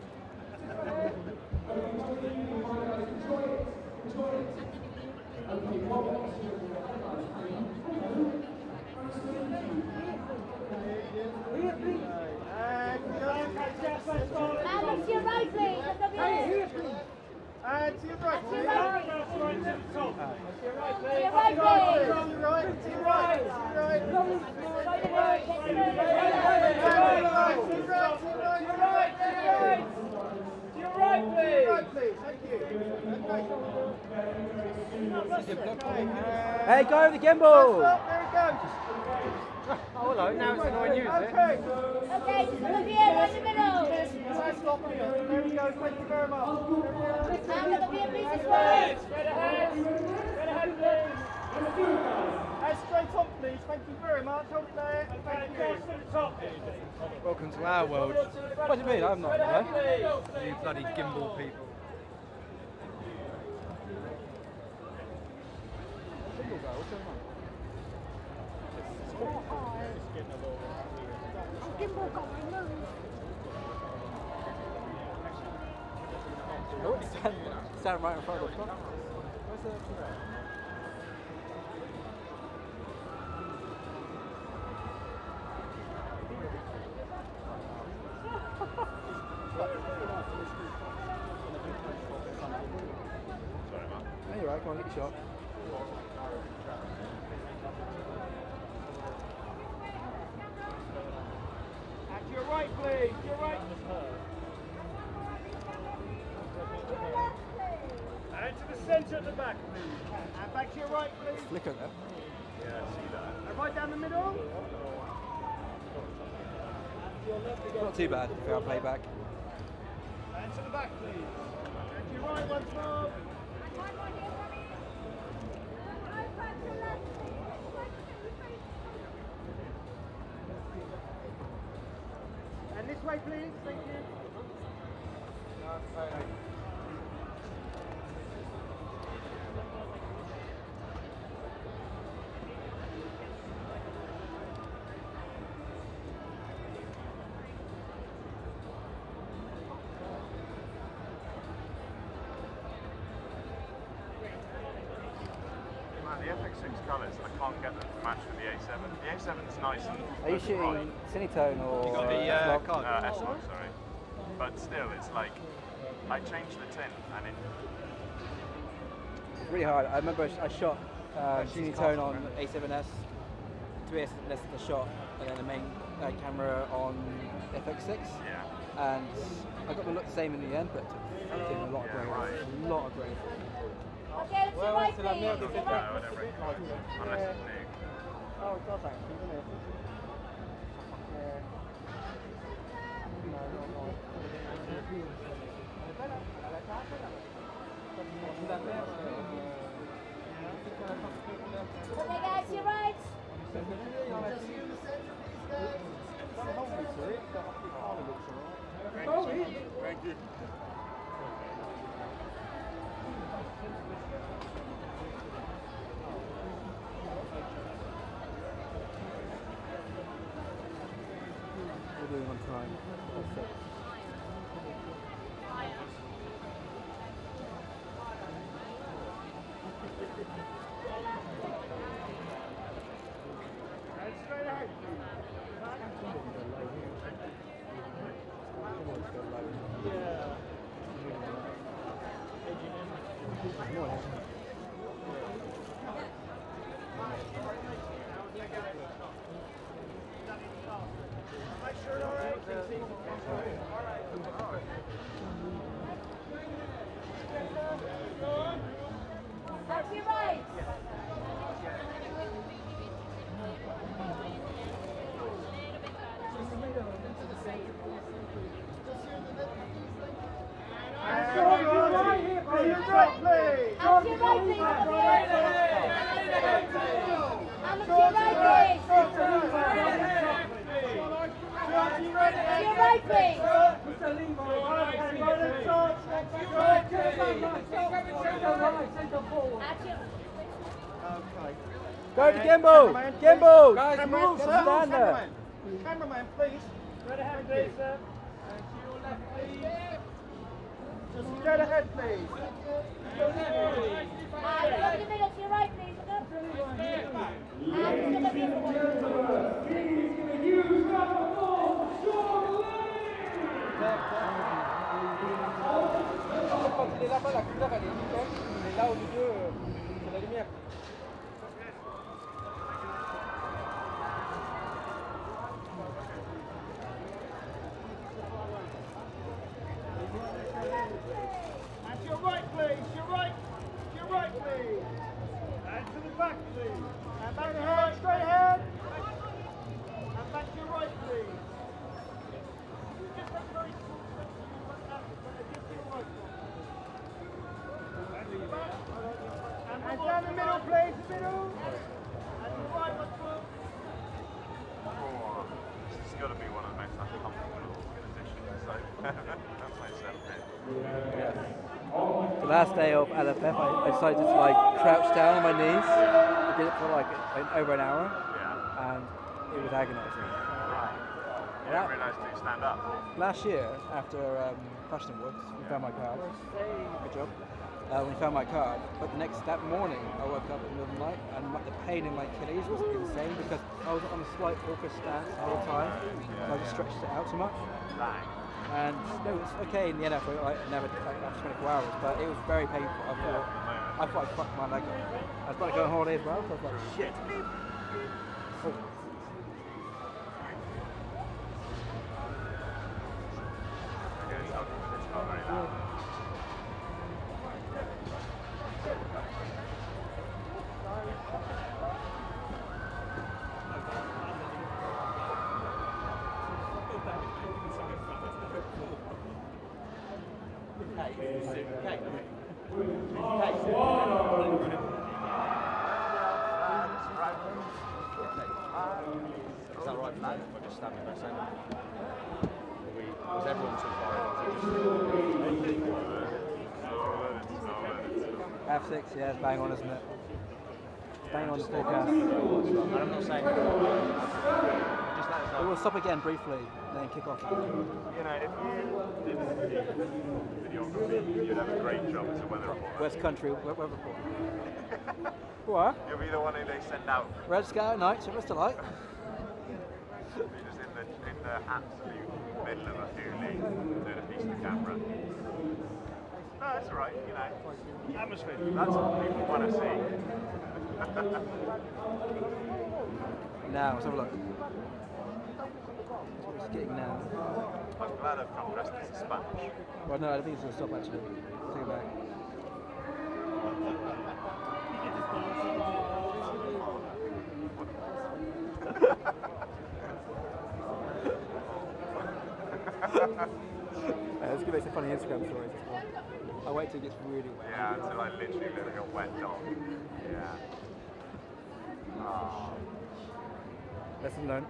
Madam, to your right, please. Hey, please. To your right, please. To your right, please. To your right, please. To your right, to your right, Hey, go over the gimbal! There it goes. Oh, hello, now it's annoying you, is it? Okay. Okay, just look here, right in the middle. There we go, thank you very much. Now look here, please, this way. Straight ahead, please. Straight on, please, thank you very much. Hold it there. Thank you. Welcome to our world. What do you mean? I'm not there. You bloody gimbal people. Stand right in front of the clock. Where's the Hey, you're right, come on, get your shot. To your right, please. To your right. And to the centre at the back, please. And back to your right, please. Flicker there. Yeah, I see that. And right down the middle. Not too bad for our playback. And to the back, please. And to your right once more. And this way, please. Thank you. The FX 6 colours, and I can't get them to match with the A7. The A7's nice and Are you shooting Cinetone or you got the S-Log? S-Log, sorry. But still, it's like, I changed the tint, and It's really hard. I remember I shot Cinetone on A7S, 3 A7S at the shot, and then the main camera on FX6. Yeah. And I got them look the same in the end, but it took a lot of grade. A lot of grade. Okay, let's right, please. no, I don't recognise it, unless it's new. Oh, it does actually, doesn't it? Okay, guys, you're right. Thank you. We're doing on time. That's your right. Go to Gimbal! Gimbal! Guys, Cameraman, move, stand there. Cameraman, please. Straight ahead, please, sir. And to your left, please. Just straight ahead, please. Look in the middle, to your right, please. Look up. Quand il est là-bas, la couleur elle est nickel. Mais là au milieu, c'est la lumière. And to your right, please. To your right. To your right, please. And to the back, please. And back to your right, straight ahead. And back to your right, please. Just have a very and down the middle, please, the middle. And the right, one foot. Oh, this has got to be one of the most uncomfortable positions, so that's myself here. The last day of LFF, I decided to like crouch down on my knees. I did it for like over an hour, and it was agonising. Right. You didn't realise to stand up? Last year, after Preston Woods, we found my card. Good job. We found my card, but that morning I woke up in the middle of the night and the pain in my Achilles was insane because I was on a slight awkward stance the whole time. So I just stretched it out too much. And no, it's okay in the end after 24 hours, but it was very painful. I thought I fucked my leg up. I was about to go on holiday as well, so I was like, shit. Oh. It's not very loud. Is that right, Matt? We're just standing by saying was everyone too far in? F6, yeah, it's bang on, isn't it? Bang on the forecast. And I'm not saying just let us know But we'll stop again briefly, and then kick off. You know, if you did videography, you'd have a great job as a weather reporter. West Country weather report. What? You'll be the one who they send out. Red Sky at night, shivers to light. You're just in the absolute middle of a hoolie doing a piece of the camera. No, that's all right, you know. Atmosphere. That's what people want to see. Now, let's have a look. That's what we're getting now. I'm glad I've come dressed as a sponge. Well, no, I think it's going to stop actually. Take it back. It's going to make some funny Instagram stories as well. I'll wait till it gets really wet. Yeah, until I literally look like a wet dog. Yeah. Oh. Lesson learned.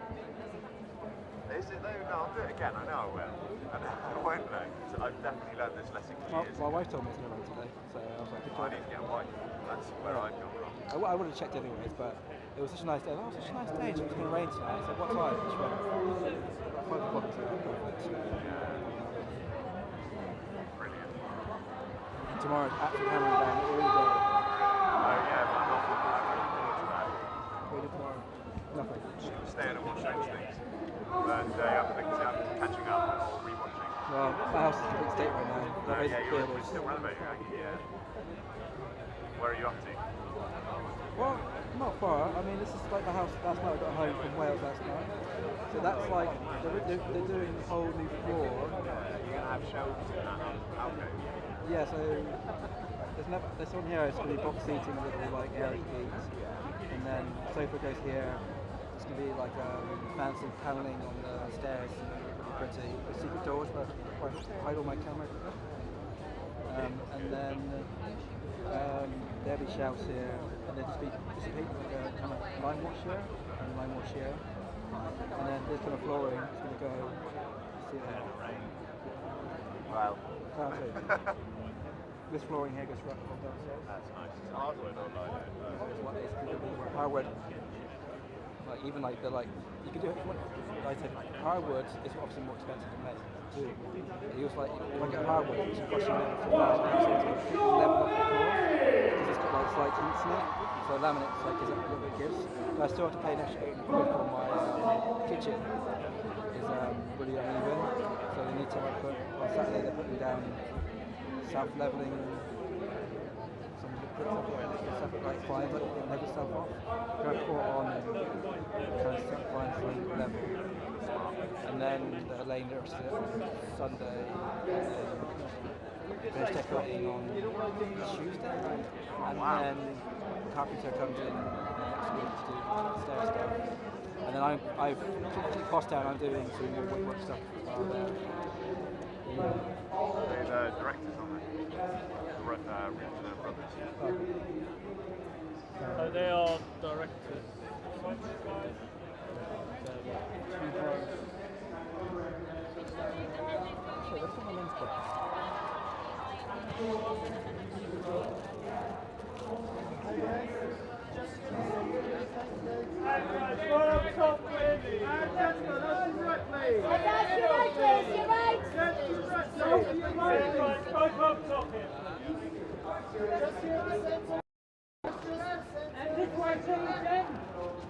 Is it though? No, I'll do it again. I know I will. I won't learn. So I've definitely learned this lesson for years. My wife told me to learn today, so I was like, good job. I need to get a wife. That's where I come from. I would have checked anyways, but it was such a nice day. Oh, such a nice day. It was going to rain tonight. I said, what time? She went, 5 o'clock tonight. Brilliant. Tomorrow, actually hammering down. It really goes. Oh yeah, but I'm looking forward to that. What do you do tomorrow? Nothing. Just stay in and watch those things. And I'm catching up or rewatching. Well, my house is in a complete state right now. Yeah, you're still renovating, aren't you? Yeah. Where are you up to? Well, not far. I mean, this is like the house last night. I got home from Wales last night. So that's like, they're doing a whole new floor. You're going to have shelves in that alcove? Yeah, so there's on here, it's going to be box seating with all like airy seats. And then sofa goes here. It's going to be like fancy panelling on the stairs. Pretty. The secret doors where I hide all my camera. And then there'll be shelves here. And there'll just be like a kind of lime wash here and lime wash here. And then this kind of flooring is going to go. See it? Wow. This flooring here goes right on downstairs. That's nice. It's hardwood or like hardwood. Like even like they're like you can do it. I said hardwood is obviously more expensive to make too. He was like, if I get hardwood, it's costing me £4,000 to level off the floor because it's got like slight heats in it. So laminate like gives it a little bit of gives. But I still have to pay an extra £8 for my kitchen. Is really uneven. So they need to like put on Saturday they're putting down self-leveling. Stuff like fines, like level stuff off. Kind of pour on and kind of find some level. And then the lane the rest of it on Sunday. Finish decorating on Tuesday. And then the carpenter comes in next week to do stair stuff. And then I've took the cost down, I'm doing some more woodwork stuff. the directors on there. Richard Brothers. So they are directors.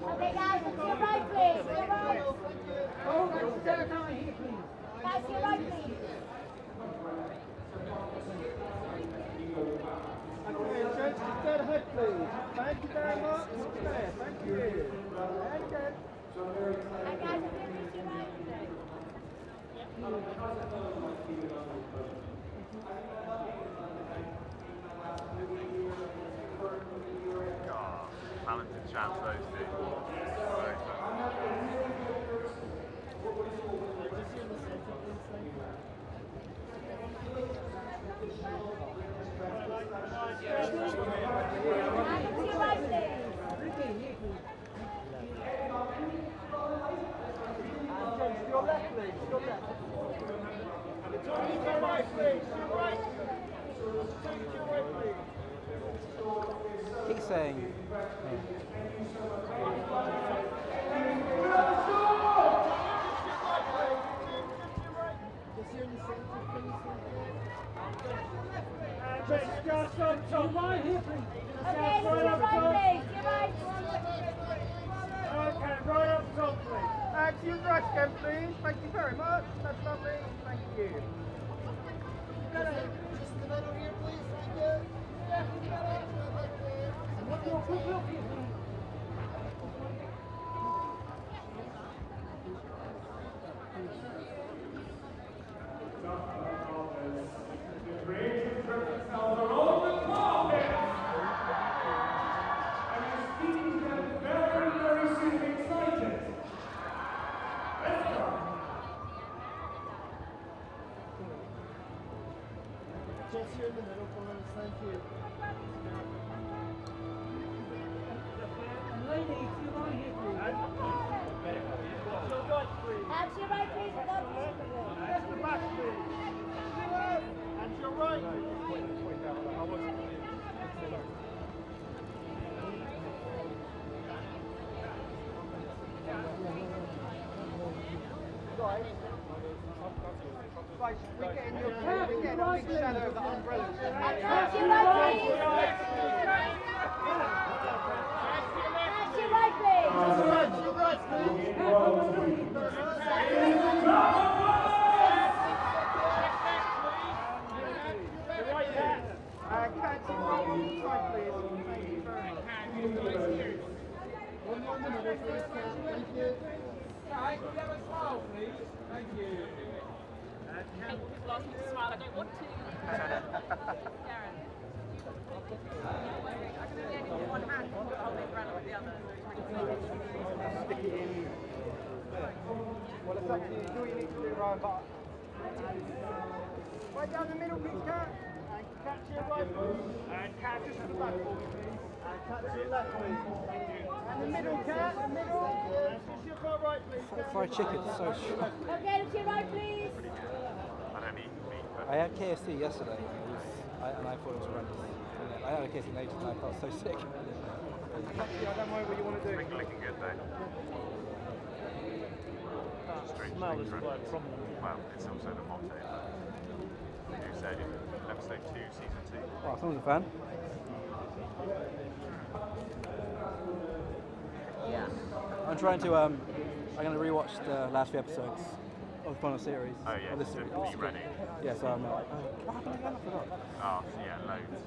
Okay, guys, to your right, please. To your right. Guys, to your right, please. Okay, gents, just dead ahead, please. Thank you very much. Okay, thank you. And again. And guys, if you to your right. Talented chaps, those two. Your left, please. Your left. To your right, please. To your right. To your right, please. Keep saying. bit. Just on top. Right here, please. Okay, to your right, please. Your right. Okay, right up top, please. And to your right again, please. Thank you very much. That's lovely. Thank you. Just the middle here, please. Thank you. One more quick look here, please. Just here in the middle for us, thank you. And ladies, you right here, please. And to your right, please. And to your right, please. And to the back, please. And to your right. Right, we get in your car, we get in a big shadow of the umbrella. And to your right, please. And to your right, please. People ask me to smile, I don't want to. Karen. I can only end with one hand, hold the umbrella with the other. Well, it's up to you. Do what you need to do, Ryan, but... Right down the middle, please, Cat. And catch your right, and catch us to the back, please. And catch your left, please. And the middle, Cat, the middle. And just your far right, please. Fried chicken, so Okay, to your right, please. I had KFC yesterday, and I thought it was horrendous. I had a KFC in ages and I felt so sick. I don't mind what you want to do. It's looking good though. Smell is quite prominent. Well, it's also the motto. You said in episode 2, season 2. Oh, someone's a fan. Yeah. I'm trying to, I'm going to rewatch the last few episodes of the final series. Oh yeah, of this to series. be ready. Yeah, so I'm like, what happened again? I forgot. Oh, yeah, loads.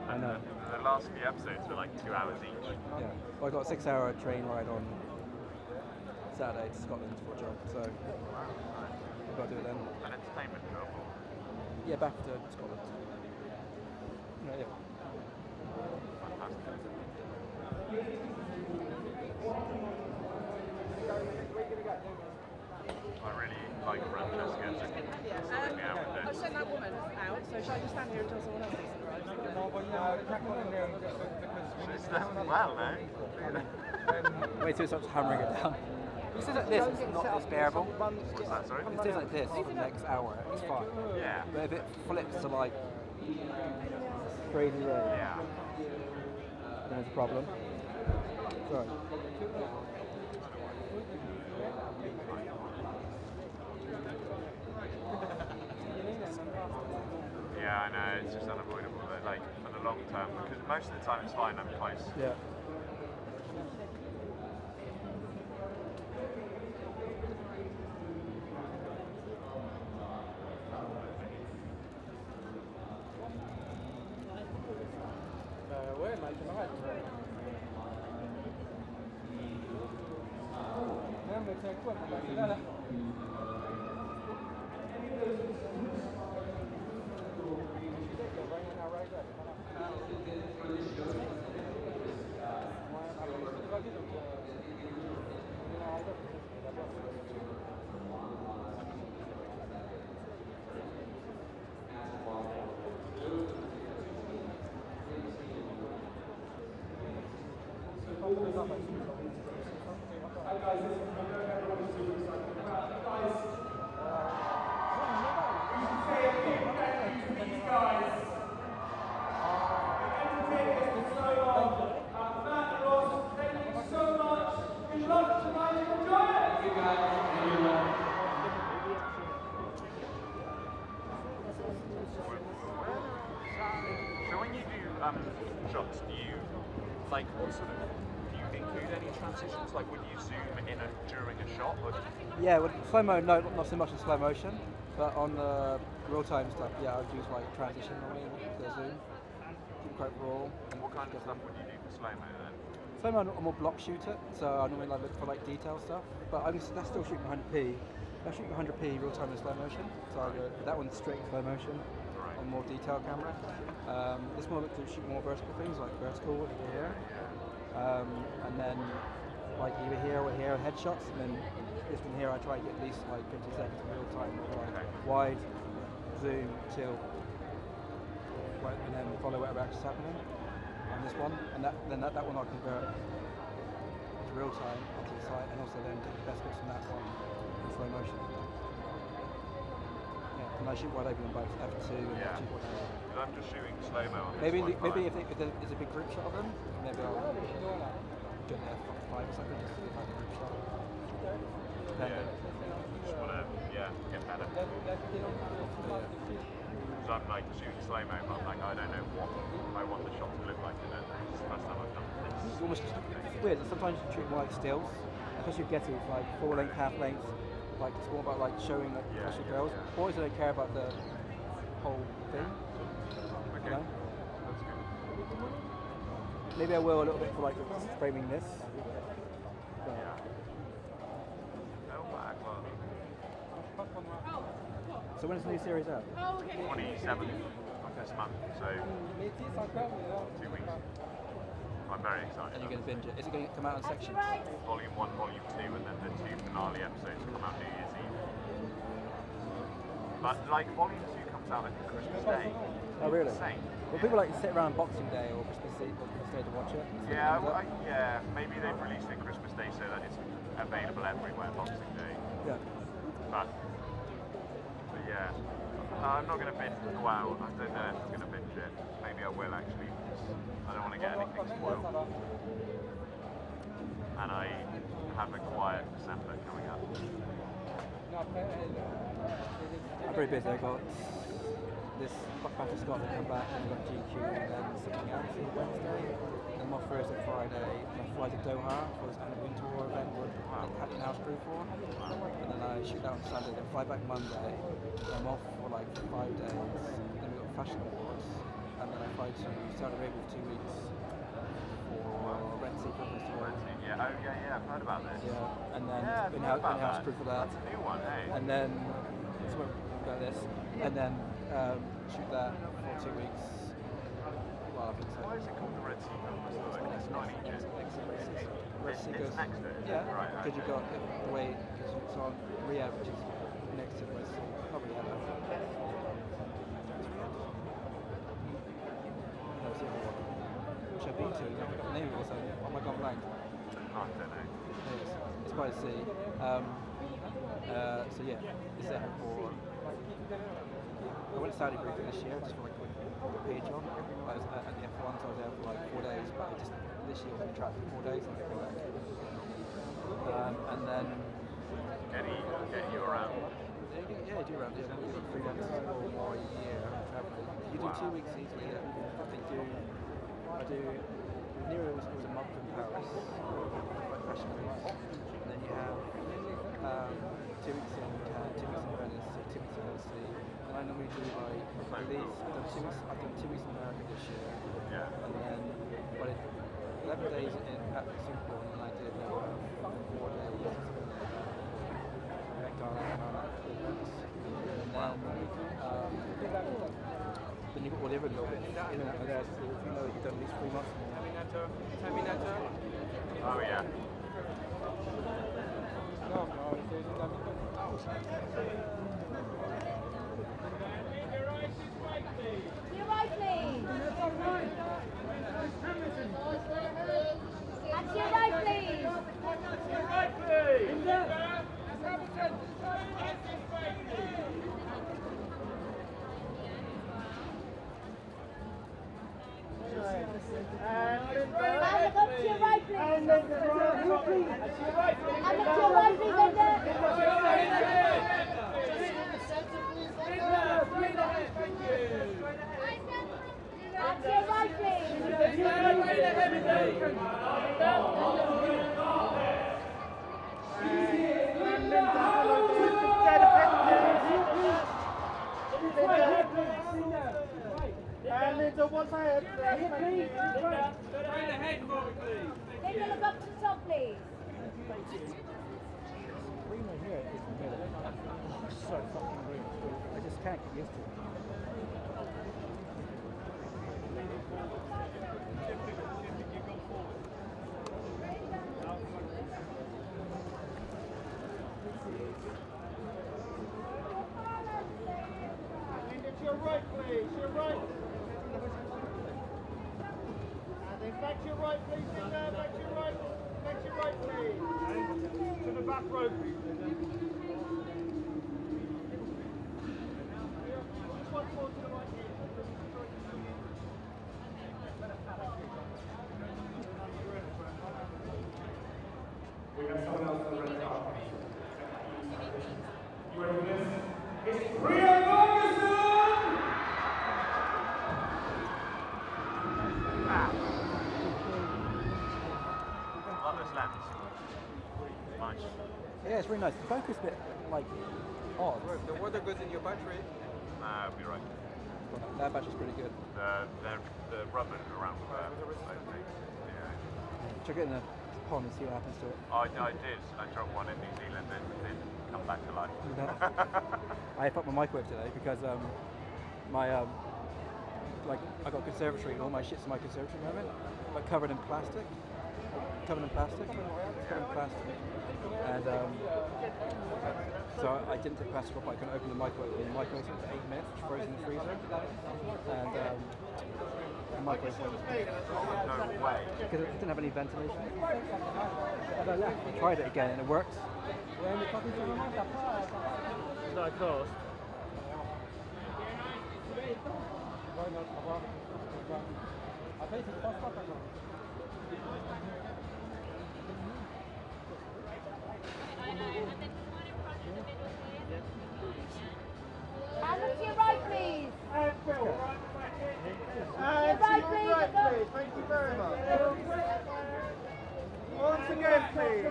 I know. The last few episodes were like 2 hours each. Yeah, well, I got a 6-hour train ride on Saturday to Scotland for a job, so I've got to do it then. An entertainment job? Yeah, back to Scotland. Yeah. I really like Francesca just sorting me out with I it. sent that woman out, so shall I just stand here until someone else arrives? She's done well, no? Wait till it starts hammering it down. If it stays like this, it's not as bearable. What's that, sorry? If it stays like this for the next hour, it's fine. Yeah. But if it flips to like crazy rate, yeah, then it's a problem. Sorry. Yeah, I know, it's just unavoidable, but like for the long term, because most of the time it's fine, I'm close. Yeah. Where am I tonight? shots, do you, like, what sort of, do you include any transitions? Like, would you zoom in during a shot? Or Yeah, well, slow-mo, no, not so much in slow motion, but on the real-time stuff, yeah, I'd use like transition normally, the zoom, quite raw. and what kind of stuff would you do for slow-mo then? Slow-mo, I'm more block shooter, so I normally like look for like detail stuff, but that's still shooting 100p. I'm shooting 100p real-time in slow motion, so I'll go, that one's straight slow motion on more detailed camera. This one looks to shoot more vertical things, like vertical here, and then like either here or here, headshots, and then this one here I try to get at least like 50 seconds of real time, like wide, zoom, tilt, and then follow whatever action's happening on this one, and that one I'll convert to real time onto the site, and also then take the best bits from that one in slow motion. Yeah, and I shoot wide open on both F2 and F2. Because I'm just shooting slow-mo on this Maybe one, if there's a big group shot of them, maybe I'll get the F5 or something just to do like a group shot. Depending. Just want to, get better. Because I'm like shooting slow-mo, but I'm like, I don't know what I want the shot to look like in it. It's the first time I've done this. It's almost weird. Sometimes you treat more like stills, especially with Getty, like full length, half length. Like it's more about like showing like especially girls. Boys don't care about the whole thing. Okay. You know? That's good. Maybe I will a little bit for like framing this. So when is the new series out? 27th of this month, so 2 weeks. I'm very excited. And you're going to binge it. Is it going to come out in sections? Volume 1, Volume 2, and then the 2 finale episodes will come out New Year's Eve. But like Volume 2 comes out like Christmas Day. Oh really? Insane. Well, people like to sit around Boxing Day or Christmas Day to watch it. Yeah, maybe they've released it Christmas Day so that it's available everywhere Boxing Day. Yeah. But yeah, I'm not going to binge. Wow, I don't know if I'm going to binge it. Maybe I will actually. I don't want to get anything spoiled. And I have a quiet December coming up. I'm very busy. I got this back to Scotland, come back, and I got GQ, and then something else on Wednesday. And I'm off Thursday, Friday, and I fly to Doha for this kind of winter war event we're Captain House crew for. And then I shoot out on Sunday, then fly back Monday. I'm off for like 5 days. Then we've got Fashion Awards, and then I fly to Saudi Arabia for 2 weeks for Red Sea Film Festival. I've heard about this. Yeah, and then in-house crew for that. That's a new one, hey? And then about this, and then shoot that for 2 weeks. Well, I think so. Why is it called the Red Sea Film Festival? It's not in Egypt. Red Sea goes next to it. Yeah, Right. because you've got the way, because it's on Riyadh, which is next to the Red Sea. Not Riyadh. No, it's the other one. Which I've been to. I forgot the name of it. So, oh my god, blank. I don't know. It's by the sea. So yeah, it's there for. I went to Saudi briefly this year just for like a page on. I was at the F1, so I was there for like 4 days, but I just this year was on the track for 4 days and I came back. And then Get you around. Yeah, I do around. Yeah, we do 3 months or a year traveling. You do 2 weeks easily. I do. Near it was a month in Paris, quite fashion week, and then you have 2 weeks in Cannes, 2 weeks in Venice, 2 weeks in Lucy, and I normally do like at least I've done 2 weeks in America this year, and then 11 days in at Singapore, and then I did 4 days in McDonald's, and then you've got whatever in and out of there, so you know you've done at least 3 months. Oh yeah. Your right, please. And to your right, please. Your right, please. And look to your right, please. And look to your right, please. And look to your right, please, And to your right, please. can't get used to it. Your right, please. Your right. And then back to your right, please. In there. Back to your right. Back to your right, please. To the back row. Just once more to the right. We have someone else on the red card. You ready for this? It's Priya Ferguson! Love this lens. Nice. Yeah, it's really nice. The focus bit, like, odd. The water goes in your battery. Nah, it'll be right. That battery's pretty good. The rubber around the yeah. Chuck it in the pond and see what happens to it. I did. I dropped one in New Zealand and it did come back to life. I fucked my microwave today because my like I got a conservatory and all my shit's in my conservatory at the moment, like covered in plastic, and so I didn't take plastic off. I couldn't open the microwave. The microwave for 8 minutes, which froze in the freezer, and the microwave went. No way. Because it didn't have any ventilation. And I left. I tried it again and it worked. Is that a cost? And look to your right, please. And Phil, right back in. And Your right, to please. your right, please. Thank you very much. Once again, please.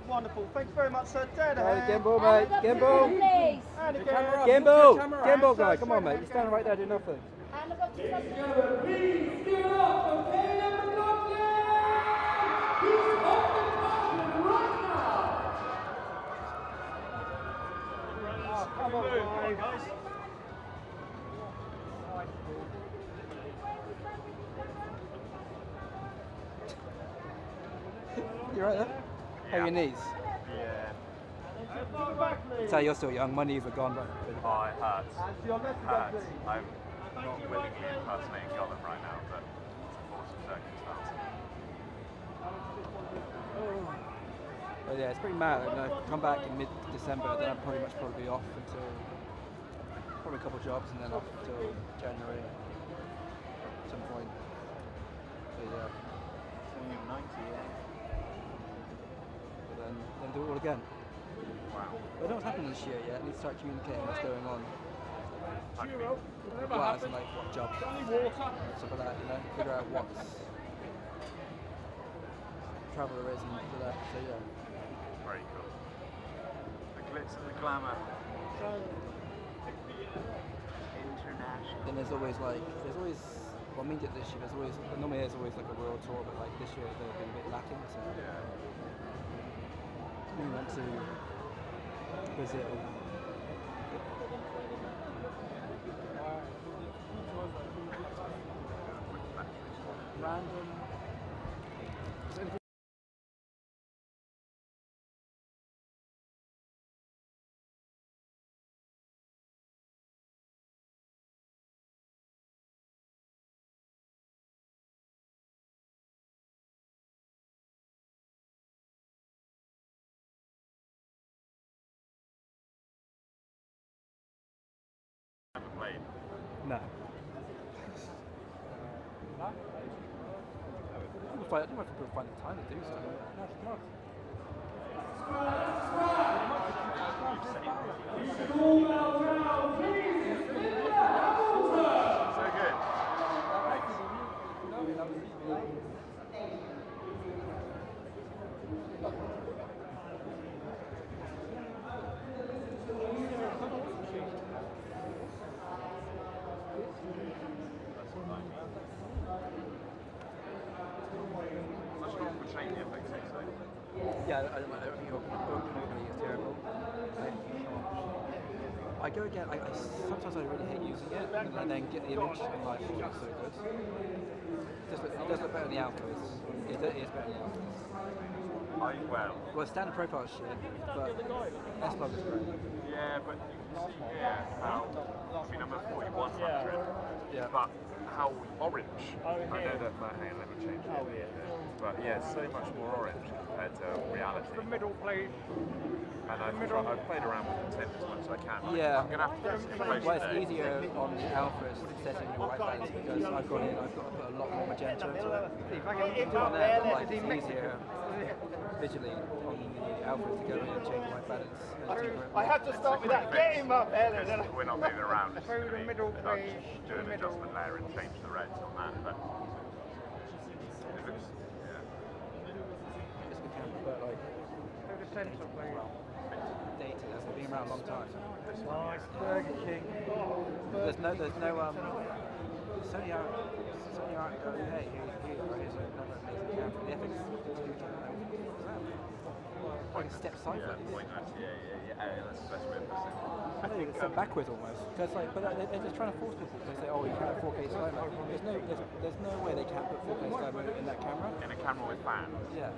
Wonderful. Thank you very much, sir. Dead ahead. Gimbal, mate. Gimbal. And again. Gimbal. Gimbal guy. Come on, mate. You're standing right there doing nothing. And look up to your Please give it up for Caleb McLaughlin! He's on the mountain right now! Come on, guys. You right there? How are your knees? Yeah. Tell you, you're still young. My knees are gone. But Oh, it hurts. Hurts. I'm not willingly impersonating Gollum right now, but it's a force of circumstance. But yeah, it's pretty mad. I come back in mid-December, then I'll probably be off until probably a couple of jobs, and then off until January at some point. But yeah. 98. But then do it all again. Wow. But I don't know what's happening this year yet. I need to start communicating what's going on. Zero. Whatever Well, happens. like what jobs, Only water. stuff like that, you know, figure out what travel there is and do that. So yeah. Very cool. The glitz and the glamour. International. Then there's always, well, media this year, normally there's always like a world tour, but like this year they've been a bit lacking, so we went to visit random. Never played. No. I don't know if people find the time to do so. So good. Much more for training FX6 though. Yeah, I think opening is terrible. I go again. Sometimes I really hate using it, and I then get the image and like, oh, it's so good. It does look better in the alphas. It is better in the alphas. Well, standard profile is shit, but S-Log is great. Yeah, but you can see here how, I mean, I'm at 4100, but how orange. I know that, hang on, let me change it. But yeah, it's so much more orange compared to reality. The middle plate. And I've played around with the tint as much as I can. Yeah, I'm going to have to do some well, it's easier on the alphas to set in your white balance because I've got to put a lot more magenta into it. If I can do it on there, but like, it's easier visually on the alphas to go in and change white balance. I have to start with that. Get him up, Ellen. We're not moving around. Through the middle plate. Do an adjustment layer and change the reds on that. But it looks, it's good camera, but like, through the centre plate. Dated. That's been around a long time. Nice, Burger King. There's no Sony aren't going, hey, here's another amazing camera. The FX2 camera. Like a step sideways. Yeah, that's the best way of putting it. I think it's step backwards almost. Because like, but they're just trying to force people. They say, oh, you can't have 4K slow mo. There's no way they can't put 4K slow mo in that camera. In a camera with fans. Yeah,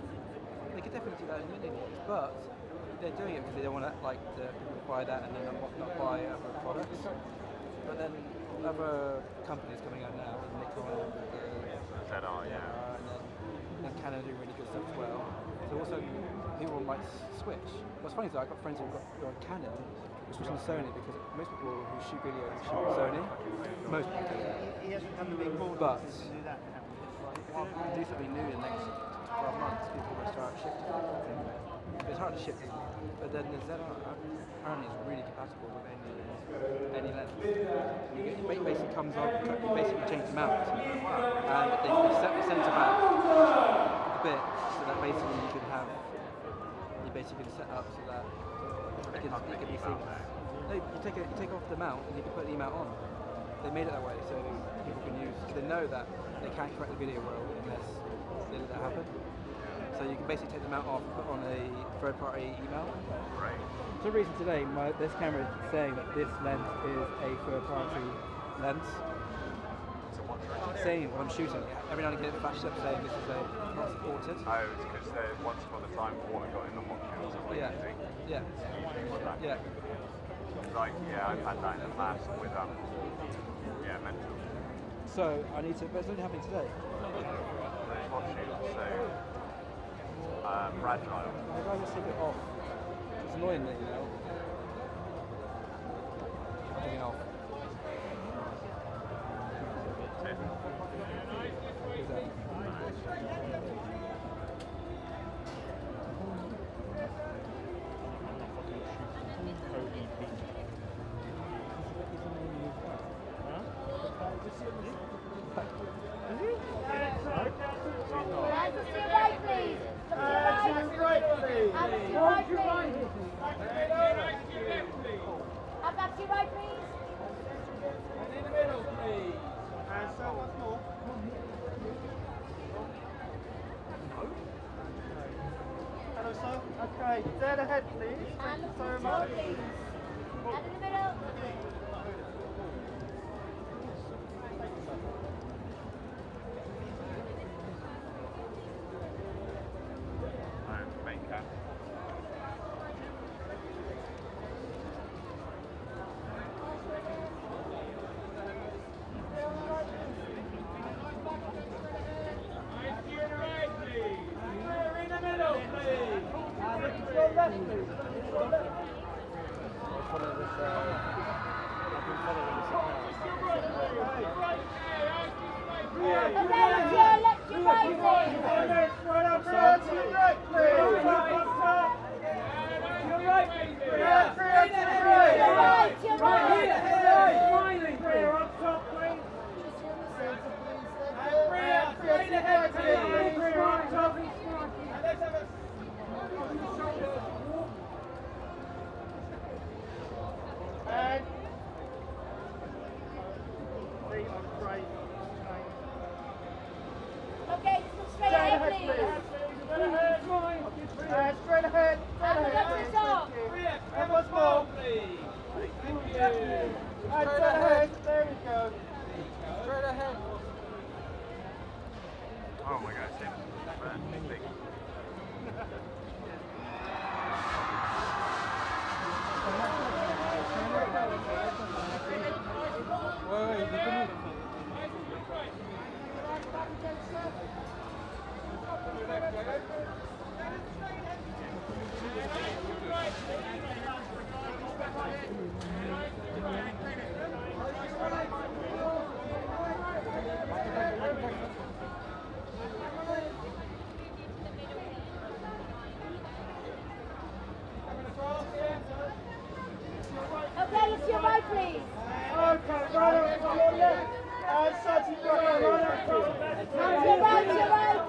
they could definitely do that in millimeters, but they're doing it because they don't want to like the people buy that and then not buy other products. But then other companies coming out now, Nikon, ZR, yeah, and then Canon doing really good stuff as well. So also people might switch. What's funny is that I've got friends who've got Canon, switch on Sony because most people who shoot video shoot Sony. Most people do. But if you do something new in the next 12 months, people will start shifting. It's hard to shift, but then the ZR apparently is really compatible with any lens. It basically comes on, you basically change the mount, and if you set the centre back a bit, so that basically you basically set up so that it can be seamless. No, you take off the mount and you can put the mount on. They made it that way so people can use. They know that they can't correct the video well unless they let that happen. So you can basically take the mount off, put on a third-party email. Right. For some reason today, this camera is saying that this lens is a third-party lens. So what's it saying what I'm shooting? Every now and again it flashes up saying this is not supported. Oh, it's because once upon a time Warner got in the watches or something. Yeah. Yeah. Yeah. Like, yeah, I've had that in the past with Mental. So I need to, but it's only happening today. There's hot shoes, so fragile. Maybe I just take it off. It's annoying that, you know. Taking it off. Okay, dead ahead, please. Thank you so much. And in the middle. Makeup. Okay, straight ahead, please. Okay, it's your right, please. Okay, right up to your left. And Sadiq, right up to your right. Your right, your right.